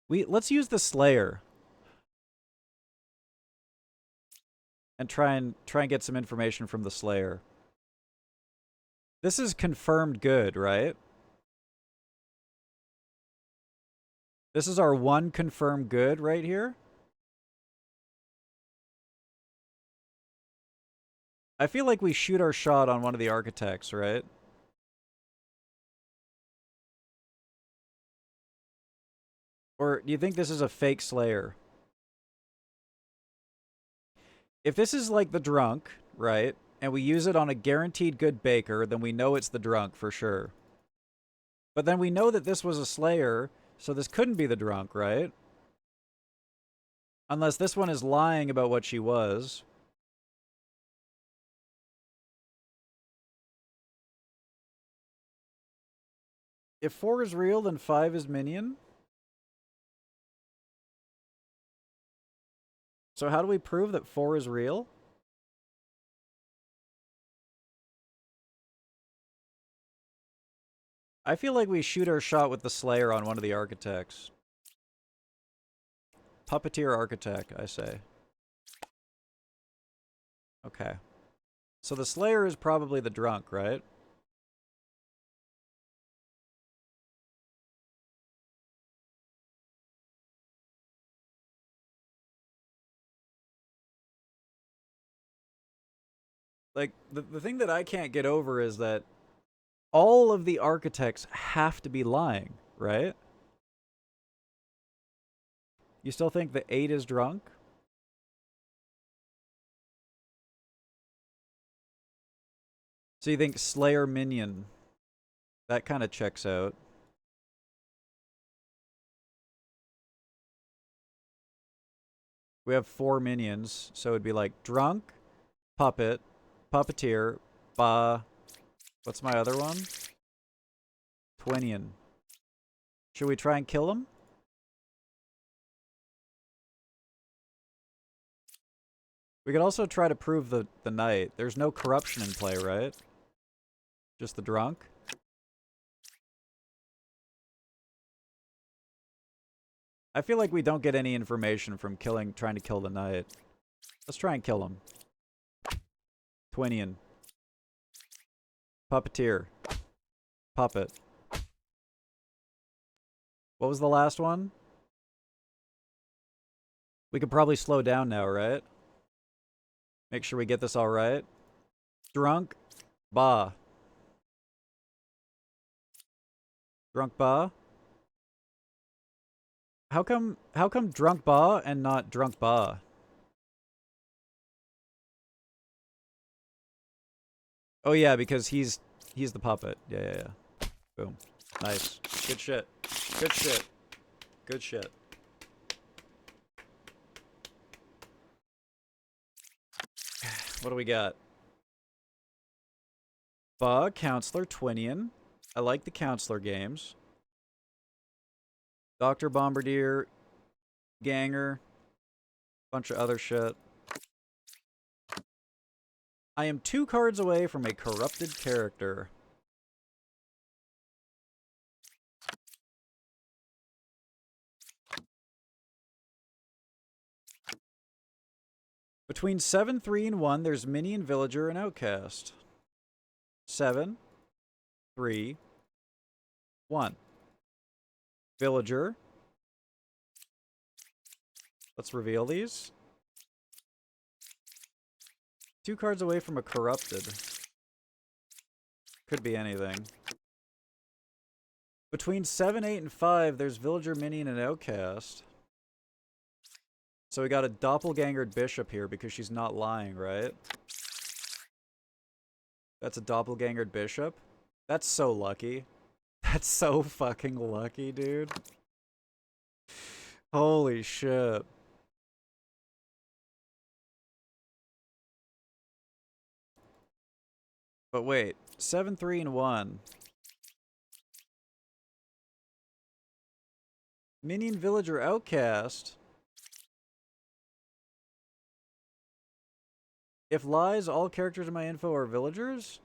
Let's use the Slayer. And try and get some information from the Slayer. This is confirmed good, right? This is our one confirmed good right here. I feel like we shoot our shot on one of the architects, right? Or do you think this is a fake Slayer? If this is like the drunk, right, and we use it on a guaranteed good baker, then we know it's the drunk for sure. But then we know that this was a Slayer, so this couldn't be the drunk, right? Unless this one is lying about what she was. If 4 is real, then 5 is minion. So how do we prove that 4 is real? I feel like we shoot our shot with the Slayer on one of the architects. Puppeteer architect, I say. Okay. So the Slayer is probably the drunk, right? Like, the thing that I can't get over is that all of the architects have to be lying, right? You still think the 8 is drunk? So you think Slayer Minion? That kind of checks out. We have 4 minions, so it'd be like drunk, puppet, puppeteer, what's my other one? Twinian. Should we try and kill him? We could also try to prove the knight. There's no corruption in play, right? Just the drunk? I feel like we don't get any information from trying to kill the knight. Let's try and kill him. Twinian. Puppeteer. Puppet. What was the last one? We could probably slow down now, right? Make sure we get this all right. Drunk. Ba. Drunk Ba? How come Drunk Ba and not Drunk Ba? Oh yeah, because he's the puppet. Yeah. Boom. Nice. Good shit. Good shit. Good shit. What do we got? Ba, Counselor, Twinian. I like the Counselor games. Dr. Bombardier, Ganger, bunch of other shit. I am 2 cards away from a corrupted character. Between 7, 3, and 1, there's Minion, Villager, and Outcast. 7, 3, 1. Villager. Let's reveal these. 2 cards away from a corrupted. Could be anything. Between 7, 8, and 5, there's Villager, Minion, and Outcast. So we got a doppelgangered bishop here because she's not lying, right? That's a doppelgangered bishop? That's so lucky. That's so fucking lucky, dude. Holy shit. But wait, 7, 3, and 1. Minion, Villager, Outcast. If lies, all characters in my info are villagers?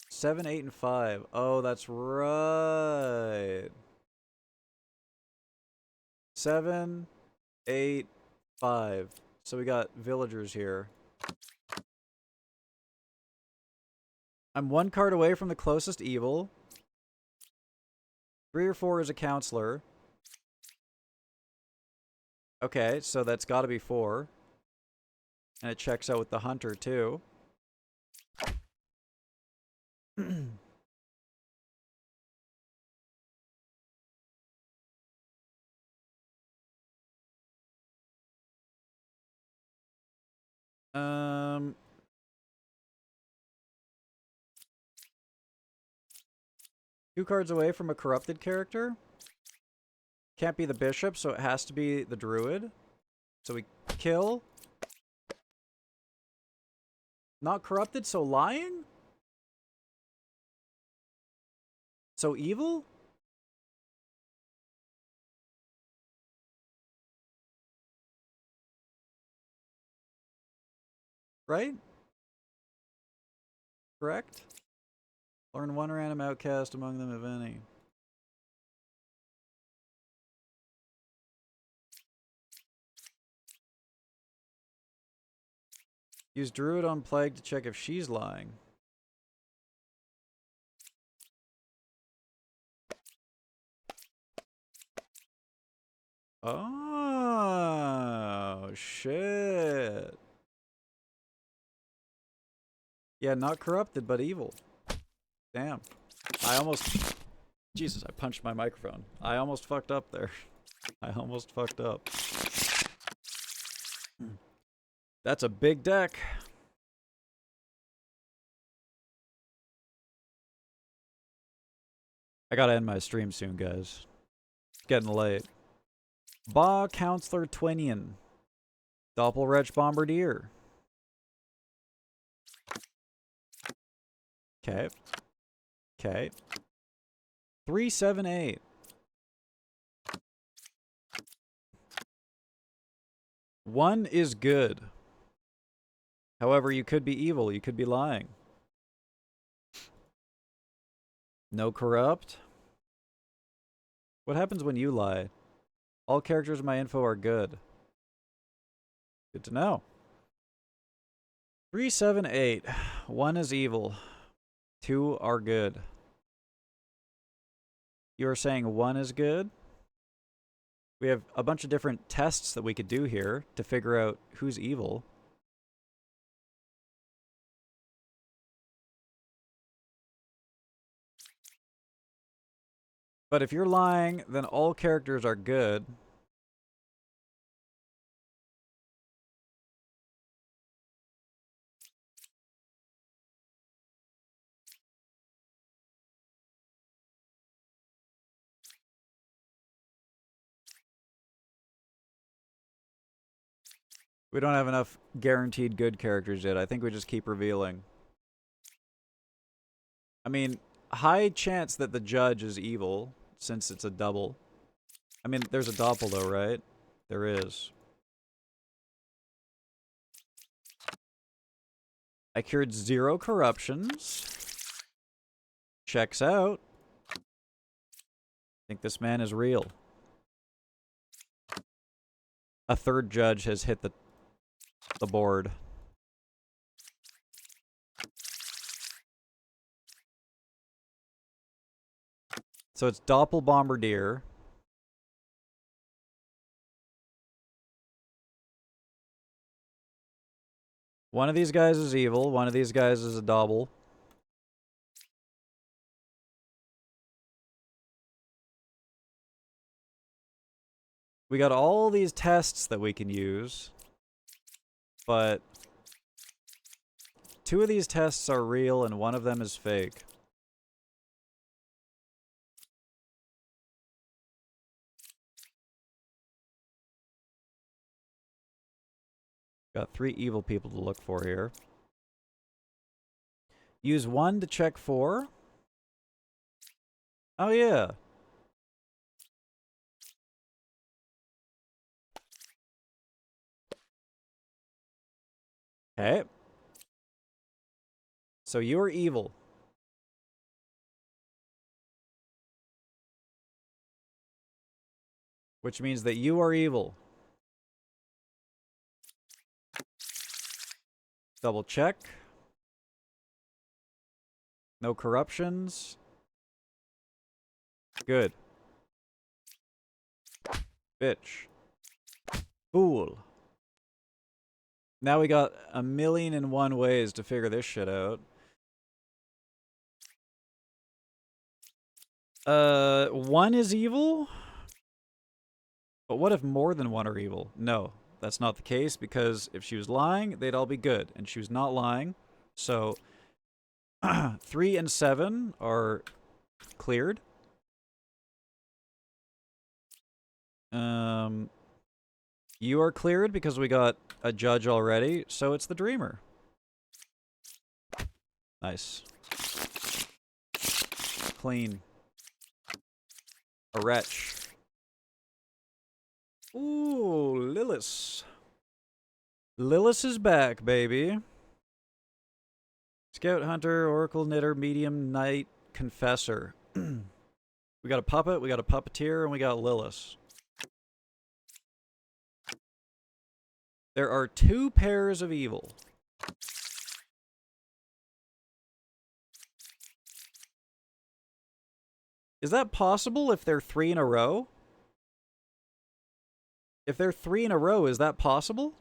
7, 8, and 5. Oh, that's right. 7, 8, 5. So we got villagers here. I'm 1 card away from the closest evil. 3 or 4 is a counselor. Okay, so that's gotta be 4. And it checks out with the hunter, too. Two cards away from a corrupted character. Can't be the bishop, so it has to be the druid. So we kill. Not corrupted, so lying? So evil? Right? Correct? Learn 1 random outcast among them, if any. Use Druid on Plague to check if she's lying. Oh, shit. Yeah, not corrupted, but evil. Damn. I almost... Jesus, I punched my microphone. I almost fucked up there. I almost fucked up. That's a big deck. I gotta end my stream soon, guys. It's getting late. Ba Counselor Twinian. Doppelwretch Bombardier. Okay. Okay. 378. One is good. However, you could be evil. You could be lying. No corrupt. What happens when you lie? All characters in my info are good. Good to know. 378. One is evil. Two are good. You are saying one is good? We have a bunch of different tests that we could do here to figure out who's evil. But if you're lying, then all characters are good. We don't have enough guaranteed good characters yet. I think we just keep revealing. I mean, high chance that the judge is evil, since it's a double. I mean, there's a doppel though, right? There is. I cured 0 corruptions. Checks out. I think this man is real. A third judge has hit the board. So it's Doppel Bombardier. One of these guys is evil, one of these guys is a double. We got all these tests that we can use, but 2 of these tests are real and 1 of them is fake. Got 3 evil people to look for here. Use 1 to check 4. Oh yeah. Okay. So you're evil. Which means that you are evil. Double check. No corruptions. Good. Bitch. Fool. Now we got 1,000,001 ways to figure this shit out. 1 is evil? But what if more than 1 are evil? No, that's not the case, because if she was lying, they'd all be good. And she was not lying. So 3 and 7 are cleared. You are cleared because we got a judge already, so it's the dreamer. Nice. Clean. A wretch. Ooh, Lilith. Lilith is back, baby. Scout Hunter, Oracle Knitter, Medium, Knight, Confessor. We got a puppet, we got a puppeteer, and we got Lilith. There are 2 pairs of evil. Is that possible if they're 3 in a row? If they're 3 in a row, is that possible?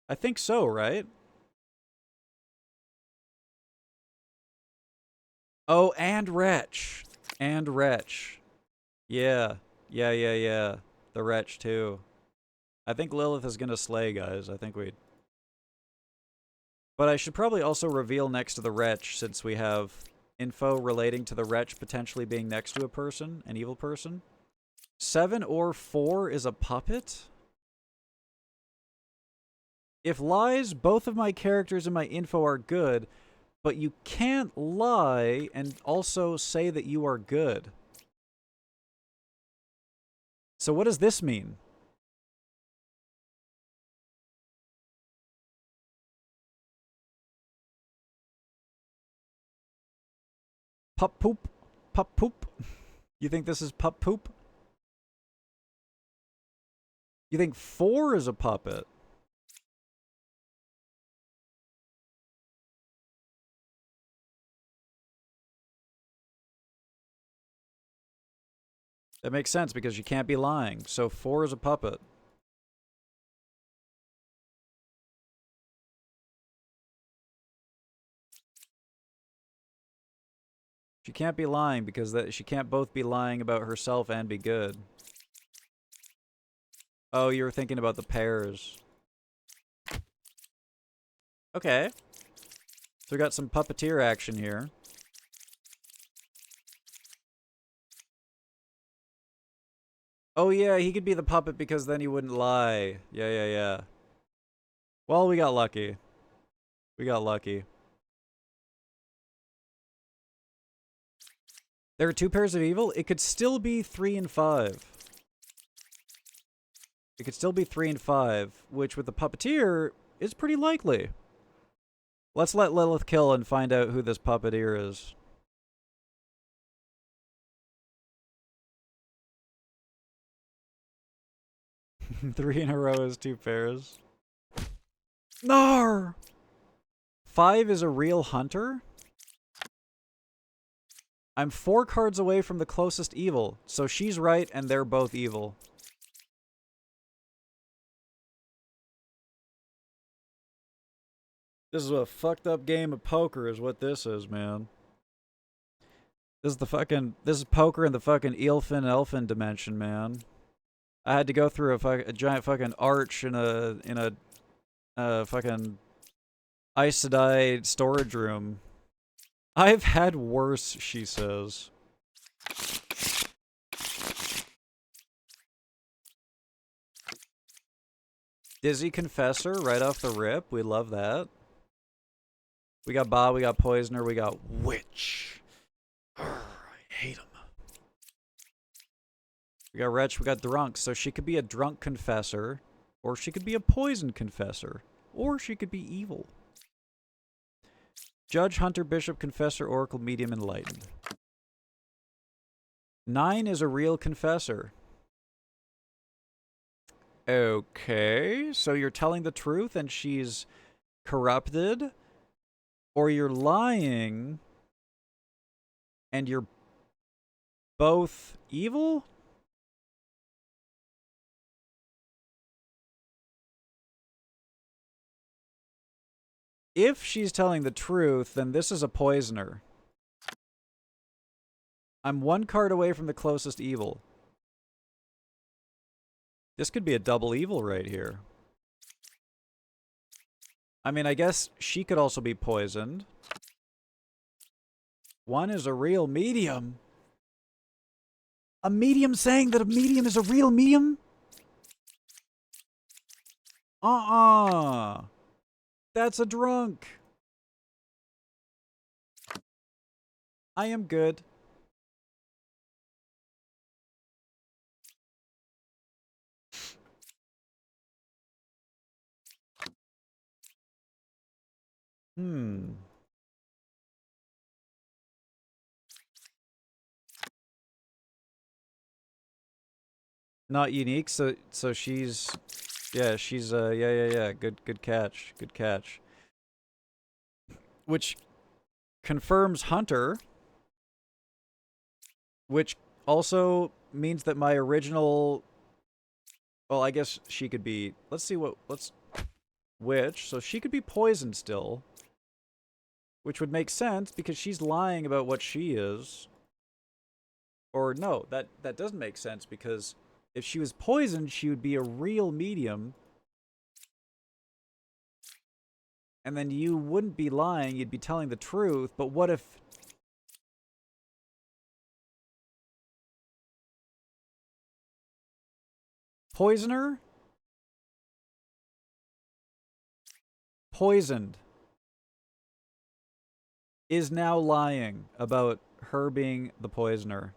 I think so, right? Oh, and Wretch. And Wretch. Yeah. Yeah. The Wretch, too. I think Lilith is gonna slay, guys. I think we... But I should probably also reveal next to the Wretch, since we have info relating to the Wretch potentially being next to a person, an evil person. 7 or 4 is a puppet? If lies, both of my characters and my info are good, but you can't lie and also say that you are good. So what does this mean? Pup poop? Pup poop? You think this is pup poop? You think 4 is a puppet? That makes sense because you can't be lying. So 4 is a puppet. She can't be lying because she can't both be lying about herself and be good. Oh, you were thinking about the pairs. Okay. So we got some puppeteer action here. Oh yeah, he could be the puppet because then he wouldn't lie. Yeah. Well, we got lucky. We got lucky. There are 2 pairs of evil? It could still be 3 and 5. It could still be 3 and 5, which with the puppeteer is pretty likely. Let's let Lilith kill and find out who this puppeteer is. 3 in a row is 2 pairs. Nar! 5 is a real hunter? I'm 4 cards away from the closest evil, so she's right and they're both evil. This is a fucked up game of poker is what this is, man. This is poker in the fucking elfin dimension, man. I had to go through a giant fucking arch in a fucking Aes Sedai storage room. I've had worse, she says. Dizzy Confessor right off the rip. We love that. We got Ba, we got Poisoner, we got Witch. I hate him. We got Wretch, we got Drunk. So she could be a drunk confessor, or she could be a poison confessor, or she could be evil. Judge, Hunter, Bishop, Confessor, Oracle, Medium, Enlightened. 9 is a real confessor. Okay, so you're telling the truth and she's corrupted, or you're lying and you're both evil? If she's telling the truth, then this is a poisoner. I'm 1 card away from the closest evil. This could be a double evil right here. I mean, I guess she could also be poisoned. 1 is a real medium. A medium saying that a medium is a real medium? That's a drunk. I am good. Not unique, so she's... Yeah, she's, yeah. Good catch. Good catch. Which confirms Hunter. Which also means that my original... Well, I guess she could be... Let's see what... Witch. So she could be poisoned still. Which would make sense because she's lying about what she is. Or no, that doesn't make sense because if she was poisoned, she would be a real medium. And then you wouldn't be lying, you'd be telling the truth. But what if... Poisoner? Poisoned. Is now lying about her being the poisoner.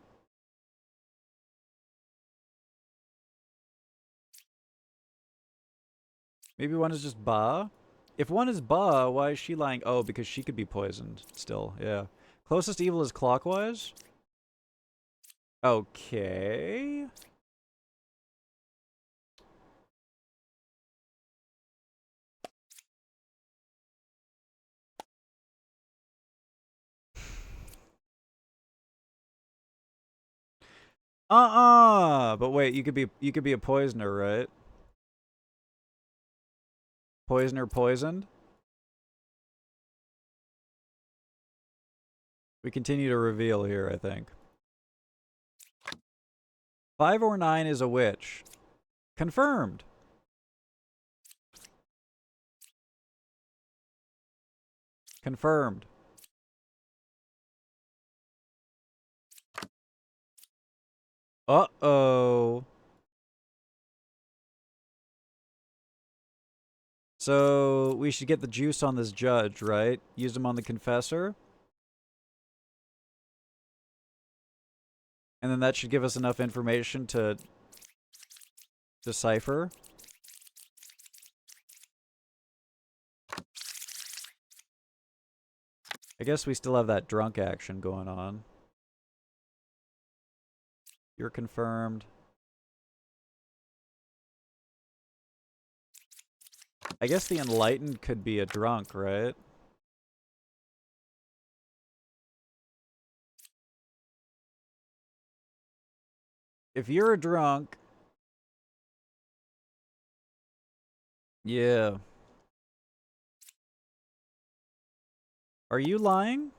Maybe one is just Ba? If one is Ba, why is she lying? Oh, because she could be poisoned still, yeah. Closest evil is clockwise? Okay. But wait, you could be a poisoner, right? Poisoner poisoned? We continue to reveal here, I think. 5 or 9 is a witch. Confirmed. Confirmed. Uh-oh. So, we should get the juice on this judge, right? Use him on the confessor. And then that should give us enough information to decipher. I guess we still have that drunk action going on. You're confirmed. I guess the enlightened could be a drunk, right? If you're a drunk... Yeah. Are you lying?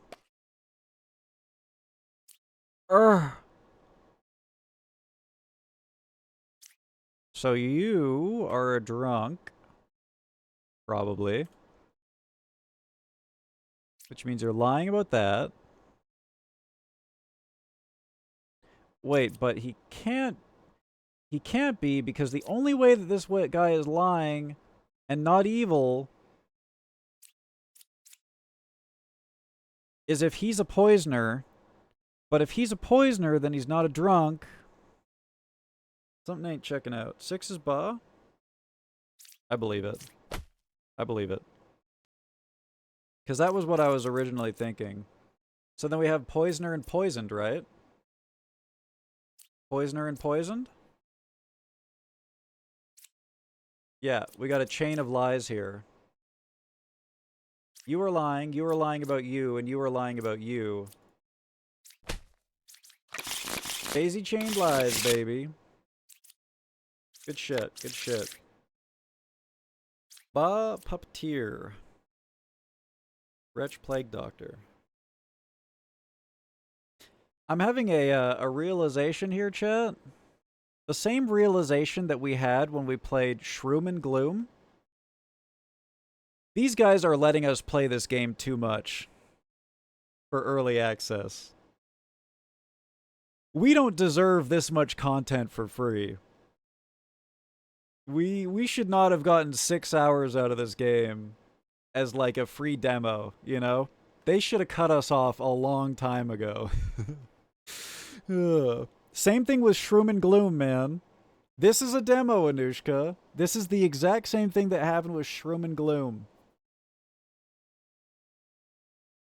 So you are a drunk. Probably. Which means you're lying about that. Wait, but he can't be because the only way that this guy is lying and not evil is if he's a poisoner. But if he's a poisoner, then he's not a drunk. Something ain't checking out. 6 is Ba? I believe it. I believe it. Because that was what I was originally thinking. So then we have poisoner and poisoned, right? Poisoner and poisoned? Yeah, we got a chain of lies here. You were lying about you, and you were lying about you. Daisy chained lies, baby. Good shit, good shit. Ba Puppeteer. Wretch Plague Doctor. I'm having a realization here, chat. The same realization that we had when we played Shroom and Gloom. These guys are letting us play this game too much for early access. We don't deserve this much content for free. We should not have gotten 6 hours out of this game as like a free demo, you know? They should have cut us off a long time ago. Same thing with Shroom and Gloom, man. This is a demo, Anushka. This is the exact same thing that happened with Shroom and Gloom.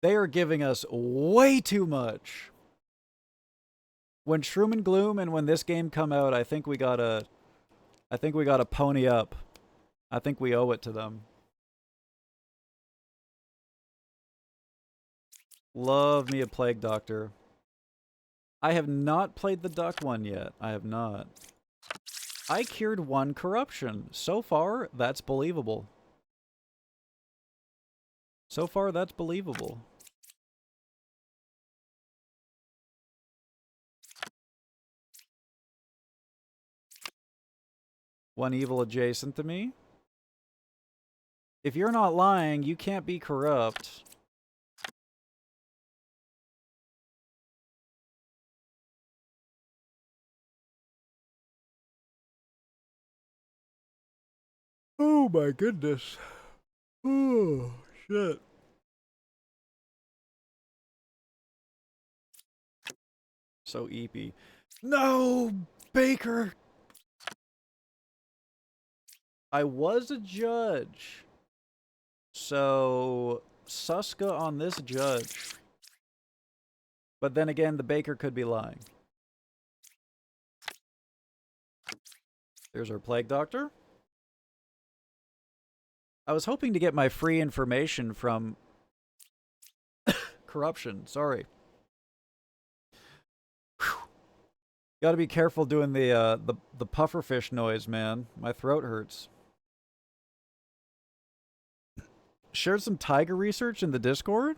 They are giving us way too much. When Shroom and Gloom and when this game come out, I think we gotta pony up. I think we owe it to them. Love me a Plague Doctor. I have not played the duck one yet. I have not. I cured 1 corruption. So far, that's believable. So far, that's believable. One evil adjacent to me. If you're not lying, you can't be corrupt. Oh my goodness. Oh, shit. So eepy. No, Baker! I was a judge. So, Suska on this judge. But then again, the Baker could be lying. There's our Plague Doctor. I was hoping to get my free information from corruption. Sorry. Got to be careful doing the pufferfish noise, man. My throat hurts. Shared some tiger research in the Discord.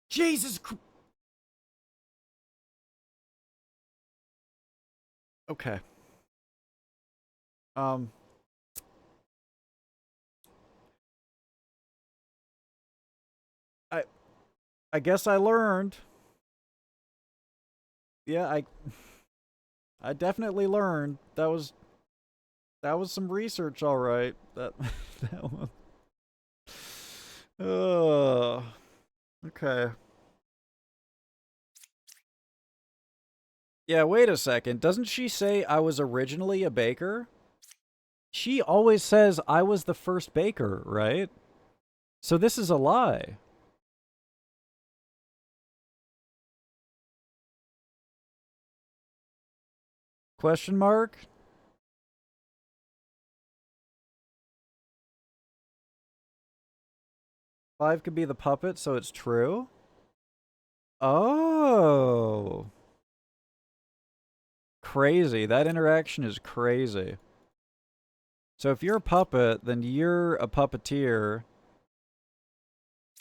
Jesus Christ. Okay. I guess I learned. Yeah, I definitely learned. That was some research, all right. That one. Okay. Yeah, wait a second. Doesn't she say I was originally a baker? She always says I was the first baker, right? So this is a lie. Question mark? Five could be the puppet, so it's true? Oh. Crazy. That interaction is crazy. So if you're a puppet, then you're a puppeteer.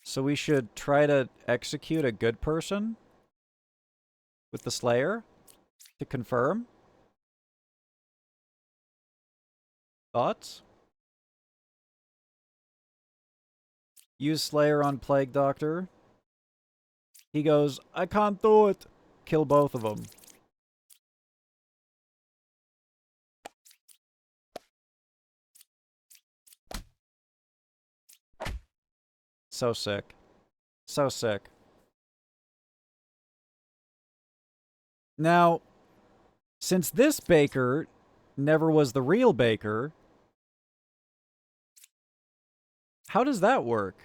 So we should try to execute a good person with the Slayer to confirm. Thoughts? Use Slayer on Plague Doctor. He goes, I can't do it. Kill both of them. So sick. So sick. Now, since this baker never was the real baker, how does that work?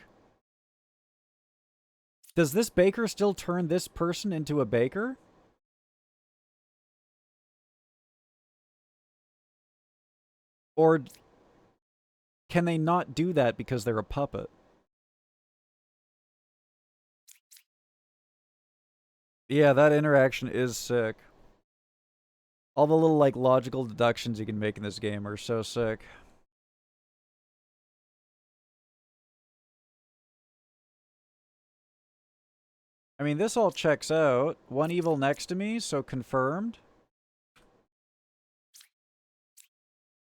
Does this baker still turn this person into a baker? Or can they not do that because they're a puppet? Yeah, that interaction is sick. All the little, like, logical deductions you can make in this game are so sick. I mean, this all checks out. One evil next to me, so confirmed.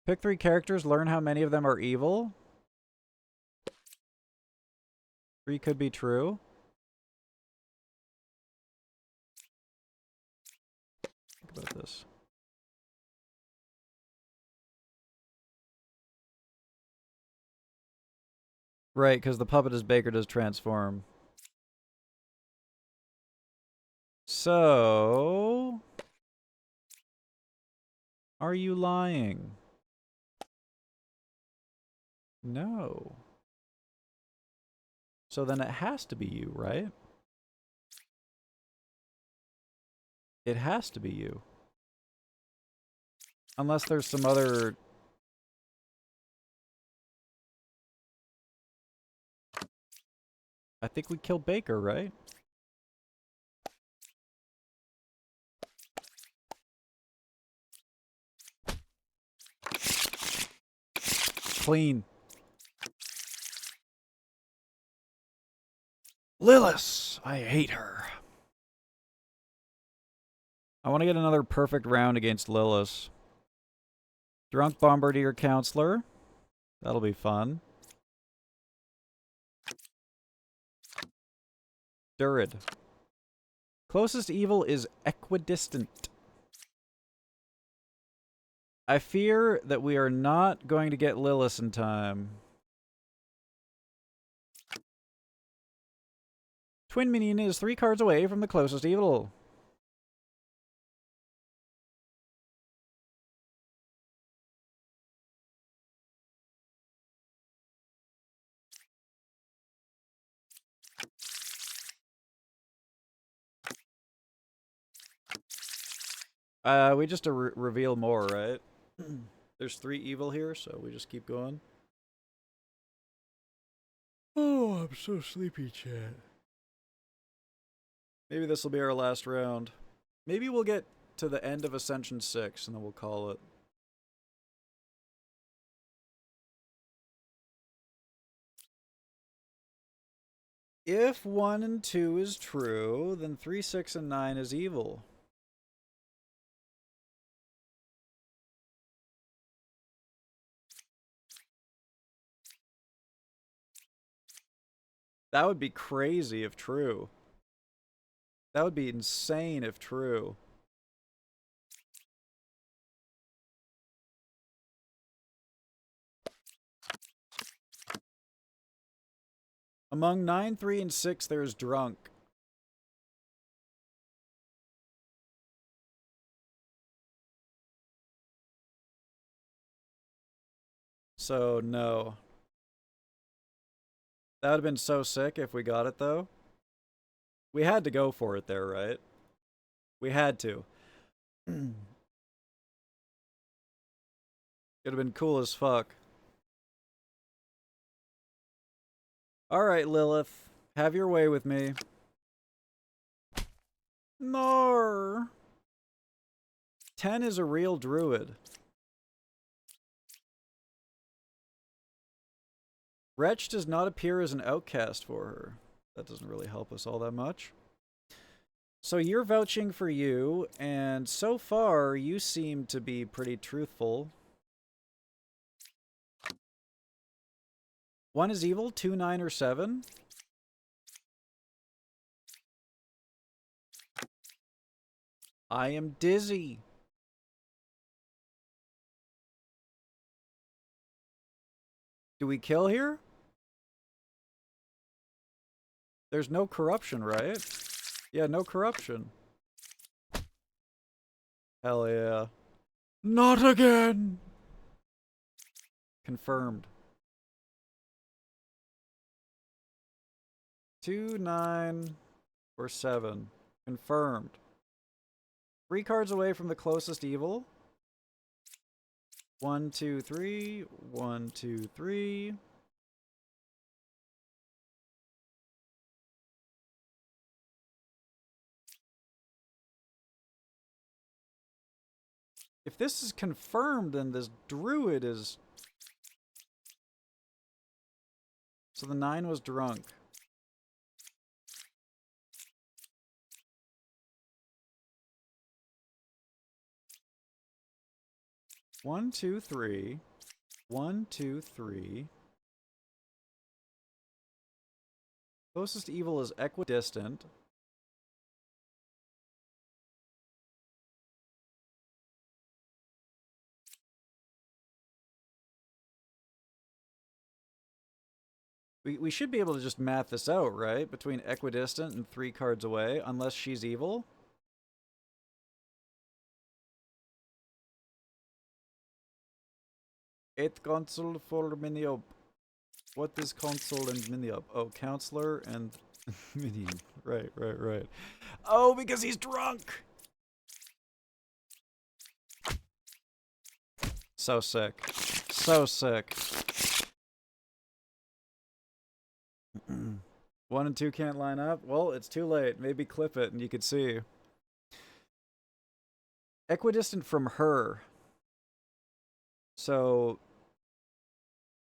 Pick 3 characters, learn how many of them are evil. 3 could be true. Think about this. Right, because the puppet is Baker does transform. So... are you lying? No. So then it has to be you, right? It has to be you. Unless there's some other... I think we killed Baker, right? Clean. Lilith! I hate her. I want to get another perfect round against Lilith. Drunk Bombardier Counselor. That'll be fun. Durid. Closest evil is equidistant. I fear that we are not going to get Lilith in time. Twin Minion is 3 cards away from the closest evil. We just reveal more, right? There's 3 evil here, so we just keep going. Oh, I'm so sleepy, chat. Maybe this will be our last round. Maybe we'll get to the end of Ascension 6, and then we'll call it. If 1 and 2 is true, then 3, 6, and 9 is evil. That would be crazy if true. That would be insane if true. Among 9, 3, and 6, there's drunk. So, no. That would have been so sick if we got it, though. We had to go for it there, right? We had to. Could have been cool as fuck. Alright, Lilith. Have your way with me. No. 10 is a real druid. Wretch does not appear as an outcast for her. That doesn't really help us all that much. So you're vouching for you, and so far you seem to be pretty truthful. 1 is evil, 2, 9, or 7. I am dizzy. Do we kill here? There's no corruption, right? Yeah, no corruption. Hell yeah. Not again! Confirmed. 2, 9, or 7. Confirmed. 3 cards away from the closest evil. 1, 2, 3. 1, 2, 3. If this is confirmed, then this druid is... So the 9 was drunk. One, two, three. 1, 2, 3. Closest evil is equidistant. We should be able to just math this out, right? Between equidistant and 3 cards away, unless she's evil. Eighth console for Miniop. What is console and Miniop? Oh, counselor and minion. Right. Oh, because he's drunk! So sick. So sick. 1 and 2 can't line up? Well, it's too late. Maybe clip it and you could see. Equidistant from her. So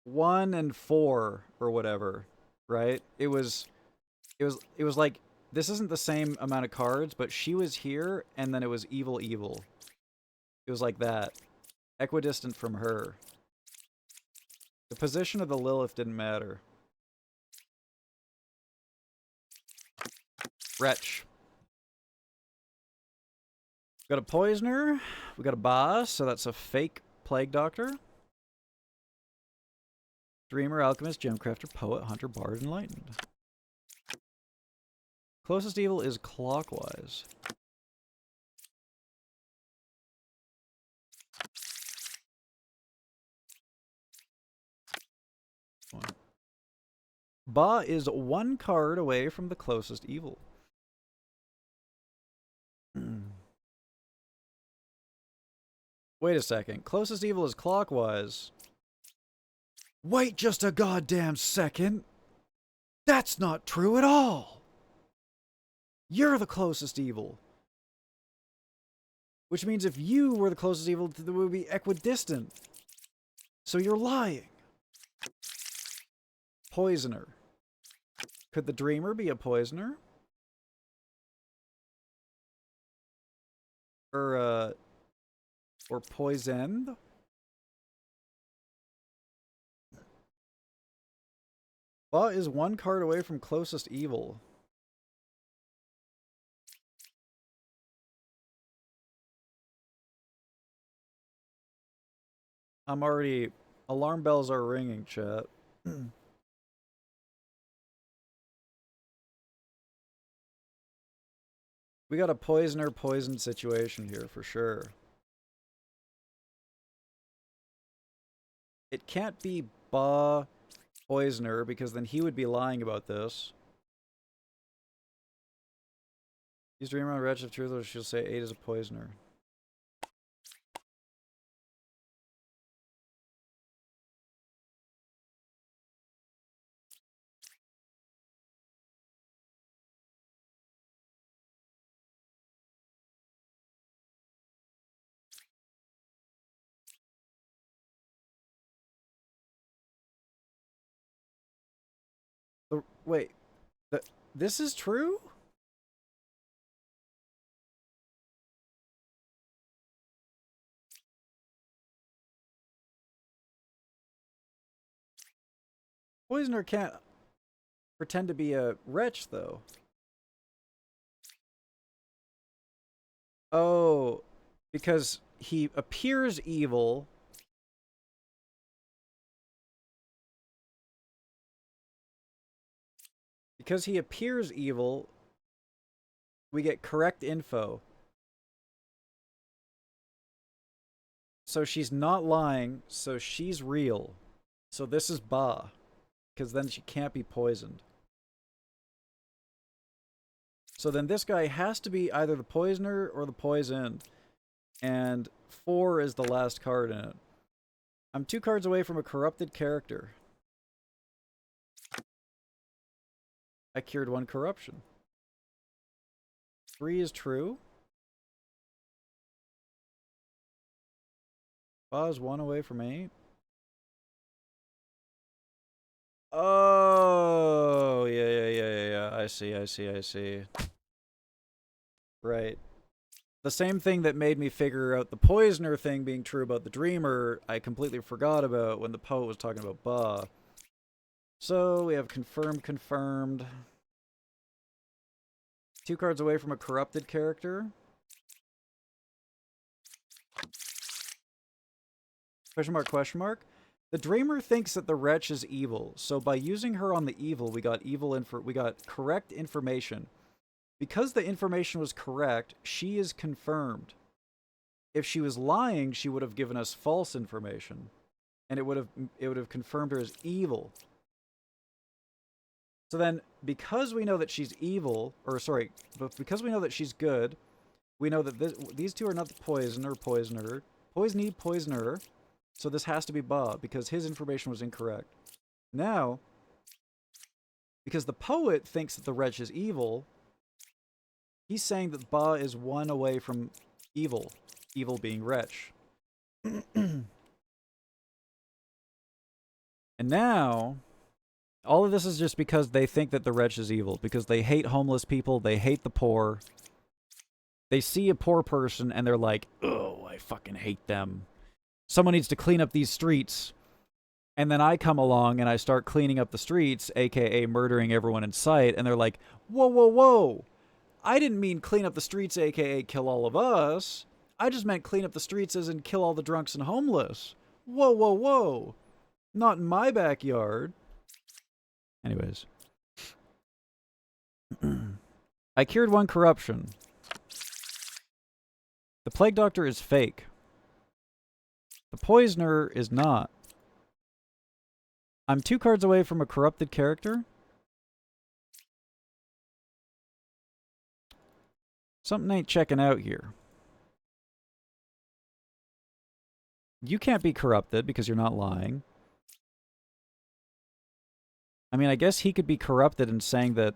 1 and 4 or whatever, right? It was It was like, this isn't the same amount of cards, but she was here, and then it was evil. It was like that. Equidistant from her. The position of the Lilith didn't matter. Wretch. We got a Poisoner. We got a Boss, so that's a fake Plague Doctor. Dreamer, Alchemist, Gemcrafter, Poet, Hunter, Bard, Enlightened. Closest evil is clockwise. Ba is one card away from the closest evil. Wait a second. Closest evil is clockwise. Wait just a goddamn second. That's not true at all. You're the closest evil. Which means if you were the closest evil, it would be equidistant. So you're lying. Poisoner. Could the Dreamer be a Poisoner? Or poisoned? Ba is one card away from closest evil. I'm already... Alarm bells are ringing, chat. We got a poisoner-poisoned situation here, for sure. It can't be Ba Poisoner, because then he would be lying about this. Use Dreamer on Wretch of Truth, or she'll say 8 is a Poisoner. Wait, this is true? Poisoner can't pretend to be a wretch, though. Oh, because he appears evil. Because he appears evil, we get correct info. So she's not lying, so she's real. So this is Ba. Because then she can't be poisoned. So then this guy has to be either the Poisoner or the Poisoned. And 4 is the last card in it. I'm 2 cards away from a corrupted character. I cured 1 corruption. 3 is true. Ba is 1 away from 8. Oh, yeah. I see. Right. The same thing that made me figure out the Poisoner thing being true about the Dreamer, I completely forgot about when the poet was talking about Ba. So, we have confirmed. 2 cards away from a corrupted character. Question mark. The Dreamer thinks that the Wretch is evil, so by using her on the evil, we got correct information. Because the information was correct, she is confirmed. If she was lying, she would have given us false information, and it would have confirmed her as evil. So then, because we know that she's evil, but because we know that she's good, we know that these two are not the poisoner. Poisoner. So this has to be Ba, because his information was incorrect. Now, because the poet thinks that the Wretch is evil, he's saying that Ba is 1 away from evil. Evil being Wretch. And now, All of this is just because they think that the wretch is evil. Because they hate homeless people. They hate the poor. They see a poor person and they're like, oh, I fucking hate them. Someone needs to clean up these streets. And then I come along and I start cleaning up the streets, aka murdering everyone in sight. And they're like, whoa, whoa, whoa. I didn't mean clean up the streets, aka kill all of us. I just meant clean up the streets as in kill all the drunks and homeless. Whoa, whoa, whoa. Not in my backyard. Anyways. I cured one corruption. The plague doctor is fake. The poisoner is not. I'm 2 cards away from a corrupted character. Something ain't checking out here. You can't be corrupted because you're not lying. I mean, I guess he could be corrupted in saying that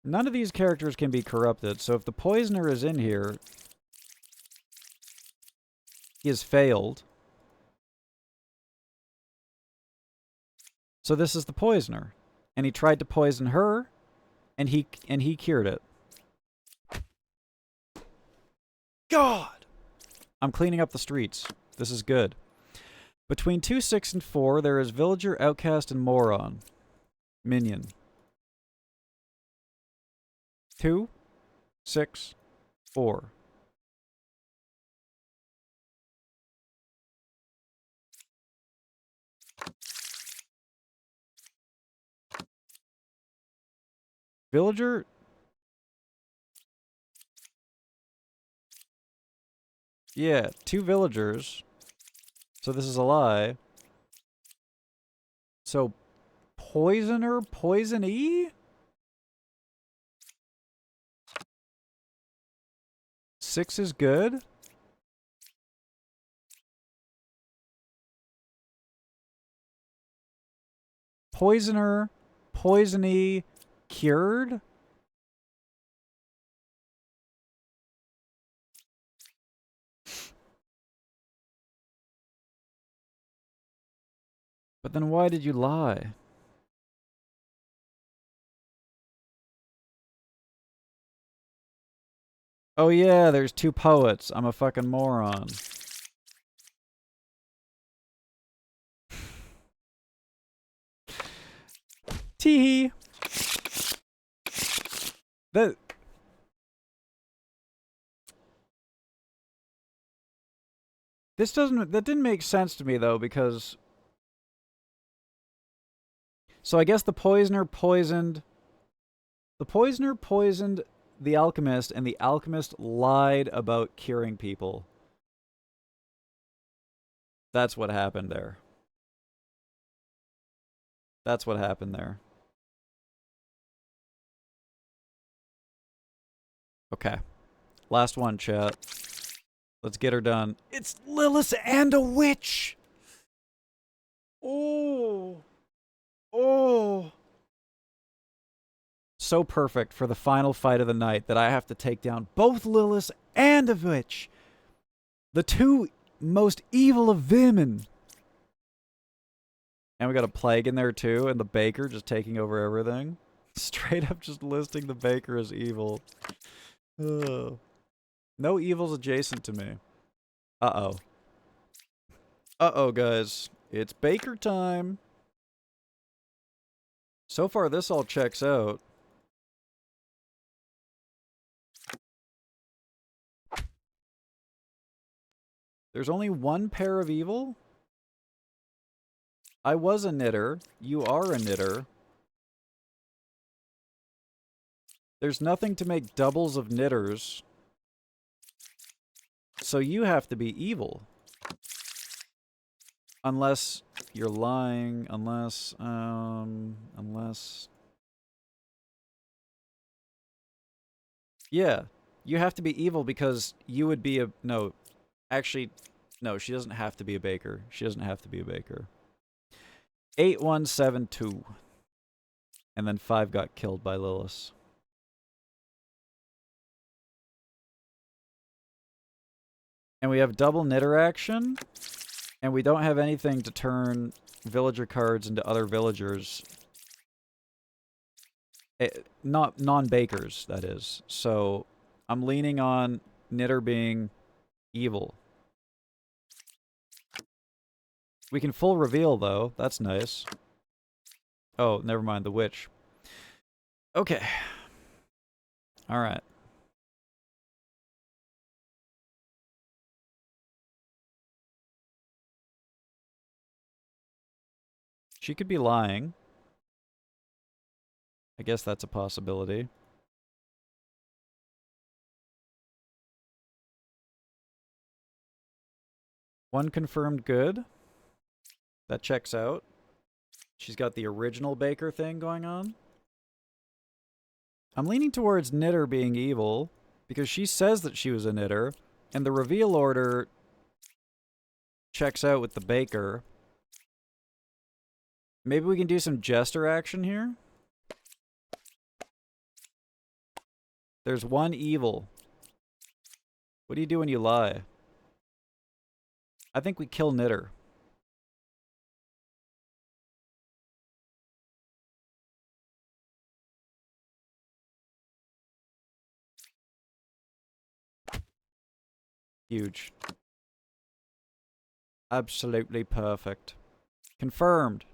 none of these characters can be corrupted, so if the poisoner is in here, he has failed. So this is the poisoner. And he tried to poison her, and he cured it. God! I'm cleaning up the streets. This is good. Between 2, 6, and 4, there is Villager, Outcast, and Moron. Minion. 2, 6, 4. Villager? Yeah, 2 villagers. So this is a lie. So, poisoner, poisonee? 6 is good? Poisoner, poisonee, cured? But then why did you lie? Oh yeah, there's 2 poets. I'm a fucking moron. Teehee. That didn't make sense to me though, because so I guess the poisoner poisoned the alchemist, and the alchemist lied about curing people. That's what happened there. That's what happened there. Okay. Last one, chat. Let's get her done. It's Lilith and a witch! Oh. Oh. So perfect for the final fight of the night that I have to take down both Lilith and a witch. The 2 most evil of women. And we got a plague in there too, and the baker just taking over everything. Straight up just listing the baker as evil. Ugh. No evils adjacent to me. Uh-oh. Uh-oh, guys. It's baker time. So far, this all checks out. There's only 1 pair of evil? I was a knitter. You are a knitter. There's nothing to make doubles of knitters. So you have to be evil. Unless you're lying, unless... Yeah, you have to be evil because you would be a... No, actually, no, she doesn't have to be a baker. She doesn't have to be a baker. 8172. And then 5 got killed by Lilith. And we have double knitter action. And we don't have anything to turn villager cards into other villagers. Not non-bakers, that is. So I'm leaning on Knitter being evil. We can full reveal, though. That's nice. Oh, never mind. The witch. Okay. All right. She could be lying. I guess that's a possibility. One confirmed good. That checks out. She's got the original baker thing going on. I'm leaning towards Knitter being evil because she says that she was a knitter, and the reveal order checks out with the baker. Maybe we can do some jester action here. There's one evil. What do you do when you lie? I think we kill Knitter. Huge. Absolutely perfect. Confirmed.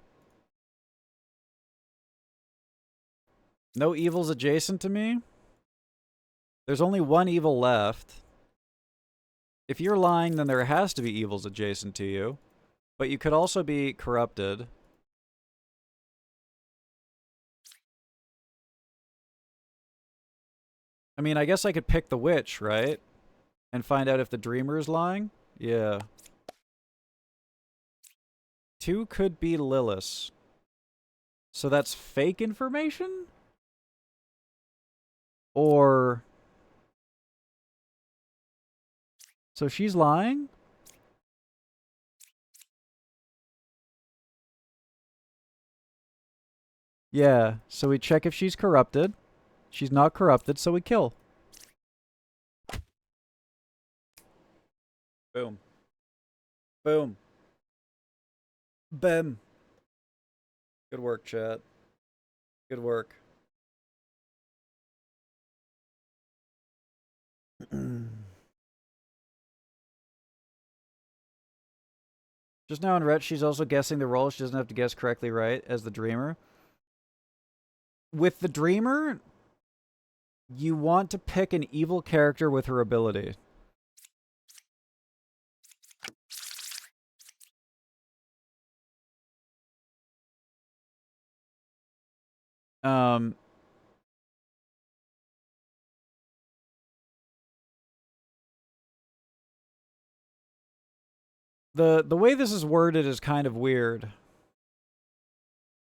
No evils adjacent to me? There's only one evil left. If you're lying, then there has to be evils adjacent to you. But you could also be corrupted. I mean, I guess I could pick the witch, right? And find out if the dreamer is lying? Yeah. 2 could be Lilith. So that's fake information? Or... So she's lying? Yeah, so we check if she's corrupted. She's not corrupted, so we kill. Boom. Boom. Bam. Good work, chat. Good work. Just now in Ret, she's also guessing the role. She doesn't have to guess correctly, right? As the dreamer. With the dreamer, you want to pick an evil character with her ability. The way this is worded is kind of weird.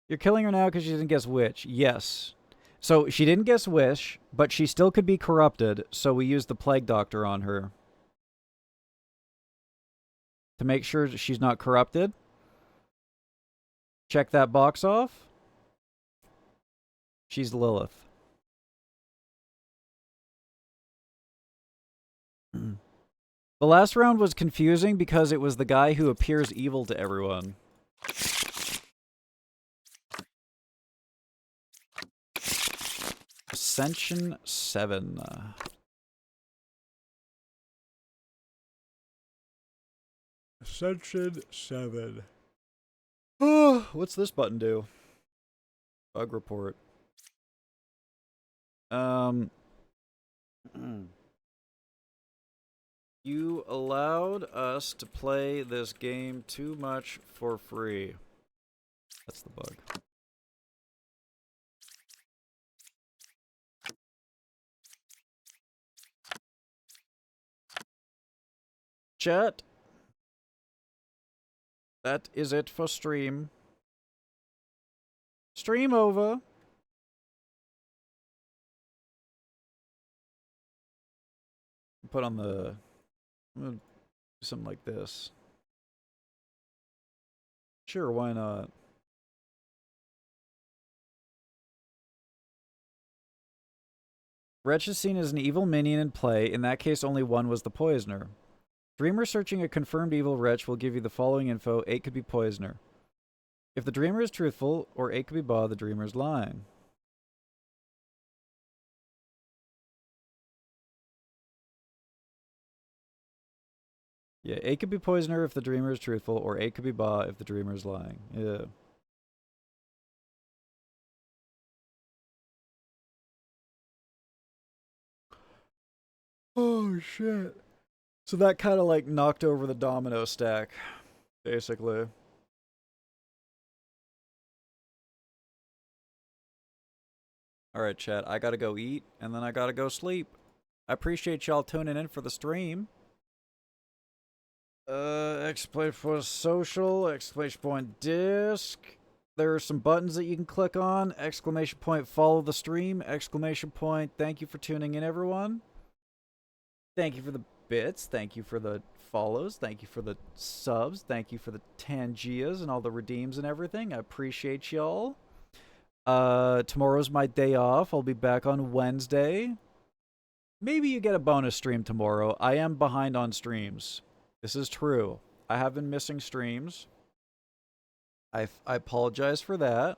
You're killing her now because she didn't guess which. Yes. So she didn't guess which, but she still could be corrupted, so we use the Plague Doctor on her. To make sure she's not corrupted. Check that box off. She's Lilith. The last round was confusing because it was the guy who appears evil to everyone. Ascension 7. Ascension 7. Oh, what's this button do? Bug report. You allowed us to play this game too much for free. That's the bug. Chat. That is it for stream. Stream over. Put on the... I'm gonna do something like this. Sure, why not? Wretch is seen as an evil minion in play. In that case, only one was the poisoner. Dreamer searching a confirmed evil wretch will give you the following info. 8 could be poisoner. If the dreamer is truthful, or 8 could be ba, the dreamer is lying. Yeah, 8 could be poisoner if the dreamer is truthful, or 8 could be ba if the dreamer is lying. Yeah. Oh, shit. So that kind of like knocked over the domino stack, basically. Alright, chat, I gotta go eat, and then I gotta go sleep. I appreciate y'all tuning in for the stream. Exclamation for social, exclamation point disc. There are some buttons that you can click on. Exclamation point follow the stream. Exclamation point thank you for tuning in, everyone. Thank you for the bits. Thank you for the follows. Thank you for the subs. Thank you for the Tangias and all the redeems and everything. I appreciate y'all. Tomorrow's my day off. I'll be back on Wednesday. Maybe you get a bonus stream tomorrow. I am behind on streams. This is true. I have been missing streams. I apologize for that.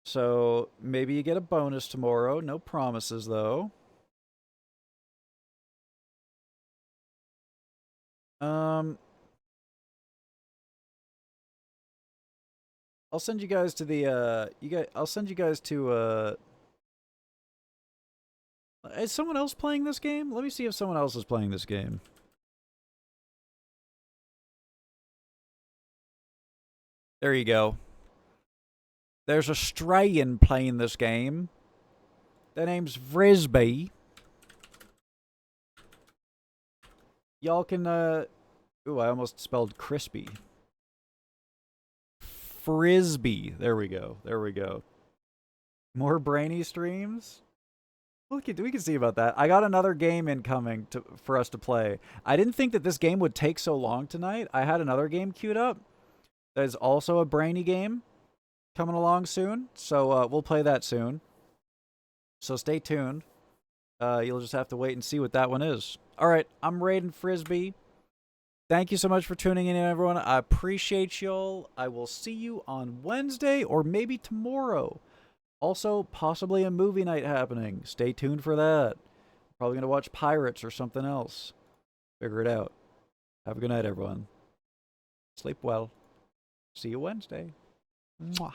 So maybe you get a bonus tomorrow. No promises, though. I'll send you guys to the I'll send you guys to is someone else playing this game? Let me see if someone else is playing this game. There you go. There's a Australian playing this game. Their name's Frisbee. Y'all can ooh, I almost spelled crispy. Frisbee. There we go. There we go. More brainy streams? We can see about that. I got another game incoming for us to play. I didn't think that this game would take so long tonight. I had another game queued up. That is also a brainy game coming along soon. So we'll play that soon. So stay tuned. You'll just have to wait and see what that one is. All right, I'm Raiden Frisbee. Thank you so much for tuning in, everyone. I appreciate y'all. I will see you on Wednesday or maybe tomorrow. Also, possibly a movie night happening. Stay tuned for that. Probably going to watch Pirates or something else. Figure it out. Have a good night, everyone. Sleep well. See you Wednesday. Mwah.